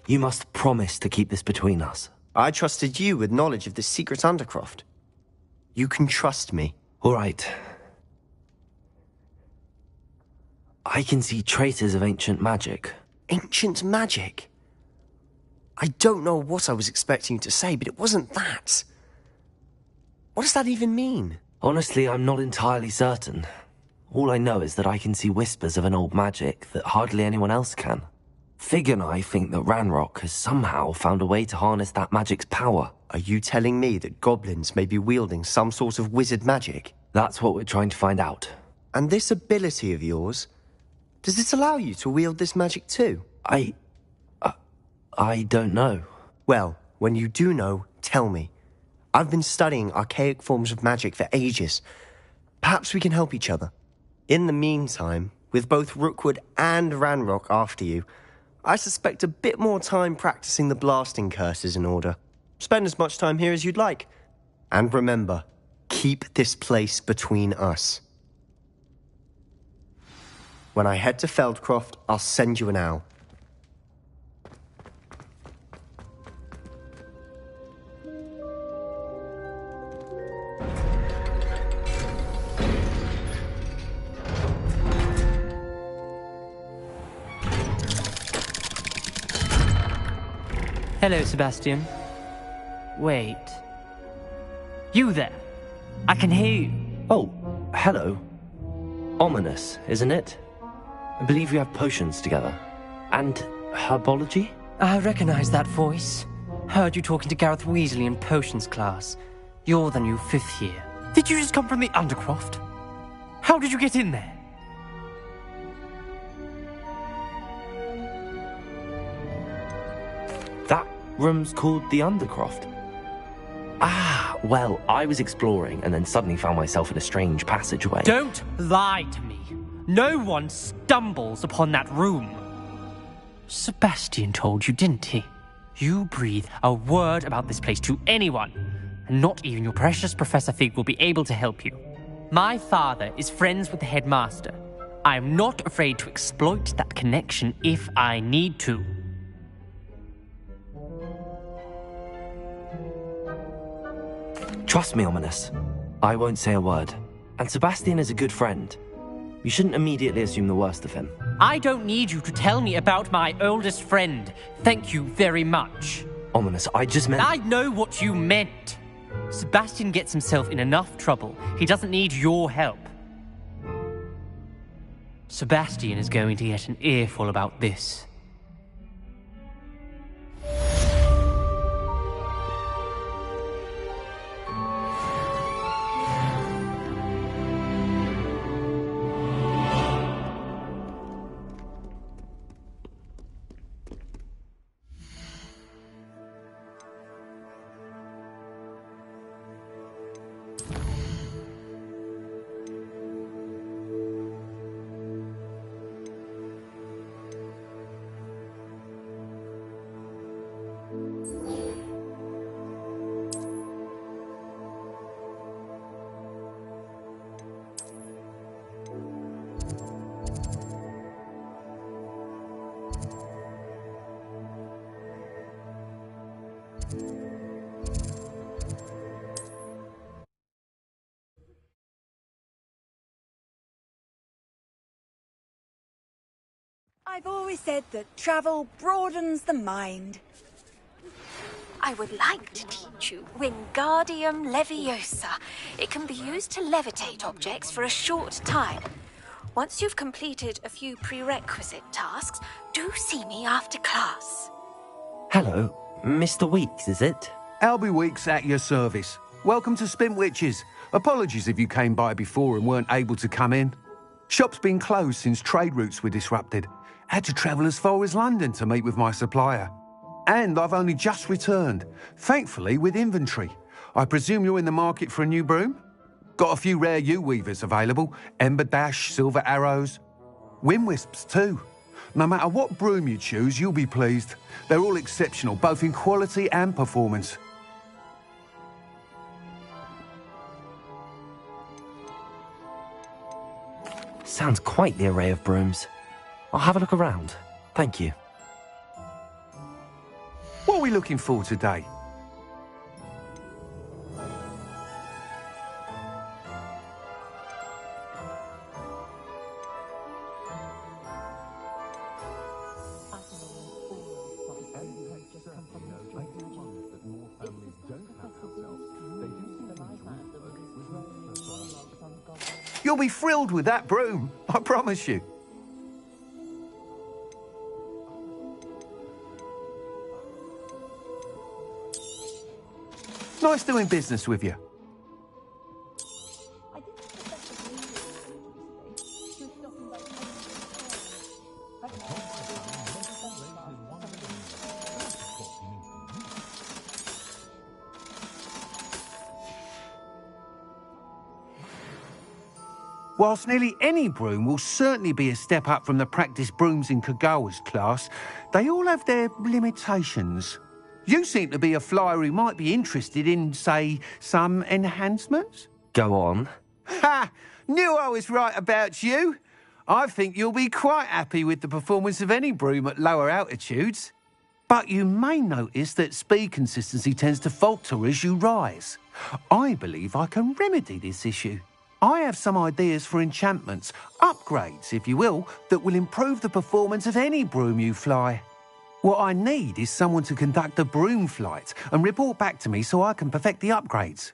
You must promise to keep this between us. I trusted you with knowledge of the secret Undercroft. You can trust me. All right. I can see traces of ancient magic. Ancient magic? I don't know what I was expecting you to say, but it wasn't that. What does that even mean? Honestly, I'm not entirely certain. All I know is that I can see whispers of an old magic that hardly anyone else can. Fig and I think that Ranrock has somehow found a way to harness that magic's power. Are you telling me that goblins may be wielding some sort of wizard magic? That's what we're trying to find out. And this ability of yours, does it allow you to wield this magic too? I don't know. Well, when you do know, tell me. I've been studying archaic forms of magic for ages. Perhaps we can help each other. In the meantime, with both Rookwood and Ranrock after you, I suspect a bit more time practicing the blasting curse is in order. Spend as much time here as you'd like. And remember, keep this place between us. When I head to Feldcroft, I'll send you an owl. Hello, Sebastian. Wait. You there? I can hear you. Oh, hello. Ominous, isn't it? I believe we have potions together. And herbology? I recognize that voice. Heard you talking to Gareth Weasley in potions class. You're the new 5th year. Did you just come from the Undercroft? How did you get in there? That room's called the Undercroft. Ah, well, I was exploring and then suddenly found myself in a strange passageway. Don't lie to me. No one stumbles upon that room. Sebastian told you, didn't he? You breathe a word about this place to anyone, and not even your precious Professor Fig will be able to help you. My father is friends with the headmaster. I am not afraid to exploit that connection if I need to. Trust me, Ominous. I won't say a word. And Sebastian is a good friend. You shouldn't immediately assume the worst of him. I don't need you to tell me about my oldest friend. Thank you very much. Ominous, I just meant... I know what you meant. Sebastian gets himself in enough trouble. He doesn't need your help. Sebastian is going to get an earful about this. I've always said that travel broadens the mind. I would like to teach you Wingardium Leviosa. It can be used to levitate objects for a short time. Once you've completed a few prerequisite tasks, do see me after class. Hello, Mr. Weeks, is it? Albie Weeks at your service. Welcome to Spintwitches. Apologies if you came by before and weren't able to come in. Shop's been closed since trade routes were disrupted. Had to travel as far as London to meet with my supplier. And I've only just returned, thankfully with inventory. I presume you're in the market for a new broom? Got a few rare U-weavers available, Ember Dash, Silver Arrows. Wind Wisps too. No matter what broom you choose, you'll be pleased. They're all exceptional, both in quality and performance. Sounds quite the array of brooms. I'll have a look around. Thank you. What are we looking for today? You'll be thrilled with that broom, I promise you. Nice doing business with you. Whilst nearly any broom will certainly be a step up from the practice brooms in Kagawa's class, they all have their limitations. You seem to be a flyer who might be interested in, say, some enhancements? Go on. Ha! Knew I was right about you. I think you'll be quite happy with the performance of any broom at lower altitudes. But you may notice that speed consistency tends to falter as you rise. I believe I can remedy this issue. I have some ideas for enchantments, upgrades, if you will, that will improve the performance of any broom you fly. What I need is someone to conduct a broom flight and report back to me so I can perfect the upgrades.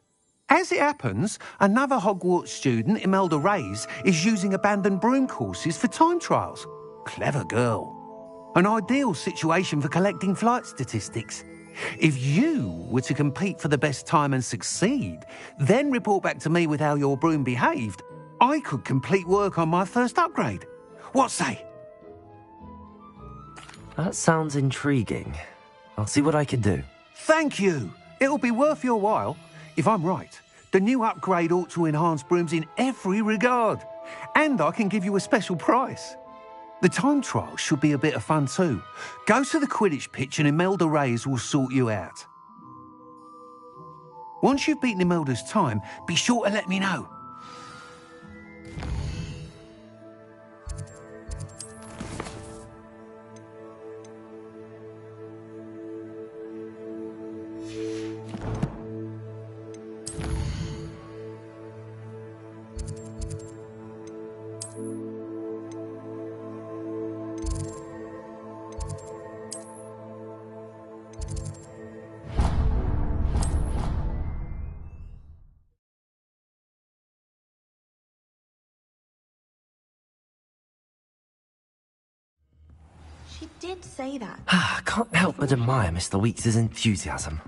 As it happens, another Hogwarts student, Imelda Reyes, is using abandoned broom courses for time trials. Clever girl. An ideal situation for collecting flight statistics. If you were to compete for the best time and succeed, then report back to me with how your broom behaved, I could complete work on my first upgrade. What say? That sounds intriguing. I'll see what I can do. Thank you. It'll be worth your while. If I'm right, the new upgrade ought to enhance brooms in every regard. And I can give you a special price. The time trial should be a bit of fun too. Go to the Quidditch pitch and Imelda Reyes will sort you out. Once you've beaten Imelda's time, be sure to let me know. She did say that. I can't help but admire Mr. Weeks' enthusiasm.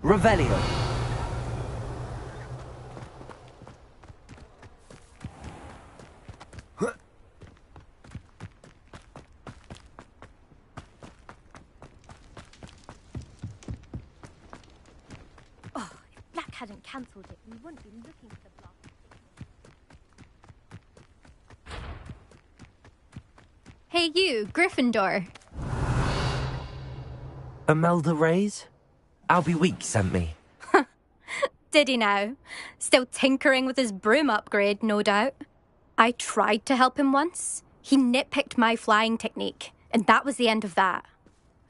Revelio. Oh, if Black hadn't cancelled it, we wouldn't be looking for the block. Hey you, Gryffindor. Imelda Reyes? Albie Weeks sent me. Did he now? Still tinkering with his broom upgrade, no doubt. I tried to help him once. He nitpicked my flying technique, and that was the end of that.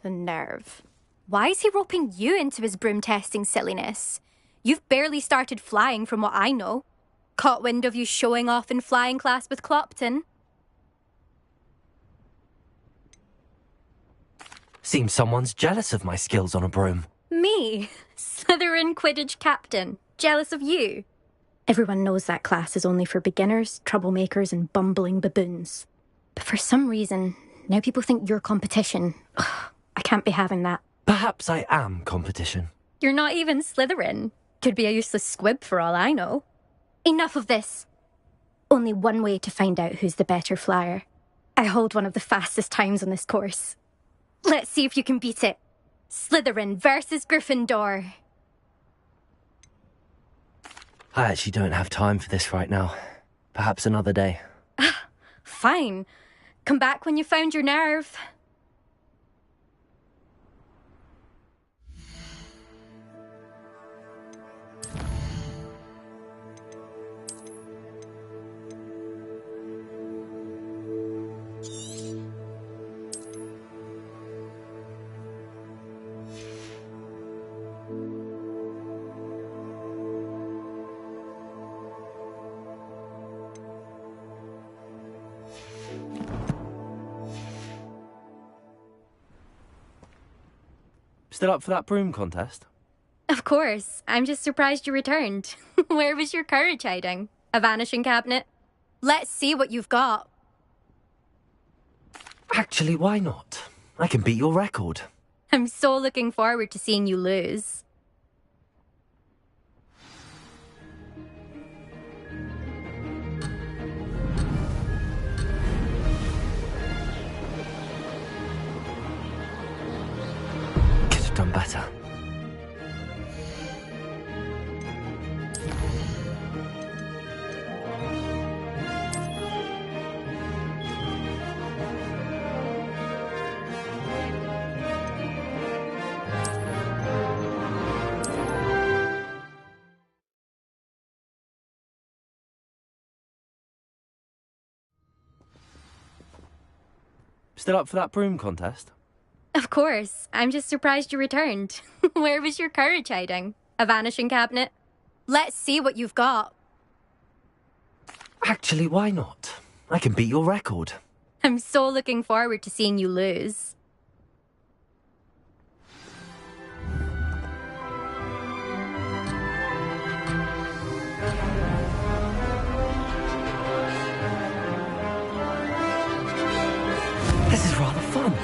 The nerve. Why is he roping you into his broom testing silliness? You've barely started flying from what I know. Caught wind of you showing off in flying class with Clopton. Seems someone's jealous of my skills on a broom. Me? Slytherin Quidditch captain. Jealous of you? Everyone knows that class is only for beginners, troublemakers, and bumbling baboons. But for some reason, now people think you're competition. Ugh, I can't be having that. Perhaps I am competition. You're not even Slytherin. Could be a useless squib for all I know. Enough of this. Only one way to find out who's the better flyer. I hold one of the fastest times on this course. Let's see if you can beat it. Slytherin versus Gryffindor. I actually don't have time for this right now. Perhaps another day. Fine. Come back when you found your nerve. Still up for that broom contest? Of course. I'm just surprised you returned. Where was your courage hiding? A vanishing cabinet? Let's see what you've got. Actually, why not? I can beat your record. I'm so looking forward to seeing you lose. Done better. Still up for that broom contest? Of course. I'm just surprised you returned. Where was your courage hiding? A vanishing cabinet? Let's see what you've got. Actually, why not? I can beat your record. I'm so looking forward to seeing you lose. This is rather fun.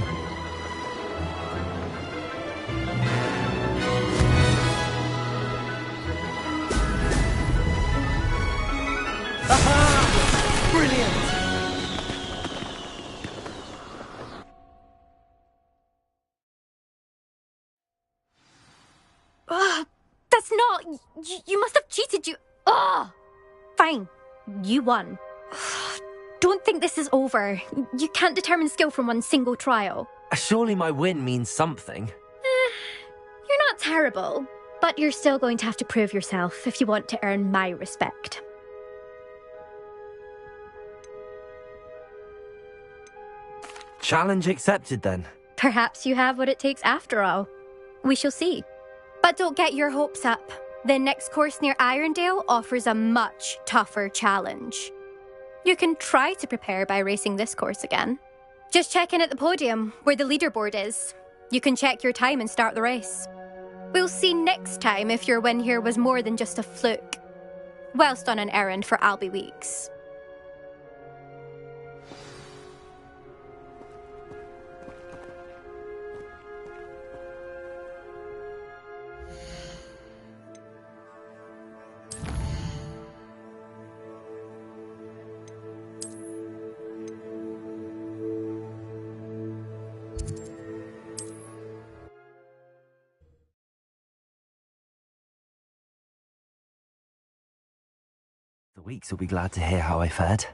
on! Aha! Brilliant! That's not... You must have cheated, you... Ugh! Fine. You won. Don't think this is over. You can't determine skill from one single trial. Surely my win means something. You're not terrible, but you're still going to have to prove yourself if you want to earn my respect. Challenge accepted then. Perhaps you have what it takes after all. We shall see. But don't get your hopes up. The next course near Irondale offers a much tougher challenge. You can try to prepare by racing this course again. Just check in at the podium, where the leaderboard is. You can check your time and start the race. We'll see next time if your win here was more than just a fluke. Whilst on an errand for Albie Weeks. The Weeks will be glad to hear how I fared.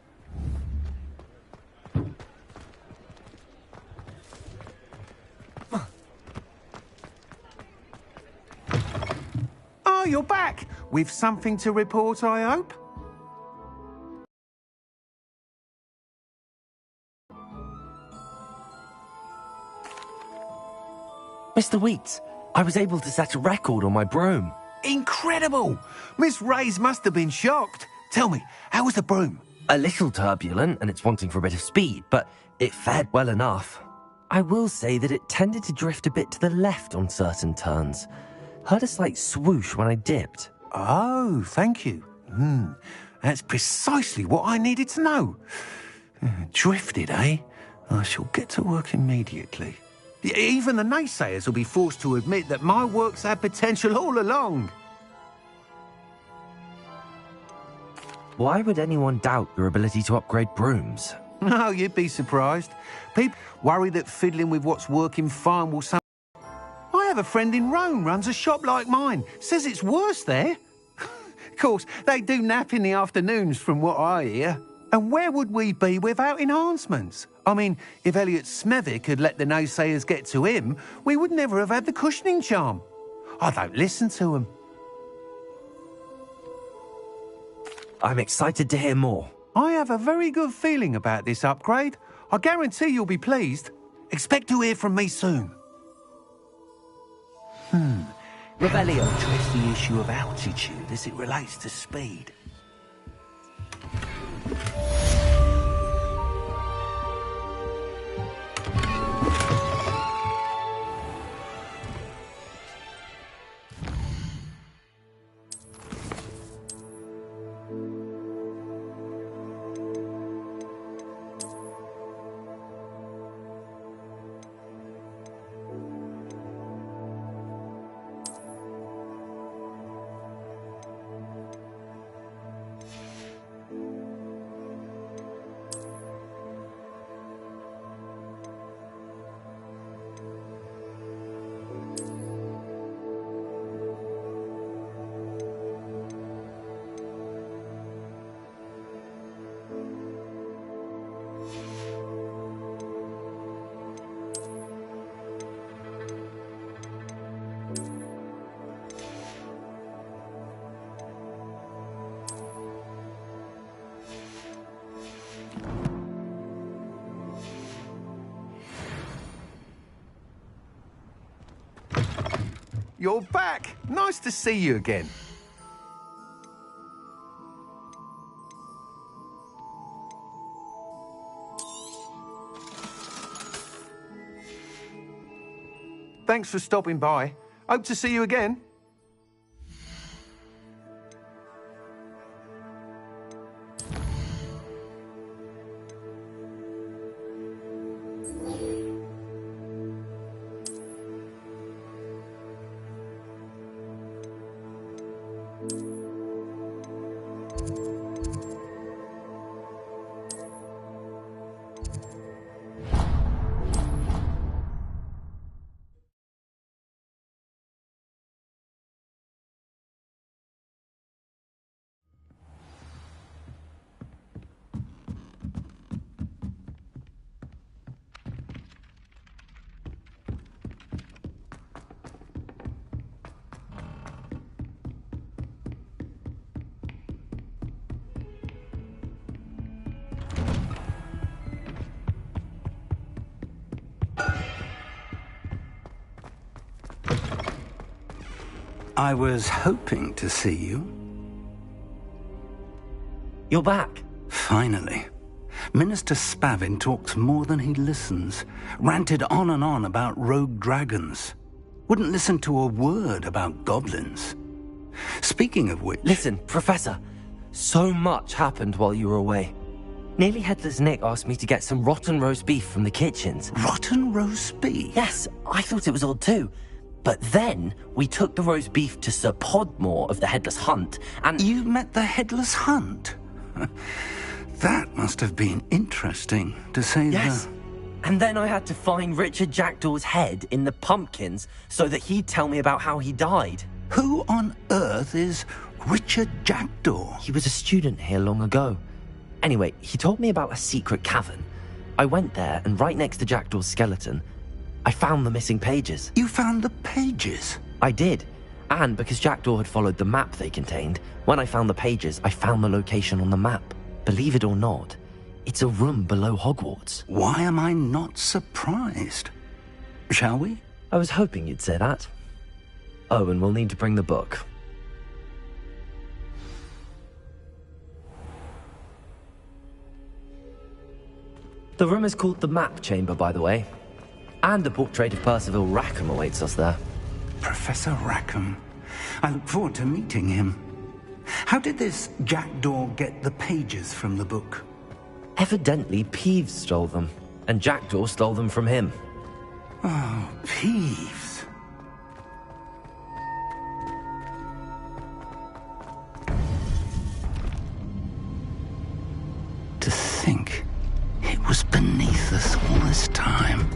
Oh, you're back! With something to report, I hope? Mr. Weeks, I was able to set a record on my broom. Incredible! Miss Reyes must have been shocked. Tell me, how was the broom? A little turbulent, and it's wanting for a bit of speed, but it fared well enough. I will say that it tended to drift a bit to the left on certain turns. Heard a slight swoosh when I dipped. Oh, thank you. That's precisely what I needed to know. Drifted, eh? I shall get to work immediately. Even the naysayers will be forced to admit that my work's had potential all along. Why would anyone doubt your ability to upgrade brooms? No, you'd be surprised. People worry that fiddling with what's working fine will I have a friend in Rome runs a shop like mine. Says it's worse there. Of course, they do nap in the afternoons from what I hear. And where would we be without enhancements? I mean, if Elliot Smethwick had let the naysayers get to him, we would never have had the cushioning charm. I don't listen to them. I'm excited to hear more. I have a very good feeling about this upgrade. I guarantee you'll be pleased. Expect to hear from me soon. Revelio addressed the issue of altitude as it relates to speed. You're back! Nice to see you again. Thanks for stopping by. Hope to see you again. I was hoping to see you. You're back. Finally. Minister Spavin talks more than he listens. Ranted on and on about rogue dragons. Wouldn't listen to a word about goblins. Speaking of which... Listen, Professor. So much happened while you were away. Nearly Headless Nick asked me to get some rotten roast beef from the kitchens. Rotten roast beef? Yes, I thought it was odd too. But then we took the roast beef to Sir Podmore of the Headless Hunt, and... You met the Headless Hunt? That must have been interesting, to say the... Yes. And then I had to find Richard Jackdaw's head in the pumpkins so that he'd tell me about how he died. Who on earth is Richard Jackdaw? He was a student here long ago. Anyway, he told me about a secret cavern. I went there, and right next to Jackdaw's skeleton, I found the missing pages. You found the pages? I did. And because Jackdaw had followed the map they contained, when I found the pages, I found the location on the map. Believe it or not, it's a room below Hogwarts. Why am I not surprised? Shall we? I was hoping you'd say that. Oh, and we'll need to bring the book. The room is called the Map Chamber, by the way. And a portrait of Percival Rackham awaits us there. Professor Rackham. I look forward to meeting him. How did this Jackdaw get the pages from the book? Evidently, Peeves stole them, and Jackdaw stole them from him. Oh, Peeves. To think it was beneath us all this time.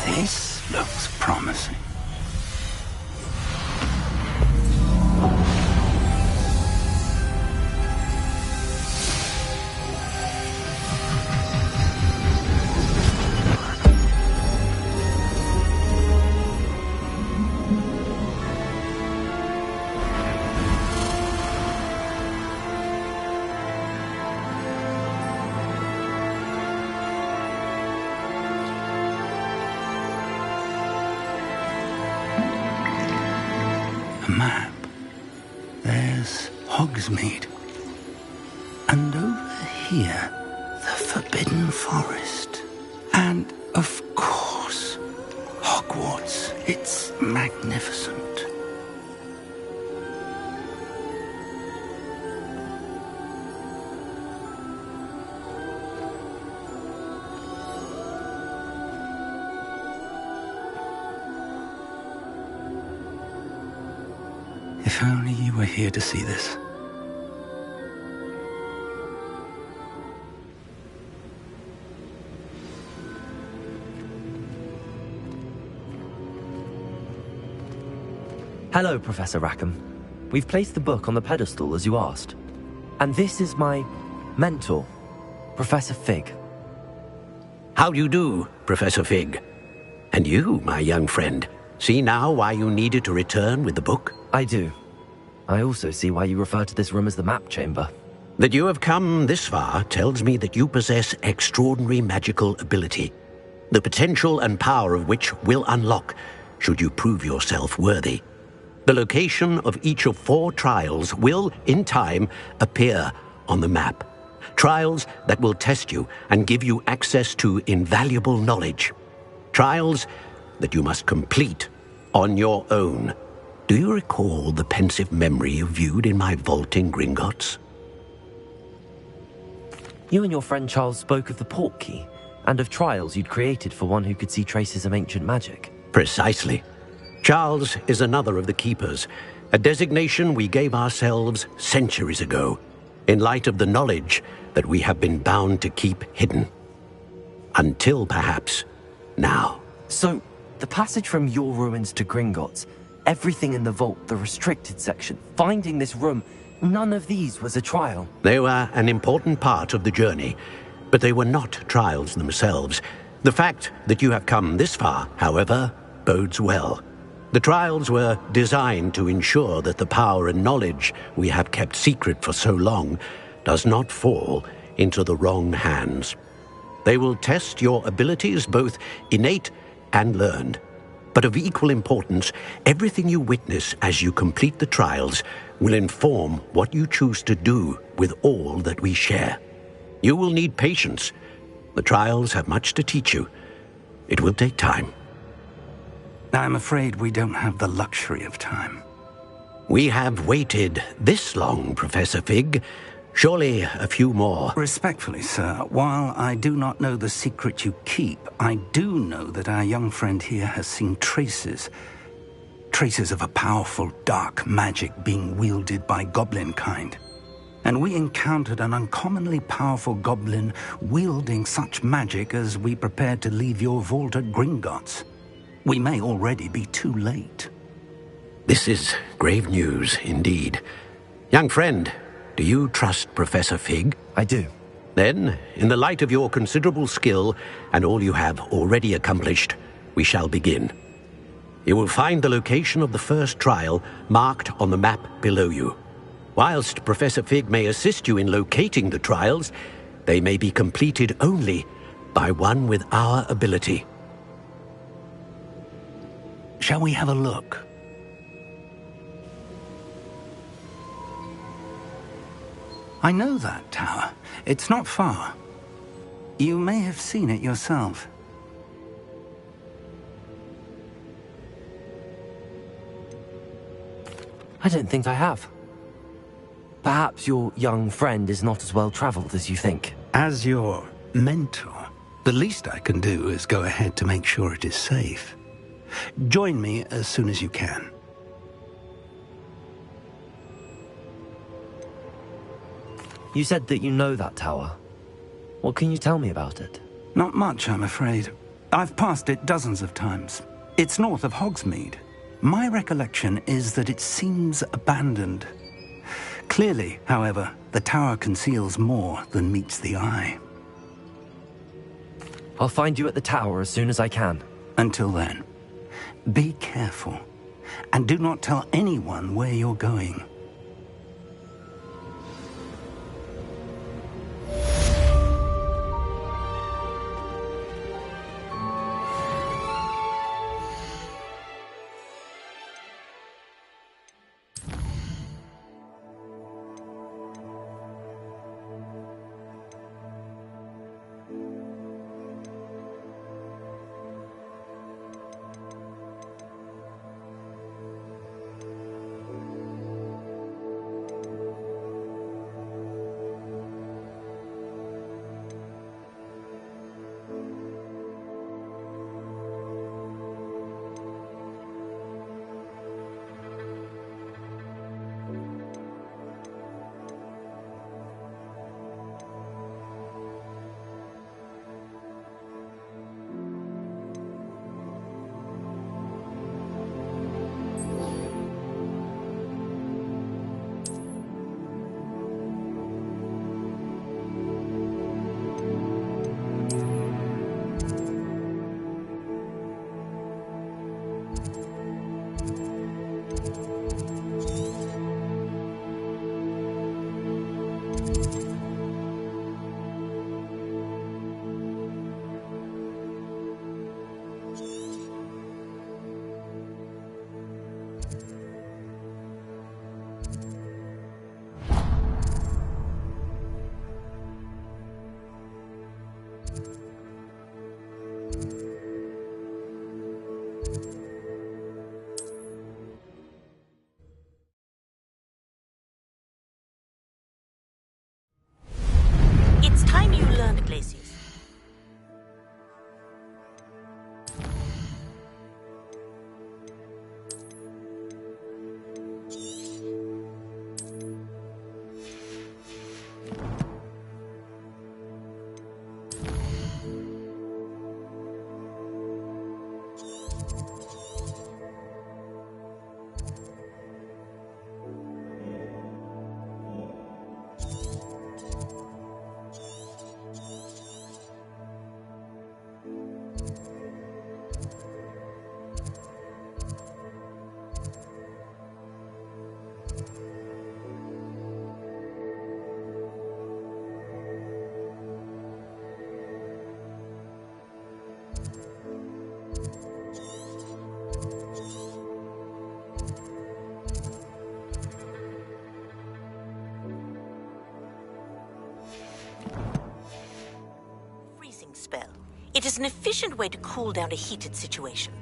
This looks promising. Map. There's Hogsmeade. And over here, the Forbidden Forest. And, of course, Hogwarts. It's magnificent. If only you were here to see this. Hello, Professor Rackham. We've placed the book on the pedestal as you asked. And this is my mentor, Professor Fig. How do you do, Professor Fig? And you, my young friend, see now why you needed to return with the book? I do. I also see why you refer to this room as the Map Chamber. That you have come this far tells me that you possess extraordinary magical ability, the potential and power of which will unlock should you prove yourself worthy. The location of each of 4 trials will, in time, appear on the map. Trials that will test you and give you access to invaluable knowledge. Trials that you must complete on your own. Do you recall the pensive memory you viewed in my vault in Gringotts? You and your friend Charles spoke of the Portkey, and of trials you'd created for one who could see traces of ancient magic. Precisely. Charles is another of the Keepers, a designation we gave ourselves centuries ago, in light of the knowledge that we have been bound to keep hidden. Until, perhaps, now. So, The passage from your ruins to Gringotts, everything in the vault, the restricted section, finding this room, none of these was a trial. They were an important part of the journey, but they were not trials themselves. The fact that you have come this far, however, bodes well. The trials were designed to ensure that the power and knowledge we have kept secret for so long does not fall into the wrong hands. They will test your abilities, both innate and learned. But of equal importance, everything you witness as you complete the trials will inform what you choose to do with all that we share. You will need patience. The trials have much to teach you. It will take time. I'm afraid we don't have the luxury of time. We have waited this long, Professor Fig. Surely a few more. Respectfully, sir, while I do not know the secret you keep, I do know that our young friend here has seen traces of a powerful dark magic being wielded by goblin kind. And we encountered an uncommonly powerful goblin wielding such magic as we prepared to leave your vault at Gringotts. We may already be too late. This is grave news indeed. Young friend, do you trust Professor Fig? I do. Then, in the light of your considerable skill and all you have already accomplished, we shall begin. You will find the location of the first trial marked on the map below you. Whilst Professor Fig may assist you in locating the trials, they may be completed only by one with our ability. Shall we have a look? I know that tower. It's not far. You may have seen it yourself. I don't think I have. Perhaps your young friend is not as well traveled as you think. As your mentor, the least I can do is go ahead to make sure it is safe. Join me as soon as you can. You said that you know that tower. What can you tell me about it? Not much, I'm afraid. I've passed it dozens of times. It's north of Hogsmeade. My recollection is that it seems abandoned. Clearly, however, the tower conceals more than meets the eye. I'll find you at the tower as soon as I can. Until then, be careful, and do not tell anyone where you're going. It is an efficient way to cool down a heated situation.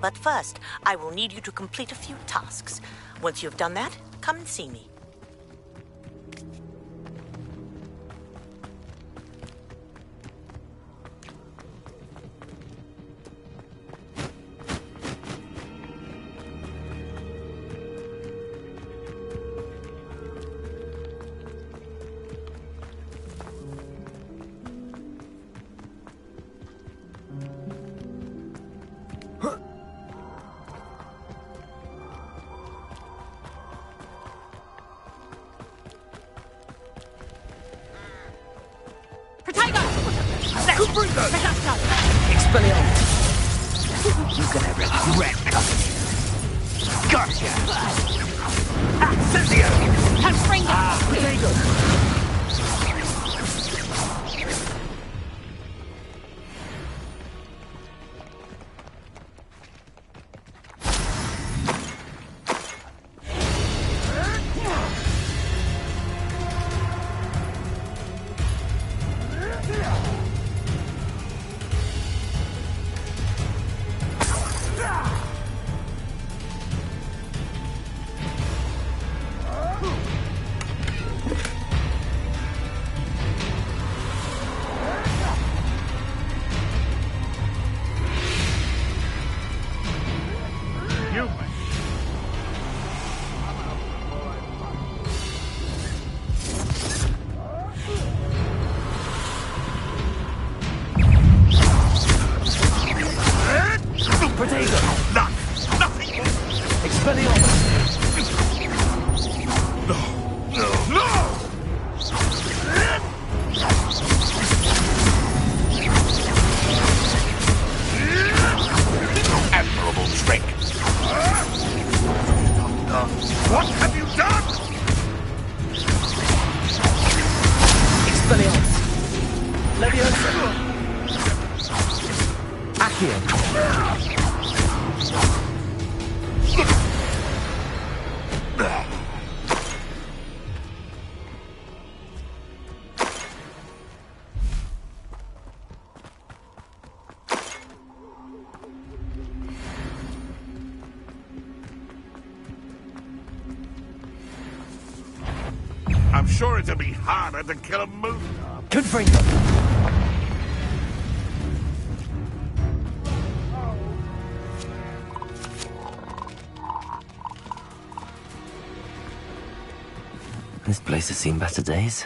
But first, I will need you to complete a few tasks. Once you have done that, come and see me. Expelliarmus! You're gonna regret coming here. Gotcha! Accio! Potato! What have you done? Expelliarmus! Leviosa! Accio! I'm sure it'll be harder to kill a moose. Confringo! This place has seen better days.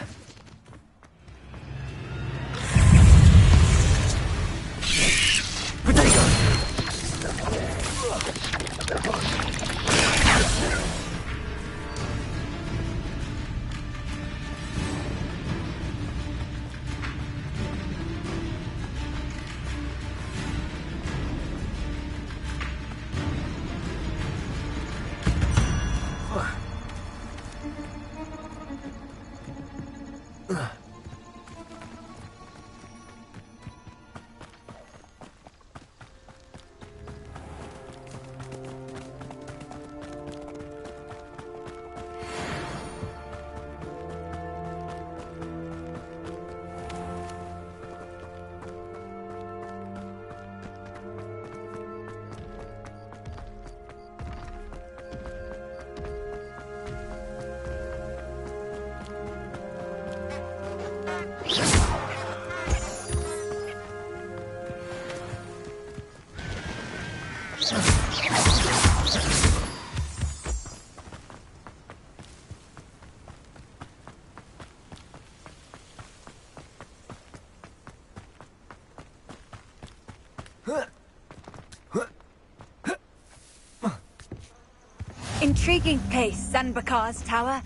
Intriguing place, Sanbakar's tower.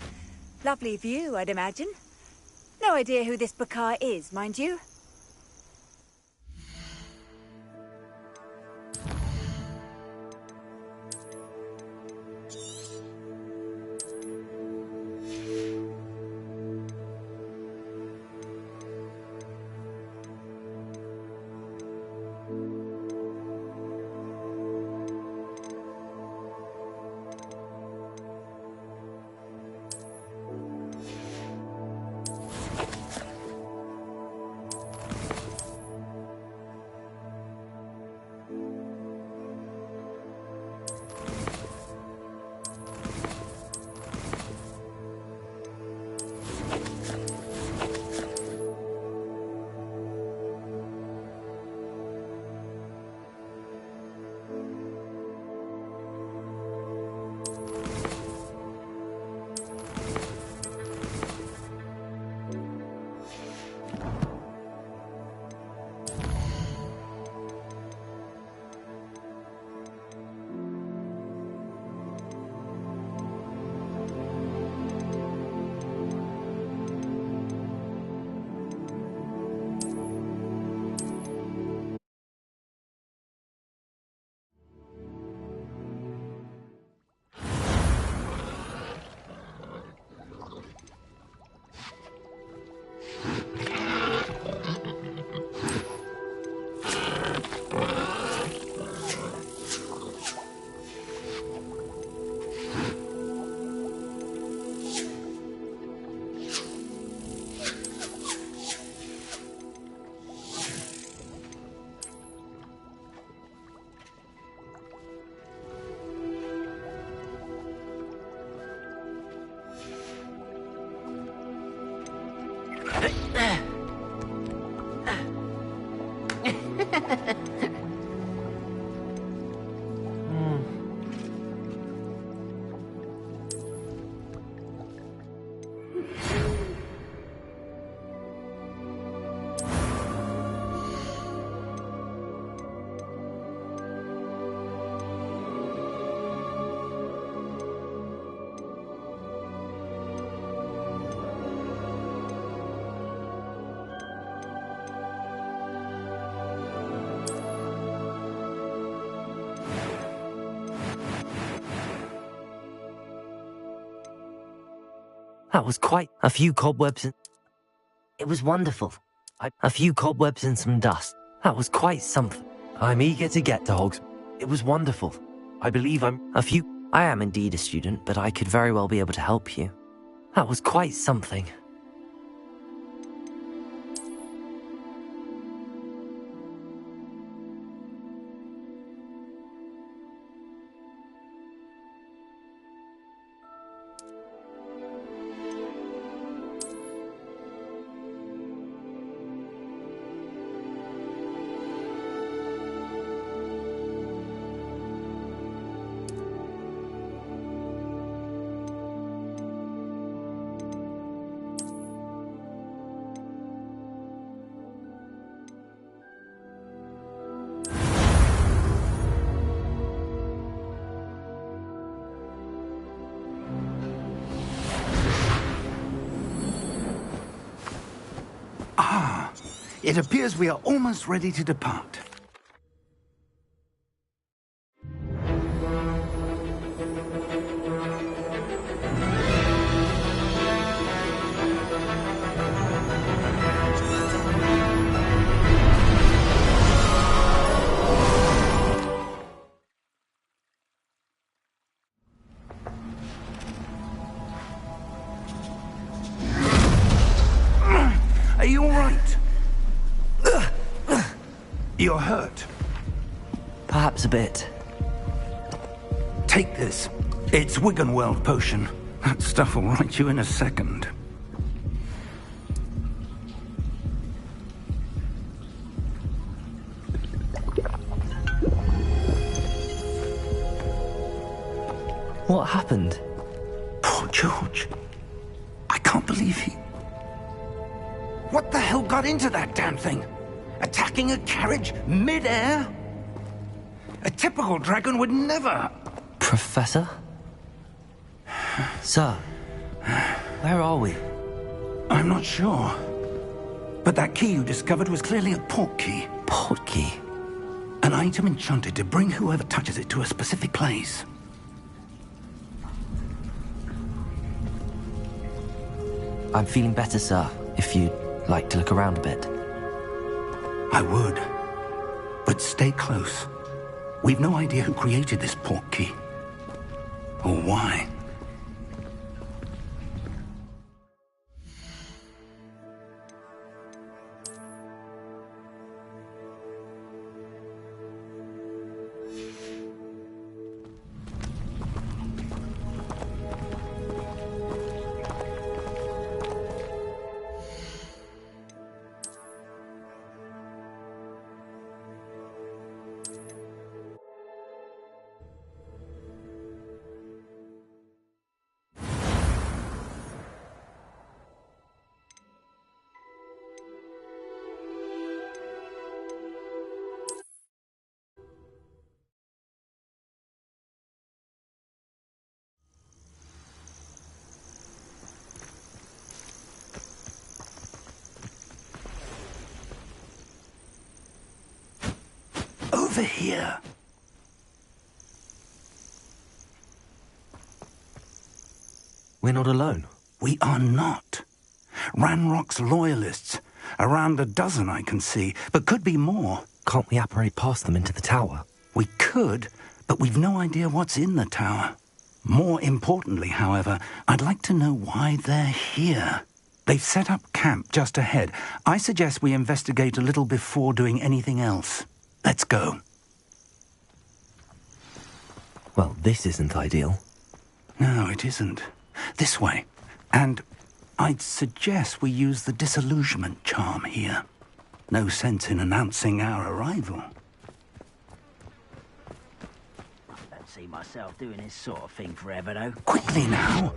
Lovely view, I'd imagine. No idea who this Bakar is, mind you. That was quite a few cobwebs and... It was wonderful. A few cobwebs and some dust. That was quite something. I'm eager to get to Hogs. It was wonderful. I believe I am indeed a student, but I could very well be able to help you. That was quite something. It appears we are almost ready to depart. Are you all right? You're hurt. Perhaps a bit. Take this. It's Wiggenweld potion. That stuff will right you in a second. What happened? Poor George. I can't believe he... What the hell got into that damn thing? Attacking a carriage mid-air? A typical dragon would never... Professor? Sir, where are we? I'm not sure. But that key you discovered was clearly a port key. Port key? An item enchanted to bring whoever touches it to a specific place. I'm feeling better, sir, if you'd like to look around a bit. I would. But stay close. We've no idea who created this port key. Or why. Over here. We're not alone. We are not. Ranrock's loyalists. Around a dozen I can see, but could be more. Can't we apparate past them into the tower? We could, but we've no idea what's in the tower. More importantly, however, I'd like to know why they're here. They've set up camp just ahead. I suggest we investigate a little before doing anything else. Let's go. Well, this isn't ideal. No, it isn't. This way. And I'd suggest we use the disillusionment charm here. No sense in announcing our arrival. I don't see myself doing this sort of thing forever, though. Quickly now!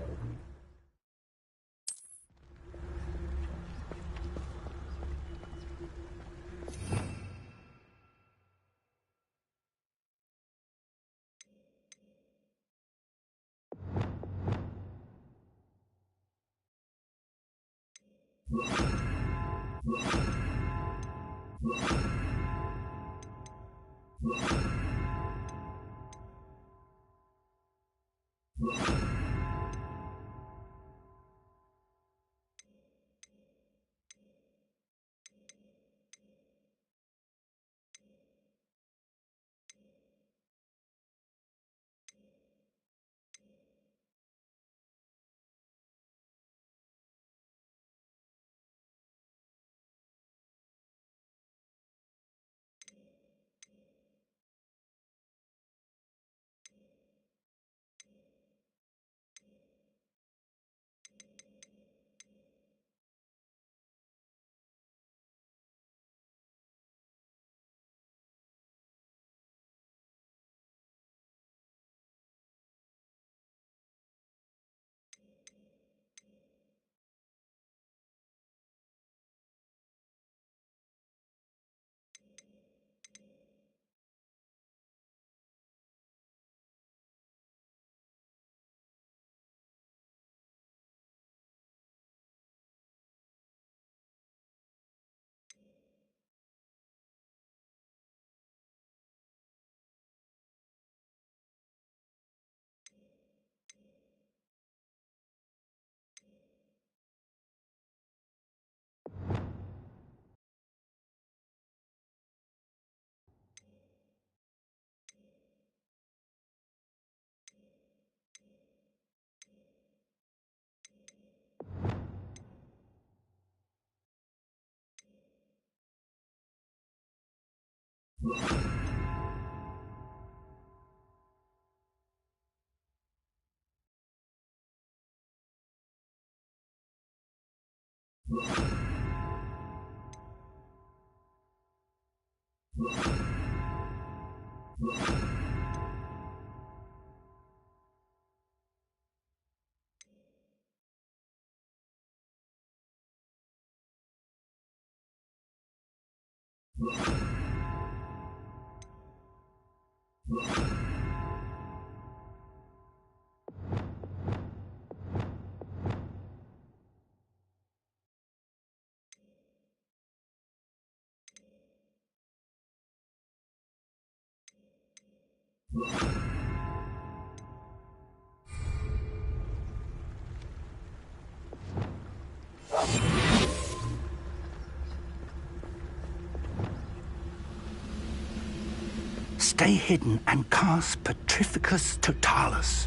Stay hidden and cast Petrificus Totalis.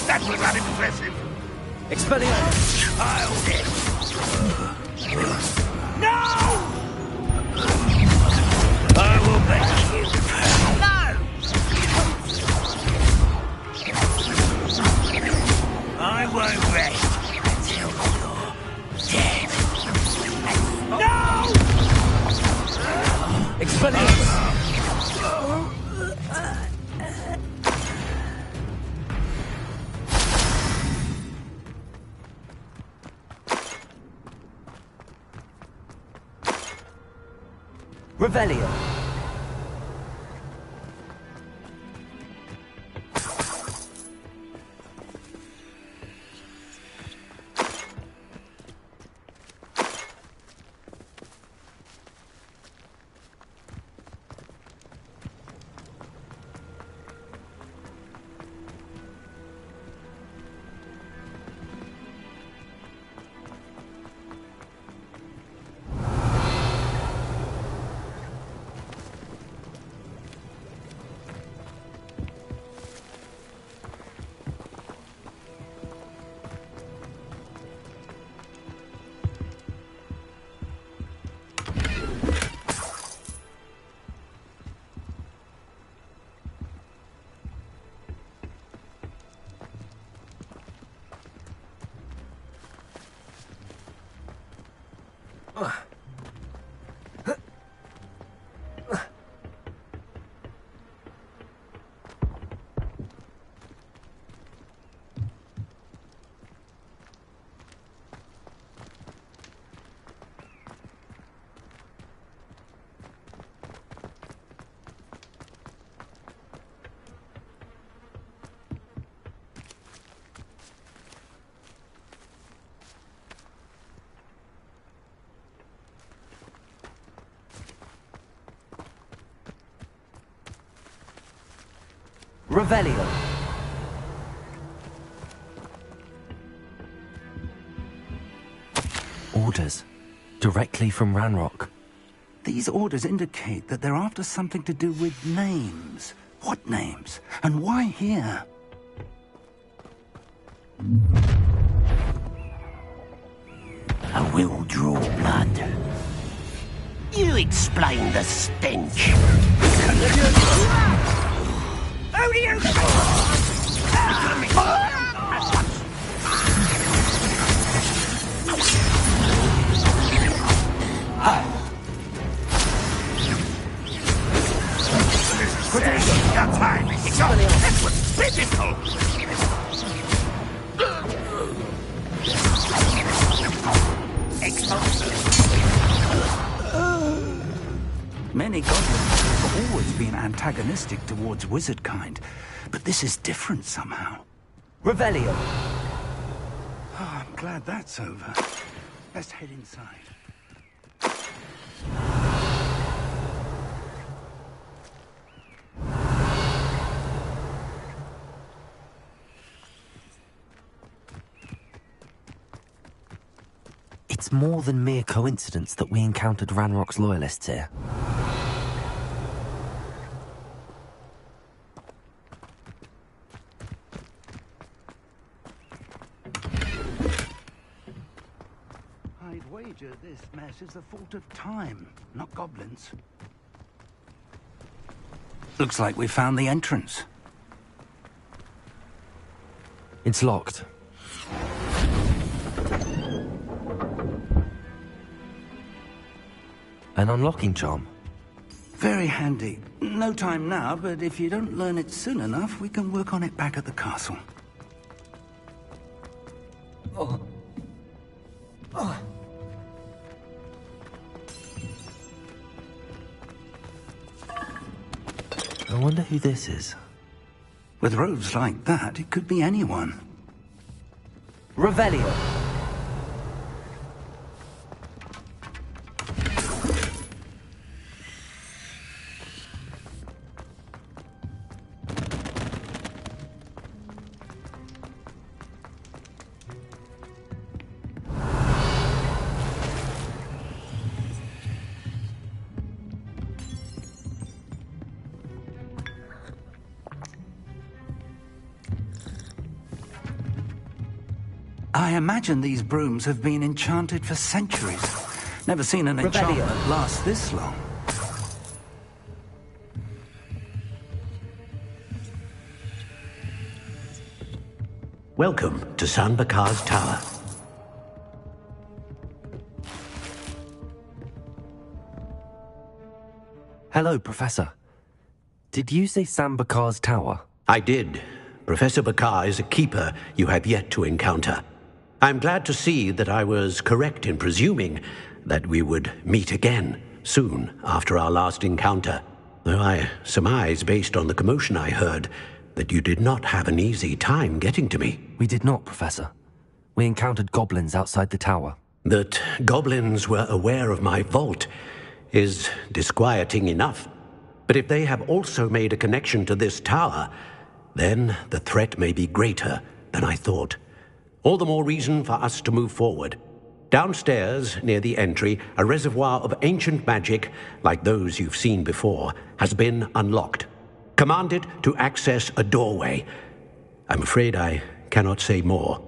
That was unimpressive. Expelliarmus! Child it. No! I will make you. No! I won't rest until you're dead. No! Expelliarmus! Revelio. Revelio. Orders. Directly from Ranrock. These orders indicate that they're after something to do with names. What names? And why here? I will draw blood. You explain the stench. Who do you... Your time is up. That was pitiful. Many goblins have always been antagonistic towards wizard kind, but this is different somehow. Revelio. Oh, I'm glad that's over. Let's head inside. It's more than mere coincidence that we encountered Ranrock's loyalists here. I'd wager this mess is the fault of time, not goblins. Looks like we found the entrance. It's locked. An unlocking charm. Very handy. No time now, but if you don't learn it soon enough, we can work on it back at the castle. Oh. Oh. I wonder who this is. With robes like that, it could be anyone. Revelio. I imagine these brooms have been enchanted for centuries. Never seen an enchantment last this long. Welcome to San Bakar's Tower. Hello, Professor. Did you say Sam Bakar's tower? I did. Professor Bakar is a keeper you have yet to encounter. I'm glad to see that I was correct in presuming that we would meet again soon after our last encounter, though I surmise, based on the commotion I heard, that you did not have an easy time getting to me. We did not, Professor. We encountered goblins outside the tower. That goblins were aware of my vault is disquieting enough. But if they have also made a connection to this tower, then the threat may be greater than I thought. All the more reason for us to move forward. Downstairs, near the entry, a reservoir of ancient magic, like those you've seen before, has been unlocked. Commanded to access a doorway. I'm afraid I cannot say more.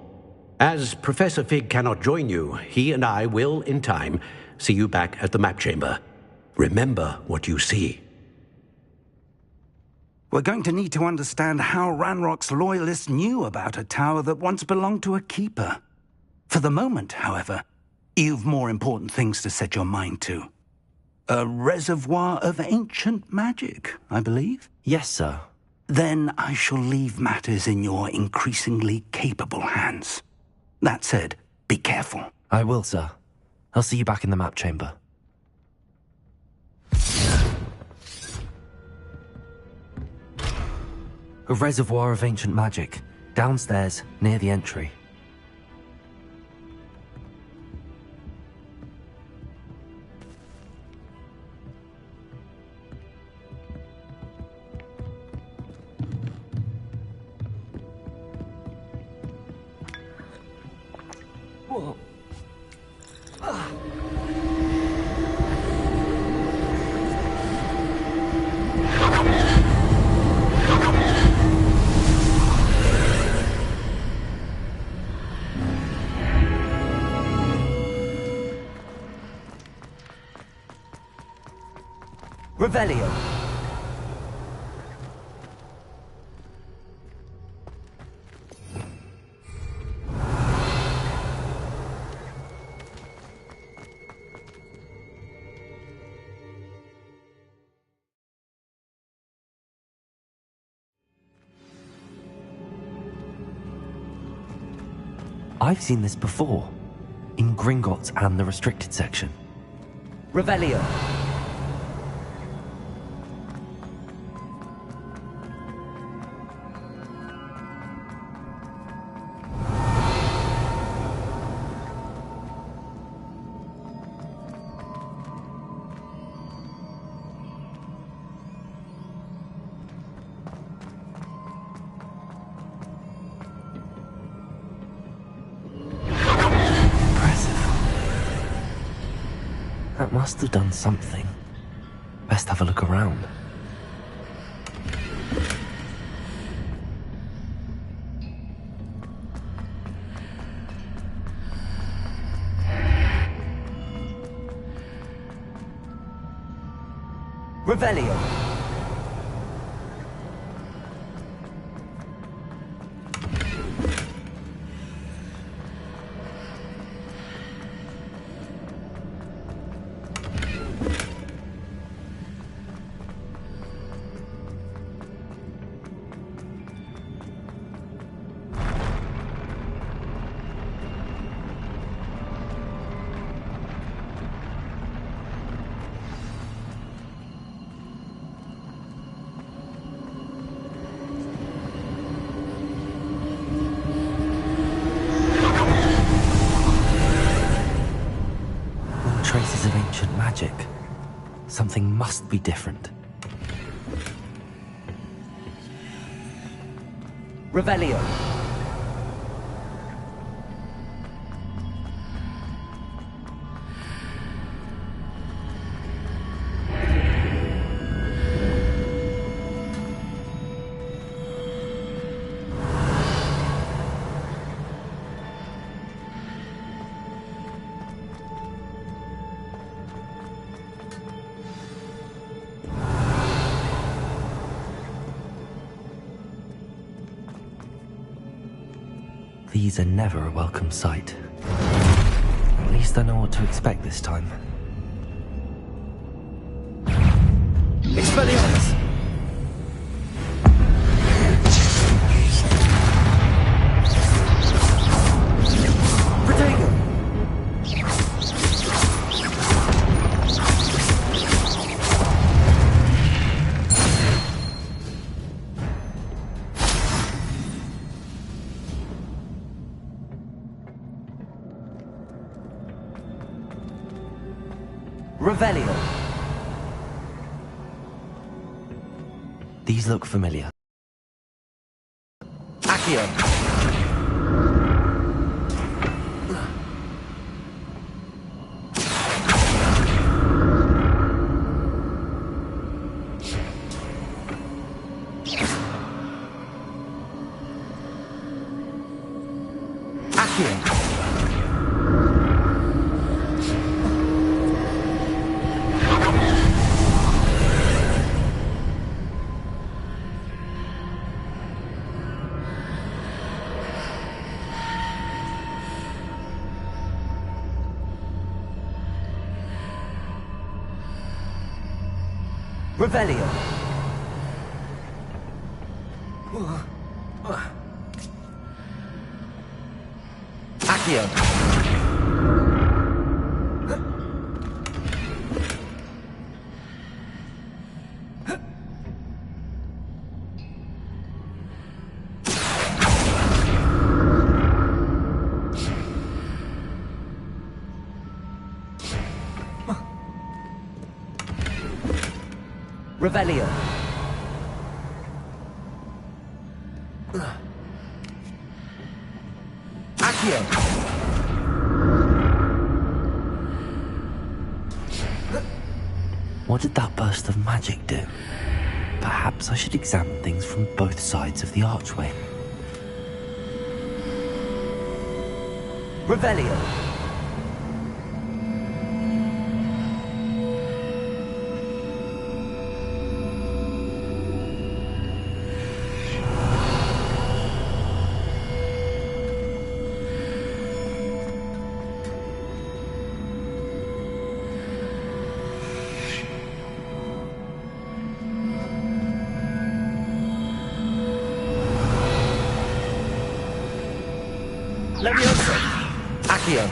As Professor Fig cannot join you, he and I will, in time, see you back at the map chamber. Remember what you see. We're going to need to understand how Ranrock's loyalists knew about a tower that once belonged to a keeper. For the moment, however, you've more important things to set your mind to. A reservoir of ancient magic, I believe? Yes, sir. Then I shall leave matters in your increasingly capable hands. That said, be careful. I will, sir. I'll see you back in the map chamber. A reservoir of ancient magic, downstairs, near the entry. Whoa. Revelio. I've seen this before, in Gringotts and the restricted section. Revelio. That must have done something. Best have a look around. Revelio. Traces of ancient magic. Something must be different. Revelio. These are never a welcome sight. At least I know what to expect this time. Expelliarmus! Revelio. These look familiar. Accio. Accio. Revelio. Accio. Revelio. Accio. What did that burst of magic do? Perhaps I should examine things from both sides of the archway. Revelio. Leviosa! Accio!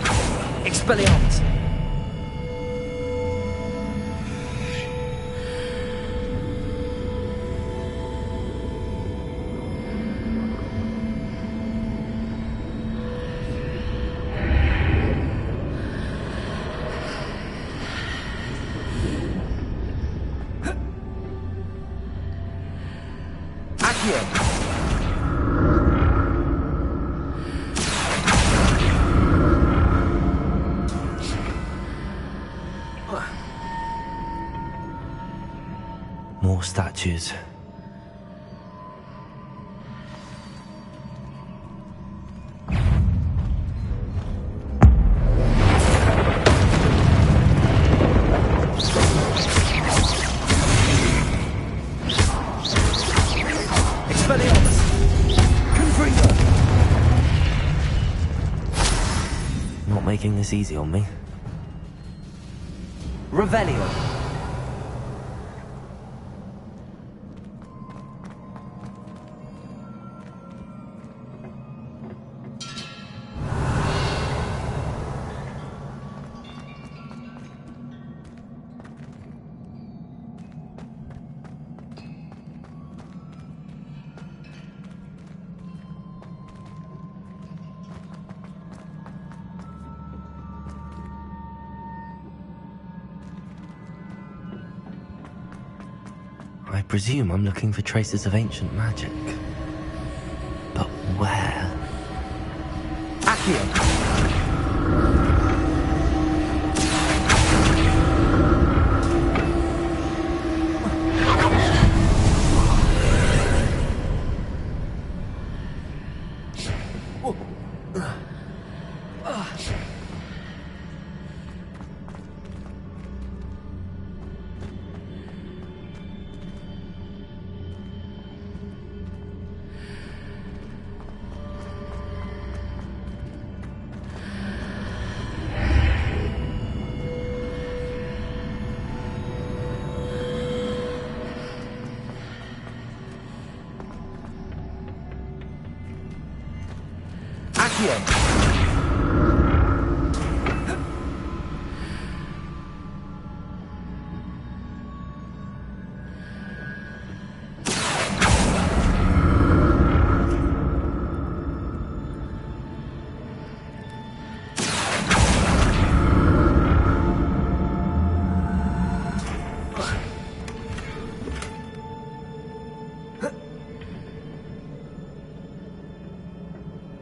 Expelliarmus! Accio! More statues. Expelliarmus! Confringo! Not making this easy on me. Revelio! I presume I'm looking for traces of ancient magic. But where? Accio! Accio.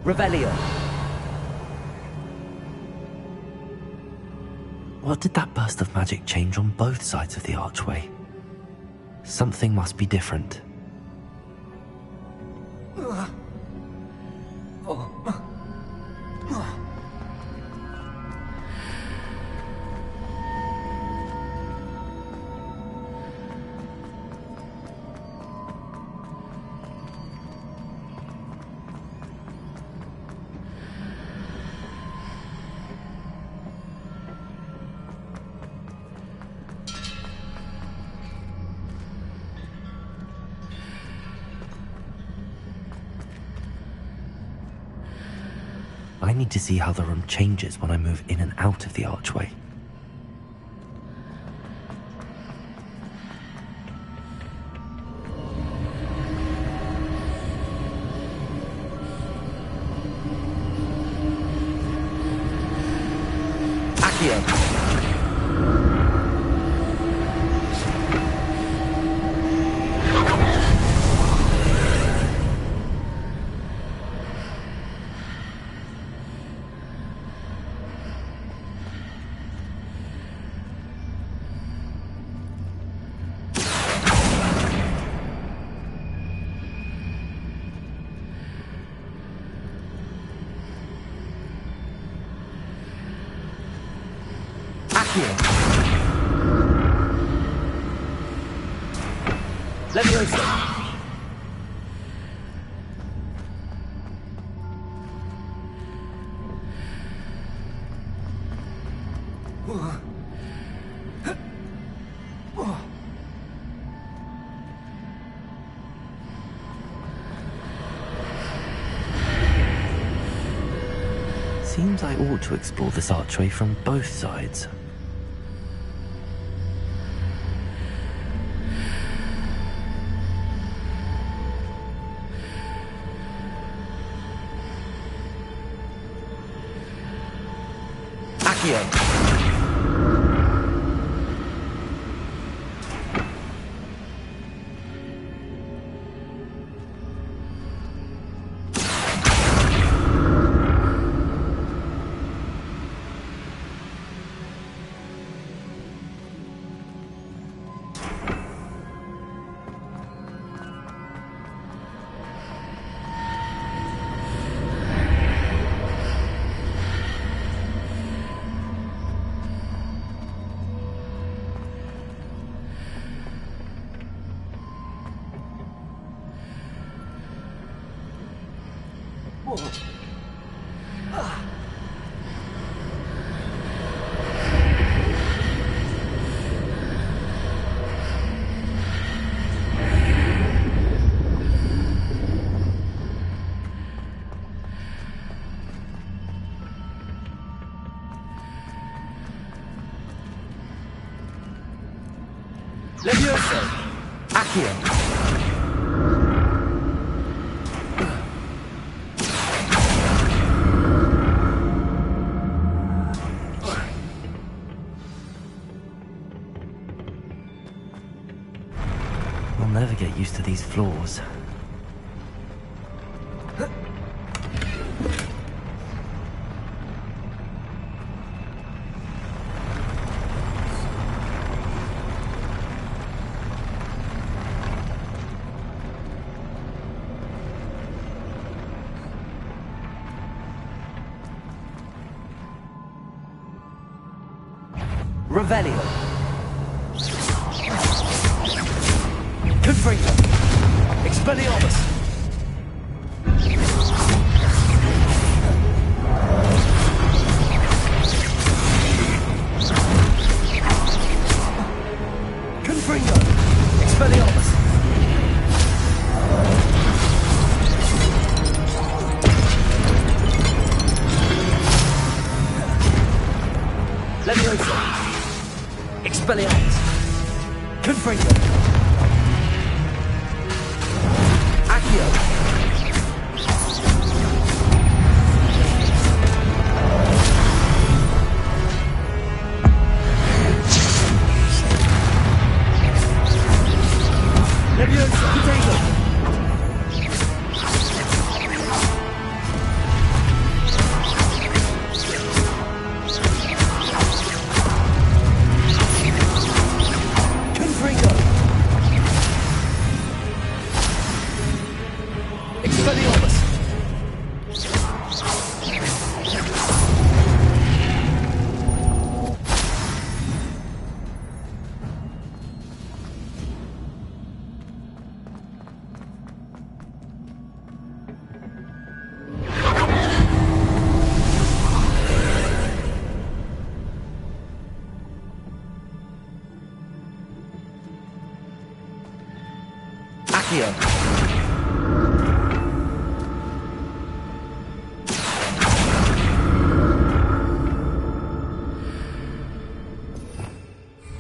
Revelio. What did that burst of magic change on both sides of the archway? Something must be different. I need to see how the room changes when I move in and out of the archway. Accio. Leviosa. Seems I ought to explore this archway from both sides. Accio. Leviosa. Accio. I'll never get used to these floors. Revelio. Confringo. Expelliarmus. Confringo. Expelliarmus. Leviosa, potato!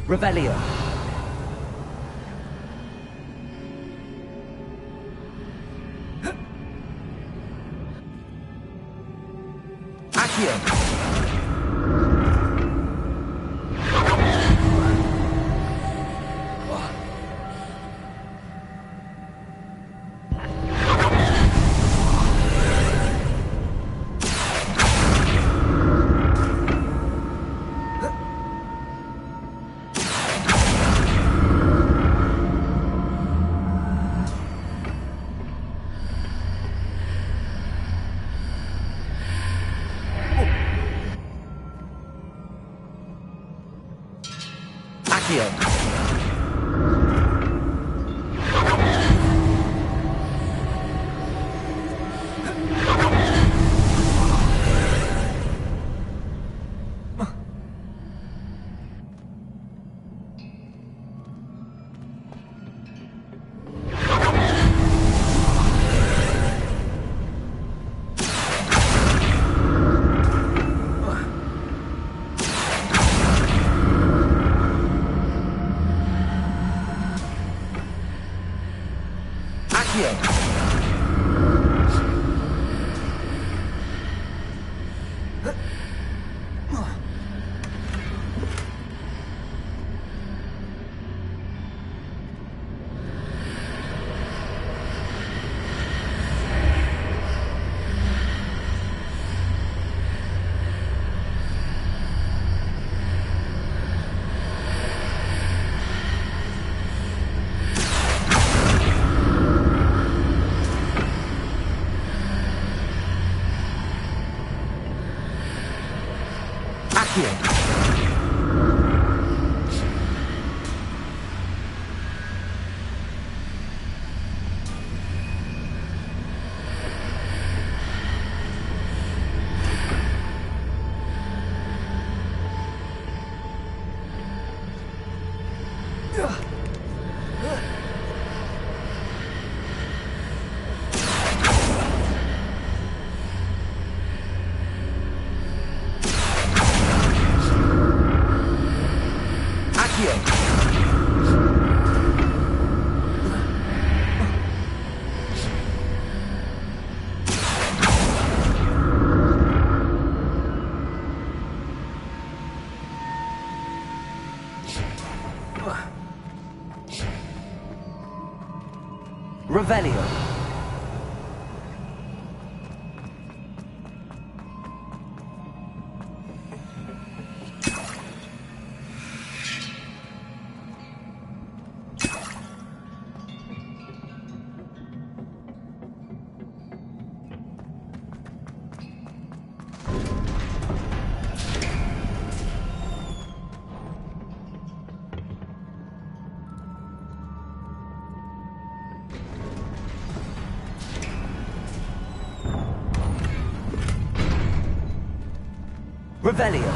Revelio. Accio. Revelio. Revelio.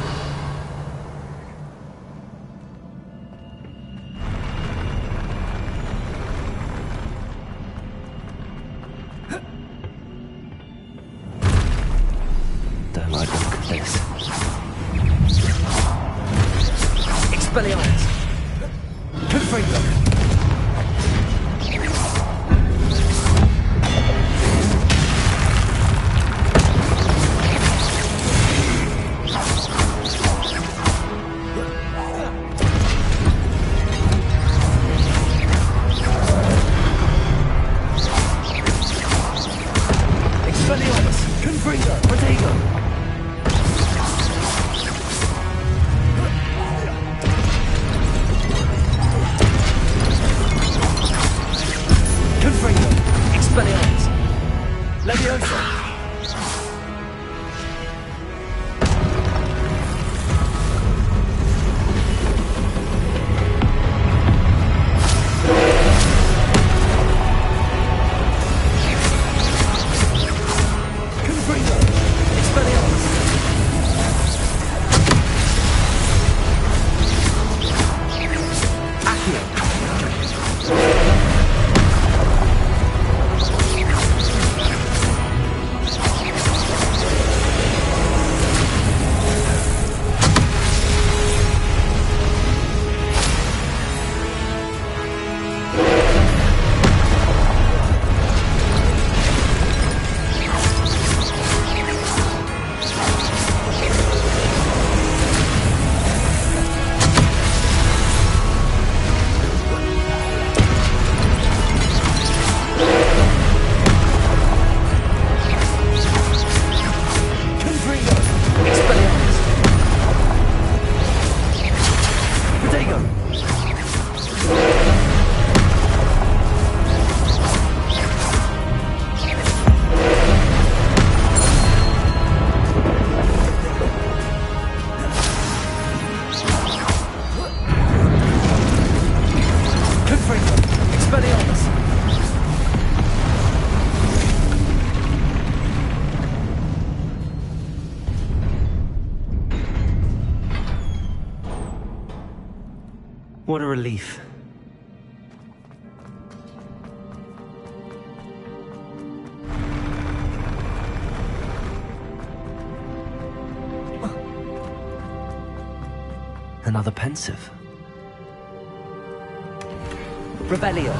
Don't like the look of this. Expelliarmus. Confringo. What a relief. Another pensive. Revelio.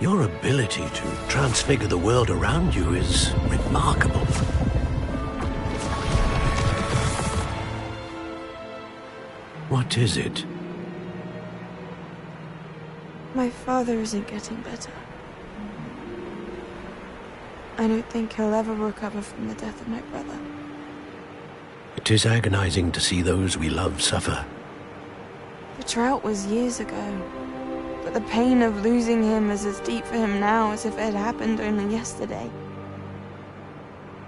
Your ability to transfigure the world around you is remarkable. What is it? My father isn't getting better. I don't think he'll ever recover from the death of my brother. It is agonizing to see those we love suffer. The drought was years ago, but the pain of losing him is as deep for him now as if it had happened only yesterday.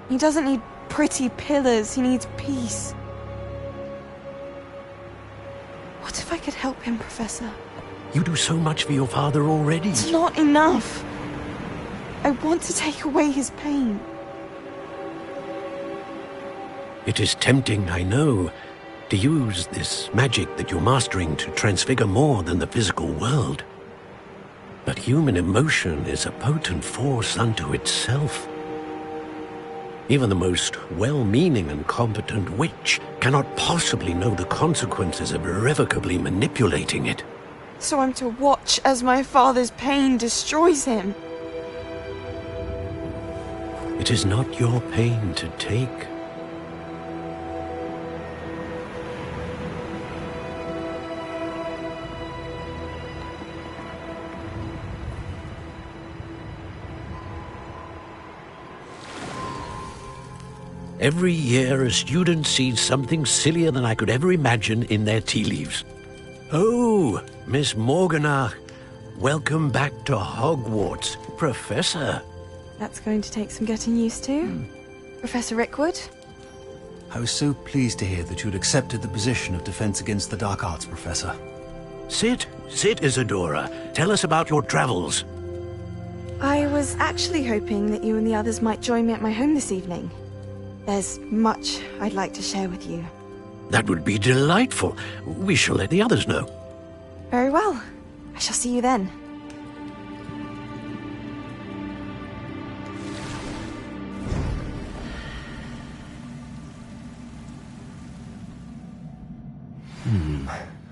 He doesn't need pretty pillars, he needs peace. What if I could help him, Professor? You do so much for your father already. It's not enough. I want to take away his pain. It is tempting, I know, to use this magic that you're mastering to transfigure more than the physical world. But human emotion is a potent force unto itself. Even the most well-meaning and competent witch cannot possibly know the consequences of irrevocably manipulating it. So I'm to watch as my father's pain destroys him. It is not your pain to take. Every year, a student sees something sillier than I could ever imagine in their tea leaves. Oh, Miss Morganach, welcome back to Hogwarts, Professor. That's going to take some getting used to. Professor Rickwood? I was so pleased to hear that you'd accepted the position of Defense Against the Dark Arts, Professor. Sit, Isadora. Tell us about your travels. I was actually hoping that you and the others might join me at my home this evening. There's much I'd like to share with you. That would be delightful. We shall let the others know. Very well. I shall see you then.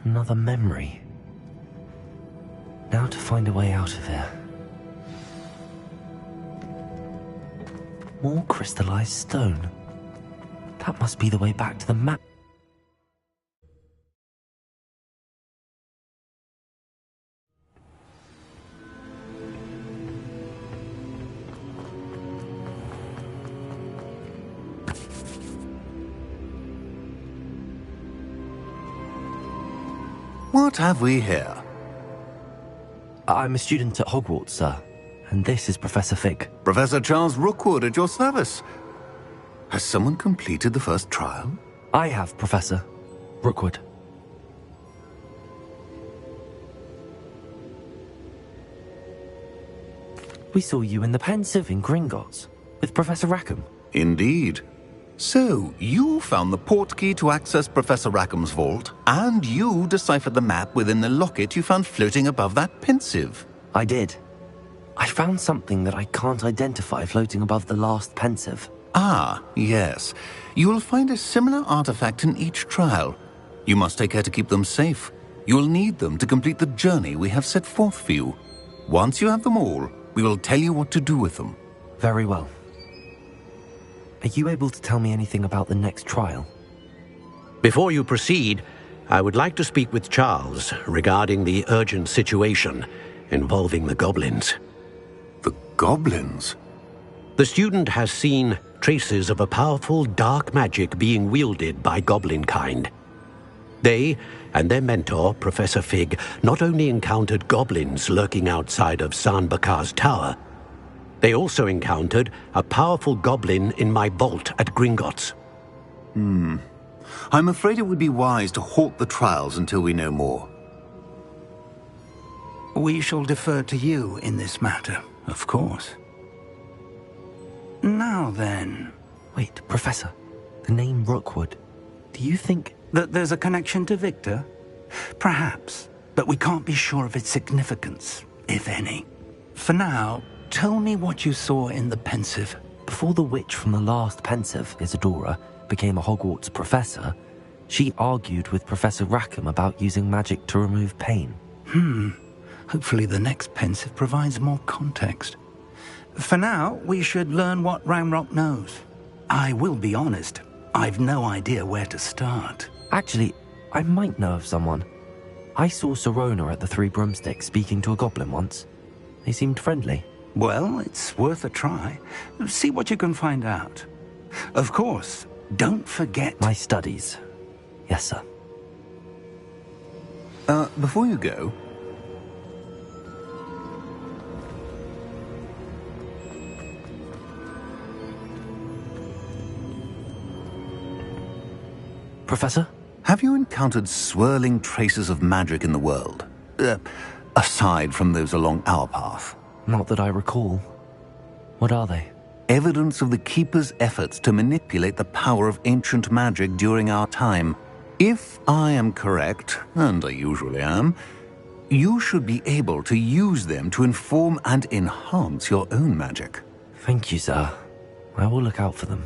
Another memory. Now to find a way out of here. More crystallized stone. That must be the way back to the map. What have we here? I'm a student at Hogwarts, sir. And this is Professor Fig. Professor Charles Rookwood at your service. Has someone completed the first trial? I have, Professor Rookwood. We saw you in the Pensive in Gringotts with Professor Rackham. Indeed. So, you found the portkey to access Professor Rackham's vault, and you deciphered the map within the locket you found floating above that Pensive. I did. I found something that I can't identify floating above the last Pensive. Ah, yes. You will find a similar artifact in each trial. You must take care to keep them safe. You'll need them to complete the journey we have set forth for you. Once you have them all, we will tell you what to do with them. Very well. Are you able to tell me anything about the next trial? Before you proceed, I would like to speak with Charles regarding the urgent situation involving the goblins. The goblins? The student has seen traces of a powerful dark magic being wielded by goblin kind. They and their mentor, Professor Fig, not only encountered goblins lurking outside of Sanbakar's tower, they also encountered a powerful goblin in my vault at Gringotts. I'm afraid it would be wise to halt the trials until we know more. We shall defer to you in this matter, of course. Now then... Wait, Professor. The name Rookwood. Do you think... that there's a connection to Victor? Perhaps, but we can't be sure of its significance, if any. For now, tell me what you saw in the Pensive. Before the witch from the last Pensive, Isadora, became a Hogwarts professor, she argued with Professor Rackham about using magic to remove pain. Hopefully the next Pensive provides more context. For now, we should learn what Ramrock knows. I will be honest, I've no idea where to start. Actually, I might know of someone. I saw Sirona at the Three Broomsticks speaking to a goblin once. They seemed friendly. Well, it's worth a try. See what you can find out. Of course, don't forget... my studies. Yes, sir. Before you go... Professor? Have you encountered swirling traces of magic in the world? Aside from those along our path? Not that I recall. What are they? Evidence of the Keeper's efforts to manipulate the power of ancient magic during our time. If I am correct, and I usually am, you should be able to use them to inform and enhance your own magic. Thank you, sir. I will look out for them.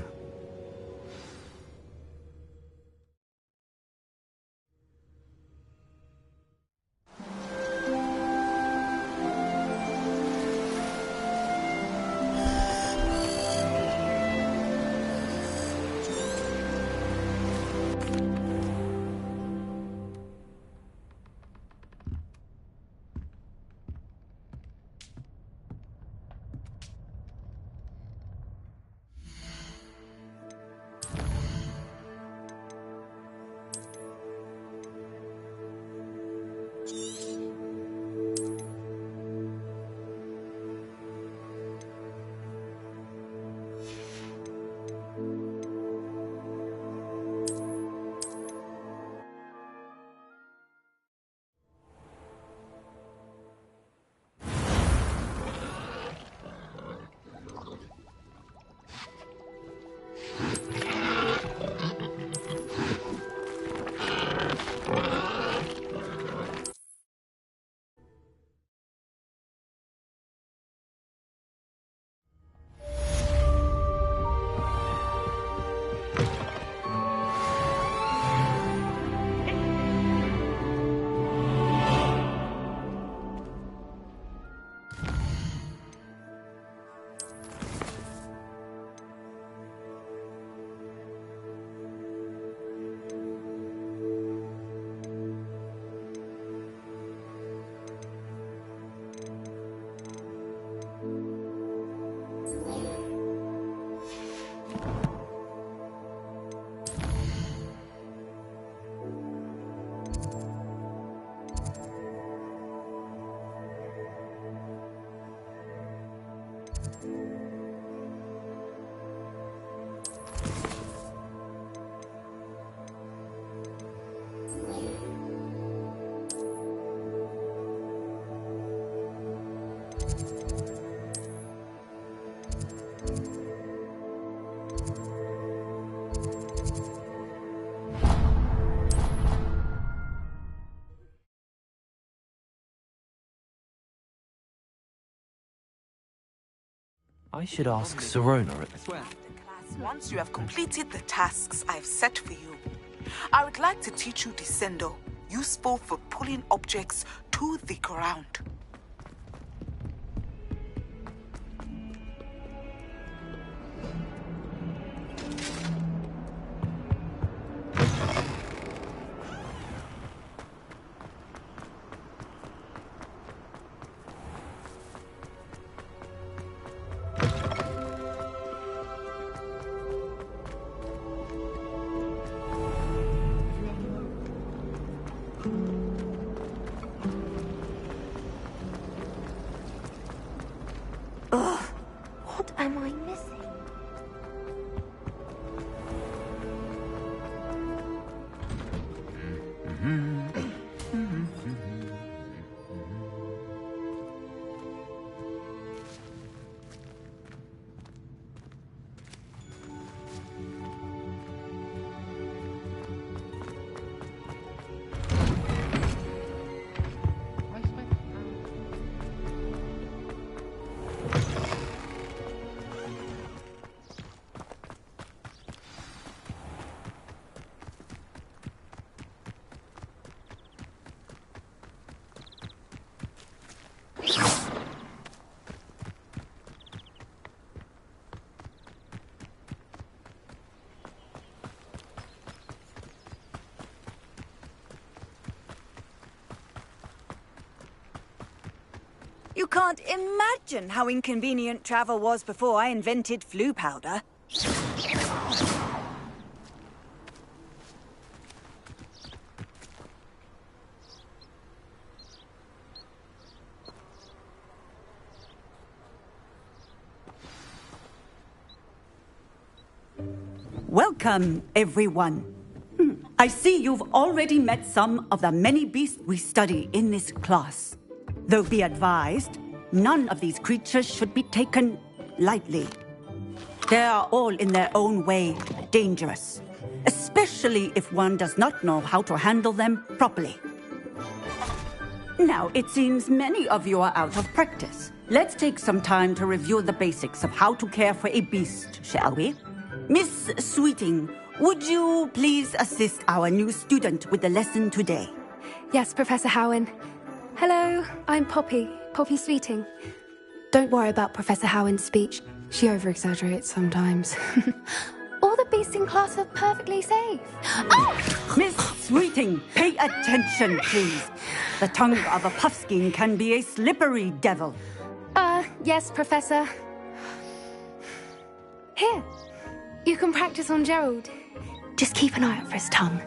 I should ask Sirona at this point. Once you have completed the tasks I've set for you, I would like to teach you Descendo, useful for pulling objects to the ground. Ugh, what am I missing? You can't imagine how inconvenient travel was before I invented flu powder. Welcome, everyone. I see you've already met some of the many beasts we study in this class. Though be advised, none of these creatures should be taken lightly. They are all in their own way dangerous, especially if one does not know how to handle them properly. Now, it seems many of you are out of practice. Let's take some time to review the basics of how to care for a beast, shall we? Miss Sweeting, would you please assist our new student with the lesson today? Yes, Professor Howen. Hello, I'm Poppy Sweeting. Don't worry about Professor Howen's speech. She over-exaggerates sometimes. All the beasts in class are perfectly safe. Oh! Miss Sweeting, pay attention, please. The tongue of a puffskein can be a slippery devil. Yes, Professor. Here, you can practice on Gerald. Just keep an eye out for his tongue.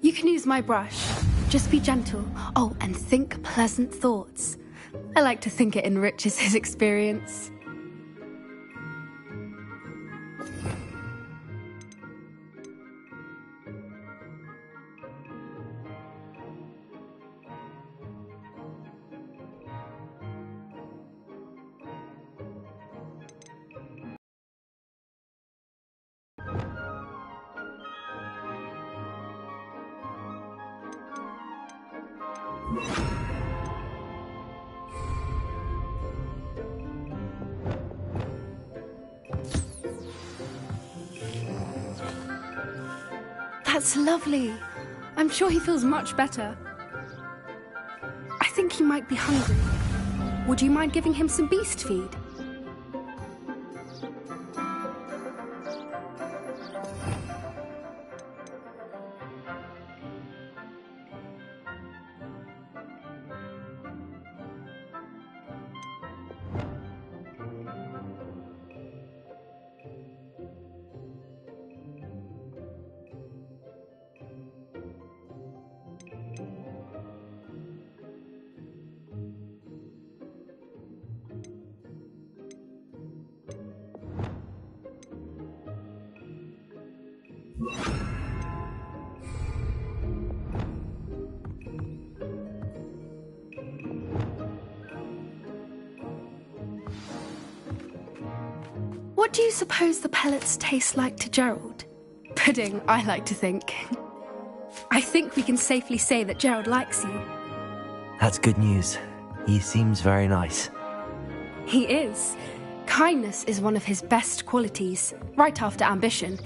You can use my brush. Just be gentle. Oh, and think pleasant thoughts. I like to think it enriches his experience. That's lovely. I'm sure he feels much better. I think he might be hungry. Would you mind giving him some beast feed? What do you suppose the pellets taste like to Gerald? Pudding, I like to think. I think we can safely say that Gerald likes you. That's good news. He seems very nice. He is. Kindness is one of his best qualities, right after ambition.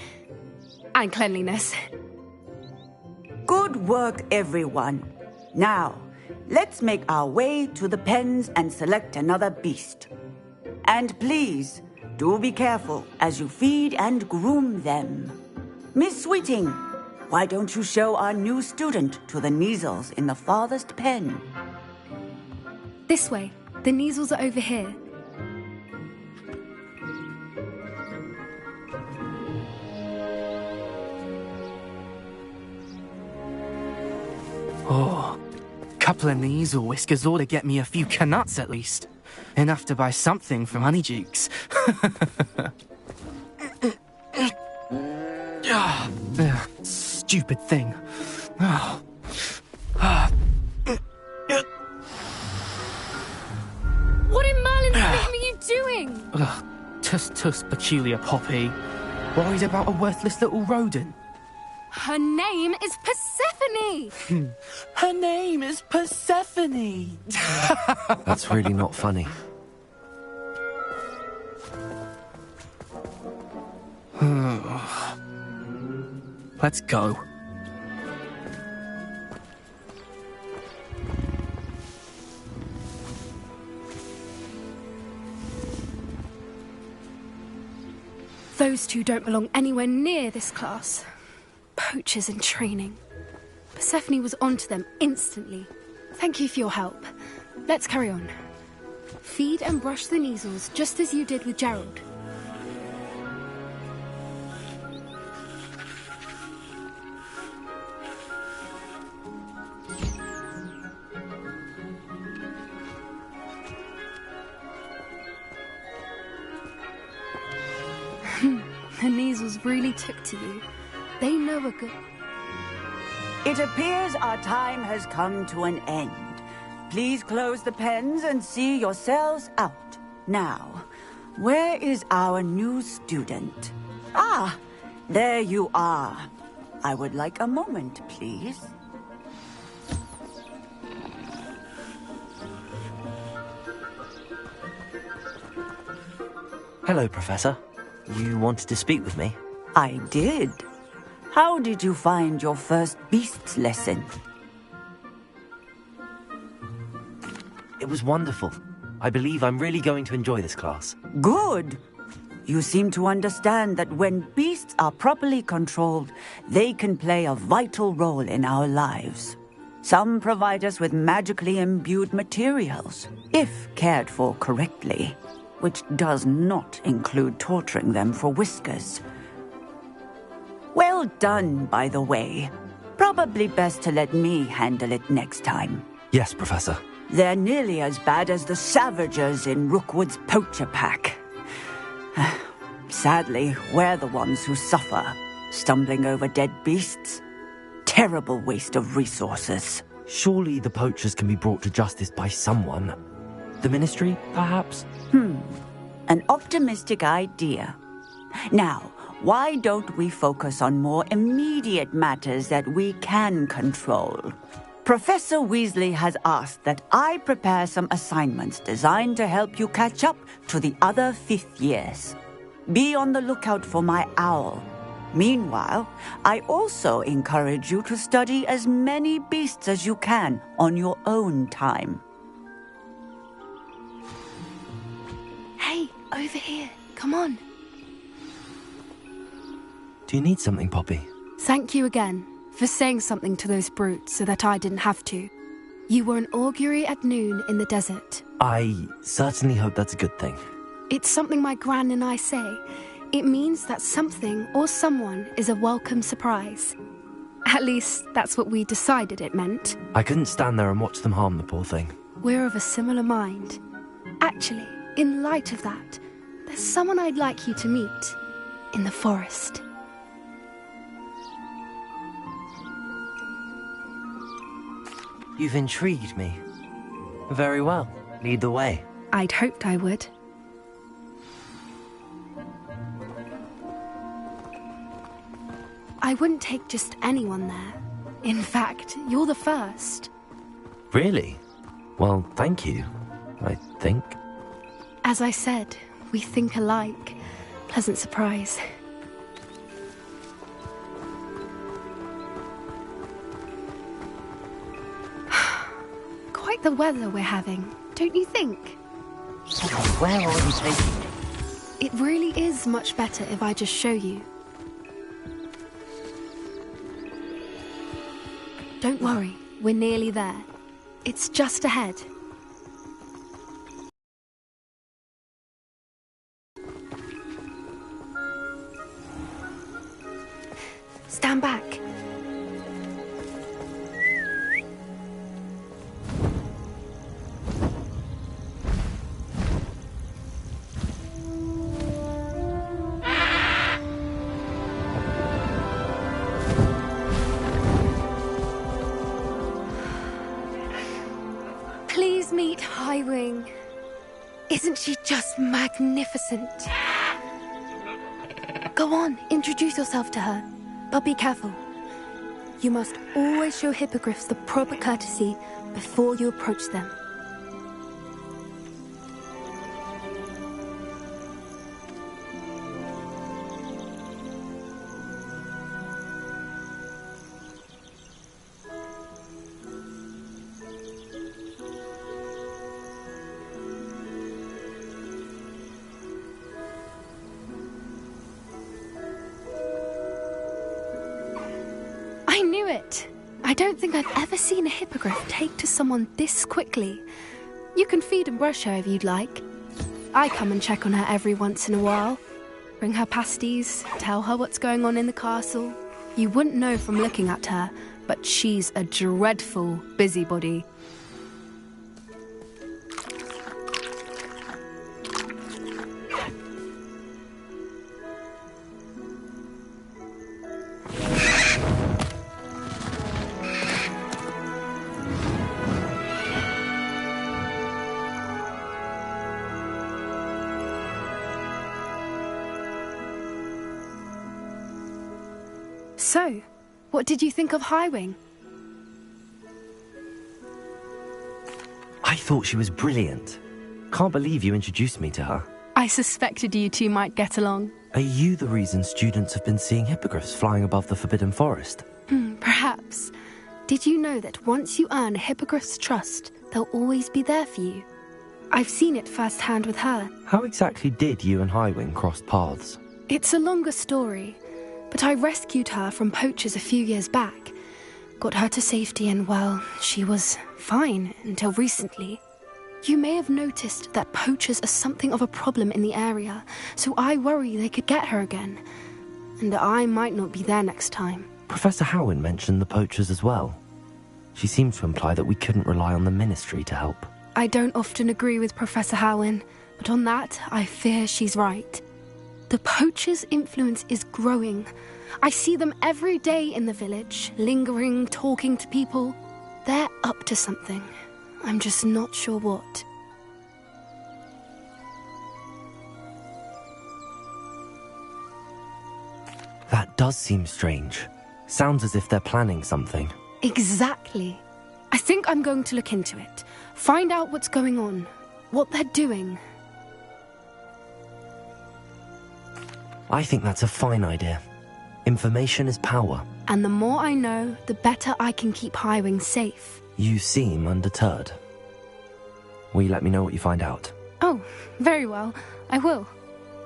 And cleanliness. Good work, everyone. Now, let's make our way to the pens and select another beast. And please, do be careful as you feed and groom them. Miss Sweeting, why don't you show our new student to the Kneazles in the farthest pen? This way. The Kneazles are over here. Oh, couple of Kneazle whiskers ought to get me a few canuts at least. Enough to buy something from Honeydukes. Stupid thing. Oh. What in Merlin's name are you doing? Tuss, peculiar Poppy. Worried about a worthless little rodent? Her name is Persephone! Her name is Persephone! That's really not funny. Let's go. Those two don't belong anywhere near this class. Poachers in training. Persephone was onto them instantly. Thank you for your help. Let's carry on. Feed and brush the Kneazles just as you did with Gerald. The Kneazles really took to you. They know a good... It appears our time has come to an end. Please close the pens and see yourselves out. Now, where is our new student? Ah, there you are. I would like a moment, please. Hello, Professor. You wanted to speak with me? I did. How did you find your first beasts lesson? It was wonderful. I believe I'm really going to enjoy this class. Good. You seem to understand that when beasts are properly controlled, they can play a vital role in our lives. Some provide us with magically imbued materials, if cared for correctly, which does not include torturing them for whiskers. Well done, by the way. Probably best to let me handle it next time. Yes, Professor. They're nearly as bad as the Savagers in Rookwood's poacher pack. Sadly, we're the ones who suffer, stumbling over dead beasts. Terrible waste of resources. Surely the poachers can be brought to justice by someone. The Ministry, perhaps? An optimistic idea. Now, why don't we focus on more immediate matters that we can control? Professor Weasley has asked that I prepare some assignments designed to help you catch up to the other fifth years. Be on the lookout for my owl. Meanwhile, I also encourage you to study as many beasts as you can on your own time. Hey, over here. Come on. Do you need something, Poppy? Thank you again for saying something to those brutes so that I didn't have to. You were an augury at noon in the desert. I certainly hope that's a good thing. It's something my gran and I say. It means that something or someone is a welcome surprise. At least, that's what we decided it meant. I couldn't stand there and watch them harm the poor thing. We're of a similar mind. Actually, in light of that, there's someone I'd like you to meet. In the forest. You've intrigued me. Very well. Lead the way. I'd hoped I would. I wouldn't take just anyone there. In fact, you're the first. Really? Well, thank you, I think. As I said, we think alike. Pleasant surprise. like the weather we're having, don't you think? Where are you taking me? It really is much better if I just show you. Don't worry, we're nearly there. It's just ahead. Stand back. Please meet Highwing. Isn't she just magnificent? Go on, introduce yourself to her. But be careful. You must always show hippogriffs the proper courtesy before you approach them. I knew it! I don't think I've ever seen a hippogriff take to someone this quickly. You can feed and brush her if you'd like. I come and check on her every once in a while. Bring her pasties, tell her what's going on in the castle. You wouldn't know from looking at her, but she's a dreadful busybody. So, what did you think of Highwing? I thought she was brilliant. Can't believe you introduced me to her. I suspected you two might get along. Are you the reason students have been seeing hippogriffs flying above the Forbidden Forest? Perhaps. Did you know that once you earn a hippogriff's trust, they'll always be there for you? I've seen it firsthand with her. How exactly did you and Highwing cross paths? It's a longer story, but I rescued her from poachers a few years back. Got her to safety and, well, she was fine until recently. You may have noticed that poachers are something of a problem in the area, so I worry they could get her again. And I might not be there next time. Professor Howin mentioned the poachers as well. She seemed to imply that we couldn't rely on the Ministry to help. I don't often agree with Professor Howin, but on that, I fear she's right. The poachers' influence is growing. I see them every day in the village, lingering, talking to people. They're up to something. I'm just not sure what. That does seem strange. Sounds as if they're planning something. Exactly. I think I'm going to look into it. Find out what's going on, what they're doing. I think that's a fine idea. Information is power. And the more I know, the better I can keep Highwing safe. You seem undeterred. Will you let me know what you find out? Oh, very well. I will.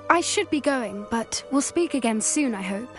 I should be going, but we'll speak again soon, I hope.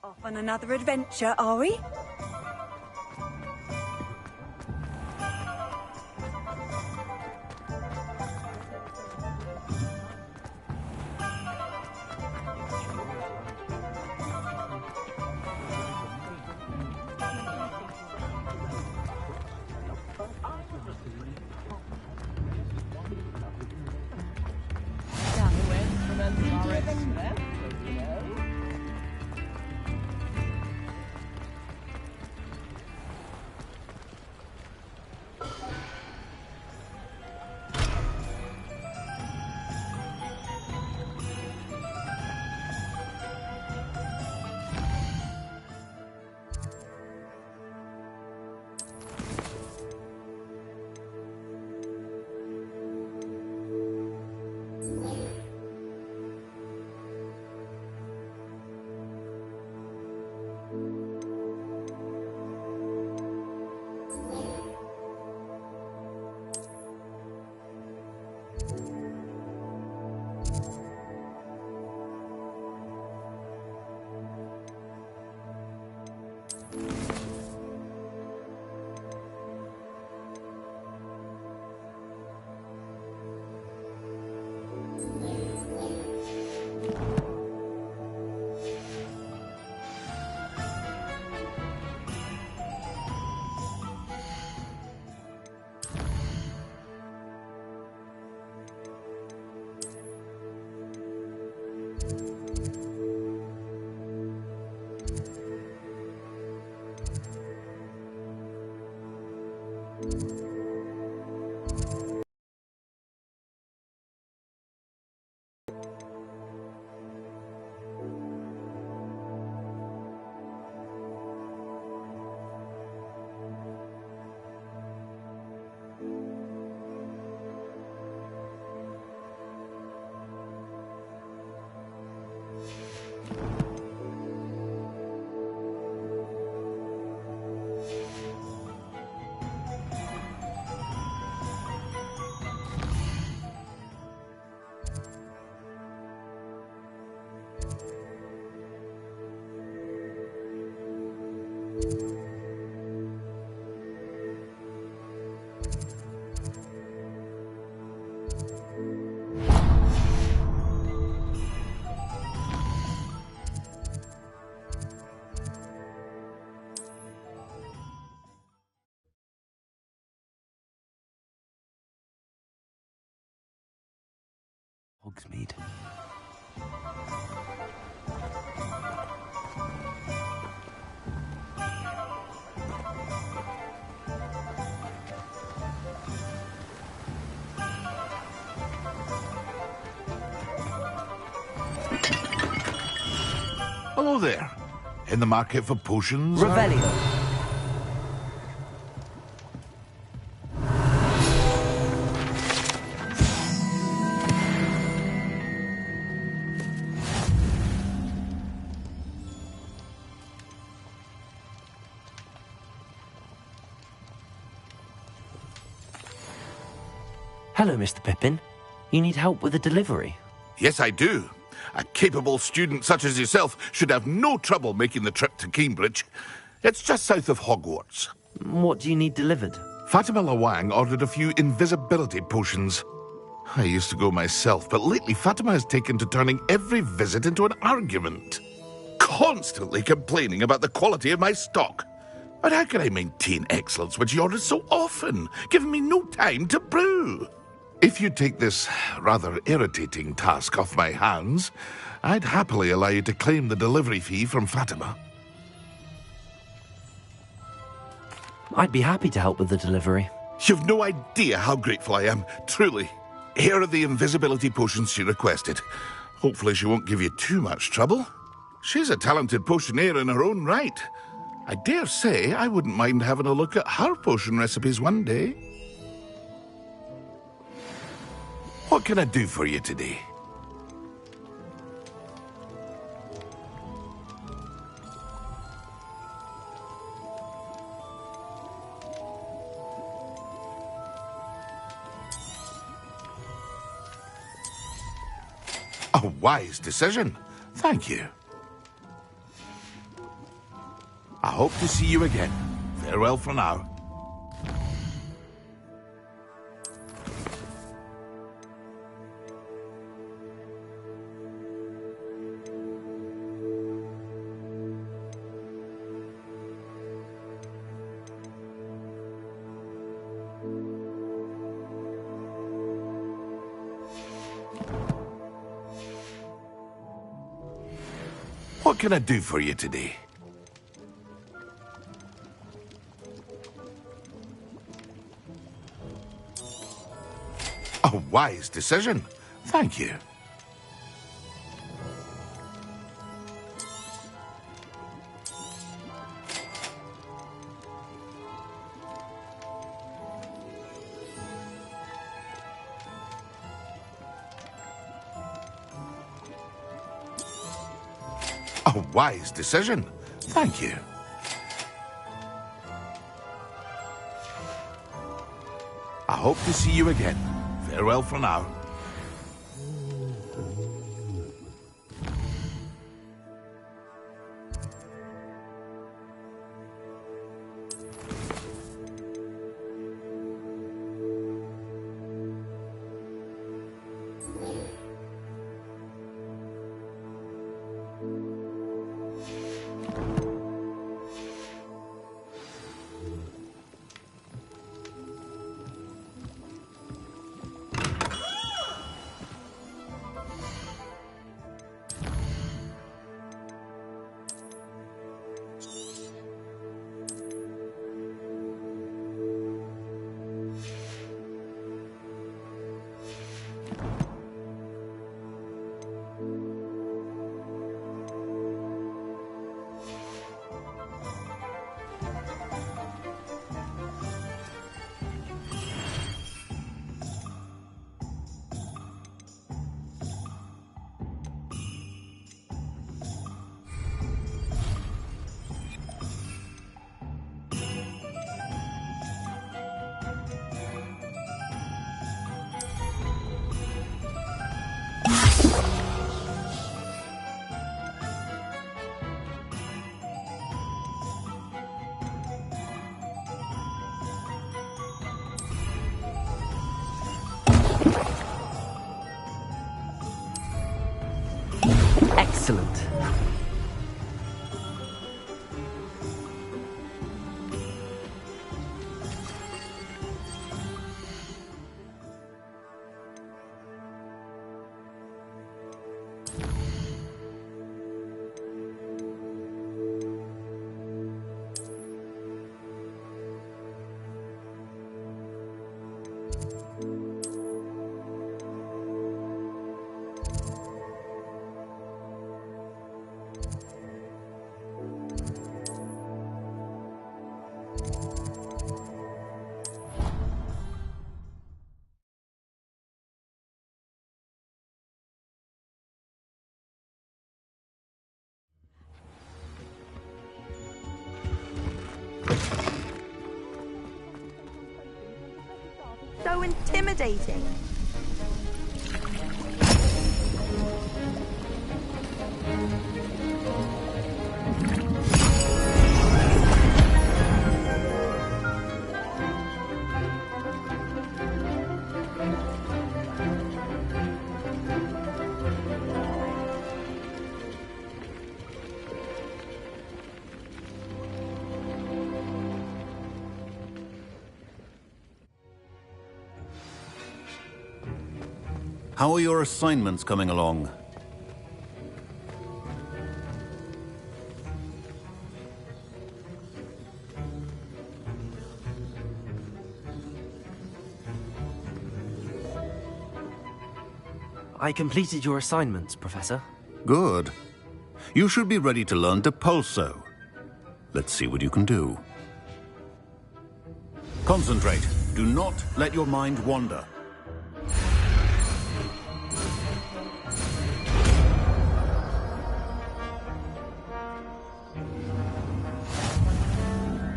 Off on another adventure, are we? Hogsmeade. Hello there. In the market for potions? Revelio. Hello, Mr. Pippin. You need help with a delivery? Yes, I do. A capable student such as yourself should have no trouble making the trip to Cambridge. It's just south of Hogwarts. What do you need delivered? Fatima Lawang ordered a few invisibility potions. I used to go myself, but lately Fatima has taken to turning every visit into an argument. Constantly complaining about the quality of my stock. But how can I maintain excellence when she orders so often, giving me no time to brew? If you take this rather irritating task off my hands, I'd happily allow you to claim the delivery fee from Fatima. I'd be happy to help with the delivery. You've no idea how grateful I am, truly. Here are the invisibility potions she requested. Hopefully she won't give you too much trouble. She's a talented potioneer in her own right. I dare say I wouldn't mind having a look at her potion recipes one day. What can I do for you today? A wise decision. Thank you. hope to see you again. Farewell for now. What can I do for you today? A wise decision. Thank you. A wise decision. Thank you. I hope to see you again. Farewell for now. Excellent. So intimidating. How are your assignments coming along? I completed your assignments, Professor. Good. You should be ready to learn Depulso. Let's see what you can do. Concentrate. Do not let your mind wander.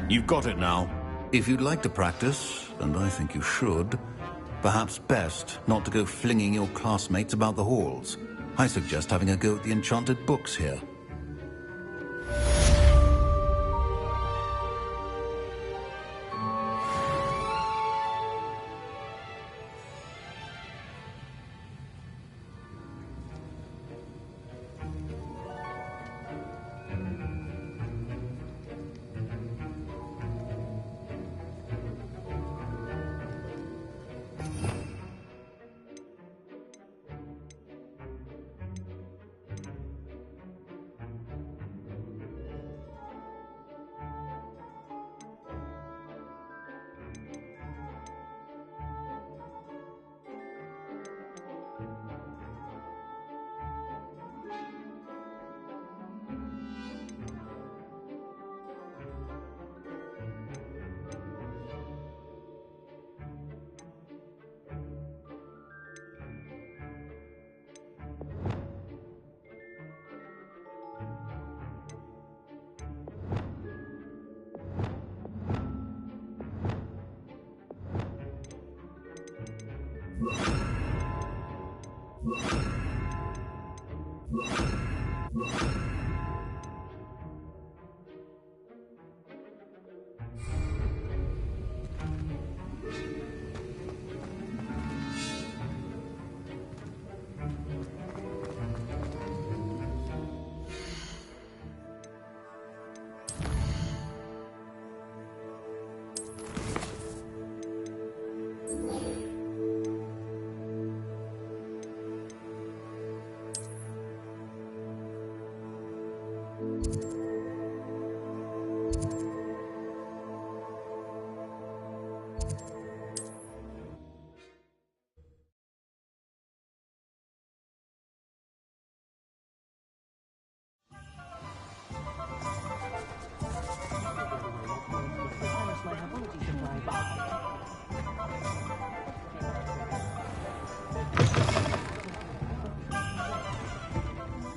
You've got it now. If you'd like to practice, and I think you should, perhaps best not to go flinging your classmates about the halls. I suggest having a go at the enchanted books here.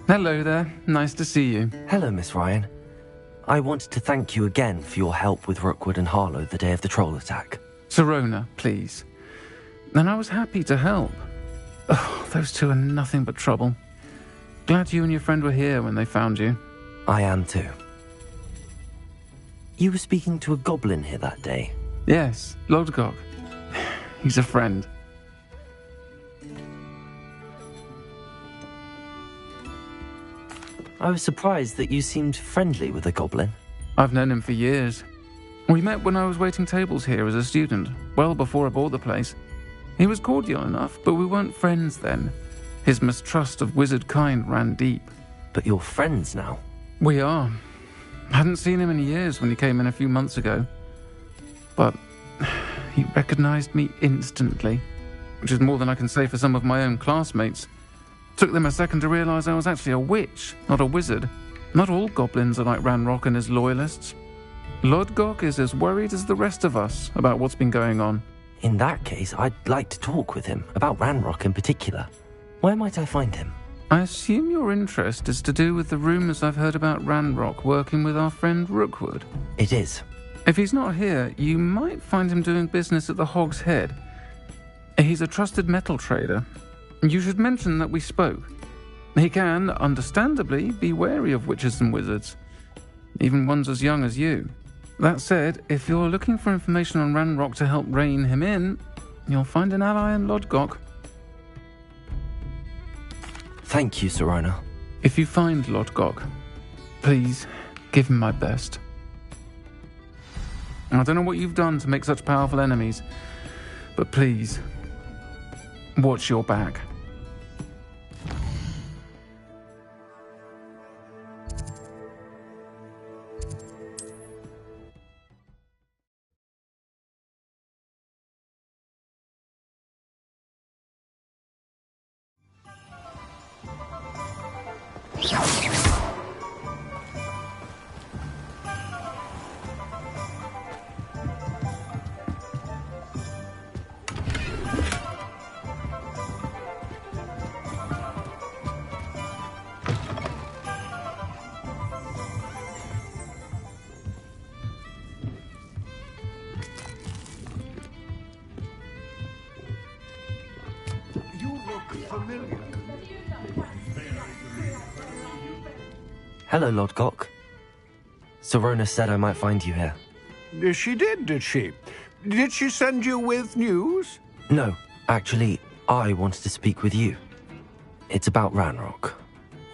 Hello there. Nice to see you. Hello, Miss Ryan. I wanted to thank you again for your help with Rookwood and Harlow the day of the troll attack. Sirona, please. And I was happy to help. Oh, those two are nothing but trouble. Glad you and your friend were here when they found you. I am too. You were speaking to a goblin here that day? Yes, Lodgok. He's a friend. I was surprised that you seemed friendly with a goblin. I've known him for years. We met when I was waiting tables here as a student, well before I bought the place. He was cordial enough, but we weren't friends then. His mistrust of wizard kind ran deep. But you're friends now? We are. Hadn't seen him in years when he came in a few months ago. But he recognized me instantly, which is more than I can say for some of my own classmates. Took them a second to realize I was actually a witch, not a wizard. Not all goblins are like Ranrock and his loyalists. Lodgok is as worried as the rest of us about what's been going on. In that case, I'd like to talk with him, about Ranrock in particular. Where might I find him? I assume your interest is to do with the rumors I've heard about Ranrock working with our friend Rookwood. It is. If he's not here, you might find him doing business at the Hog's Head. He's a trusted metal trader. You should mention that we spoke. He can, understandably, be wary of witches and wizards, even ones as young as you. That said, if you're looking for information on Ranrock to help rein him in, you'll find an ally in Lodgok. Thank you, Sirona. If you find Lodgok, please give him my best. I don't know what you've done to make such powerful enemies, but please, watch your back. Hello, Lodgok. Sirona said I might find you here. She did she? Did she send you with news? No, actually, I wanted to speak with you. It's about Ranrock.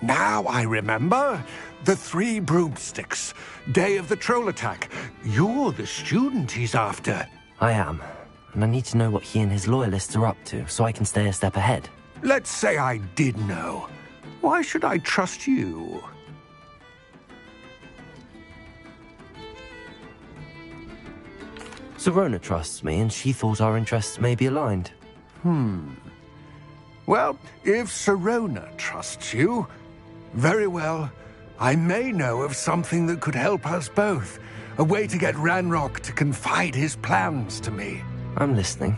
Now I remember. The 3 broomsticks. Day of the troll attack. You're the student he's after. I am, and I need to know what he and his loyalists are up to so I can stay a step ahead. Let's say I did know. Why should I trust you? Sirona trusts me, and she thought our interests may be aligned. Well, if Sirona trusts you, very well. I may know of something that could help us both. A way to get Ranrock to confide his plans to me. I'm listening.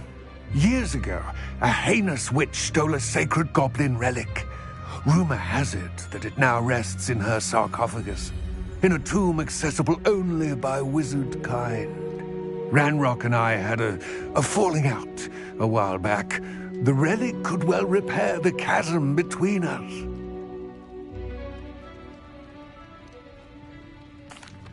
Years ago, a heinous witch stole a sacred goblin relic. Rumor has it that it now rests in her sarcophagus, in a tomb accessible only by wizard kind. Ranrock and I had a falling out a while back. The relic could well repair the chasm between us.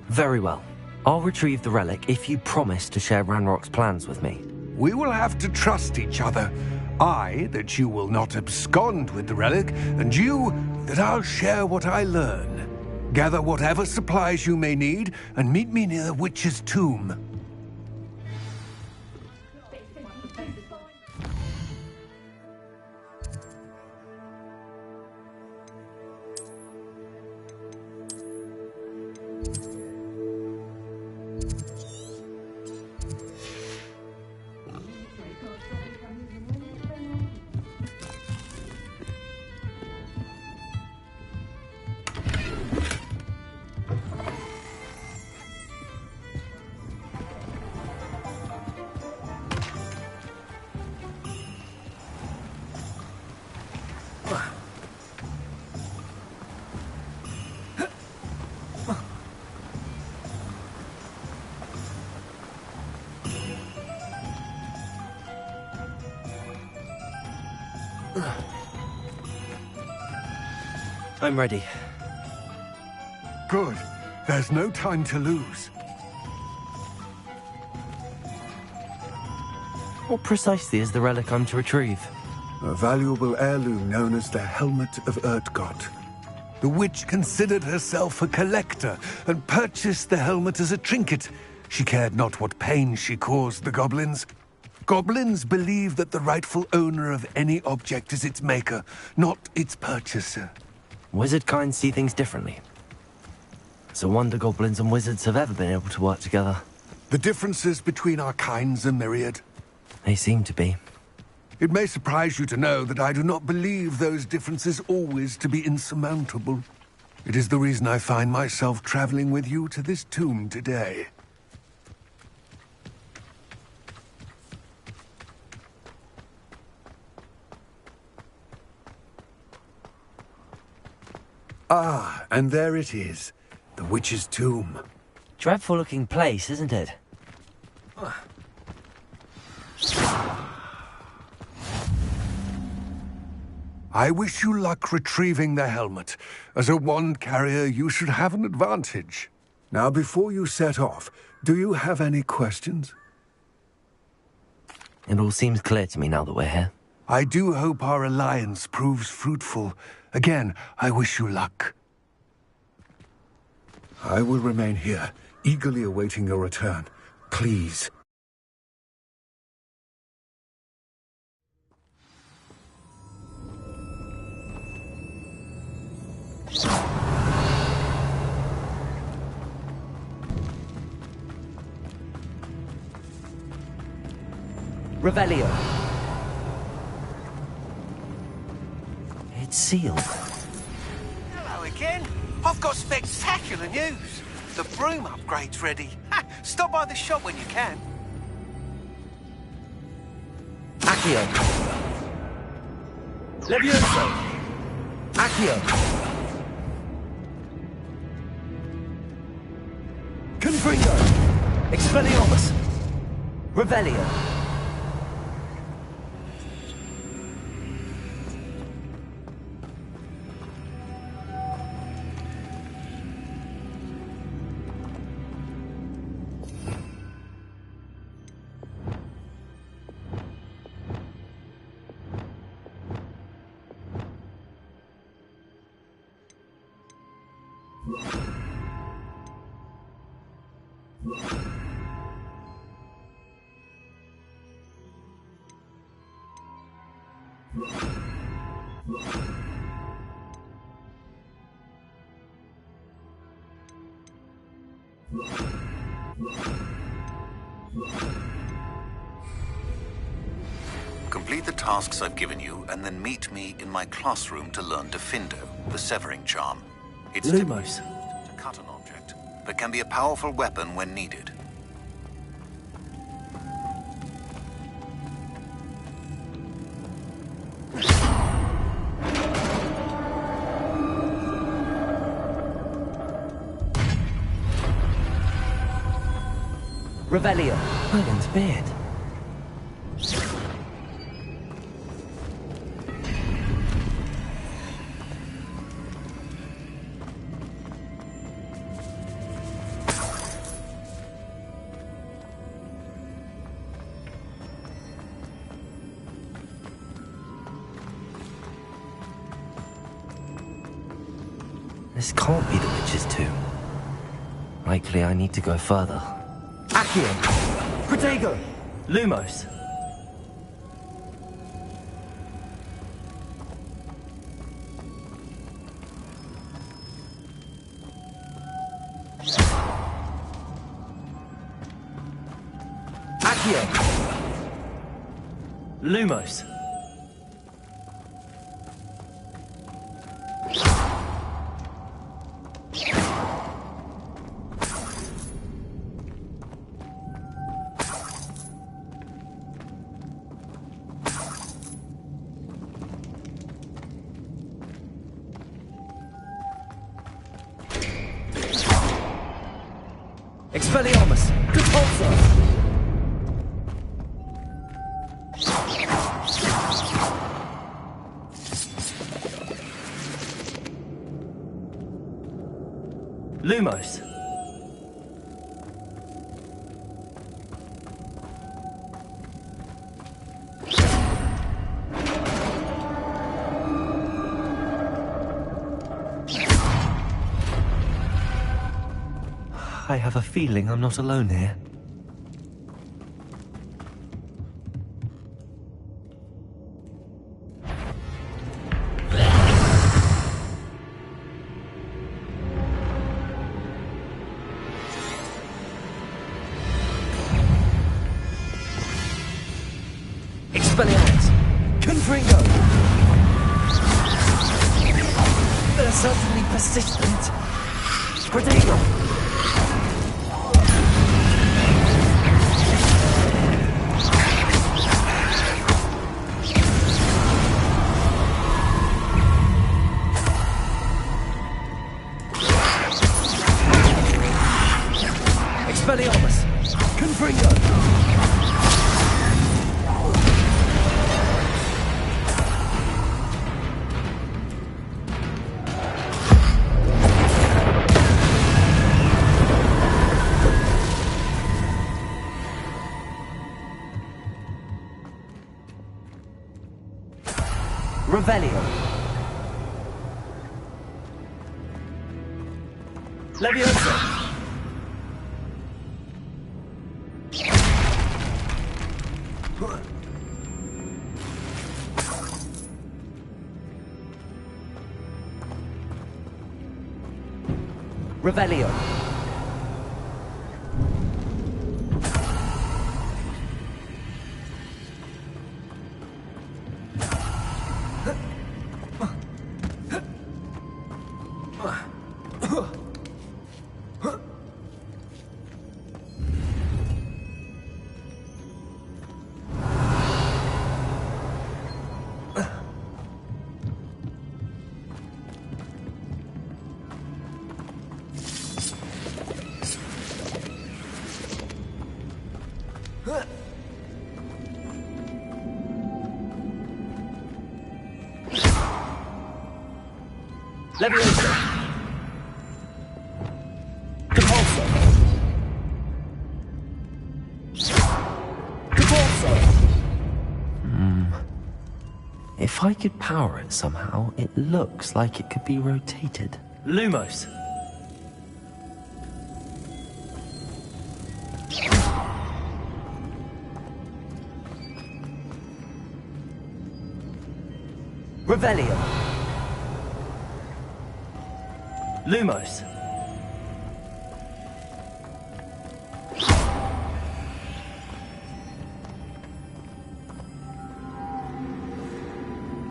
Very well. I'll retrieve the relic if you promise to share Ranrock's plans with me. We will have to trust each other. I, that you will not abscond with the relic, and you, that I'll share what I learn. Gather whatever supplies you may need, and meet me near the witch's tomb. I'm ready. Good. There's no time to lose. What precisely is the relic I'm to retrieve? A valuable heirloom known as the Helmet of Urtgott. The witch considered herself a collector and purchased the helmet as a trinket. She cared not what pain she caused the goblins. Goblins believe that the rightful owner of any object is its maker, not its purchaser. Wizard kind see things differently. It's a wonder goblins and wizards have ever been able to work together. The differences between our kinds are myriad. They seem to be. It may surprise you to know that I do not believe those differences always to be insurmountable. It is the reason I find myself traveling with you to this tomb today. Ah, and there it is. The witch's tomb. Dreadful looking place, isn't it? I wish you luck retrieving the helmet. As a wand carrier, you should have an advantage. Now, before you set off, do you have any questions? It all seems clear to me now that we're here. I do hope our alliance proves fruitful. Again, I wish you luck. I will remain here, eagerly awaiting your return. Please. Revelio. It's sealed. Hello again. I've got spectacular news. The broom upgrade's ready. Ha! Stop by the shop when you can. Accio. Levioso. Accio. Confringo. Expelliarmus. Revelio. Complete the tasks I've given you, and then meet me in my classroom to learn Defindo, the severing charm. It's typically used to cut an object, but can be a powerful weapon when needed. Revelio. Merlin's beard. This can't be the witch's tomb. Likely I need to go further. Accio! Protego! Lumos! Accio! Lumos! Expelliarmus! Repulsor! Lumos! I have a feeling I'm not alone here. Expelliarmus! Confringo! They're certainly persistent. Protego! Expelliarmus! Confringo! Revelio! Leviosa! Revelio. Leviosa. Repulsor. Repulsor. If I could power it somehow, it looks like it could be rotated. Lumos. Revelio. Lumos.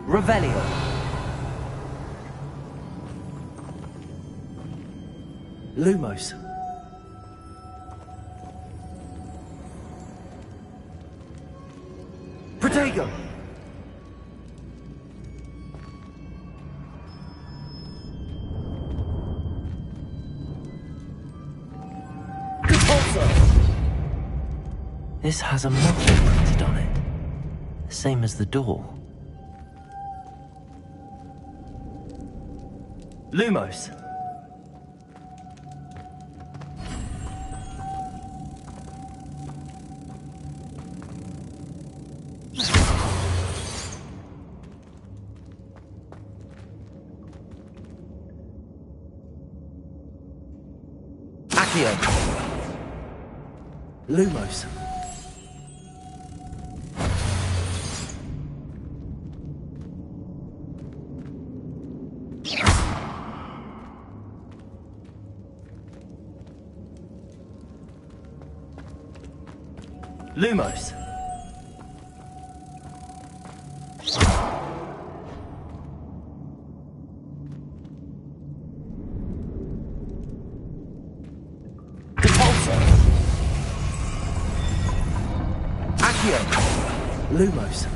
Revelio. Lumos. Protego. This has a motto printed on it. The same as the door. Lumos. Accio. Lumos. Lumos. Accio. Lumos.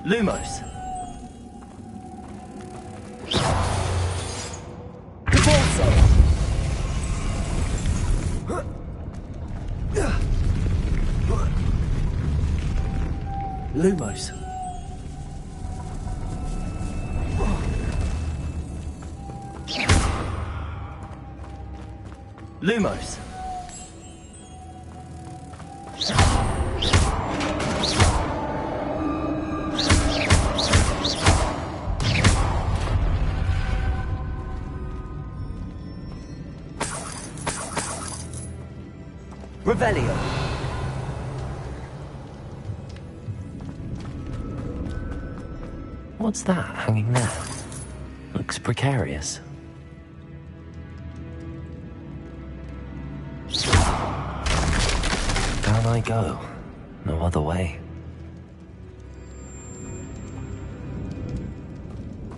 Lumos. Cabalso. Lumos. Lumos. Revelio. What's that hanging there? Looks precarious. Down I go. No other way.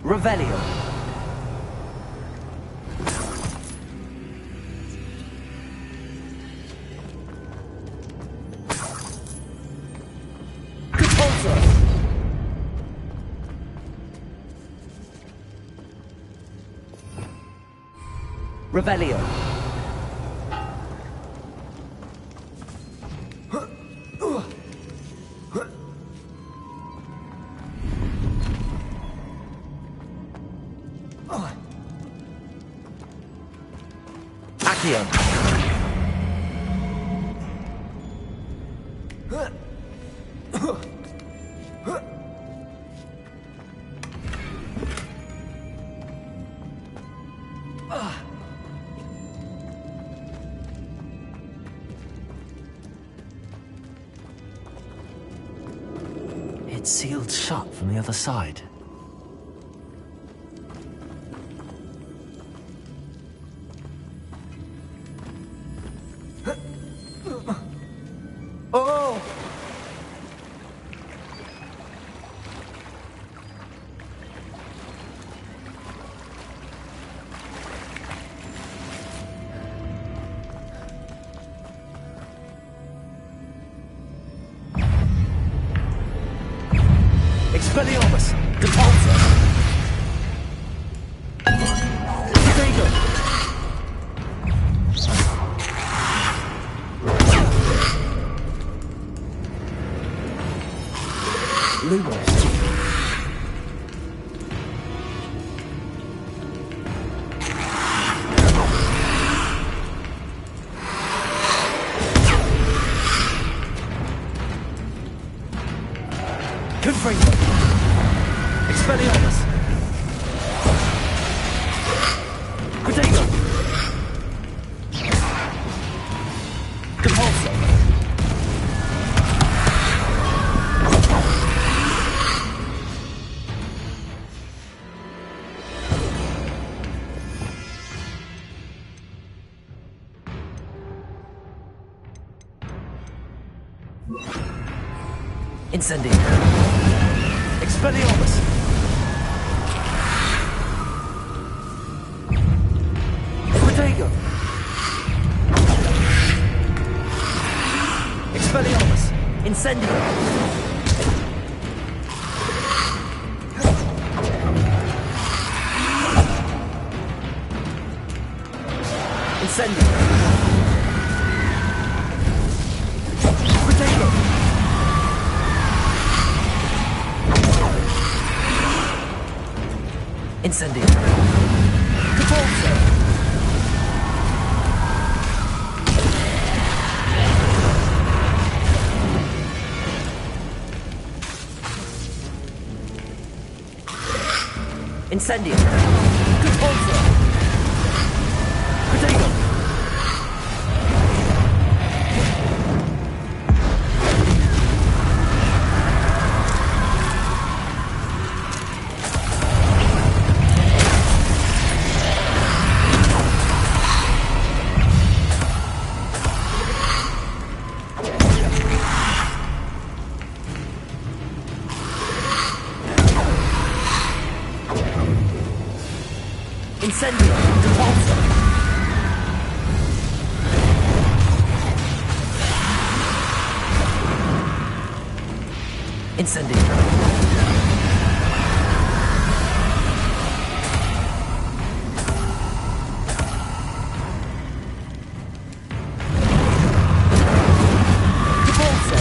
Revelio. Revelio. Accio. It's sealed shut from the other side. Oh! Expelliarmus! Depulso! Stego! Lumos! Confringo! Expelliarmus! Protego! Depulso! Incendio! Expelliarmus! Protego! Expelliarmus! Incendio! Incendio. Potato. Incendio. Capulso. Incendio. Capulso. Potato. Incendio. Capulso. Incendio. Capulso.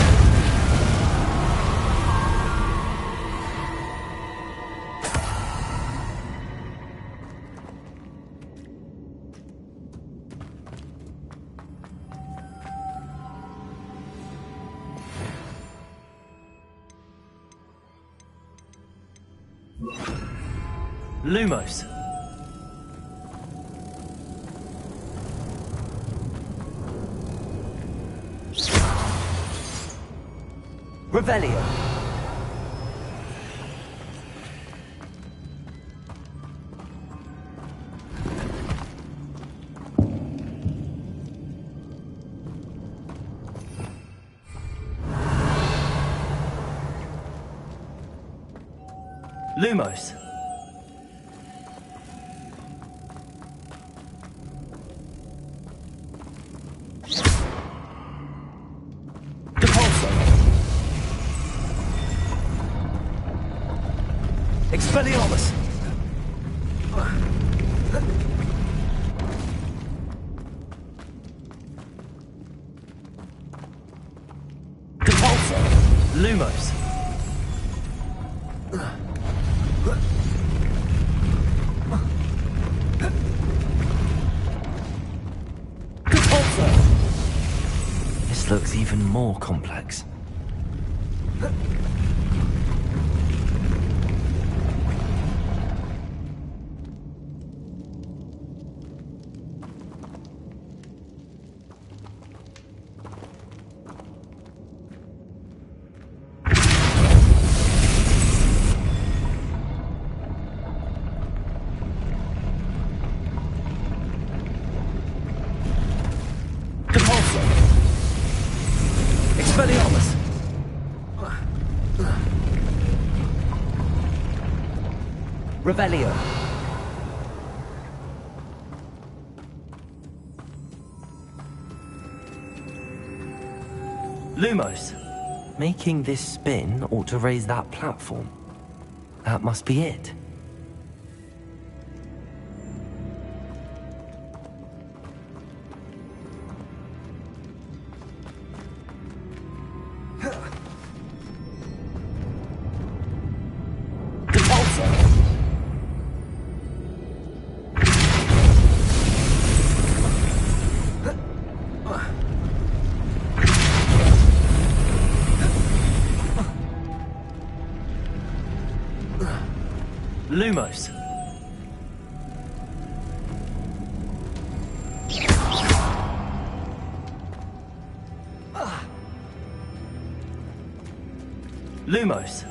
Lumos. Revelio. Lumos. Capulso. Expelliarmus. Capulso. Lumos. Capulso. This looks even more complex. Capulso. Expelliarmus. Revelio. Lumos. Making this spin ought to raise that platform. That must be it. Lumos. Lumos.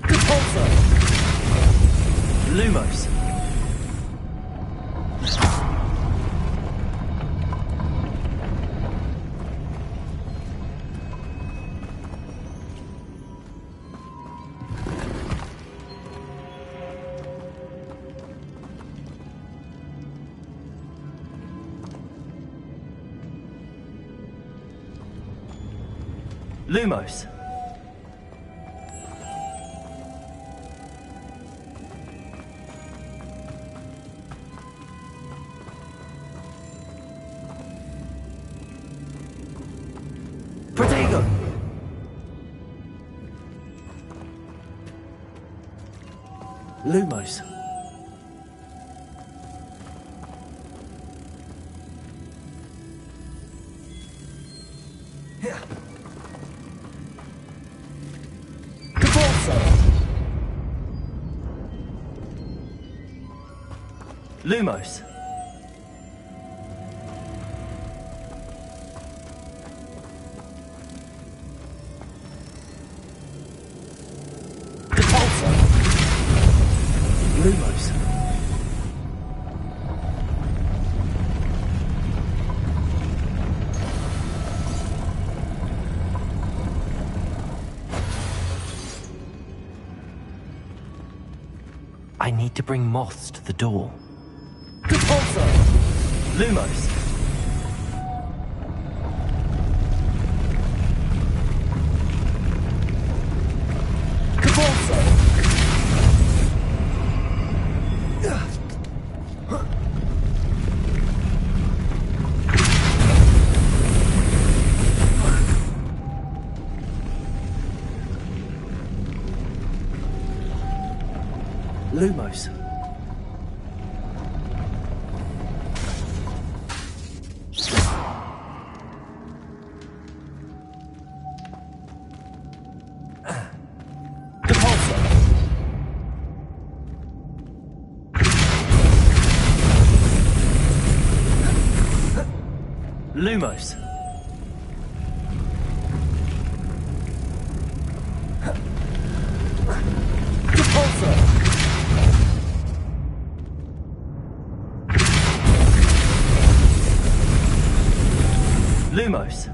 Capulso. Lumos. Lumos. Lumos. Lumos. Lumos. I need to bring moths to the door. Lumos. Lumos. Lumos. Lumos. Lumos.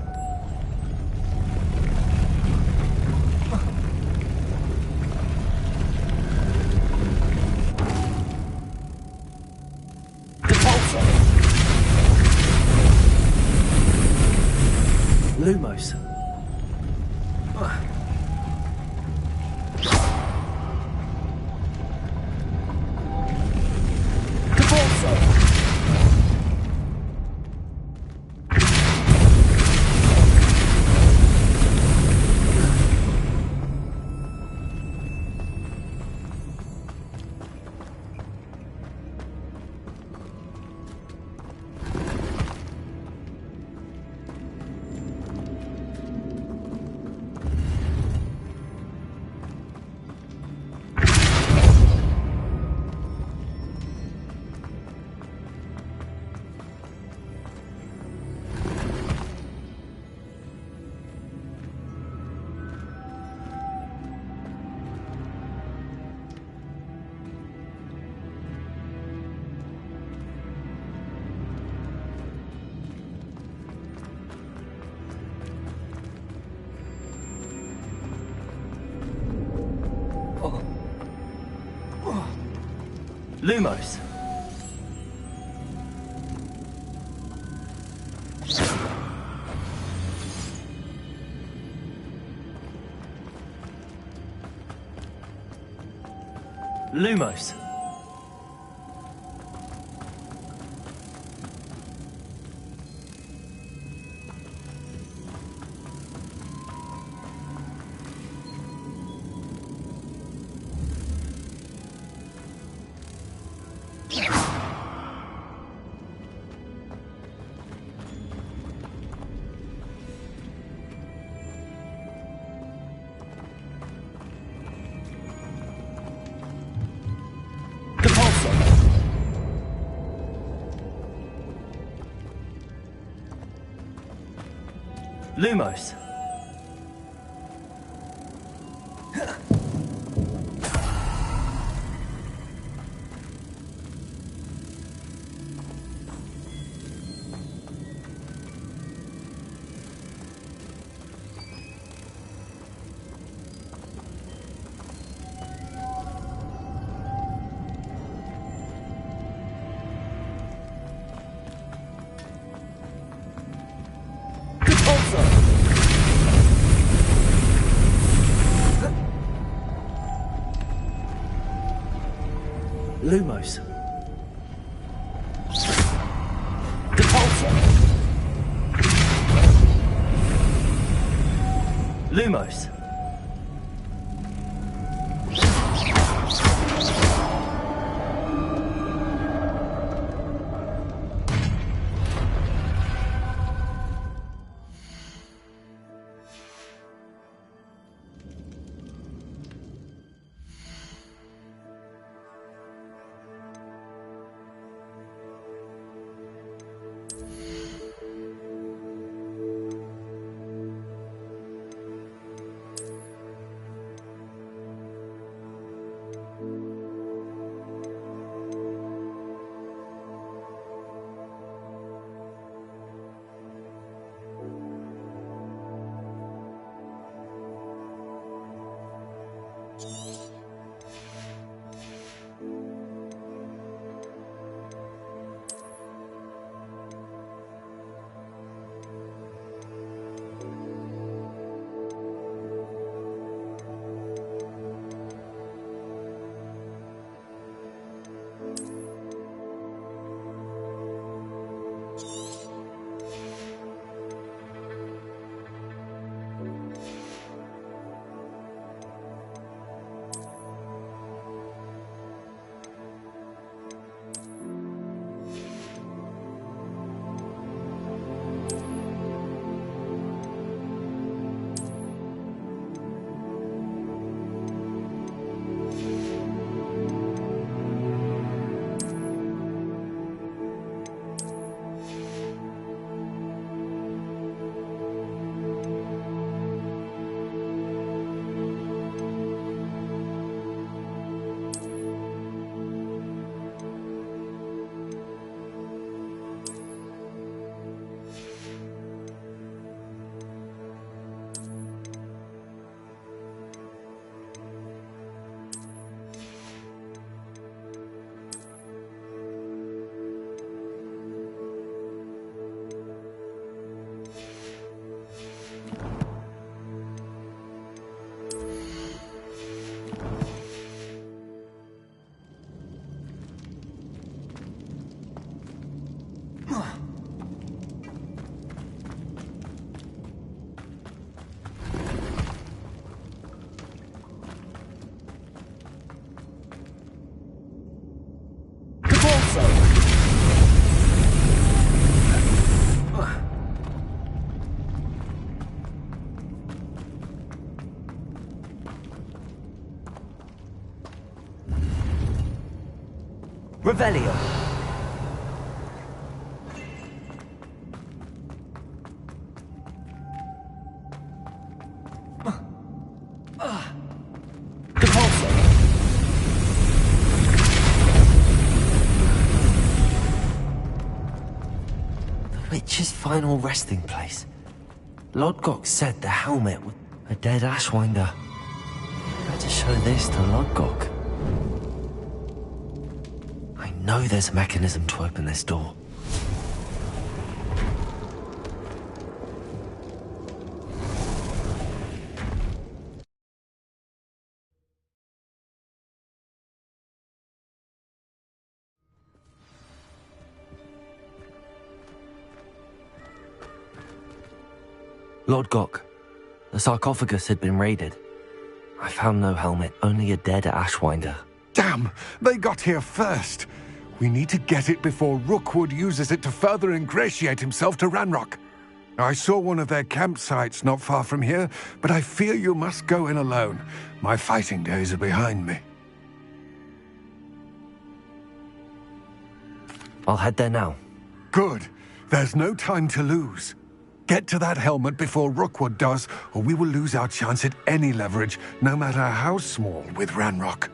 Lumos. Lumos. Lumos. Lumos. Lumos. Revelio. The witch's final resting place. Lodgok said the helmet was a dead Ashwinder. Better show this to Lodgok. I know there's a mechanism to open this door. Lodgok, the sarcophagus had been raided. I found no helmet, only a dead Ashwinder. Damn! They got here first! We need to get it before Rookwood uses it to further ingratiate himself to Ranrock. I saw one of their campsites not far from here, but I fear you must go in alone. My fighting days are behind me. I'll head there now. Good. There's no time to lose. Get to that helmet before Rookwood does, or we will lose our chance at any leverage, no matter how small, with Ranrock.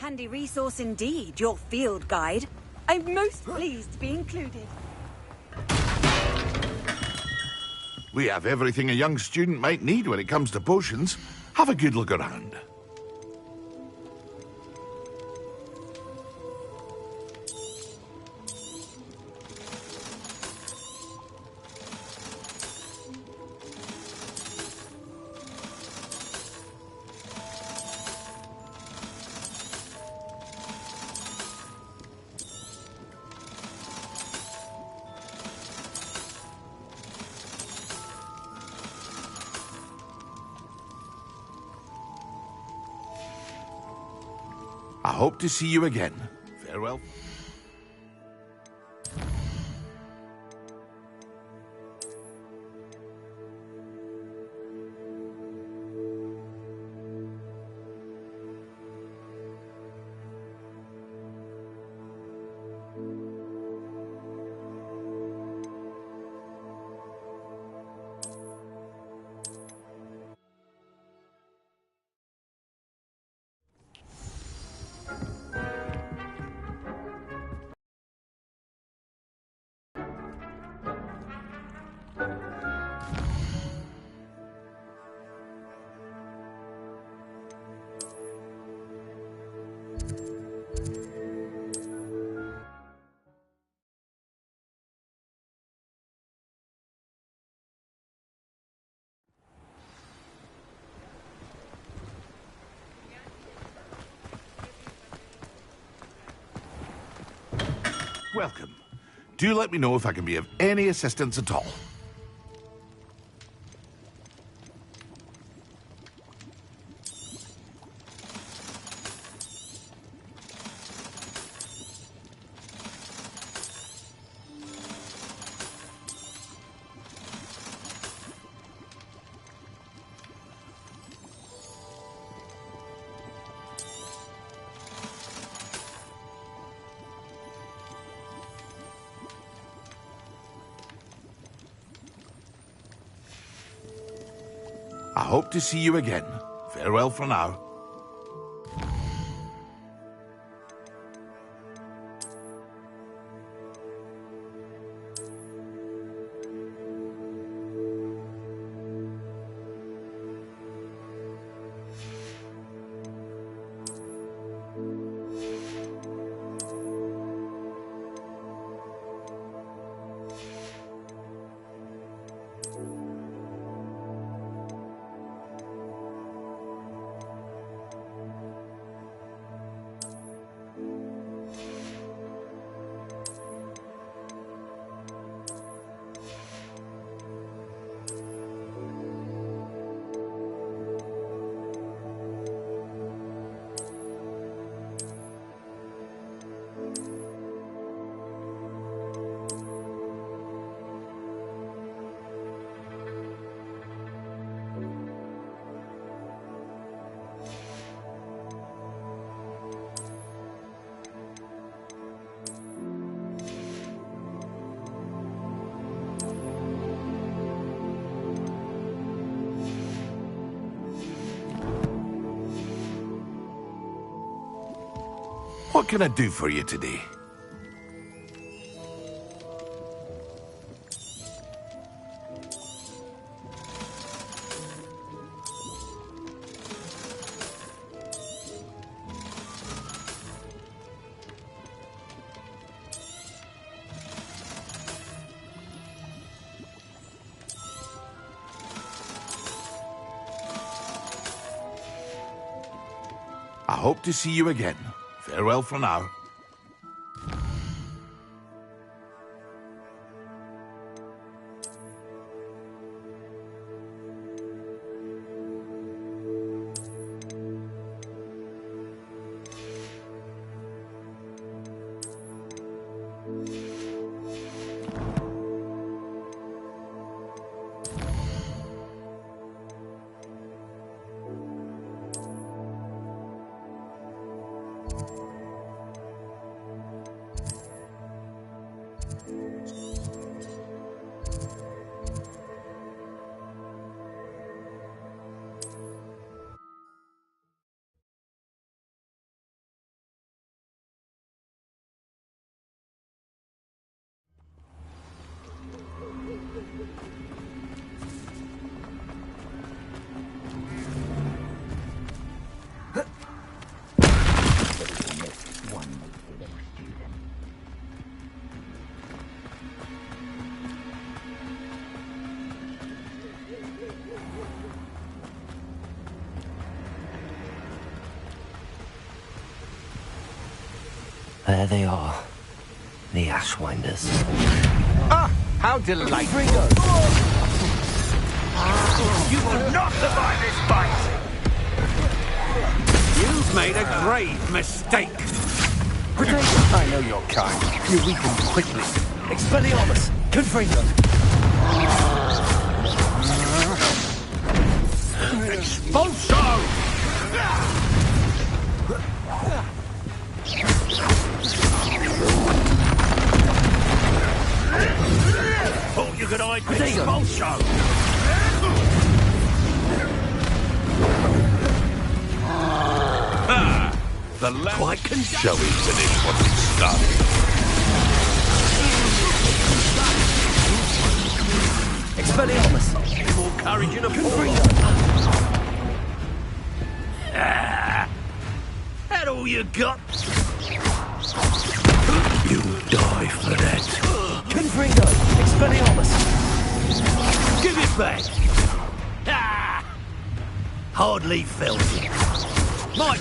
Handy resource indeed, your field guide. I'm most pleased to be included. We have everything a young student might need when it comes to potions. Have a good look around. I hope to see you again. Farewell. Welcome. Do let me know if I can be of any assistance at all. I hope to see you again. Farewell for now. What can I do for you today? I hope to see you again. Farewell for now. There they are. The Ashwinders. Ah, how delightful. You will not survive this fight! You've made a grave mistake. I know your kind. You weaken quickly. Expelliarmus! Confringo! Expulso! Thought you could hide with Expulso! The lad Quite shall we finish what we started? Expelliarmus! More courage in a Confringo! That all you got? You die for that. Confringo! Expelliarmus! Give it back! Ah! Hardly felt it. My...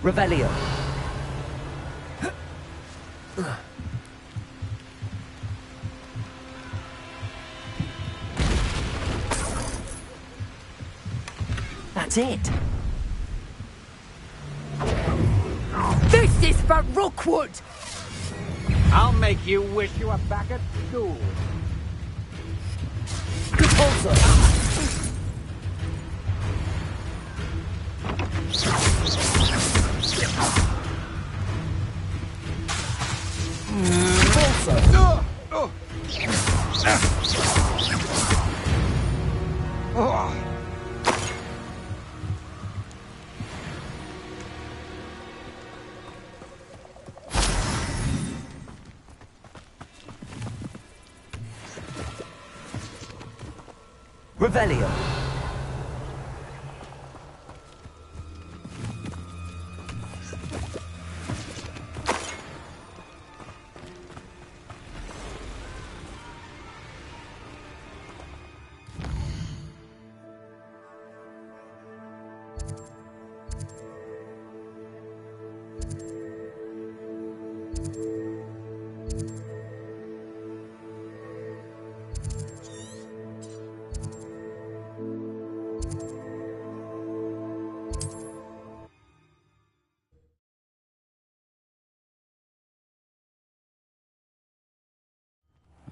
Revelio. That's it. This is for Rookwood! I'll make you wish you were back at school. Repulsor! Revelio.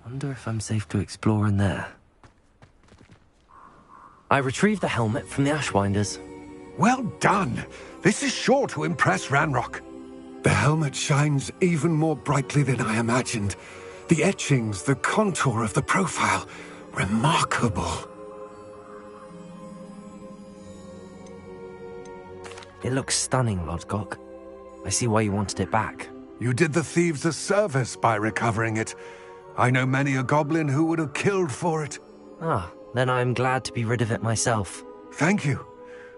Wonder if I'm safe to explore in there. I retrieved the helmet from the Ashwinders. Well done. This is sure to impress Ranrock. The helmet shines even more brightly than I imagined. The etchings, the contour of the profile, remarkable. It looks stunning, Lodgok. I see why you wanted it back. You did the thieves a service by recovering it. I know many a goblin who would have killed for it. Ah, then I'm glad to be rid of it myself. Thank you.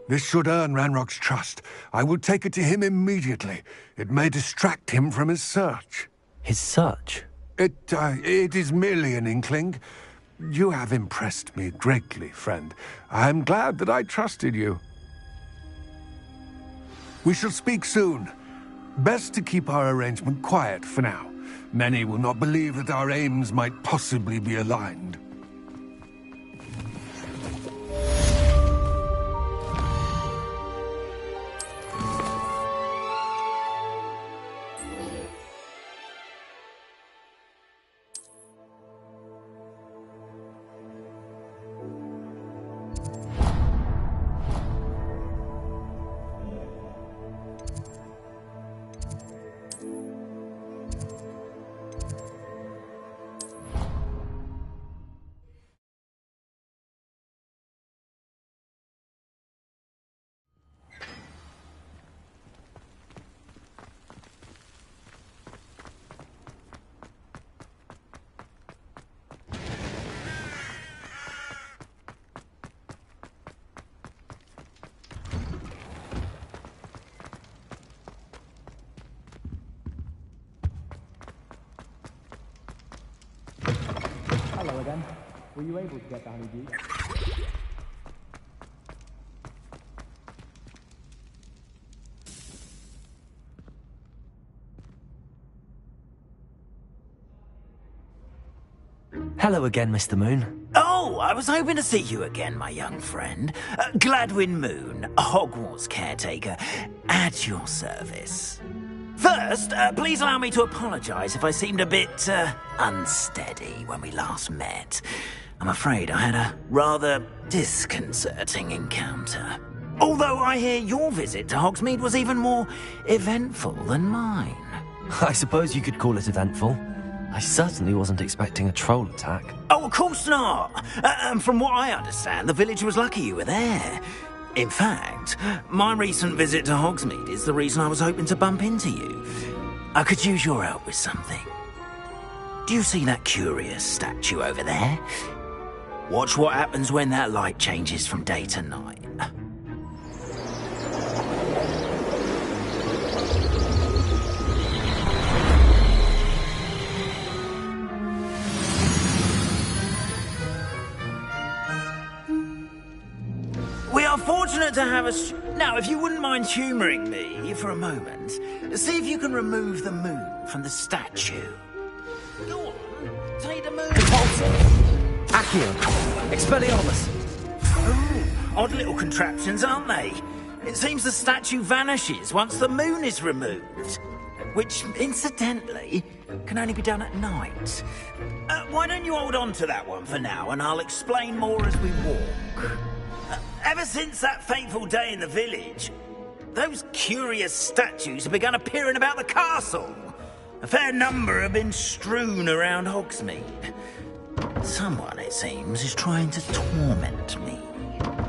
This should earn Ranrock's trust. I will take it to him immediately. It may distract him from his search. His search? It is merely an inkling. You have impressed me greatly, friend. I am glad that I trusted you. We shall speak soon. Best to keep our arrangement quiet for now. Many will not believe that our aims might possibly be aligned. again. Were you able to get the honeydew? Hello again, Mr. Moon. Oh, I was hoping to see you again, my young friend. Gladwin Moon, Hogwarts caretaker, at your service. First, please allow me to apologise if I seemed a bit, unsteady when we last met. I'm afraid I had a rather disconcerting encounter. Although I hear your visit to Hogsmeade was even more eventful than mine. I suppose you could call it eventful. I certainly wasn't expecting a troll attack. Oh, of course not. And from what I understand, the village was lucky you were there. In fact, my recent visit to Hogsmeade is the reason I was hoping to bump into you. I could use your help with something. Do you see that curious statue over there? Watch what happens when that light changes from day to night. We are fortunate to have a... Now, if you wouldn't mind humouring me for a moment, see if you can remove the moon from the statue. Go on, take the moon. Accio! Expelliarmus! Oh, odd little contraptions, aren't they? It seems the statue vanishes once the moon is removed. Which, incidentally, can only be done at night. Why don't you hold on to that one for now, and I'll explain more as we walk. Ever since that fateful day in the village, those curious statues have begun appearing about the castle. A fair number have been strewn around Hogsmeade. Someone, it seems, is trying to torment me.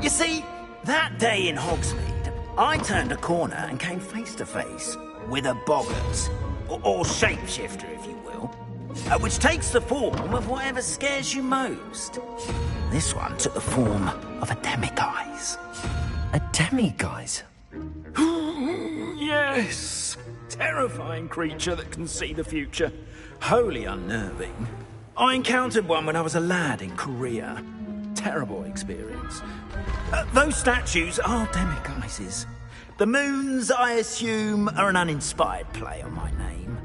You see, that day in Hogsmeade, I turned a corner and came face to face with a boggart, or shapeshifter, if you will, which takes the form of whatever scares you most. This one took the form of a demiguise. A demiguise? Yes! Terrifying creature that can see the future. Wholly unnerving. I encountered one when I was a lad in Korea. Terrible experience. Those statues are demiguises. The moons, I assume, are an uninspired play on my name.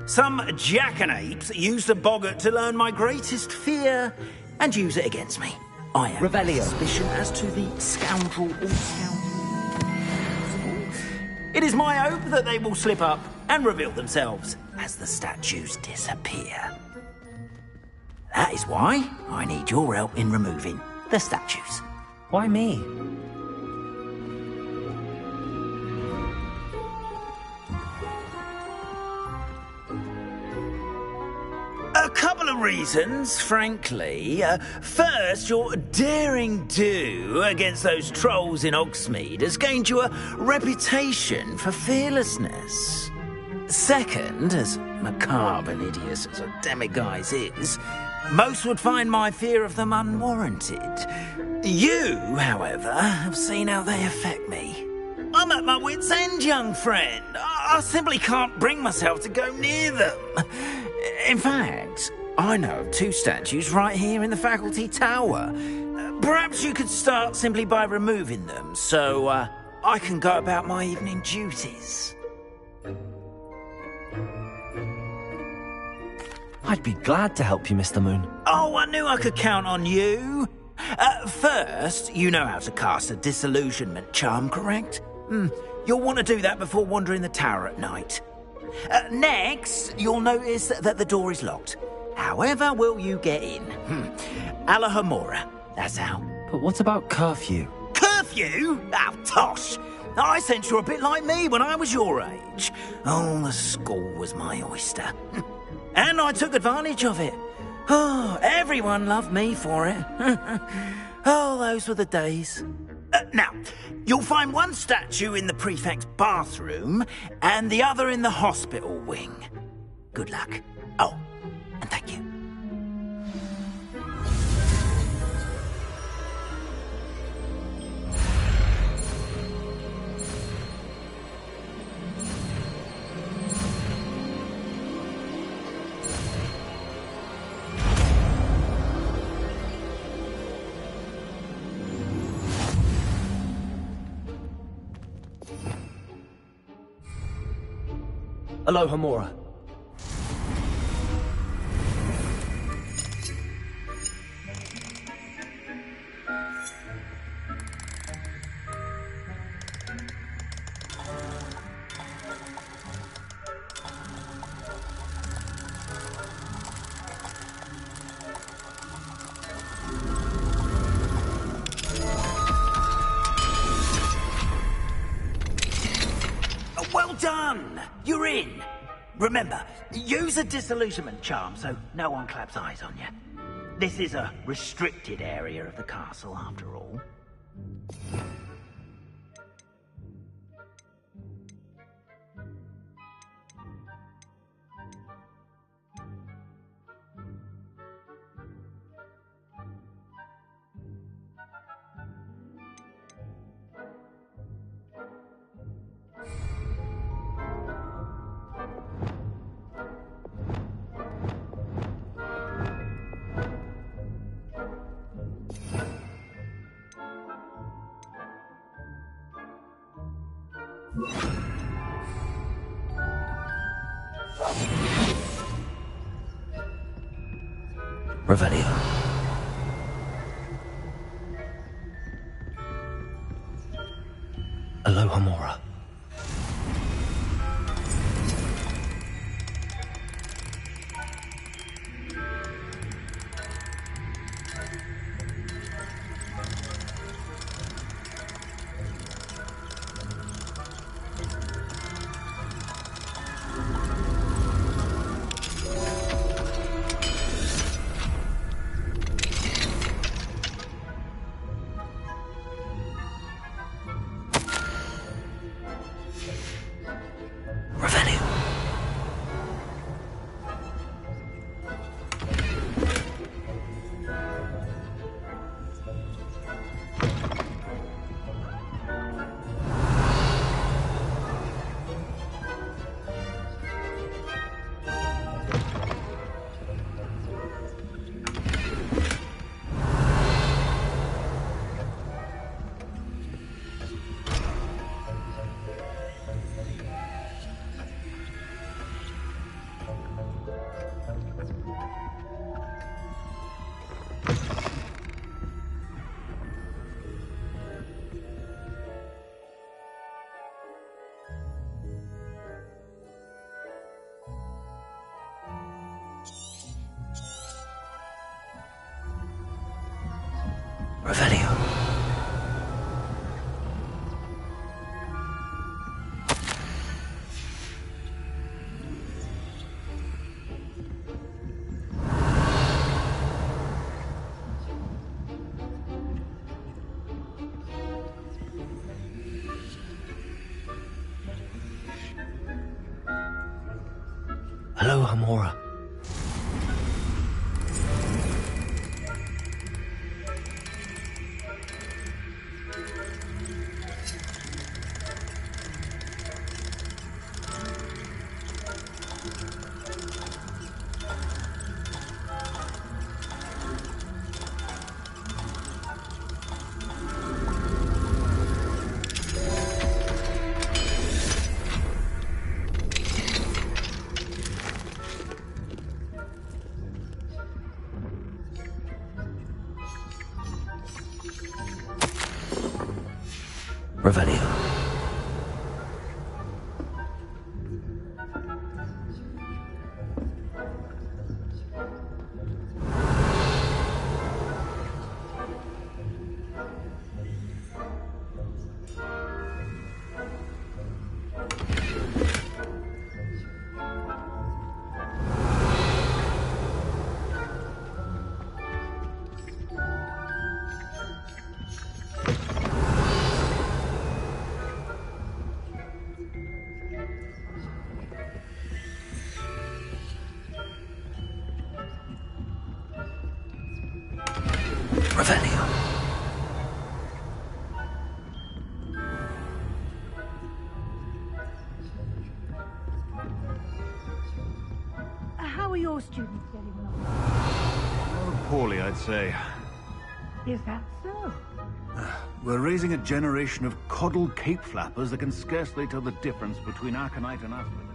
Some jackanapes used a boggart to learn my greatest fear and use it against me. I have Revelio. suspicion as to the scoundrel or scoundrel. It is my hope that they will slip up and reveal themselves as the statues disappear. That is why I need your help in removing the statues. Why me? A couple of reasons, frankly. First, your daring do against those trolls in Hogsmeade has gained you a reputation for fearlessness. Second, as macabre and hideous as a demiguise is, most would find my fear of them unwarranted. You, however, have seen how they affect me. I'm at my wit's end, young friend. I simply can't bring myself to go near them. In fact, I know of two statues right here in the faculty tower. Perhaps you could start simply by removing them, so I can go about my evening duties. I'd be glad to help you, Mr. Moon. Oh, I knew I could count on you. First, you know how to cast a disillusionment charm, correct? You'll want to do that before wandering the tower at night. Next, you'll notice that the door is locked. However will you get in? Alahomora, that's how. But what about curfew? Curfew? Oh, tosh! I sense you're a bit like me when I was your age. Oh, the school was my oyster. And I took advantage of it. Oh, everyone loved me for it. Oh, those were the days. Now, you'll find one statue in the prefect's bathroom and the other in the hospital wing. Good luck. Oh, and thank you. Aloha Mora. Well done! You're in! Remember, use a disillusionment charm so no one claps eyes on you. This is a restricted area of the castle, after all. Revelio. Aloha Mora. Revelio. Aloha Mora. Revelio. Revelio. How are your students getting along? Rather poorly, I'd say. Is that so? We're raising a generation of coddled cape flappers that can scarcely tell the difference between Arcanite and Asphodel.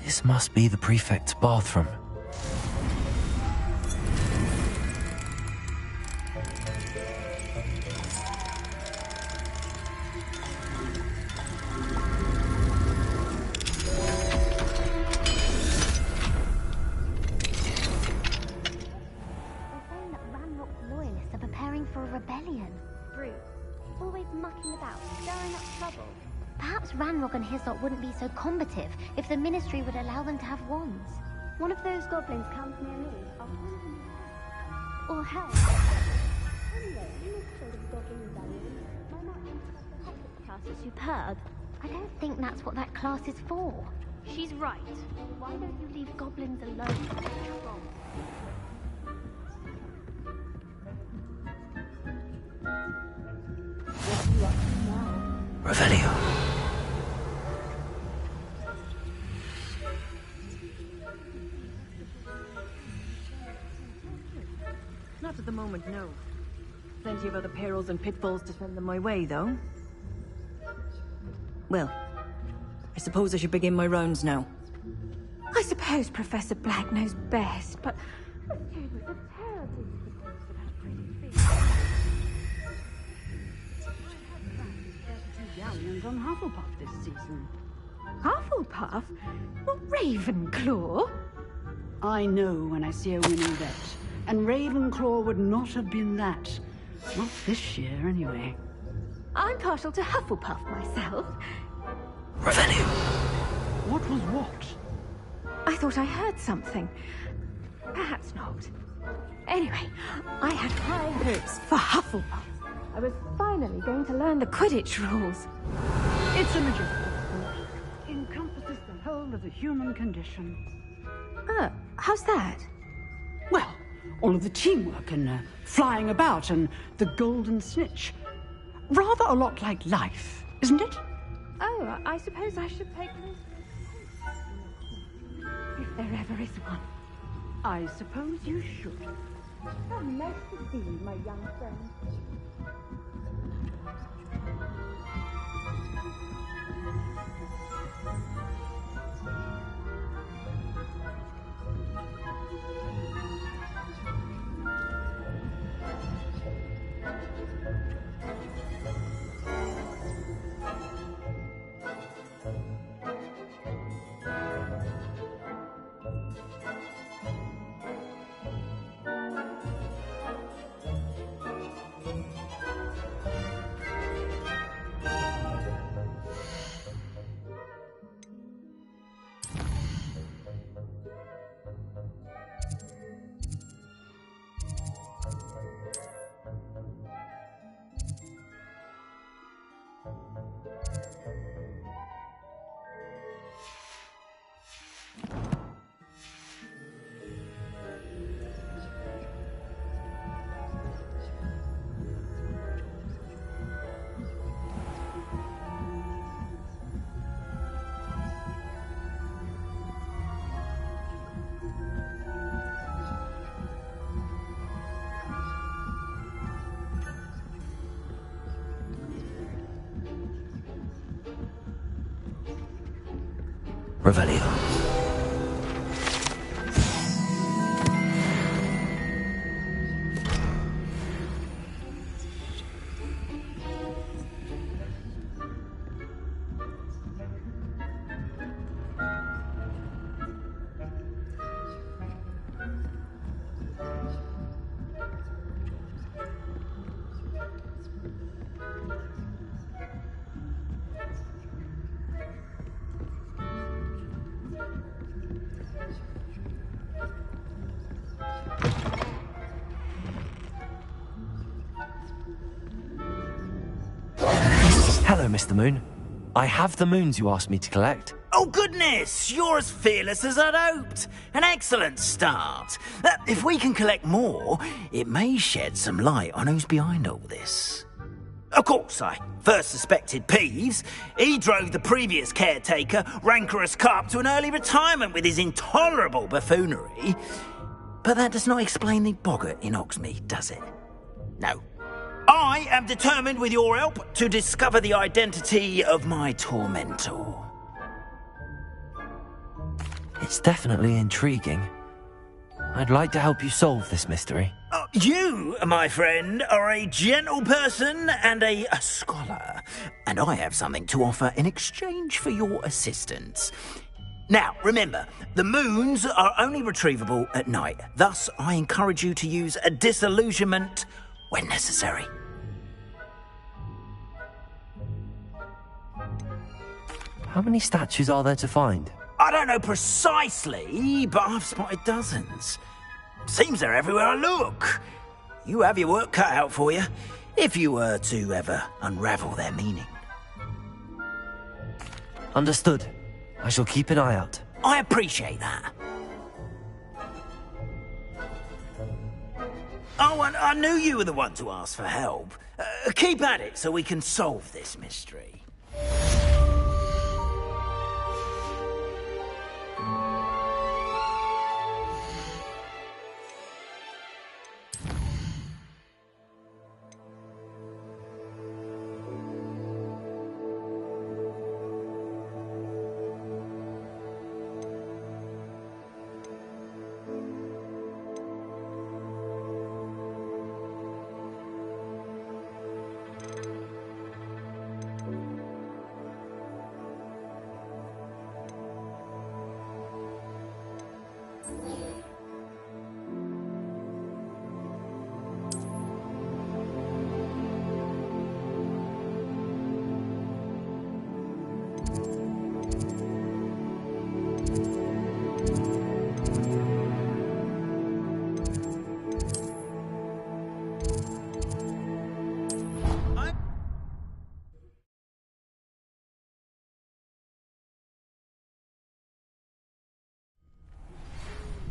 This must be the prefect's bathroom. Loyalists are preparing for a rebellion. Brutes, always mucking about, stirring up trouble. Perhaps Ranrock and Hislop wouldn't be so combative if the Ministry would allow them to have wands. One of those goblins comes near me, I'll point him or help. Anyway, in this sort of goblin rebellion, my matching Hogwarts class is superb. I don't think that's what that class is for. She's right. Why don't you leave goblins alone? Revelio. Not at the moment, no. Plenty of other perils and pitfalls to send them my way, though. Well, I suppose I should begin my rounds now. I suppose Professor Black knows best, but... Galleons on Hufflepuff this season. Hufflepuff? Not Ravenclaw? I know when I see a winning bet, and Ravenclaw would not have been that. Not this year, anyway. I'm partial to Hufflepuff myself. Revelio. What was what? I thought I heard something. Perhaps not. Anyway, I had high hopes for Hufflepuff. I was finally going to learn the Quidditch rules. It's a majestic sport. Encompasses the whole of the human condition. How's that? Well, all of the teamwork and flying about and the golden snitch. Rather a lot like life, isn't it? Oh, I suppose I should take this. If there ever is one. I suppose you should. How nice to see you, my young friend. Revelio. Hello, Mr. Moon. I have the moons you asked me to collect. Oh, goodness! You're as fearless as I'd hoped. An excellent start. If we can collect more, it may shed some light on who's behind all this. Of course, I first suspected Peeves. He drove the previous caretaker, Rancorous Carp, to an early retirement with his intolerable buffoonery. But that does not explain the boggart in Hogsmeade, does it? No. I am determined, with your help, to discover the identity of my tormentor. It's definitely intriguing. I'd like to help you solve this mystery. You, my friend, are a gentle person and a scholar, and I have something to offer in exchange for your assistance. Now, remember, the moons are only retrievable at night. Thus, I encourage you to use a disillusionment when necessary. How many statues are there to find? I don't know precisely, but I've spotted dozens. Seems they're everywhere I look. You have your work cut out for you, if you were to ever unravel their meaning. Understood. I shall keep an eye out. I appreciate that. Oh, and I knew you were the one to ask for help. Keep at it so we can solve this mystery.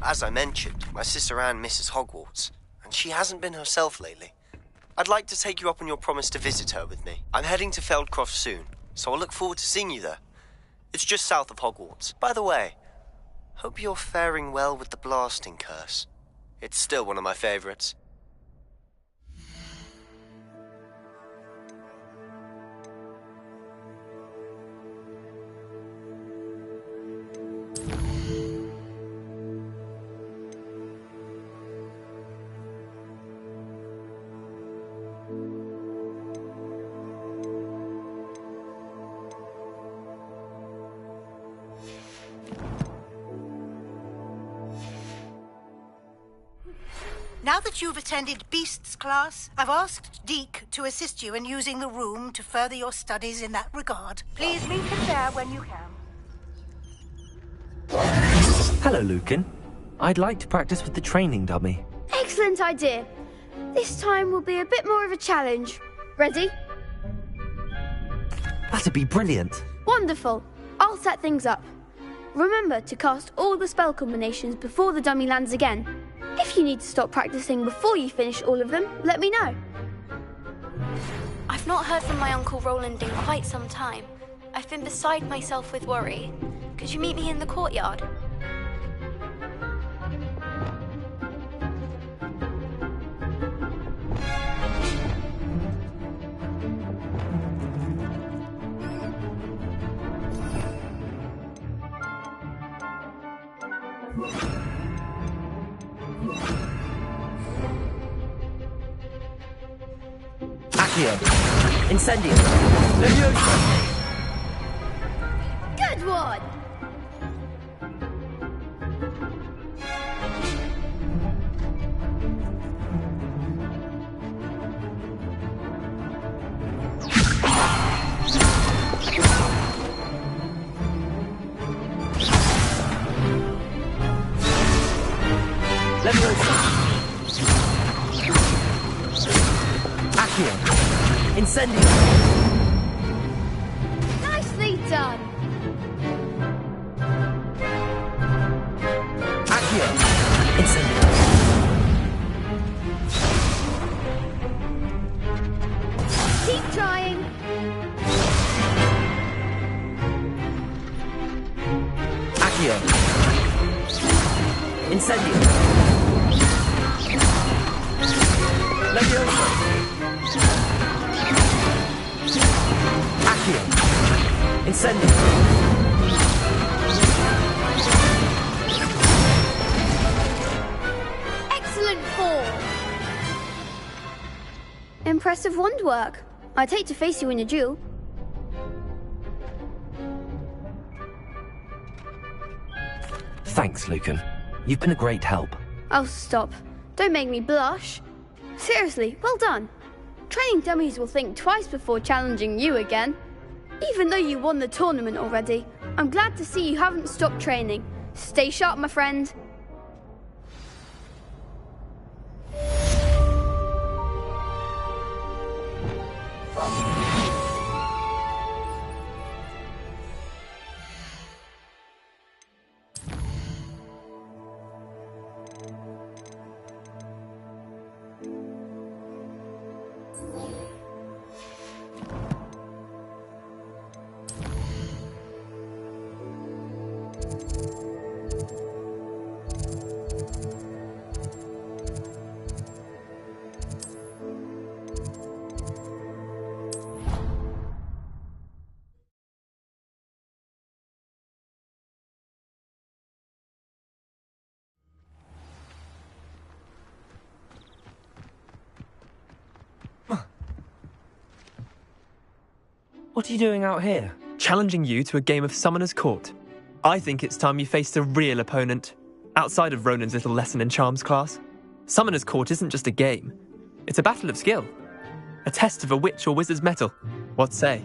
As I mentioned, my sister Anne misses Hogwarts, and she hasn't been herself lately. I'd like to take you up on your promise to visit her with me. I'm heading to Feldcroft soon, so I'll look forward to seeing you there. It's just south of Hogwarts. By the way, hope you're faring well with the blasting curse. It's still one of my favorites. Now that you've attended Beasts class, I've asked Deke to assist you in using the room to further your studies in that regard. Please meet him there when you can. Hello, Lucan. I'd like to practice with the training dummy. Excellent idea. This time will be a bit more of a challenge. Ready? That'd be brilliant. Wonderful. I'll set things up. Remember to cast all the spell combinations before the dummy lands again. If you need to stop practicing before you finish all of them, let me know. I've not heard from my Uncle Roland in quite some time. I've been beside myself with worry. Could you meet me in the courtyard? Incendio. Good one! Incendio. Nicely done. Accio. Incendio. Keep trying. Accio. Incendio. Leviosa. Accio. Incendio. impressive wand work. I'd hate to face you in a duel. Thanks, Lucan. You've been a great help. Oh, stop. Don't make me blush. Seriously, well done. Training dummies will think twice before challenging you again. Even though you won the tournament already, I'm glad to see you haven't stopped training. Stay sharp, my friend. What are you doing out here? Challenging you to a game of Summoner's Court. I think it's time you faced a real opponent, outside of Ronan's little lesson in charms class. Summoner's Court isn't just a game. It's a battle of skill. A test of a witch or wizard's mettle. What say?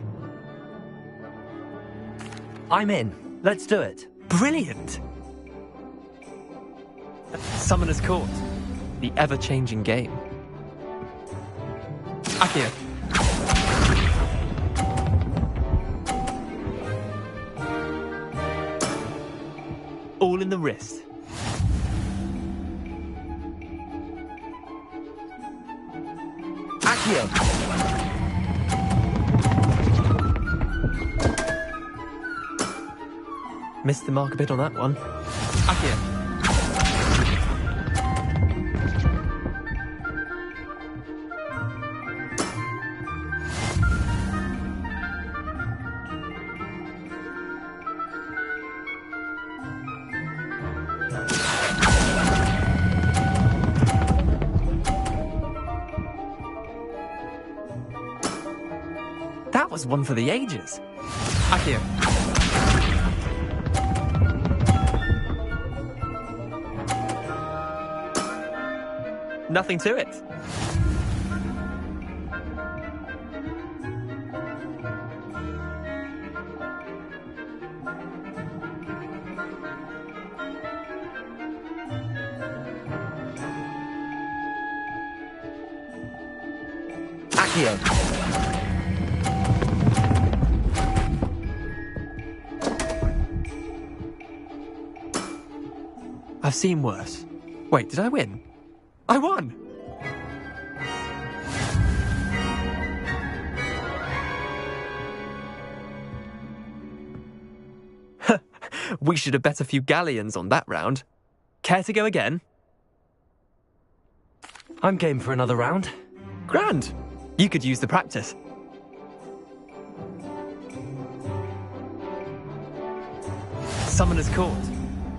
I'm in. Let's do it. Brilliant! Summoner's Court. The ever-changing game. Akio. All in the wrist. Akio! Missed the mark a bit on that one. Akio. That was one for the ages. Akio. Nothing to it. Akio. I've seen worse. Wait, did I win? I won! We should have bet a few galleons on that round. Care to go again? I'm game for another round. Grand! You could use the practice. Summoner's Court.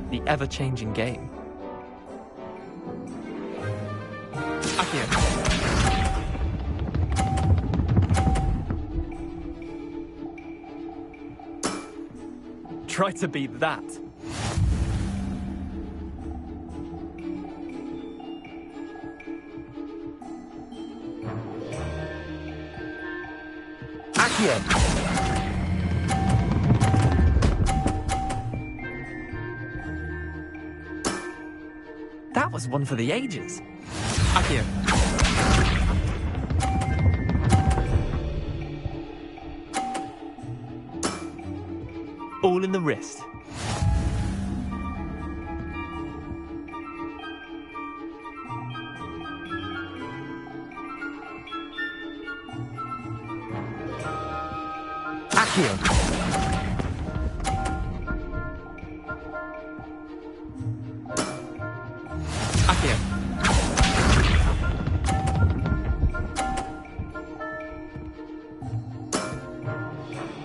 The ever-changing game. Akio. Try to beat that. Akio. That was one for the ages. Akio. All in the wrist. Akio.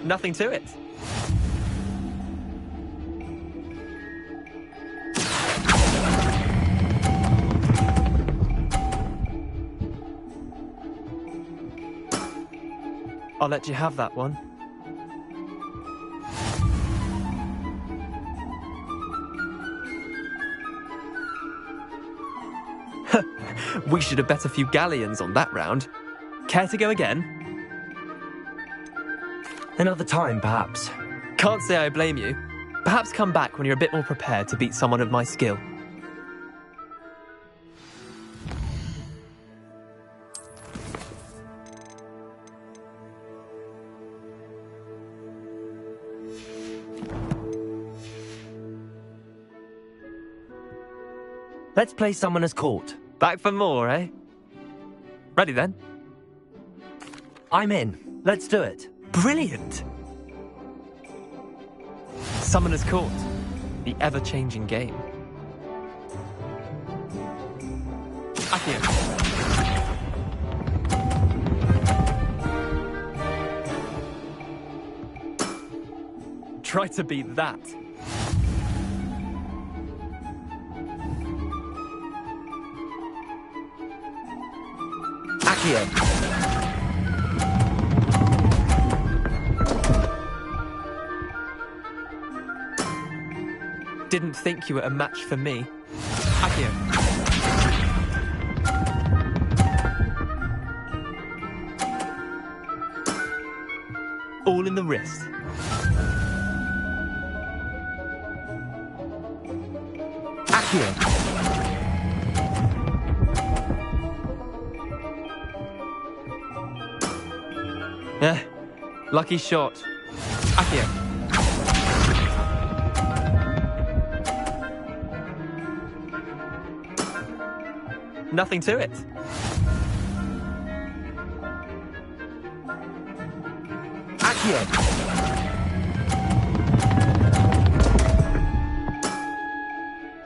Nothing to it. I'll let you have that one. We should have bet a few galleons on that round. Care to go again? Another time, perhaps. Can't say I blame you. Perhaps come back when you're a bit more prepared to beat someone of my skill. Let's play Summoner's Court. Back for more, eh? Ready then? I'm in. Let's do it. Brilliant! Summoner's Court, the ever-changing game. Accio. Try to beat that. Accio. Didn't think you were a match for me. Accio. All in the wrist. Accio. Lucky shot. Accio. Nothing to it. Accio.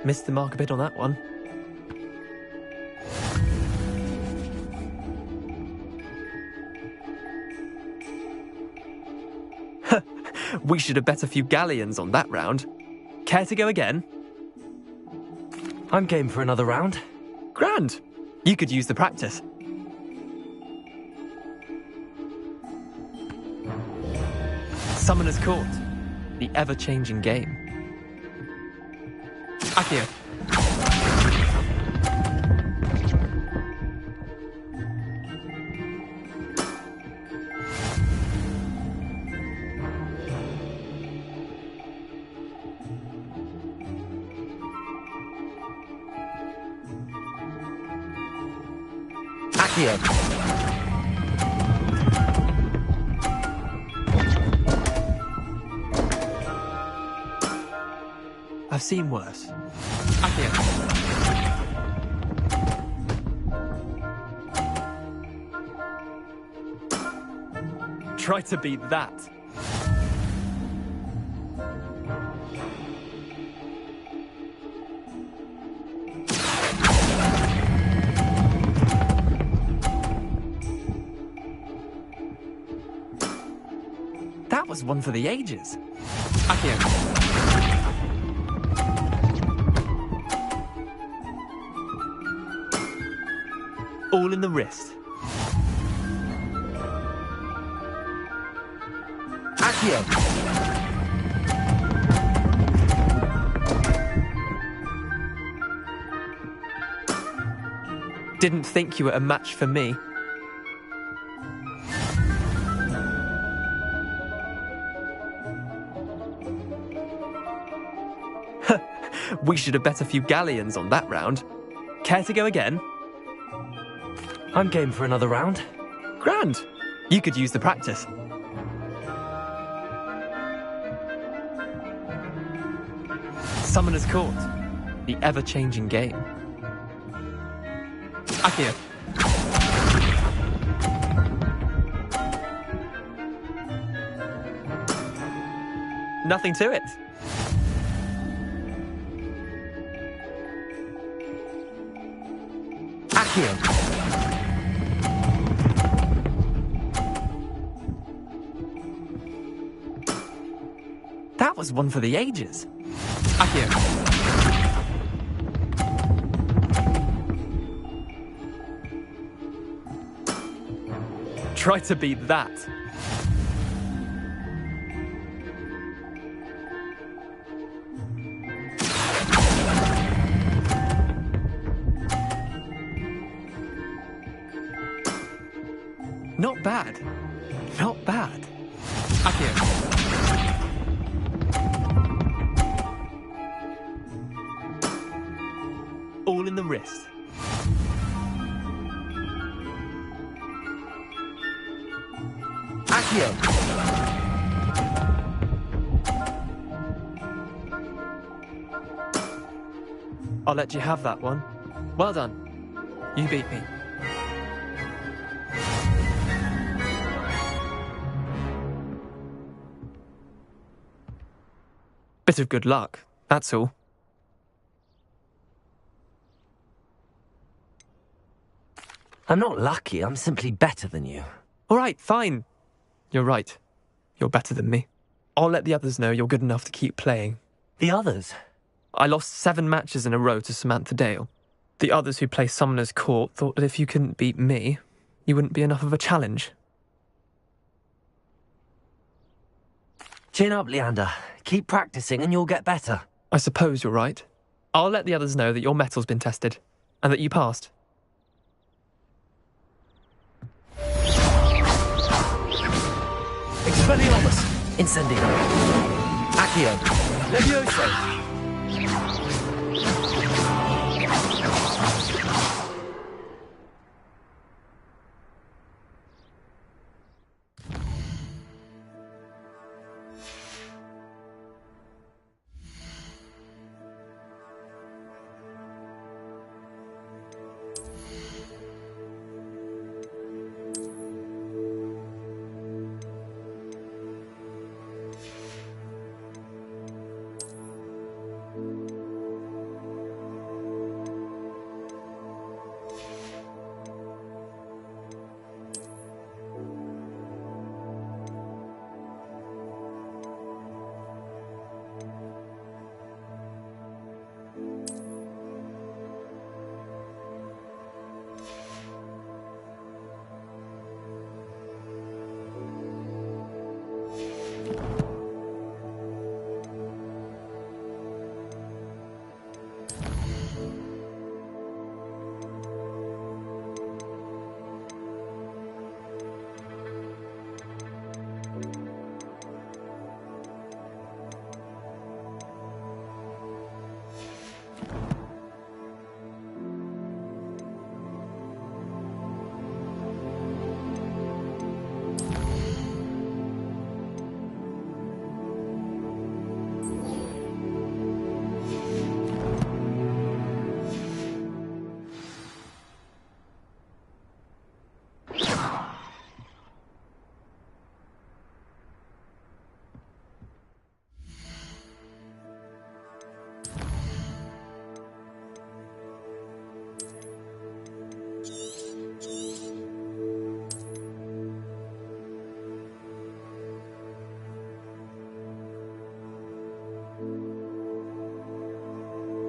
Missed the mark a bit on that one. We should have bet a few galleons on that round. Care to go again? I'm game for another round. Grand. You could use the practice. Summoner's Court, the ever-changing game. Accio. Accio. I've seen worse. Accio. Try to beat that. That was one for the ages. Accio. All in the wrist. Accio. Didn't think you were a match for me. We should have bet a few galleons on that round. Care to go again? I'm game for another round. Grand. You could use the practice. Summoner's Court, the ever-changing game. Accio. Nothing to it. Accio. That was one for the ages. Accio. Try to beat that. Not bad. Not bad. Accio. All in the wrist. Accio. I'll let you have that one. Well done. You beat me. Bit of good luck, that's all. I'm not lucky, I'm simply better than you. All right, fine. You're right. You're better than me. I'll let the others know you're good enough to keep playing. The others? I lost 7 matches in a row to Samantha Dale. The others who play Summoner's Court thought that if you couldn't beat me, you wouldn't be enough of a challenge. Chin up, Leander. Keep practicing and you'll get better. I suppose you're right. I'll let the others know that your metal's been tested, and that you passed. Expelliarmus! Incendio! Accio! Levioso!